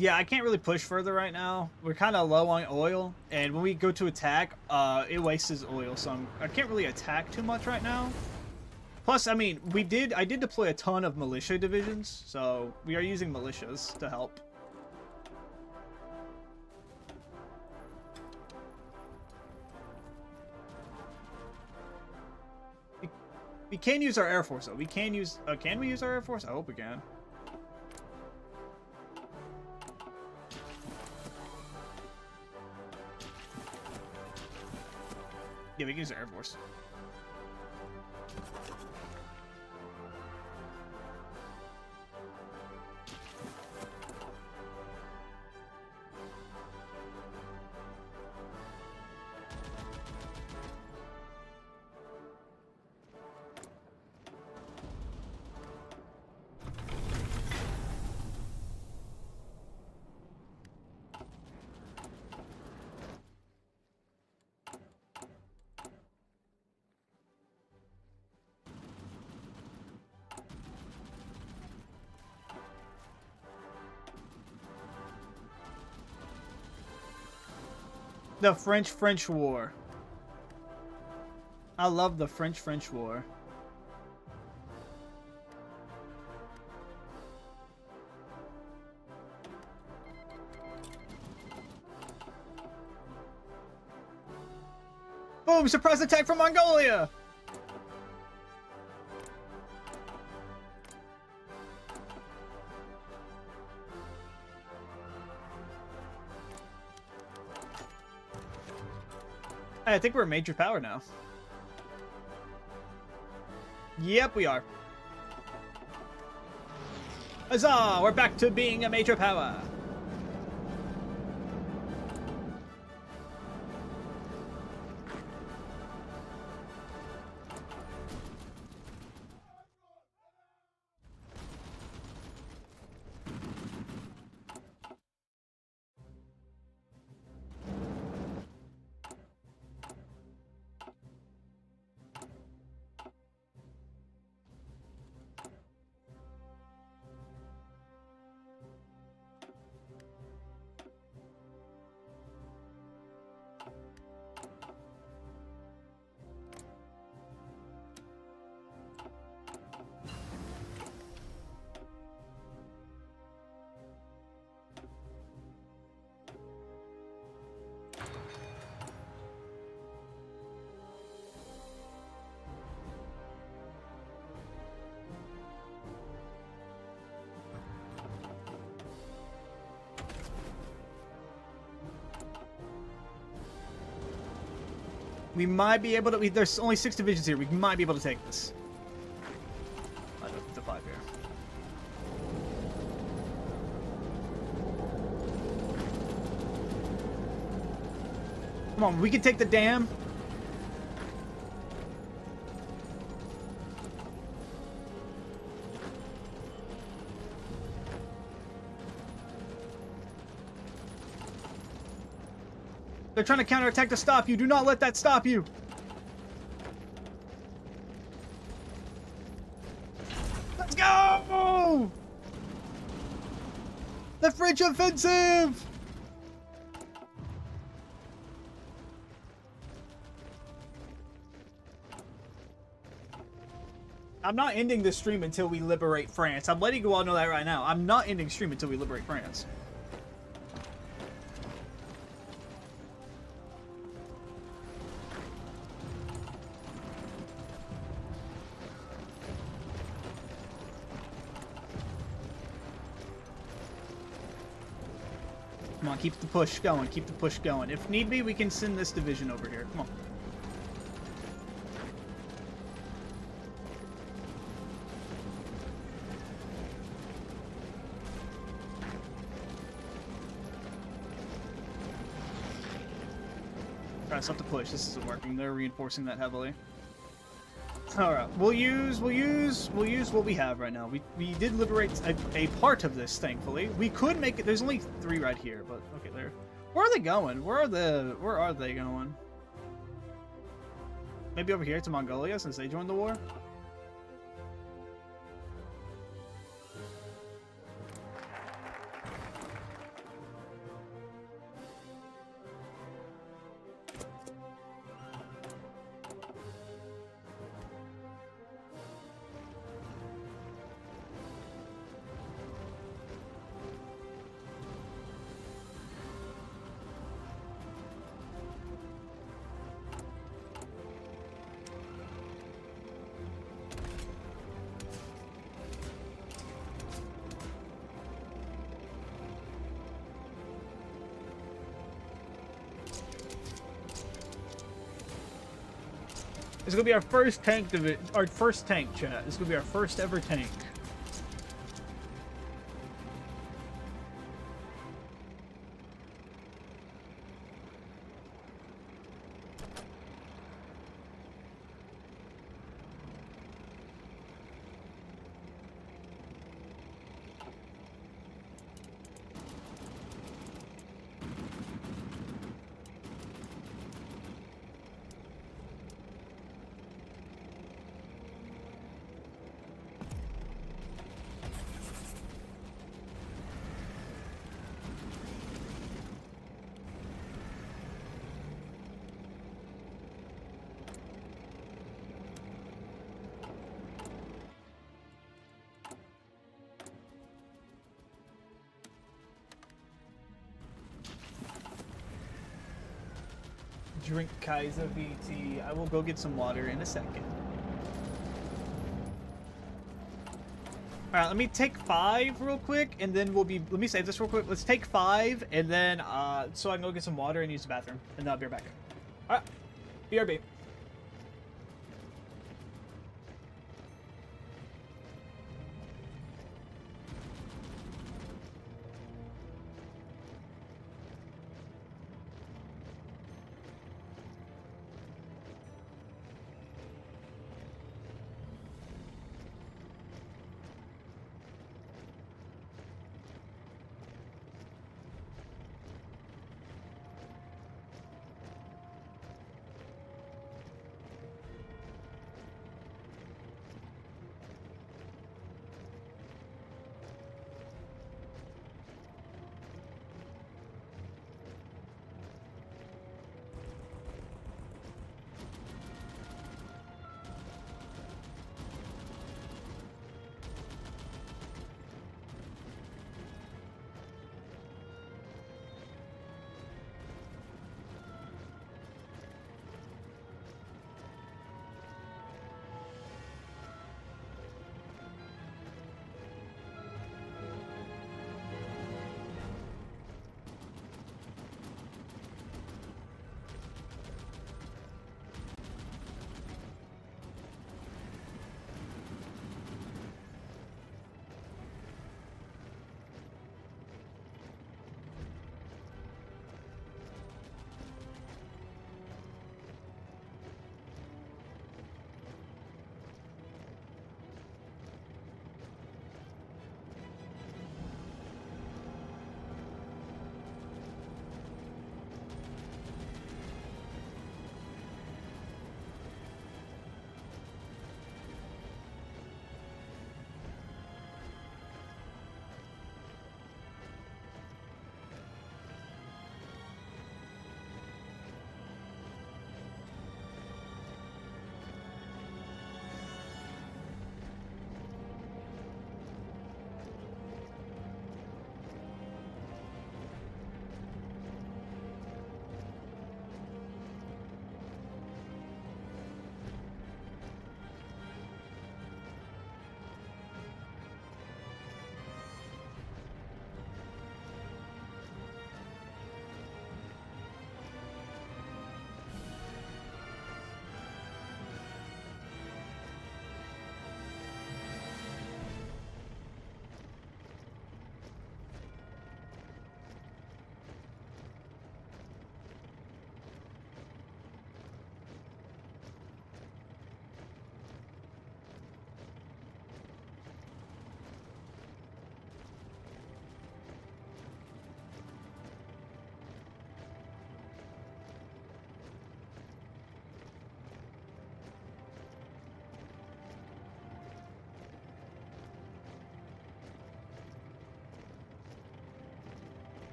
Yeah, I can't really push further right now. We're kind of low on oil, and when we go to attack, it wastes oil, so I can't really attack too much right now. Plus, I mean, I did deploy a ton of militia divisions, so we are using militias to help. We can use our Air Force, though. We can use... can we use our Air Force? I hope we can. Yeah, we can use the Air Force. The French War. I love the French War. Boom! Surprise attack from Mongolia! I think we're a major power now. Yep, we are. Huzzah! We're back to being a major power. We might be able to... There's only 6 divisions here. We might be able to take this. I don't the 5 here. Come on, we can take the dam. They're trying to counterattack to stop you. Do not let that stop you. Let's go! offensive! I'm not ending this stream until we liberate France. I'm letting you all know that right now. I'm not ending stream until we liberate France. Come on, keep the push going. Keep the push going. If need be, we can send this division over here. Come on. Alright, stop the push. This isn't working. They're reinforcing that heavily. Alright, we'll use what we have right now. We did liberate a part of this, thankfully. We could make it. There's only 3 right here, but okay, there. Where are they going? Where are they going? Maybe over here to Mongolia since they joined the war? This is gonna be our first tank our first tank, chat. This is gonna be our first ever tank. Drink ShuKaizerVT. I will go get some water in a second. Alright, let me take 5 real quick, and then we'll be... Let me save this real quick. Let's take 5, and then, so I can go get some water and use the bathroom. And then I'll be right back. Alright. BRB.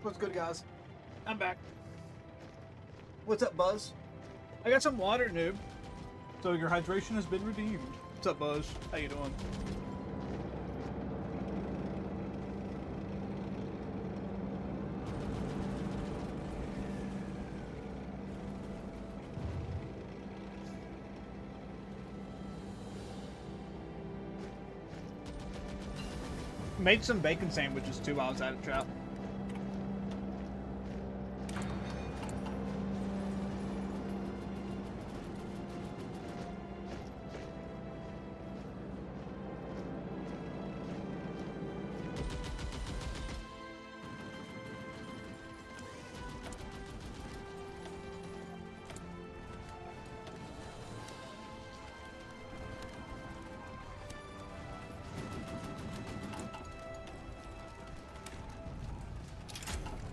What's good, guys? I'm back. What's up, Buzz? I got some water, noob. So your hydration has been redeemed. What's up, Buzz? How you doing? Made some bacon sandwiches too while I was at a trap.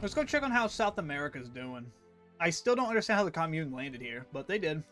Let's go check on how South America's doing. I still don't understand how the commune landed here, but they did.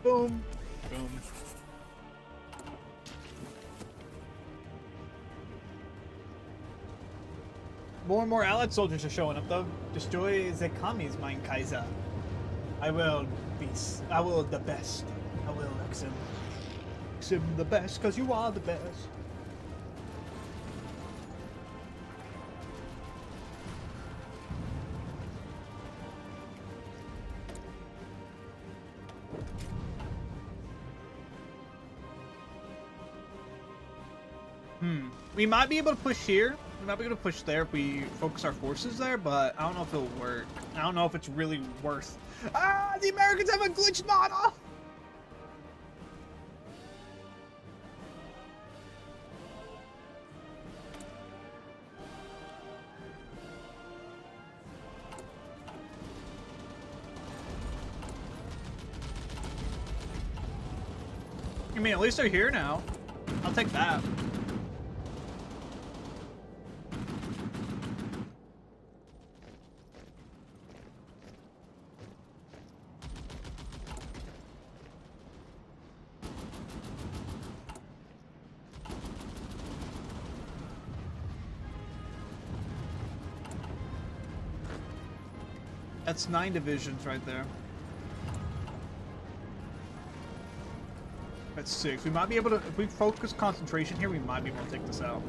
Boom. Boom. More and more allied soldiers are showing up though. Destroy the commies, MoreKaizer. I will the best. I will Exim. Exim the best, cause you are the best. We might be able to push here. We might be able to push there if we focus our forces there, but I don't know if it'll work. I don't know if it's really worth... Ah! The Americans have a glitched model! I mean, at least they're here now. I'll take that. That's 9 divisions right there. That's 6. We might be able to, if we focus concentration here, we might be able to take this out.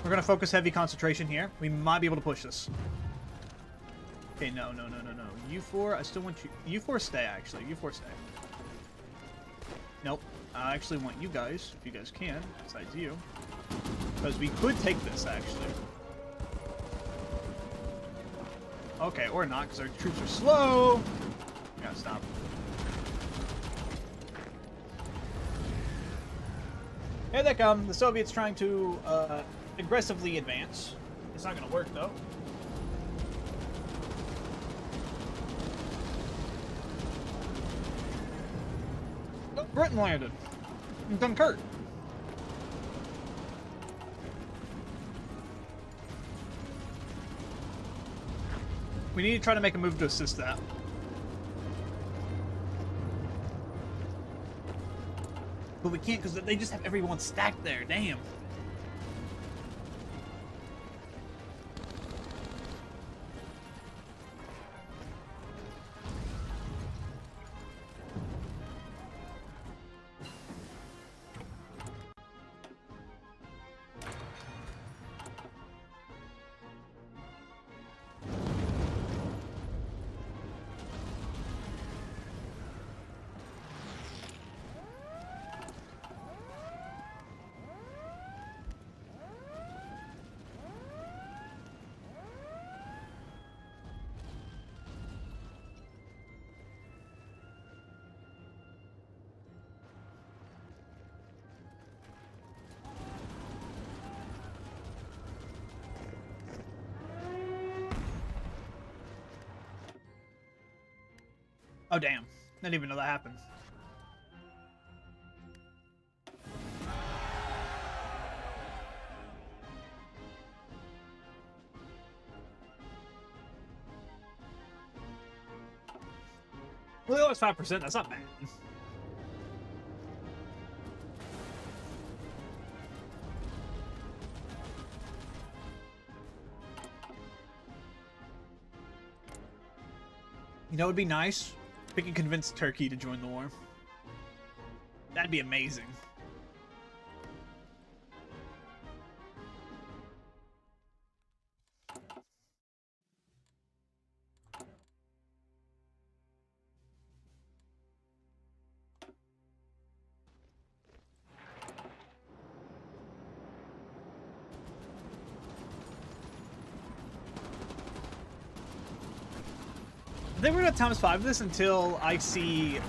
We're gonna focus heavy concentration here. We might be able to push this. Okay, no. U4, I still want you. U4 stay, actually. U4 stay. Nope. I actually want you guys, if you guys can, besides you. Because we could take this, actually. Okay, or not, because our troops are slow. We gotta stop. Here they come. The Soviets trying to aggressively advance. It's not going to work, though. Oh, Britain landed. In Dunkirk. We need to try to make a move to assist that. But we can't because they just have everyone stacked there. Damn. Oh, damn. Didn't even know that happened. Well, they lost 5%. That's not bad. You know what would be nice? We could convince Turkey to join the war. That'd be amazing. I think we're gonna times 5 this until I see.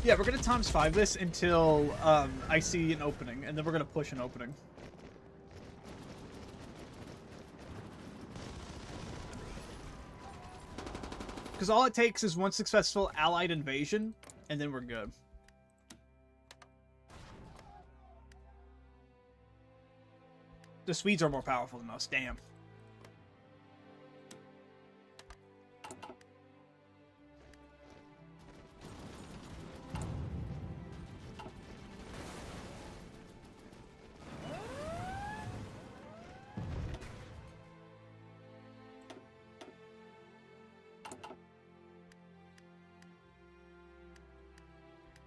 Yeah, we're gonna times 5 this until I see an opening, and then we're gonna push an opening. Because all it takes is one successful Allied invasion, and then we're good. The Swedes are more powerful than us, damn.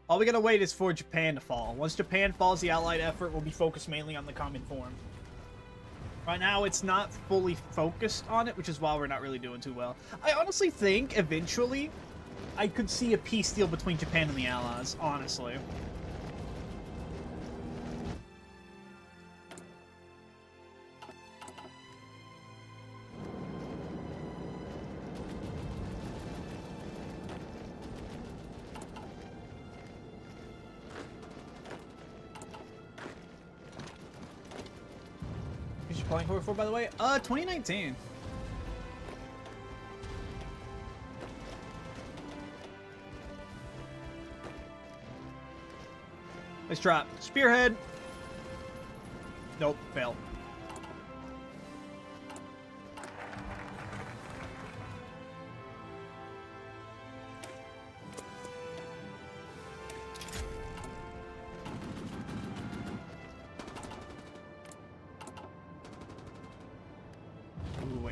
All we gotta wait is for Japan to fall. Once Japan falls, the Allied effort will be focused mainly on the Common Form. Right now, it's not fully focused on it, which is why we're not really doing too well. I honestly think, eventually, I could see a peace deal between Japan and the Allies, honestly. Playing Horror 4, by the way? 2019. Let's drop. Spearhead. Nope, fail.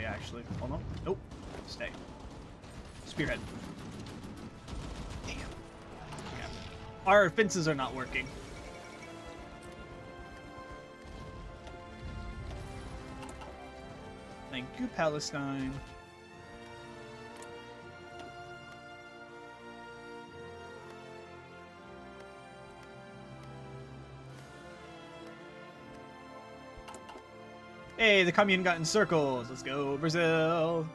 Actually, hold on. Nope. Stay. Spearhead. Damn. Yeah. Our fences are not working. Thank you, Palestine. Hey, the commune got in circles. Let's go, Brazil.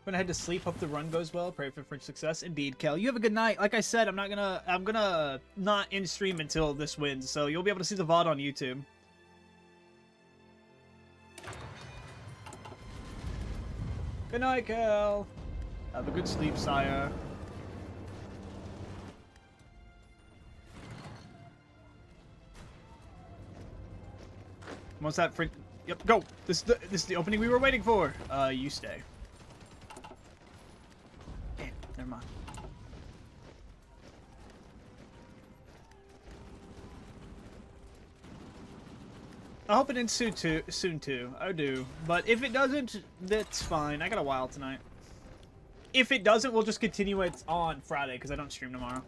Gonna head to sleep. Hope the run goes well. Pray for success. Indeed, Kel. You have a good night. Like I said, I'm gonna not in stream until this wins, so you'll be able to see the VOD on YouTube. Good night, Kel. Have a good sleep, sire. What's that? Yep, go. This is the opening we were waiting for. You stay. Damn, never mind. I hope it ends soon too. I do. But if it doesn't, that's fine. I got a while tonight. If it doesn't, we'll just continue it on Friday because I don't stream tomorrow.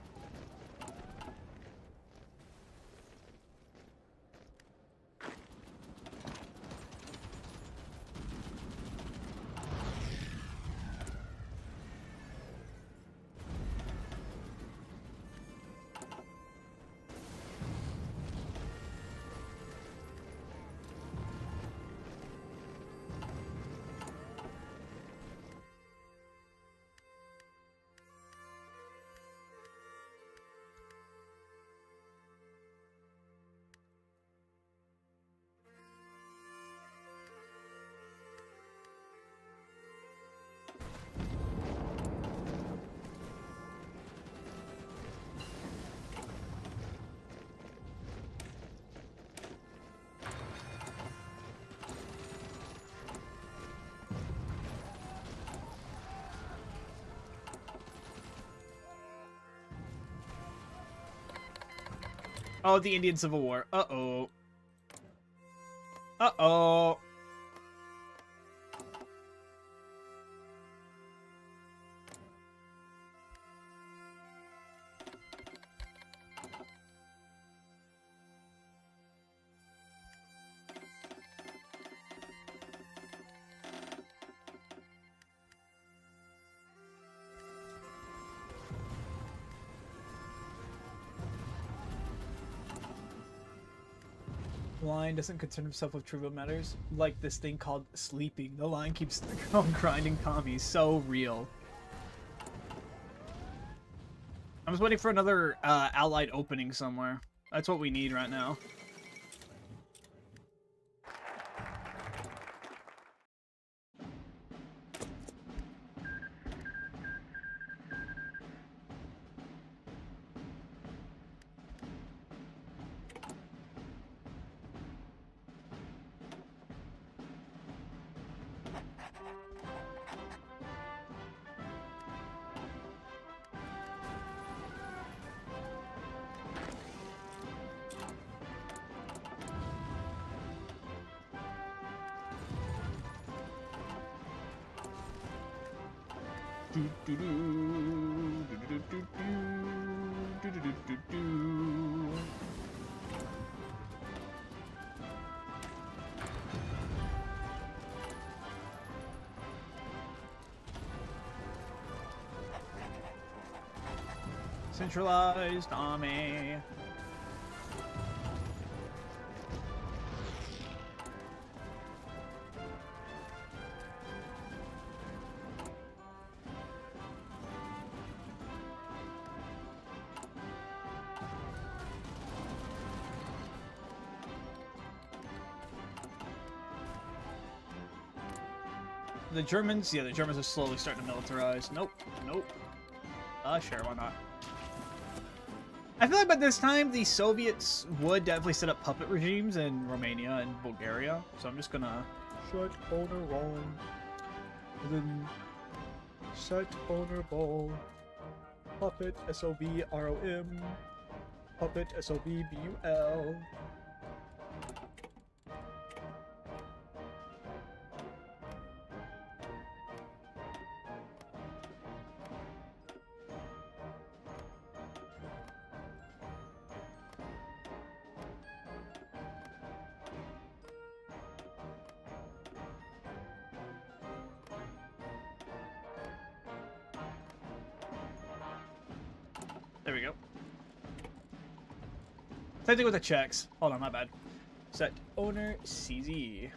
Oh, the Indian Civil War. Uh-oh. Uh-oh. Lion doesn't concern himself with trivial matters, like this thing called sleeping. The lion keeps on grinding Tommy. So real. I'm just waiting for another allied opening somewhere. That's what we need right now. Centralized army. The Germans, yeah, the Germans are slowly starting to militarize. Nope, nope. Sure, why not? I feel like by this time, the Soviets would definitely set up puppet regimes in Romania and Bulgaria. So I'm just gonna shut owner wrong. And then set owner ball. Puppet SOVROM. Puppet SOVBUL. There we go. Same thing with the checks. Hold on, my bad. Set owner CZ.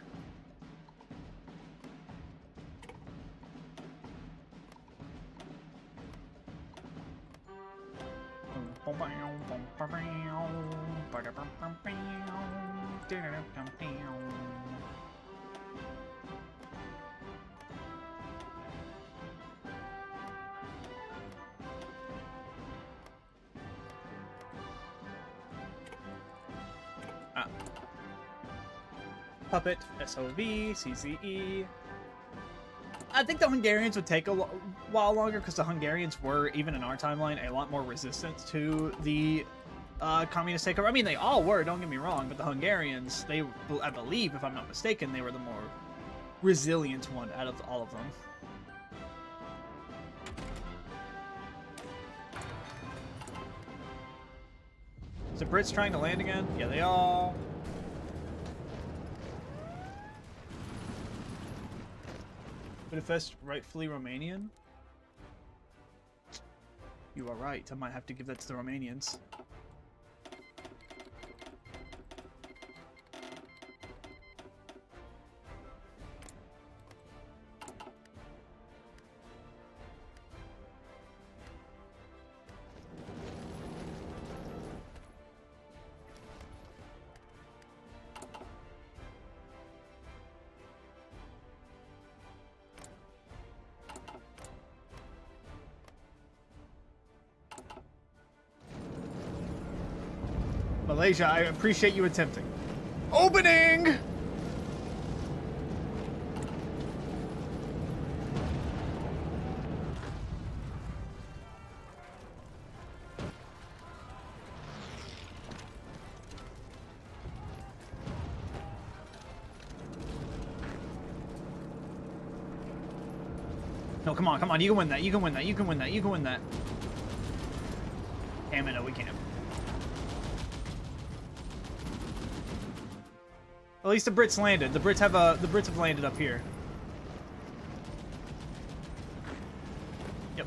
Ah. Puppet, SOV, CCE. I think the Hungarians would take a while longer because the Hungarians were, even in our timeline, a lot more resistant to the communist takeover. I mean, they all were, don't get me wrong, but the Hungarians, they, I believe, if I'm not mistaken, they were the more resilient one out of all of them. Is the Brits trying to land again? Yeah, they are. Budapest rightfully Romanian? You are right. I might have to give that to the Romanians. Malaysia, I appreciate you attempting. Opening! No, come on, come on. You can win that. You can win that. You can win that. You can win that. Damn it, no, we can't. At least the Brits landed. The Brits have landed up here. Yep.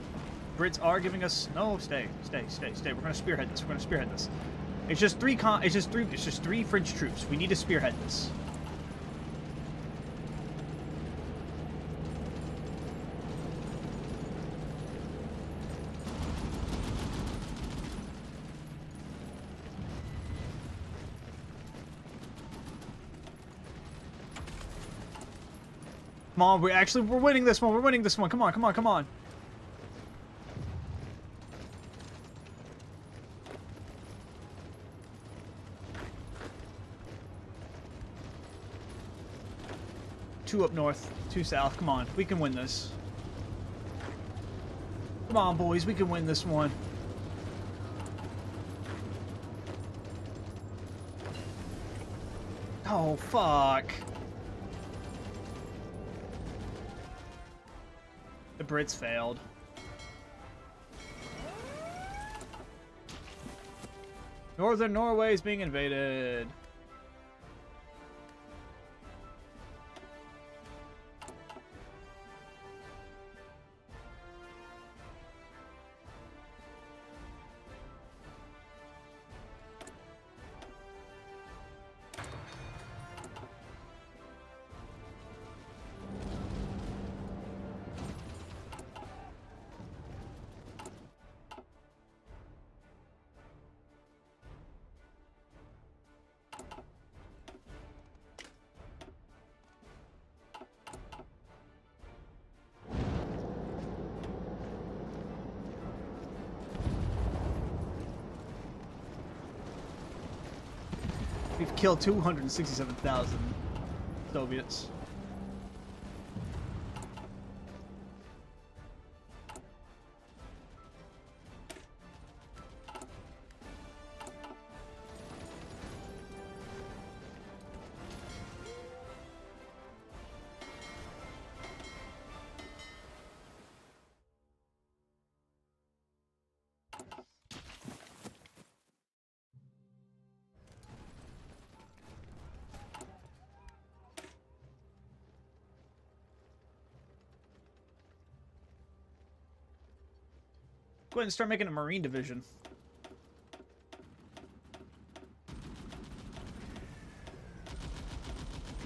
Brits are giving us stay. We're gonna spearhead this. We're gonna spearhead this. It's just three French troops. We need to spearhead this. Come on, we're winning this one. We're winning this one. Come on, come on, come on. Two up north, two south. Come on, we can win this. Come on, boys, we can win this one. Oh, fuck. The Brits failed. Northern Norway is being invaded. We've killed 267,000 Soviets. Go ahead and start making a Marine division.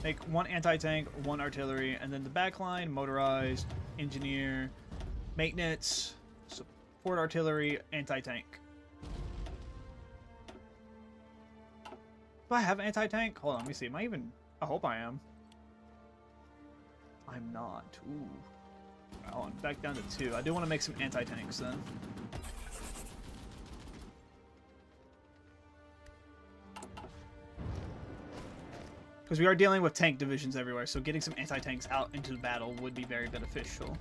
Make one anti-tank, one artillery, and then the backline, motorized, engineer, maintenance, support artillery, anti-tank. Do I have anti-tank? Hold on, let me see. Am I even... I hope I am. I'm not. Ooh. Oh, I'm back down to 2. I do want to make some anti-tanks then. Because we are dealing with tank divisions everywhere, so getting some anti-tanks out into the battle would be very beneficial.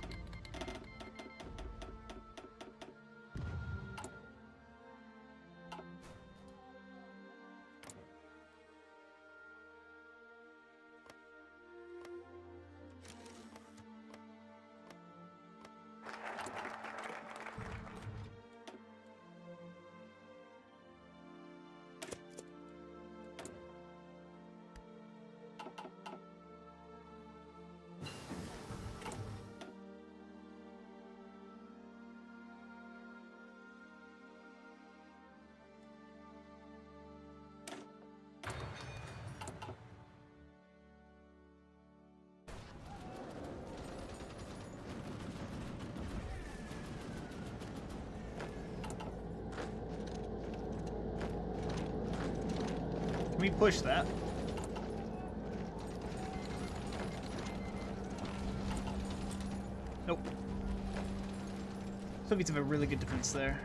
Can we push that? Nope. Soviets have a really good defense there.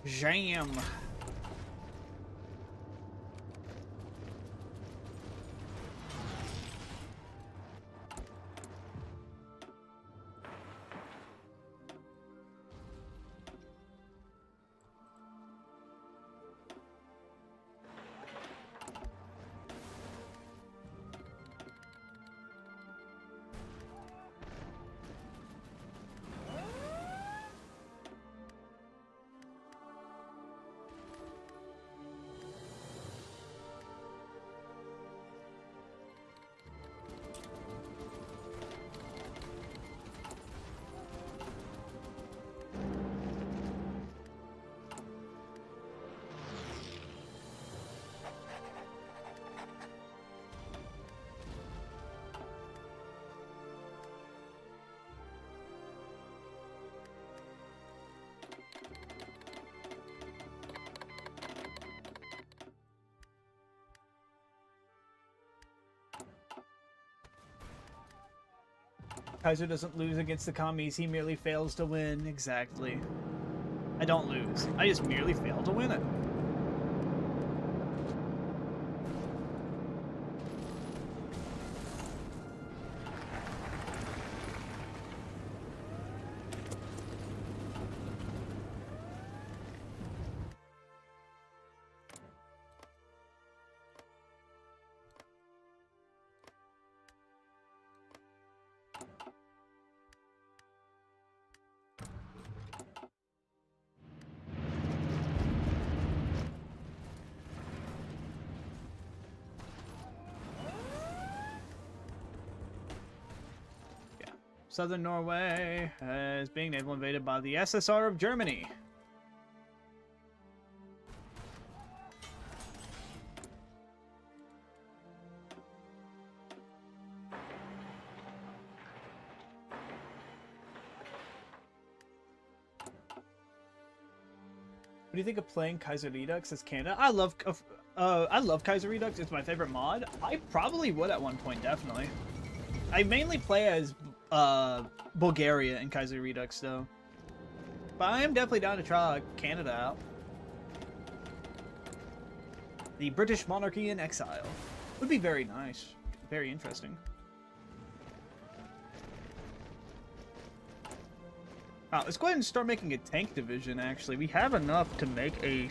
Jam. Kaizer doesn't lose against the commies, he merely fails to win. Exactly. I don't lose. I just merely fail to win it. Southern Norway is being naval invaded by the SSR of Germany. What do you think of playing Kaizer Redux as Canada? I love Kaizer Redux. It's my favorite mod. I probably would at one point, definitely. I mainly play as Bulgaria in Kaizer Redux, though. But I am definitely down to try Canada out. The British monarchy in exile. Would be very nice. Very interesting. Let's go ahead and start making a tank division, actually. We have enough to make a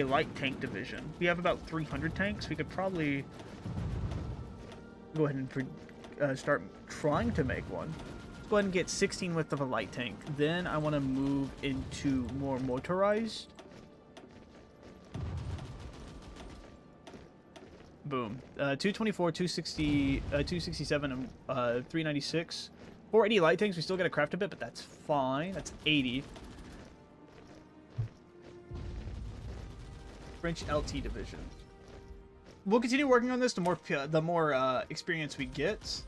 light tank division. We have about 300 tanks. We could probably go ahead and start trying to make one. Let's go ahead and get 16 width of a light tank. Then I want to move into more motorized. Boom. 224, 260, 267, and 396. 480 light tanks. We still got to craft a bit, but that's fine. That's 80. French LT division. We'll continue working on this the more experience we get.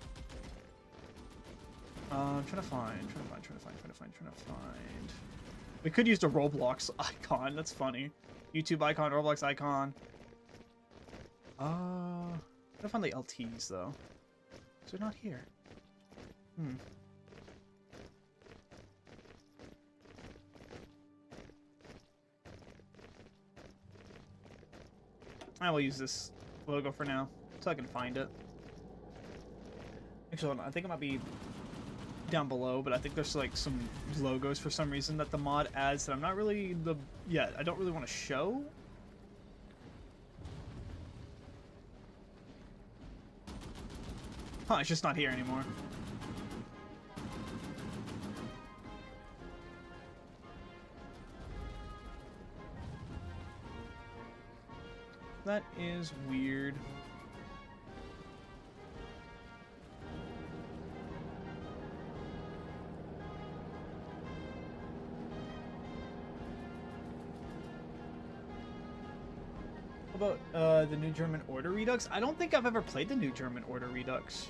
I'm trying to find. We could use the Roblox icon. That's funny. YouTube icon, Roblox icon. Gotta find the LTs though. So they're not here. I will use this logo for now, so I can find it. Actually, hold on. I think it might be down below, but I think there's like some logos for some reason that the mod adds that I'm not really I don't really want to show. Huh, it's just not here anymore. That is weird. How about the New German Order Redux? I don't think I've ever played the New German Order Redux.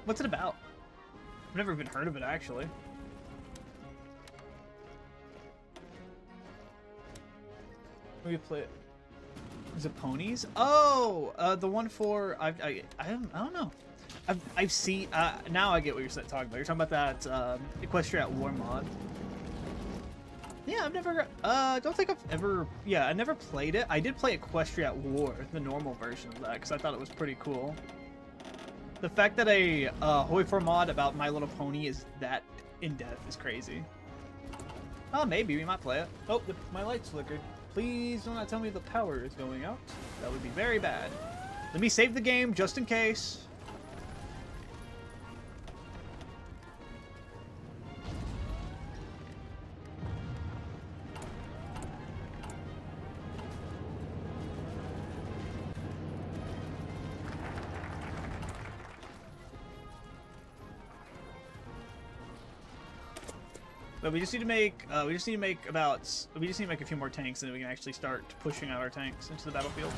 What's it about? I've never even heard of it, actually. We play. Is it ponies? Oh, the one for I don't know. I've seen. Now I get what you're talking about. You're talking about that Equestria at War mod. Yeah, I've never. Don't think I've ever. Yeah, I never played it. I did play Equestria at War, the normal version of that, because I thought it was pretty cool. The fact that a Hoi 4 mod about My Little Pony is that in depth is crazy. Oh, maybe we might play it. Oh, my lights flickered. Please do not tell me the power is going out. That would be very bad. Let me save the game just in case. But we just need to make we just need to make a few more tanks, and then we can actually start pushing out our tanks into the battlefield.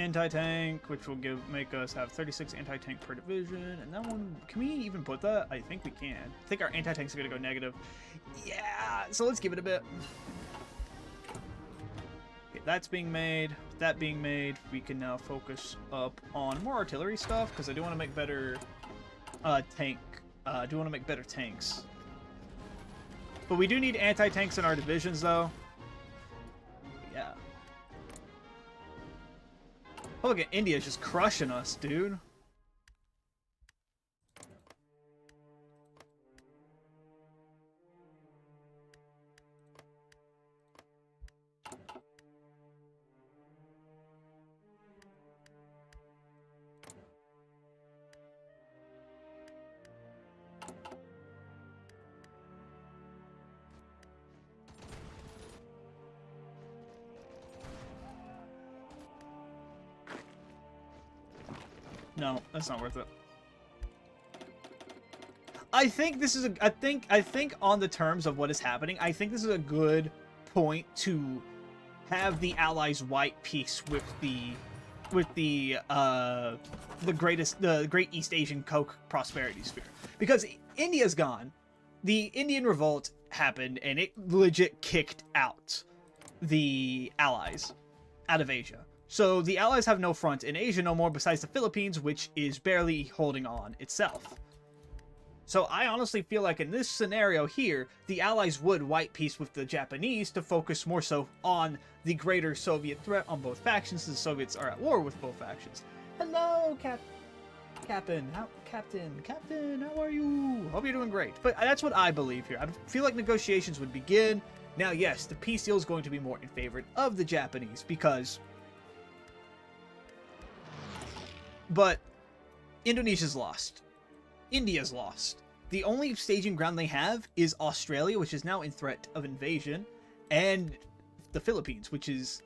Anti-tank, which will make us have 36 anti-tank per division, and that one, can we even put that? I think we can. I think our anti-tanks are going to go negative. Yeah, so let's give it a bit. Okay, that's being made. With that being made, we can now focus up on more artillery stuff, because I do want to make better I do want to make better tanks. But we do need anti-tanks in our divisions, though. Yeah. Oh, look at India's just crushing us, dude. No, that's not worth it. I think this is I think on the terms of what is happening, I think this is a good point to have the Allies white peace with the Great East Asian Coke Prosperity Sphere, because India's gone. The Indian Revolt happened, and it legit kicked out the Allies out of Asia. So the Allies have no front in Asia no more besides the Philippines, which is barely holding on itself. So I honestly feel like in this scenario here, the Allies would white peace with the Japanese to focus more so on the greater Soviet threat on both factions, since the Soviets are at war with both factions. Hello, Captain, how are you? Hope you're doing great. But that's what I believe here. I feel like negotiations would begin. Now, yes, the peace deal is going to be more in favor of the Japanese, because... But Indonesia's lost. India's lost. The only staging ground they have is Australia, which is now in threat of invasion, and the Philippines, which is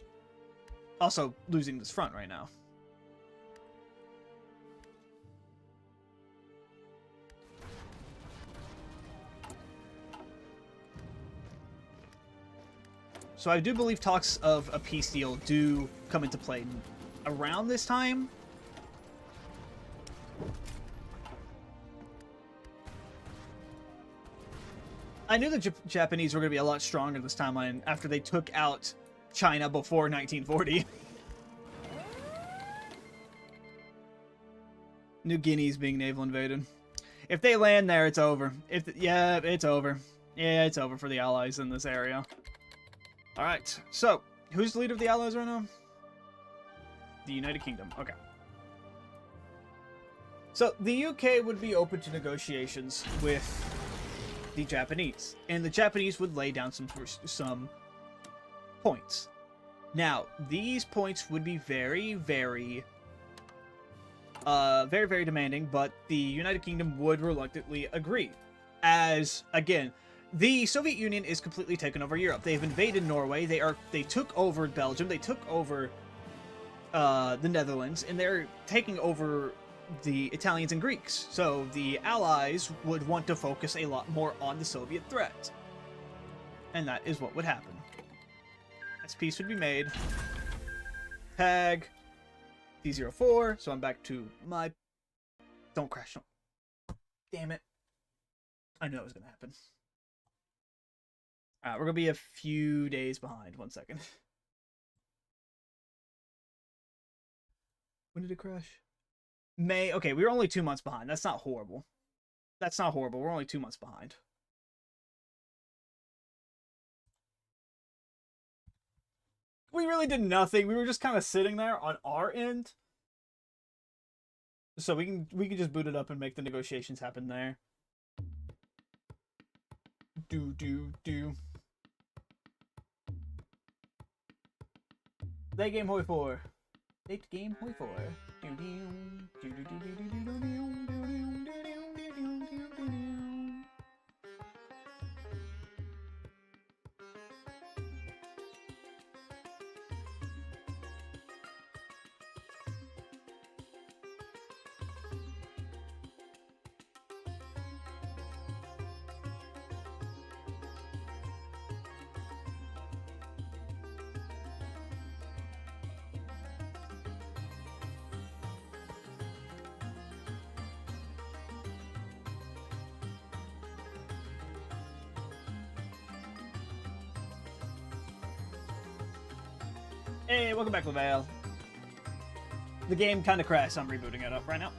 also losing this front right now. So I do believe talks of a peace deal do come into play around this time. I knew the Japanese were going to be a lot stronger this timeline after they took out China before 1940. New Guinea's being naval invaded. If they land there, it's over. Yeah, it's over. Yeah, it's over for the Allies in this area. Alright, so, who's the leader of the Allies right now? The United Kingdom, okay. So, the UK would be open to negotiations with the Japanese, and the Japanese would lay down some points. Now, these points would be very, very demanding, but the United Kingdom would reluctantly agree. As, again, the Soviet Union is completely taken over Europe. They've invaded Norway. They took over Belgium. They took over the Netherlands, and they're taking over the Italians and Greeks. So the Allies would want to focus a lot more on the Soviet threat. And that is what would happen. As peace would be made. Tag T04. So I'm back to my... Don't crash. Don't. Damn it. I knew it was going to happen. Alright, we're going to be a few days behind. 1 second. When did it crash? May. Okay, we were only 2 months behind. That's not horrible. That's not horrible. We're only 2 months behind. We really did nothing. We were just kind of sitting there on our end. So we can just boot it up and make the negotiations happen there. Do. Late game hoi 4. Late game hoi 4. Hey, welcome back, Lavelle. The game kind of crashed, so I'm rebooting it up right now.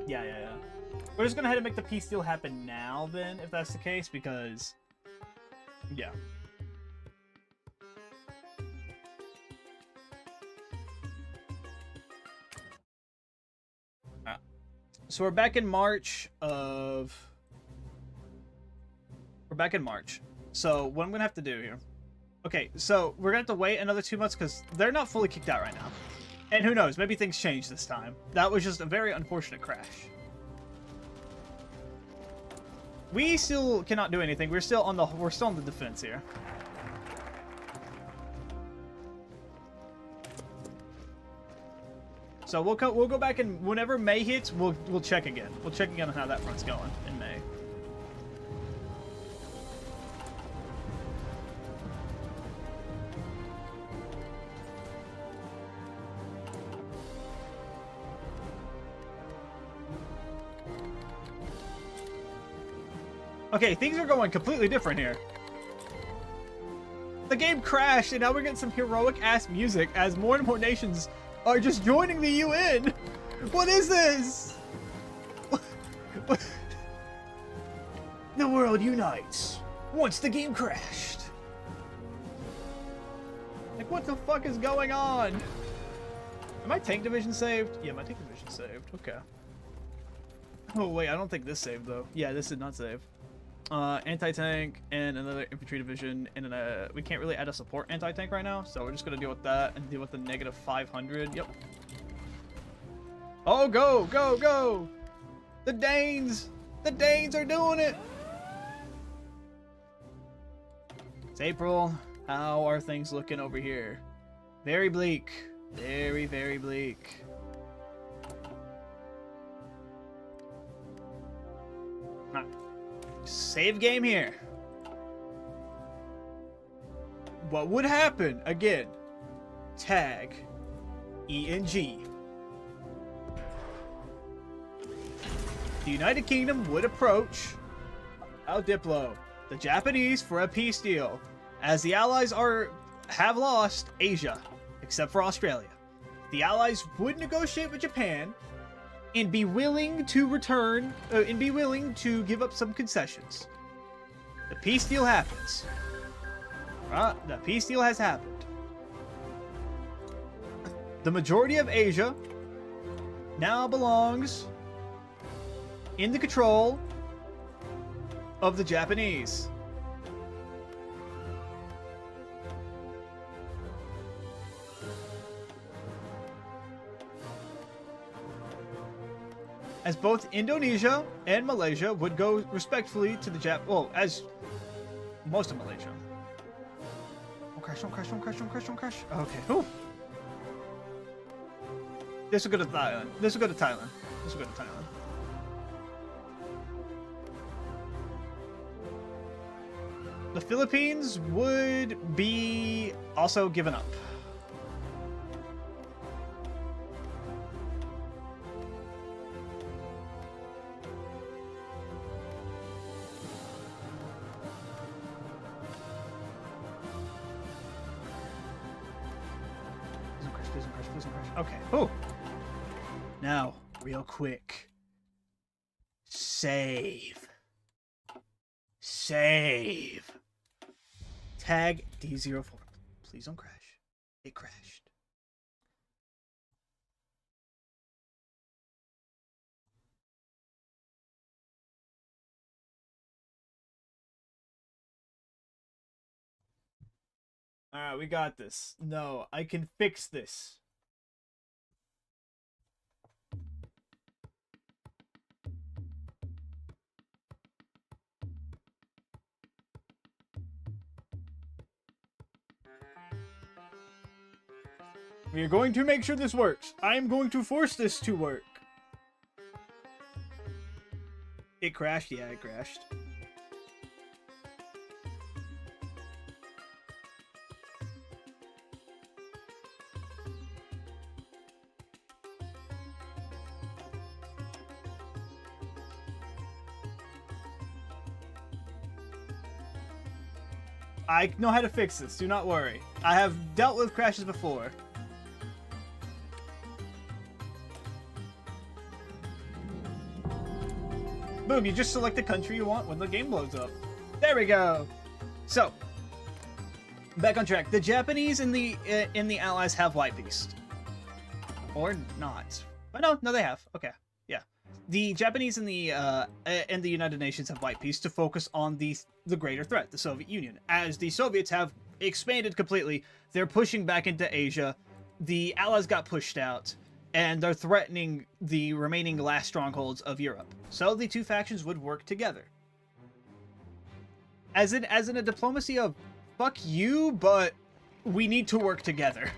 Yeah. We're just gonna head and make the peace deal happen now, then, if that's the case, because... yeah. So we're back in March of... We're back in March. So what I'm going to have to do here... Okay, so we're going to have to wait another 2 months because they're not fully kicked out right now. And who knows, maybe things change this time. That was just a very unfortunate crash. We still cannot do anything. We're still on the defense here. So we'll go back, and whenever May hits, we'll check again. We'll check again on how that front's going in May. Okay, things are going completely different here. The game crashed, and now we're getting some heroic-ass music as more and more nations are just joining the UN. What is this? What? The world unites once the game crashed. Like, what the fuck is going on? Am my tank division saved? Yeah, my tank division saved. Okay. Oh, wait, I don't think this saved, though. Yeah, this did not save. Anti-tank and another infantry division, and then we can't really add a support anti-tank right now, so we're just gonna deal with that and deal with the negative 500. Yep. Oh, go, go, go! The Danes! The Danes are doing it! It's April. How are things looking over here? Very bleak. Very, very bleak. Nah. Save game here. What would happen? Again. Tag. ENG. The United Kingdom would approach Diplo, the Japanese, for a peace deal, as the Allies have lost Asia, except for Australia. The Allies would negotiate with Japan and be willing to return, and be willing to give up some concessions. The peace deal happens. The peace deal has happened. The majority of Asia now belongs in the control of the Japanese. As both Indonesia and Malaysia would go respectfully to the well, as most of Malaysia. Don't crash, don't crash, don't crash, don't crash, don't crash. Okay. Whew. This will go to Thailand. This will go to Thailand. This will go to Thailand. The Philippines would be also given up. Please don't crash, please don't crash. Okay. Oh. Now, real quick. Save. Save. Tag D04. Please don't crash. It crashed. Alright, we got this. No, I can fix this. We are going to make sure this works. I am going to force this to work. It crashed? Yeah, it crashed. I know how to fix this. Do not worry. I have dealt with crashes before. Boom, you just select the country you want when the game loads up. There we go. So, back on track. The Japanese and the Allies have white peace. Or not. But no, they have. Okay. Yeah. The Japanese and the United Nations have white peace to focus on the greater threat, the Soviet Union. As the Soviets have expanded completely, they're pushing back into Asia. The Allies got pushed out, and they're threatening the remaining last strongholds of Europe. So the two factions would work together. As in a diplomacy of, fuck you, but we need to work together.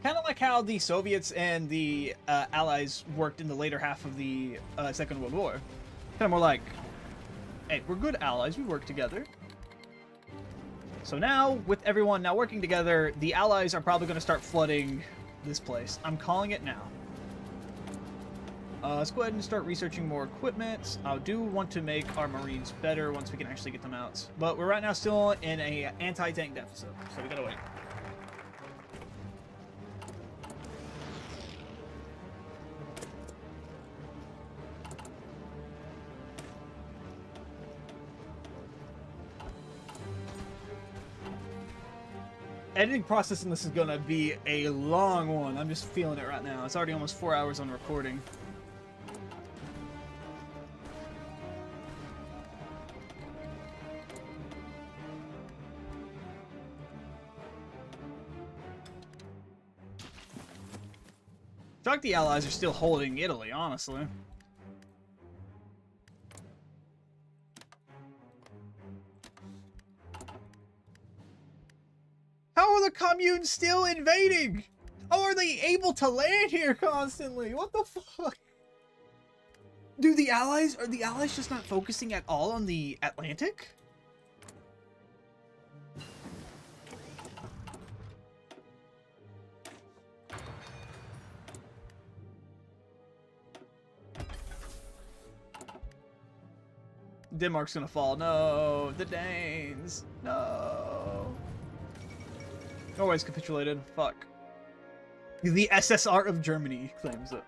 Kind of like how the Soviets and the Allies worked in the later half of the Second World War. Kind of more like, hey, we're good allies, we work together. So now, with everyone now working together, the Allies are probably going to start flooding this place. I'm calling it now. Let's go ahead and start researching more equipment. I do want to make our Marines better once we can actually get them out. But we're right now still in a anti-tank deficit, so we gotta wait. editing process in this is gonna be a long one. I'm just feeling it right now. It's already almost 4 hours on recording. Shocked the Allies are still holding Italy, honestly. How are the communes still invading? How are they able to land here constantly? What the fuck? Are the Allies just not focusing at all on the Atlantic? Denmark's gonna fall. No, the Danes. No. Norway's capitulated. Fuck. The SSR of Germany claims it.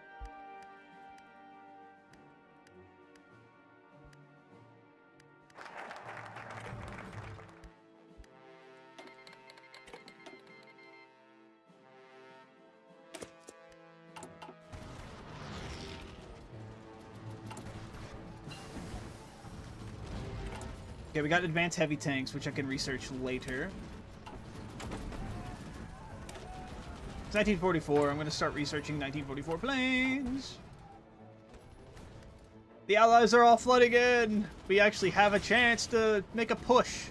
Okay, we got advanced heavy tanks, which I can research later. It's 1944. I'm going to start researching 1944 planes. The Allies are all flooding in. We actually have a chance to make a push.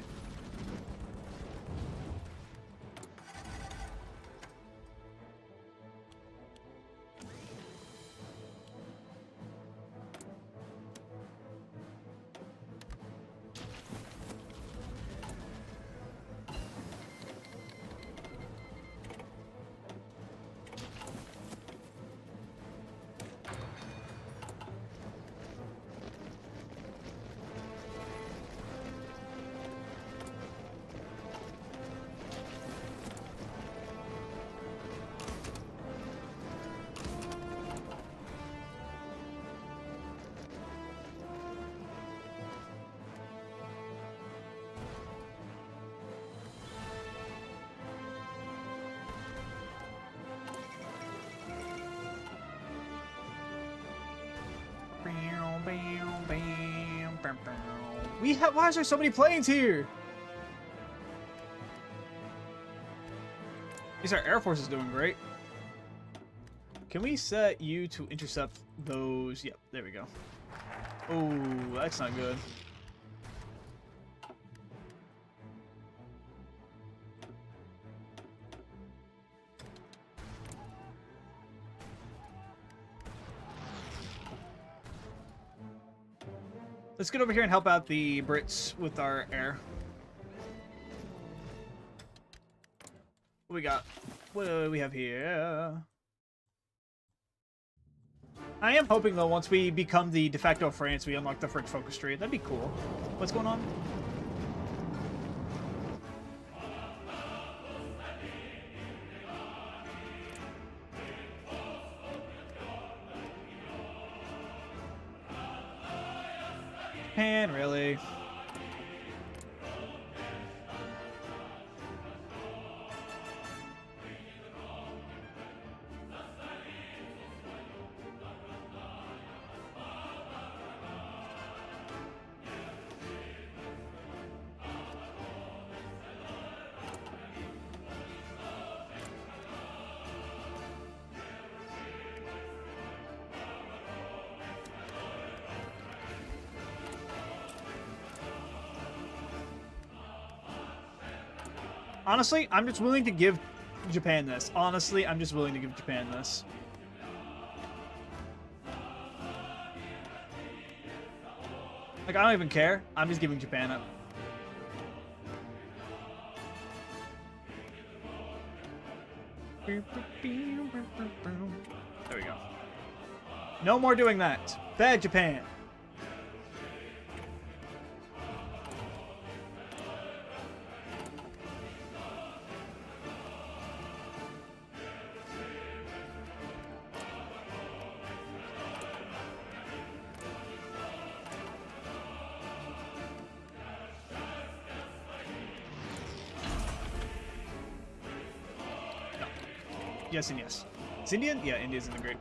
Why is there so many planes here? At least our Air Force is doing great. Can we set you to intercept those? Yep, there we go. Oh, that's not good. Let's get over here and help out the Brits with our air. What we got? What do we have here? I am hoping, though, once we become the de facto France, we unlock the French focus trade. That'd be cool. What's going on? Japan, really? Honestly, I'm just willing to give Japan this. Honestly, I'm just willing to give Japan this. Like, I don't even care. I'm just giving Japan it. There we go. No more doing that. Bad Japan. Yes and yes. It's Indian? Yeah, India's in the group.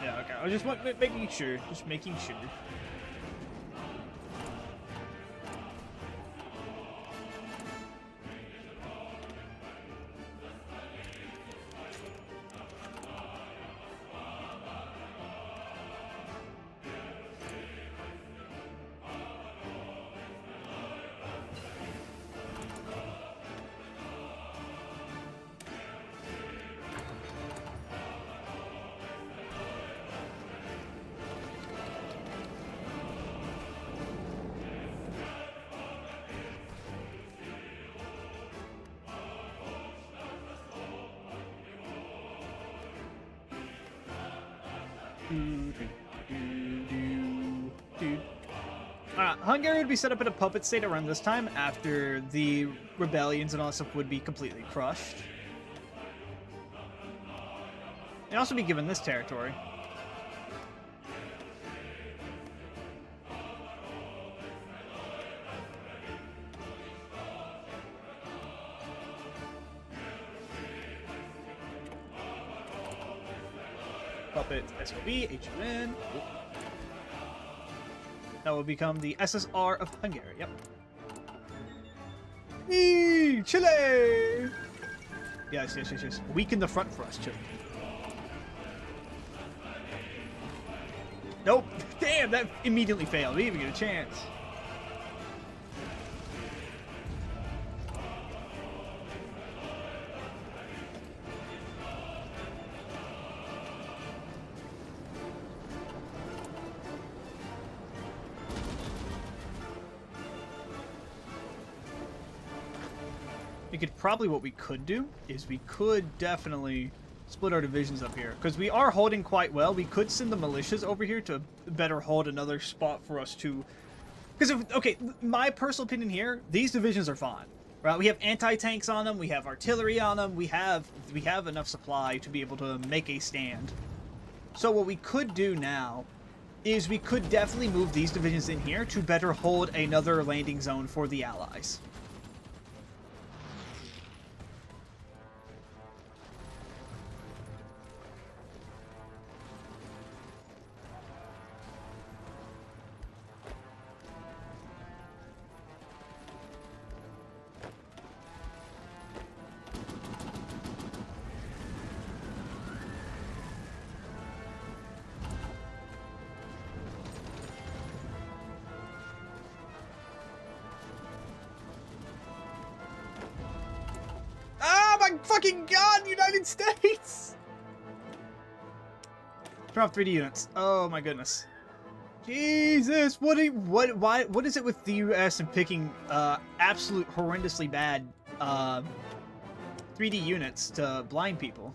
Yeah, okay. I was just making sure. Just making sure. Hungary would be set up in a puppet state around this time after the rebellions and all that stuff would be completely crushed. And also be given this territory. Puppet SOB, HUN. That will become the SSR of Hungary, yep. Eee, Chile! Yes. Weaken the front for us, Chile. Nope. Damn, that immediately failed. We didn't even get a chance. Probably what we could do is we could definitely split our divisions up here because we are holding quite well. We could send the militias over here to better hold another spot for us to, because okay, my personal opinion here, these divisions are fine, right? We have anti-tanks on them, we have artillery on them, we have enough supply to be able to make a stand. So what we could do now is we could definitely move these divisions in here to better hold another landing zone for the Allies. Fucking God, United States! Turn off 3D units. Oh my goodness. Jesus, what is it with the US and picking absolute horrendously bad 3D units to blind people?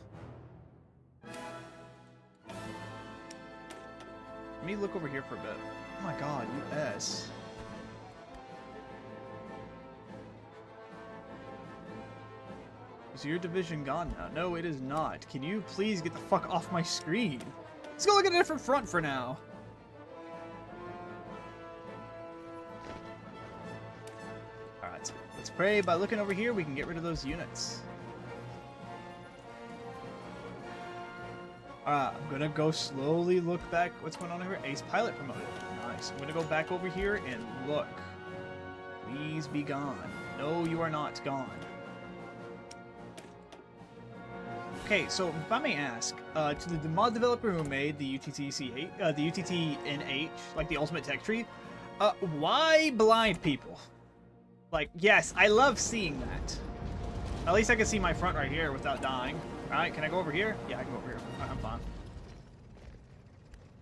Let me look over here for a bit. Oh my God, US. Is your division gone now? No, it is not. Can you please get the fuck off my screen? Let's go look at a different front for now. Alright, let's pray by looking over here we can get rid of those units. Alright, I'm gonna go slowly look back. What's going on over here? Ace pilot promoted. Nice. I'm gonna go back over here and look. Please be gone. No, you are not gone. Okay, so if I may ask, to the mod developer who made the UTT-C8, the UTT-NH, like the ultimate tech tree, why blind people? Like, yes, I love seeing that. At least I can see my front right here without dying. Alright, can I go over here? Yeah, I can go over here. I'm fine.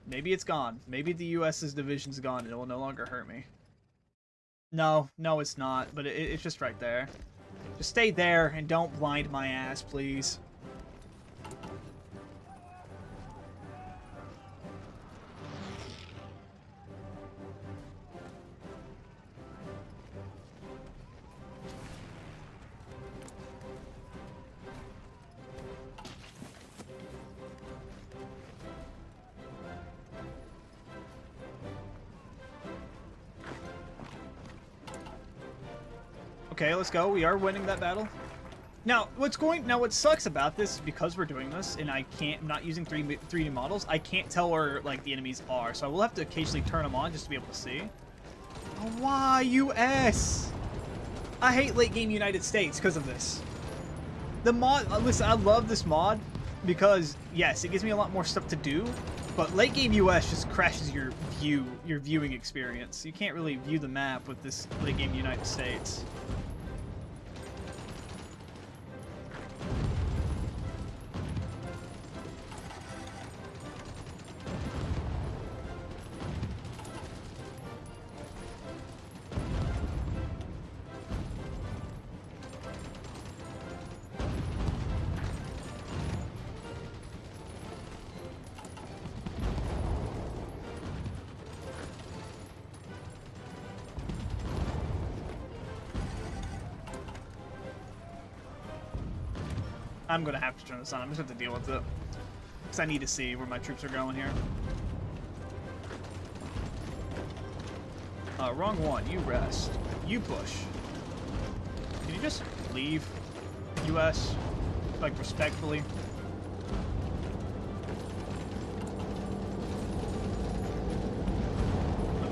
Maybe it's gone. Maybe the US's division's gone and it will no longer hurt me. No, it's not, but it's just right there. Just stay there and don't blind my ass, please. Okay, let's go. We are winning that battle. Now, what sucks about this is because we're doing this and I'm not using 3D models, I can't tell where, like, the enemies are. So I will have to occasionally turn them on just to be able to see. Oh, why, US? I hate late game United States because of this. The mod, listen, I love this mod because, yes, it gives me a lot more stuff to do, but late game US just crashes your viewing experience. You can't really view the map with this late game United States. I'm gonna have to turn this on. I'm just gonna have to deal with it. Because I need to see where my troops are going here. Wrong one. You rest. You push. Can you just leave, US? Like, respectfully?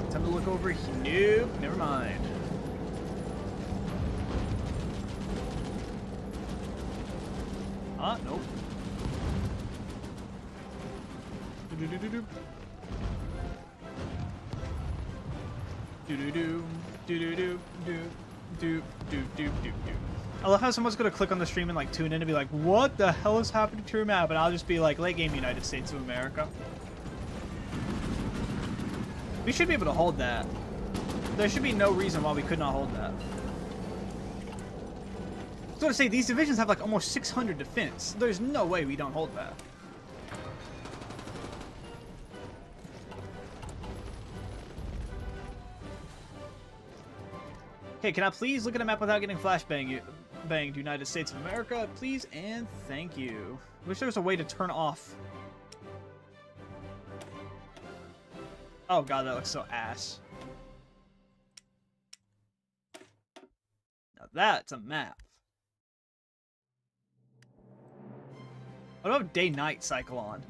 Time to look over here. Nope, never mind. Nope. Do-do-do-do-do. Do-do-do. Do-do-do. Do-do-do-do-do-do. I love how someone's gonna click on the stream and like tune in and be like, what the hell is happening to your map? And I'll just be like, late game United States of America. We should be able to hold that. There should be no reason why we could not hold that. I was gonna say, these divisions have like almost 600 defense. There's no way we don't hold that. Okay, can I please look at a map without getting flashbanged? United States of America, please and thank you. Wish there was a way to turn off. Oh god, that looks so ass. Now that's a map. What about day-night cycle on?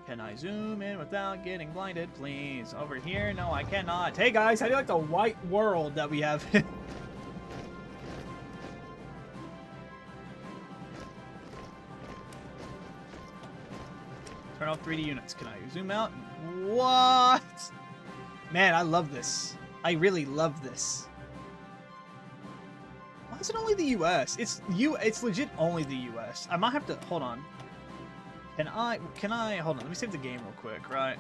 Can I zoom in without getting blinded, please? Over here? No, I cannot. Hey guys, how do you like the white world that we have? Turn off 3D units. Can I zoom out? What? Man, I love this. I really love this. Why is it only the US? It's legit only the US. I might have to, hold on. Can I, hold on, let me save the game real quick, right?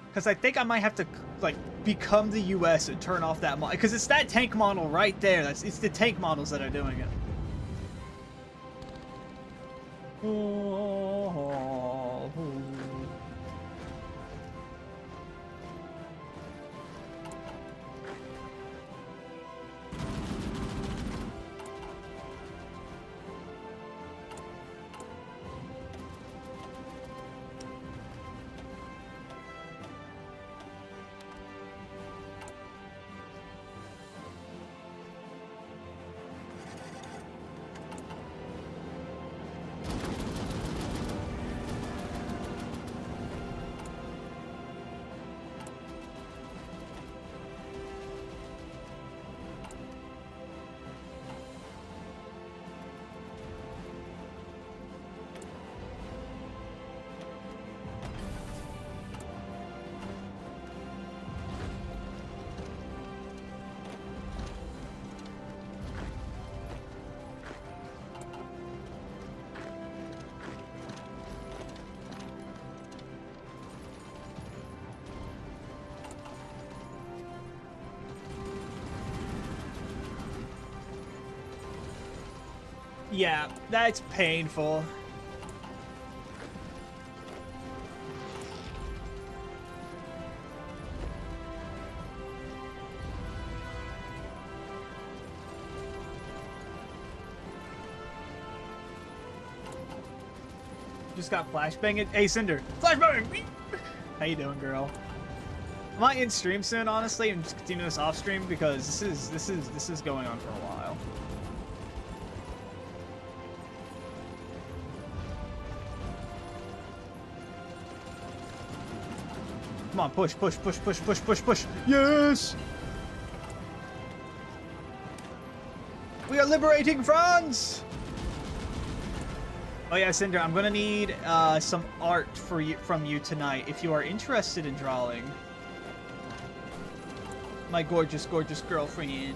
Because I think I might have to, like, become the US and turn off that model. Because it's that tank model right there. It's the tank models that are doing it. Yeah, that's painful. Just got flashbanged. Hey, Cinder. Flashbang! How you doing, girl? I might end stream soon, honestly, and just continue this off stream because this is going on for a while. Come on, push, push, push, push, push, push, push. Yes! We are liberating France! Oh yeah, Cinder, I'm gonna need some art from you tonight if you are interested in drawing. My gorgeous, gorgeous girlfriend.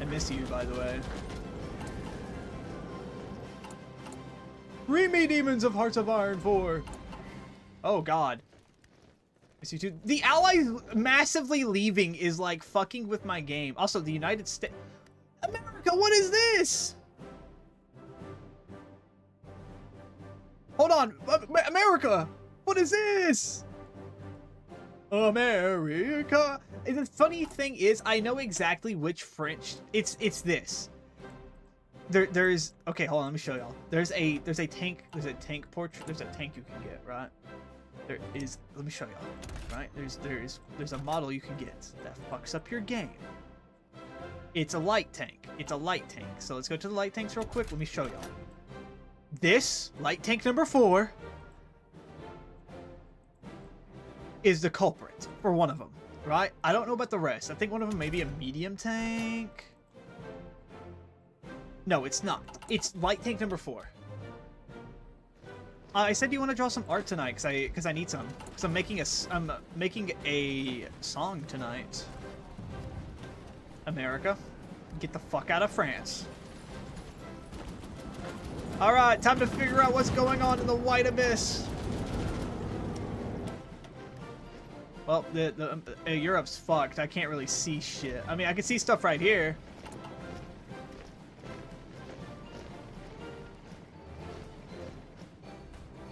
I miss you, by the way. Read me, Demons of Hearts of Iron 4. Oh, God. Miss you too. The Allies massively leaving is, like, fucking with my game. Also, the United States... America, what is this? Hold on. America! What is this? America. The funny thing is, I know exactly which French. It's this. There's okay. Hold on, let me show y'all. There's a tank. There's a tank portrait. There's a tank you can get, right? There is. Let me show y'all. Right? There's a model you can get that fucks up your game. It's a light tank. It's a light tank. So let's go to the light tanks real quick. Let me show y'all. This light tank number 4. Is the culprit for one of them, right? I don't know about the rest. I think one of them may be a medium tank. No, it's not. It's light tank number 4. I said, do you want to draw some art tonight? Cause I need some. Cause I'm making a song tonight. America, get the fuck out of France. All right, time to figure out what's going on in the White Abyss. Well, Europe's fucked. I can't really see shit. I mean, I can see stuff right here.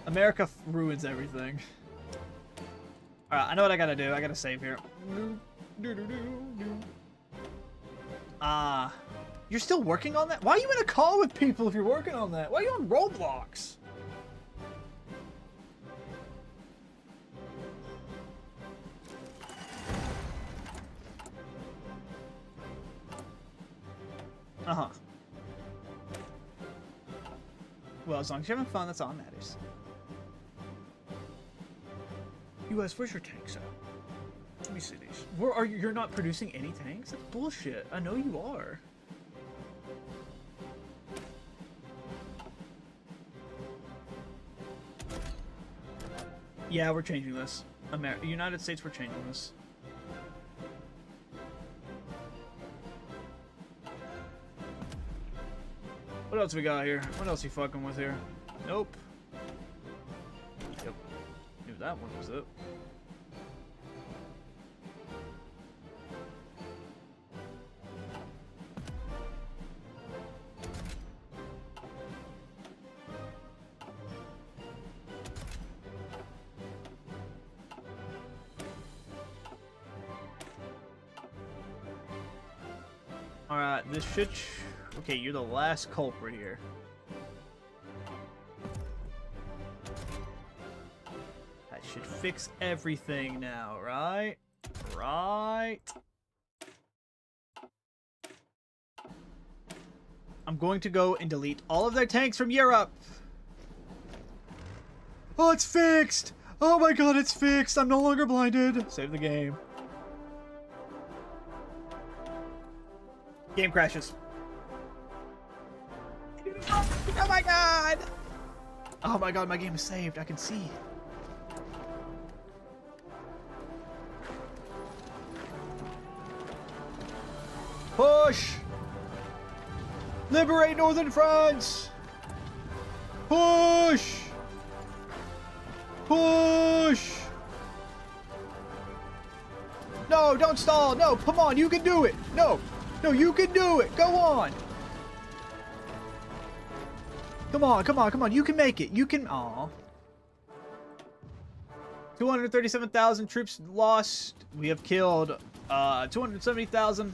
America ruins everything. Alright, I know what I gotta do. I gotta save here. You're still working on that? Why are you in a call with people if you're working on that? Why are you on Roblox? Uh-huh. Well, as long as you're having fun, that's all that matters. US, where's your tanks at? Let me see these. Where are you? You're not producing any tanks? That's bullshit. I know you are. Yeah, we're changing this. United States, we're changing this. What else we got here? What else you fucking with here? Nope. Yep. Knew that one was it. Alright, this should... Okay, you're the last culprit here. That should fix everything now, right? Right. I'm going to go and delete all of their tanks from Europe. Oh, it's fixed! Oh my god, it's fixed! I'm no longer blinded! Save the game. Game crashes. Oh my god! Oh my god, my game is saved. I can see. Push! Liberate Northern France! Push! Push! No, don't stall! No, come on, you can do it! No! No, you can do it! Go on! Come on, come on, come on. You can make it. You can... Aw. 237,000 troops lost. We have killed 270,000.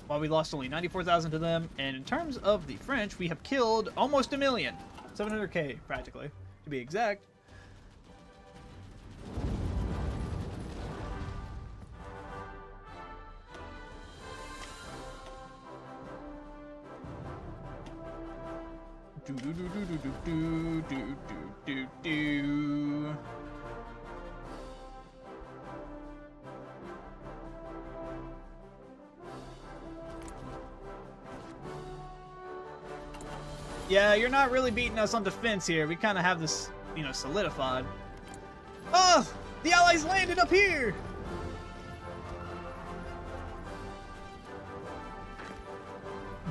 While we lost only 94,000 to them. And in terms of the French, we have killed almost 1 million. 700k, practically, to be exact. Yeah, you're not really beating us on defense here. We kind of have this, you know, solidified. Oh, the allies landed up here.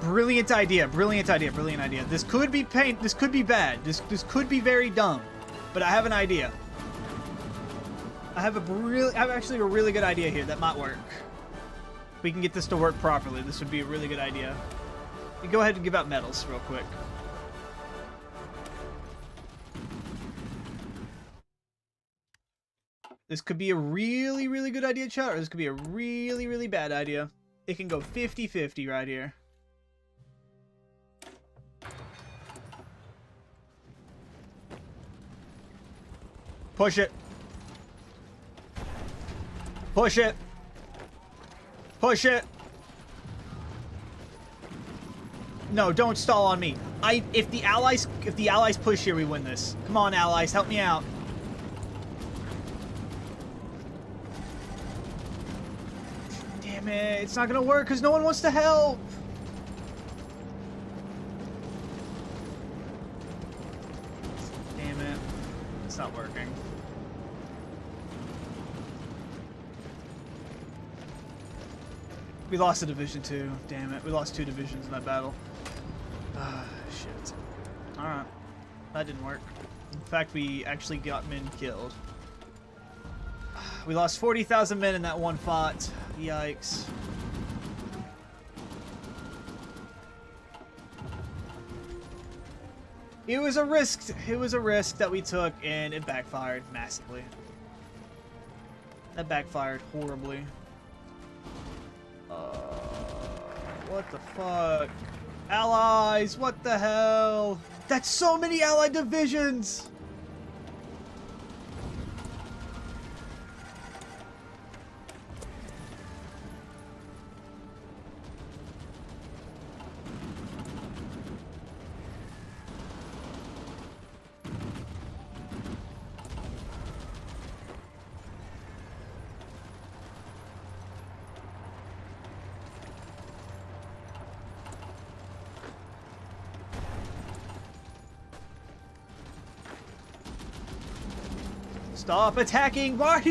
Brilliant idea, brilliant idea, brilliant idea. This could be this could be bad. This could be very dumb, but I have an idea. I have actually a really good idea here that might work. If we can get this to work properly, this would be a really good idea. You go ahead and give out medals real quick. This could be a really, really good idea, chat, or this could be a really, really bad idea. It can go 50-50 right here. Push it. Push it. Push it. No, don't stall on me. If the allies push here, we win this. Come on, allies, help me out. Damn it, it's not gonna work because no one wants to help. Damn it, it's not working. We lost a division too. Damn it, we lost 2 divisions in that battle. Ah, shit. Alright. That didn't work. In fact, we actually got men killed. We lost 40,000 men in that one fight. Yikes. It was a risk. It was a risk that we took, and it backfired massively. That backfired horribly. What the fuck? Allies, what the hell? That's so many allied divisions! Stop attacking! Why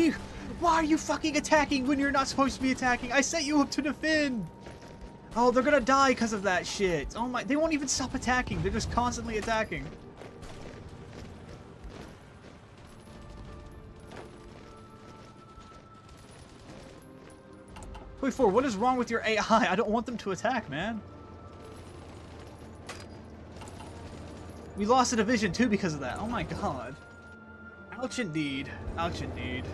are you fucking attacking when you're not supposed to be attacking? I set you up to defend! Oh, they're gonna die because of that shit. Oh my, they won't even stop attacking. They're just constantly attacking. Wait, what is wrong with your AI? I don't want them to attack, man. We lost a division too because of that. Oh my god. Ouch indeed. Ouch indeed.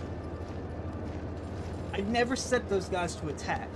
I never set those guys to attack.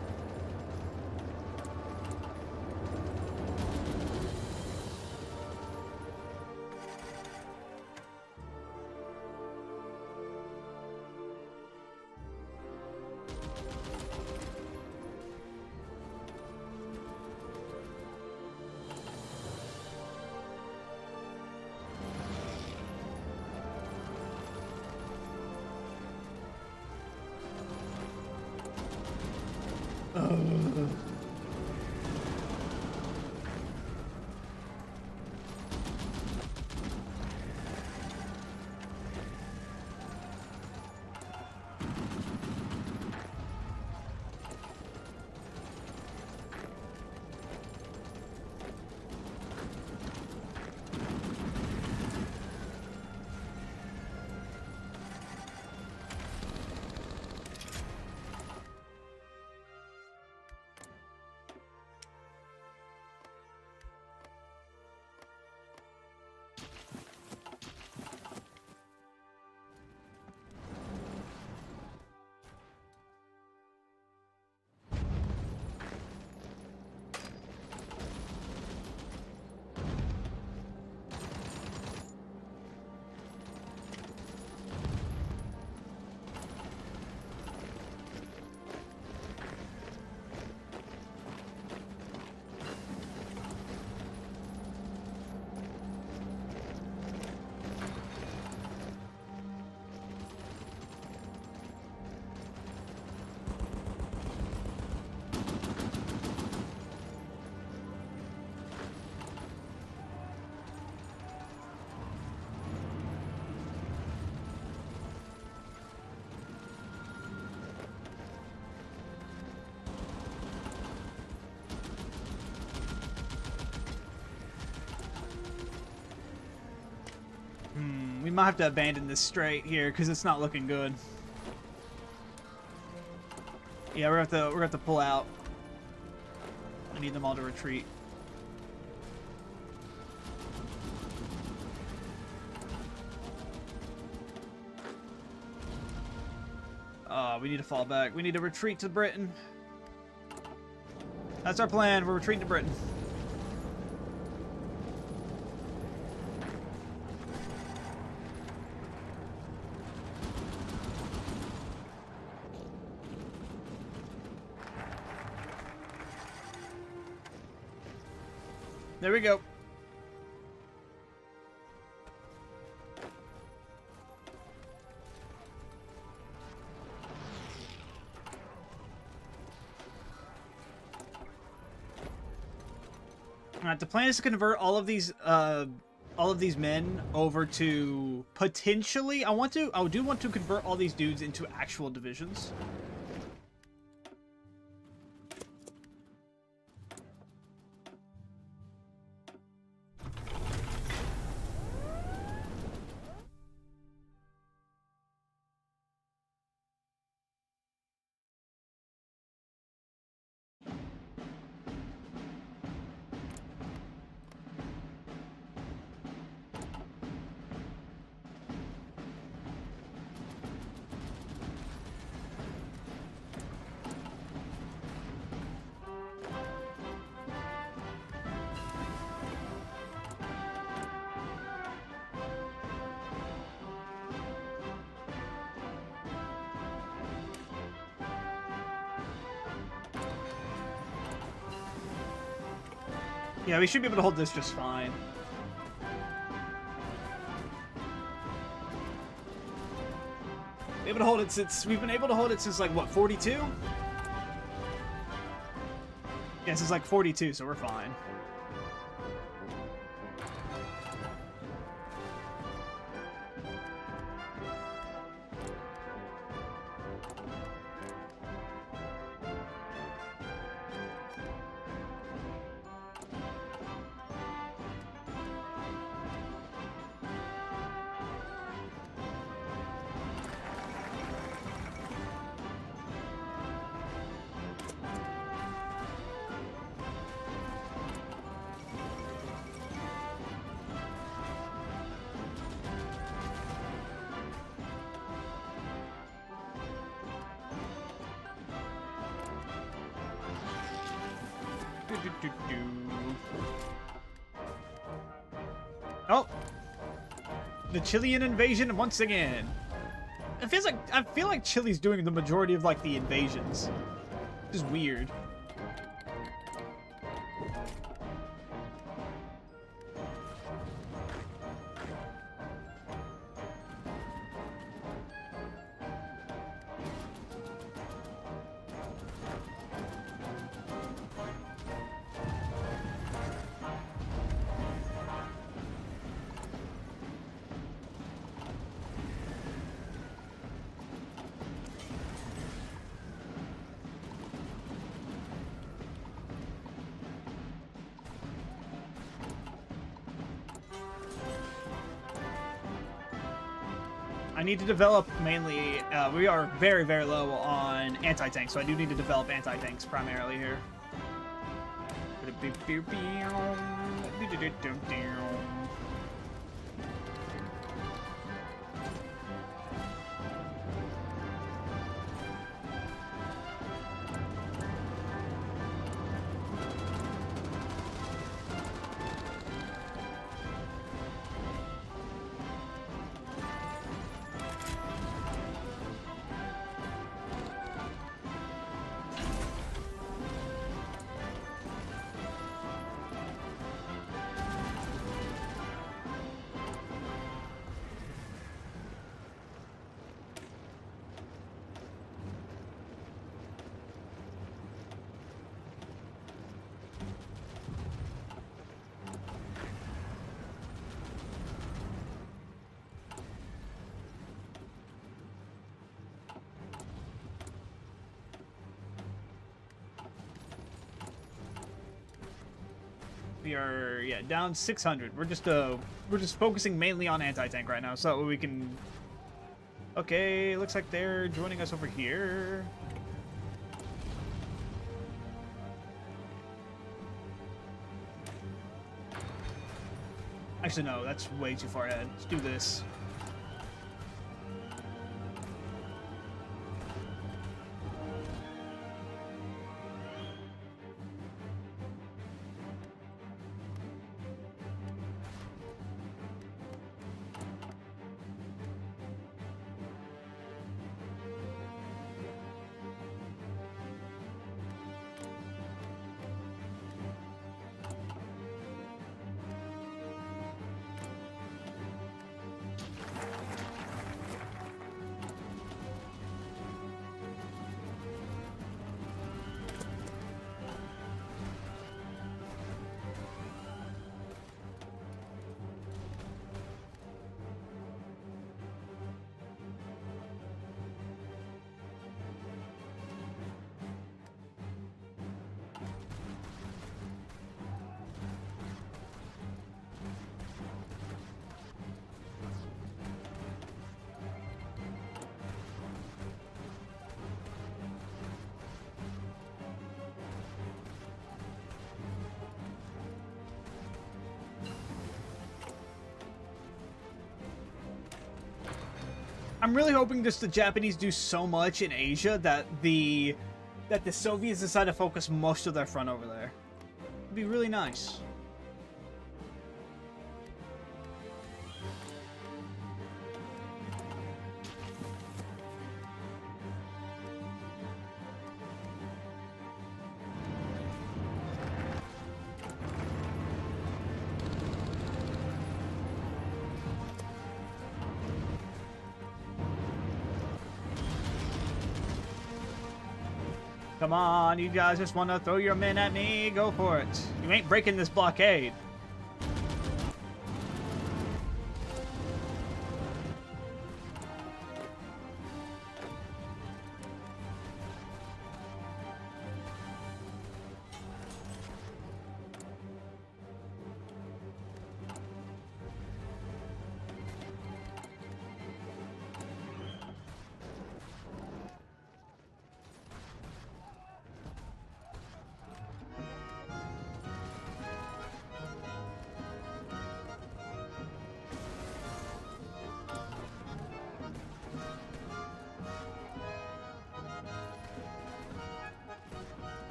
might have to abandon this strait here because it's not looking good. Yeah, we're gonna have to pull out. I need them all to retreat. We need to fall back. We need to retreat to Britain. That's our plan. We're retreating to Britain. There we go. All right, the plan is to convert all of these men over to potentially. I do want to convert all these dudes into actual divisions. Yeah, we should be able to hold this just fine. We've been able to hold it since like what, 42? Yeah, since like 42, so we're fine. Oh, the Chilean invasion once again. I feel like Chile's doing the majority of like the invasions. Just weird. I need to develop mainly, we are very, very low on anti-tanks, so I do need to develop anti-tanks primarily here. We are, yeah, down 600. We're just focusing mainly on anti-tank right now, so that way we can... Okay, looks like they're joining us over here. Actually, no, that's way too far ahead. Let's do this. I'm really hoping just the Japanese do so much in Asia that the Soviets decide to focus most of their front over there. It'd be really nice. Come on, you guys just want to throw your men at me? Go for it. You ain't breaking this blockade.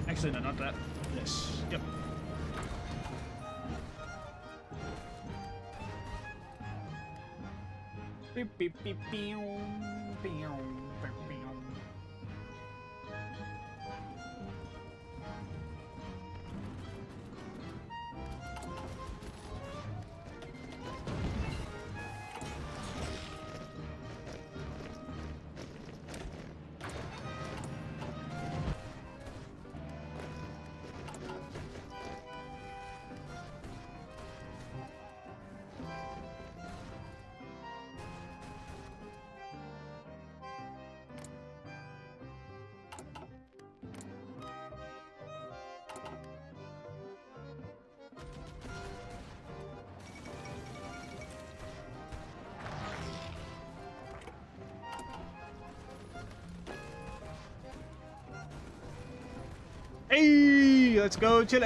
Actually, no, not that. This. Yep. Beep, beep, beep, beep, beep, beep, beep. Hey, let's go, Chile!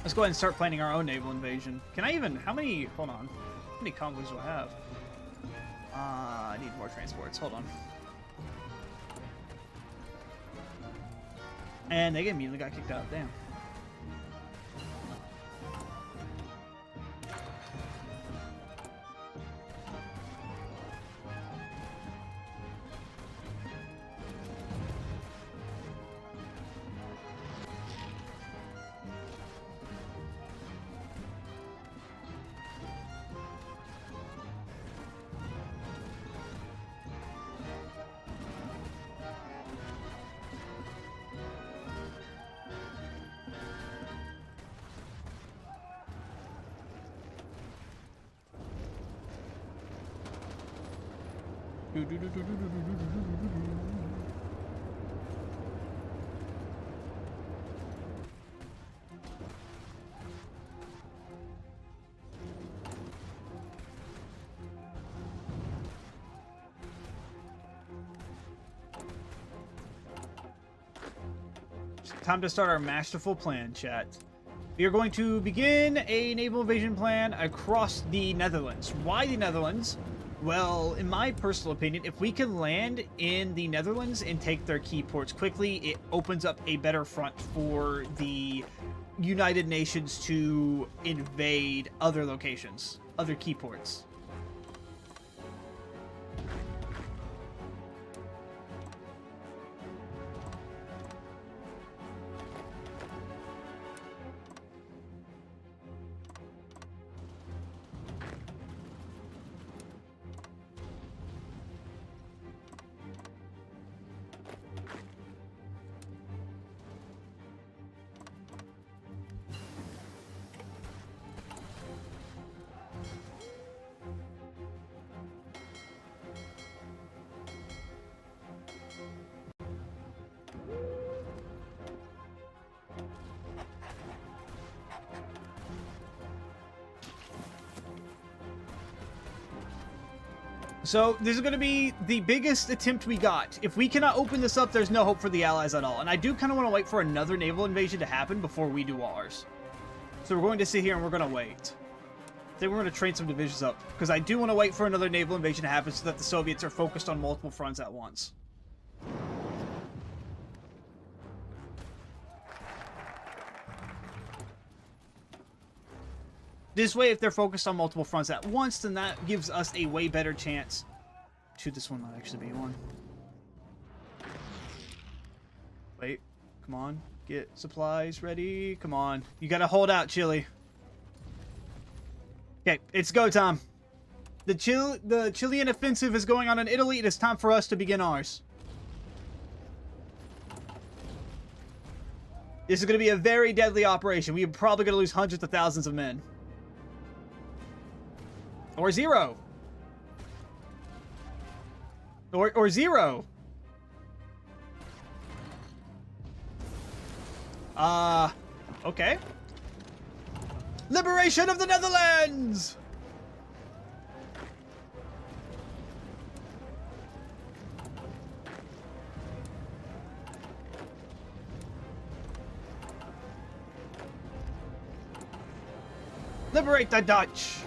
Let's go ahead and start planning our own naval invasion. Can I even... How many... Hold on. How many convoys do I have? I need more transports. Hold on. And they immediately got kicked out. Damn. Time to start our masterful plan, chat. We are going to begin a naval invasion plan across the Netherlands. Why the Netherlands? Well, in my personal opinion, if we can land in the Netherlands and take their key ports quickly, it opens up a better front for the United Nations to invade other locations, other key ports. So this is going to be the biggest attempt we got. If we cannot open this up, there's no hope for the Allies at all. And I do kind of want to wait for another naval invasion to happen before we do ours. So we're going to sit here and we're going to wait. Then we're going to train some divisions up. Because I do want to wait for another naval invasion to happen so that the Soviets are focused on multiple fronts at once. This way, if they're focused on multiple fronts at once, then that gives us a way better chance. Shoot, this one might actually be one. Wait, come on. Get supplies ready. Come on. You gotta hold out, Chile. Okay, it's go time. The Chilean offensive is going on in Italy. It is time for us to begin ours. This is going to be a very deadly operation. We are probably going to lose hundreds of thousands of men. Or zero. Or zero. Okay. Liberation of the Netherlands! Liberate the Dutch!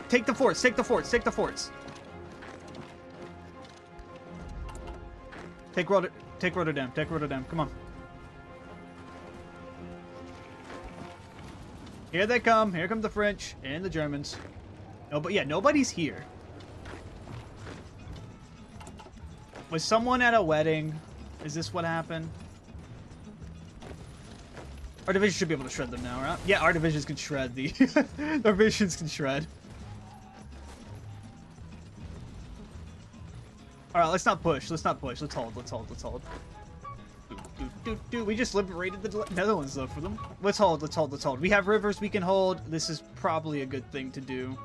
Take the forts, take the forts, take the forts. Take Rotterdam, come on. Here they come, here come the French and the Germans. No, but yeah, nobody's here. Was someone at a wedding? Is this what happened? Our division should be able to shred them now, right? Yeah, our divisions can shred the... our divisions can shred. Alright, let's not push. Let's not push. Let's hold. Let's hold. Let's hold. We just liberated the Netherlands, though, for them. Let's hold. Let's hold. Let's hold. We have rivers we can hold. This is probably a good thing to do.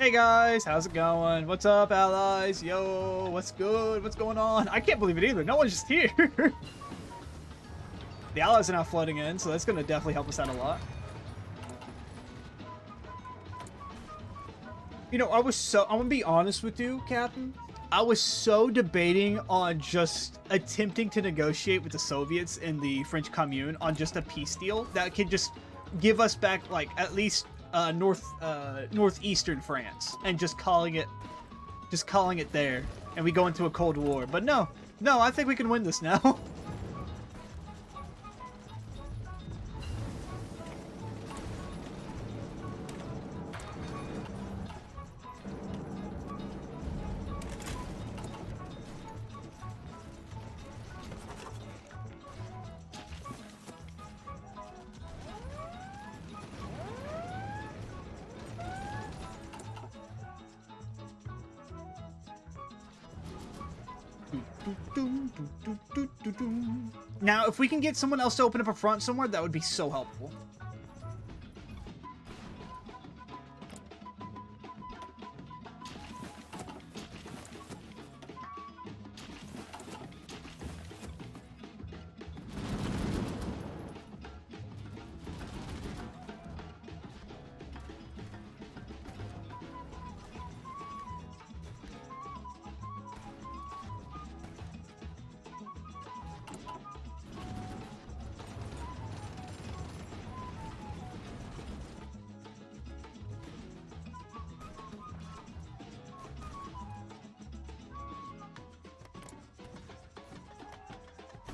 Hey guys, how's it going? What's up, allies? Yo, what's good? What's going on? I can't believe it either. No one's just here. The allies are now flooding in, so that's gonna definitely help us out a lot. You know, I'm gonna be honest with you, Captain. I was so debating on just attempting to negotiate with the Soviets in the French Commune on just a peace deal that could just give us back, like, at least northeastern France, and just calling it there, and we go into a Cold War. But no, I think we can win this now. Now, if we can get someone else to open up a front somewhere, that would be so helpful.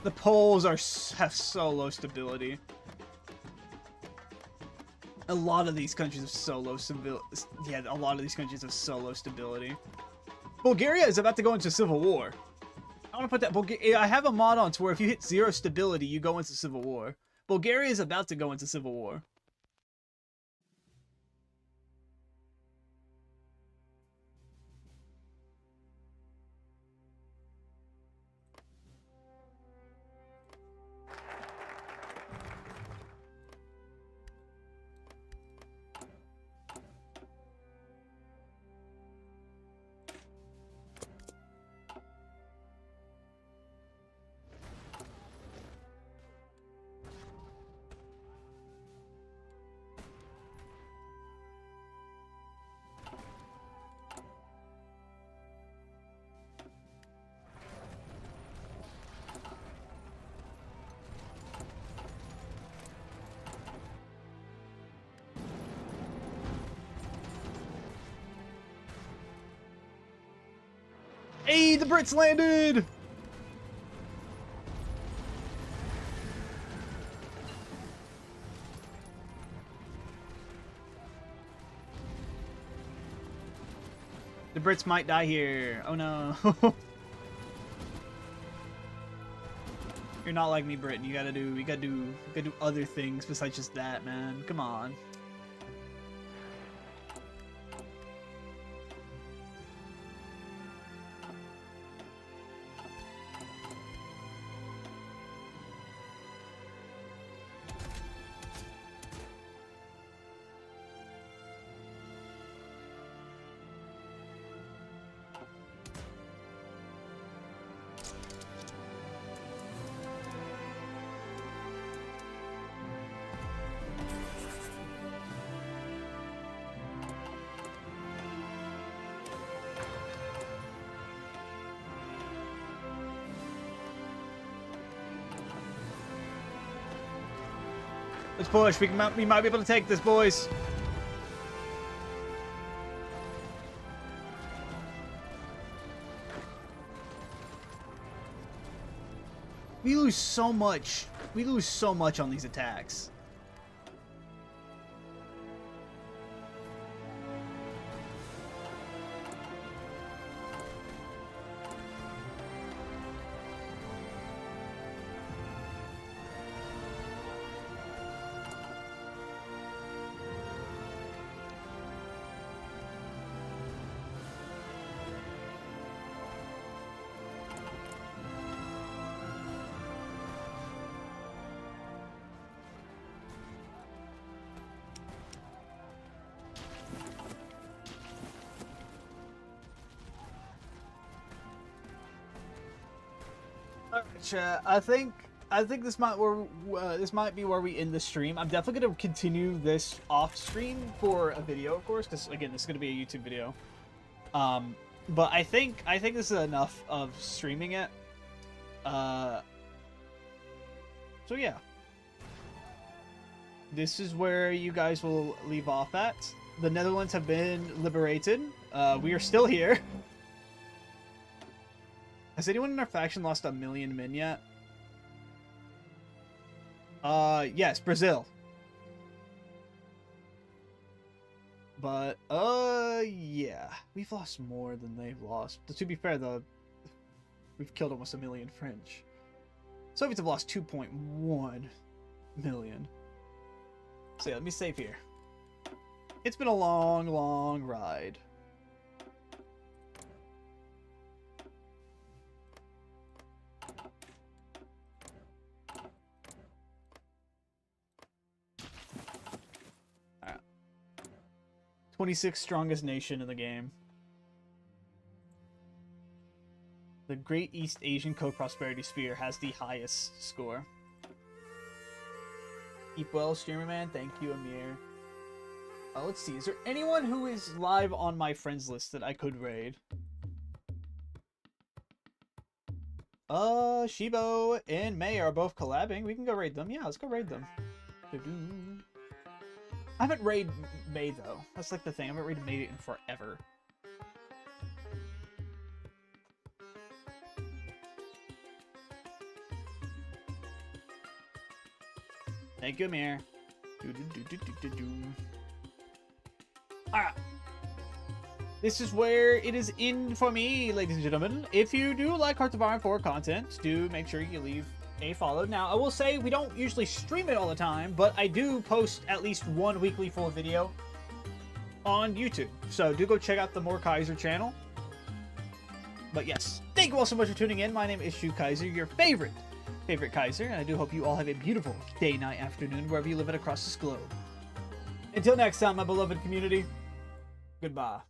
The Poles have so low stability. A lot of these countries have so low stability. Yeah, a lot of these countries have so low stability. Bulgaria is about to go into civil war. I want to put that I have a mod on to where if you hit 0 stability, you go into civil war. Bulgaria is about to go into civil war. Hey, the Brits landed! The Brits might die here. Oh no. You're not like me, Britain. You gotta do other things besides just that, man. Come on. Let's push. We might be able to take this, boys. We lose so much. We lose so much on these attacks. Chat, I think this might be where we end the stream. I'm definitely gonna continue this off stream for a video, of course, because again, this is gonna be a YouTube video. But I think this is enough of streaming it. So yeah, this is where you guys will leave off at. The Netherlands have been liberated. We are still here. Has anyone in our faction lost 1 million men yet? Yes, Brazil. But, yeah. We've lost more than they've lost. To be fair, though, we've killed almost 1 million French. Soviets have lost 2.1 million. So yeah, let me save here. It's been a long, long ride. Alright. 26th strongest nation in the game. The Great East Asian Co-Prosperity Sphere has the highest score. Keep well, streamer man. Thank you, Amir. Let's see. Is there anyone who is live on my friends list that I could raid? Shibo and May are both collabing. We can go raid them. Yeah, let's go raid them. I haven't raided May, though. That's like the thing. I haven't raided May in forever. Thank you, Amir. Alright. This is where it is in for me, ladies and gentlemen. If you do like Hearts of Iron 4 content, do make sure you leave a follow. Now, I will say we don't usually stream it all the time, but I do post at least one weekly full video on YouTube. So do go check out the MoreKaizer channel. But yes, thank you all so much for tuning in. My name is ShuKaizer, your favorite Kaizer, and I do hope you all have a beautiful day, night, afternoon, wherever you live it across this globe. Until next time, my beloved community, goodbye.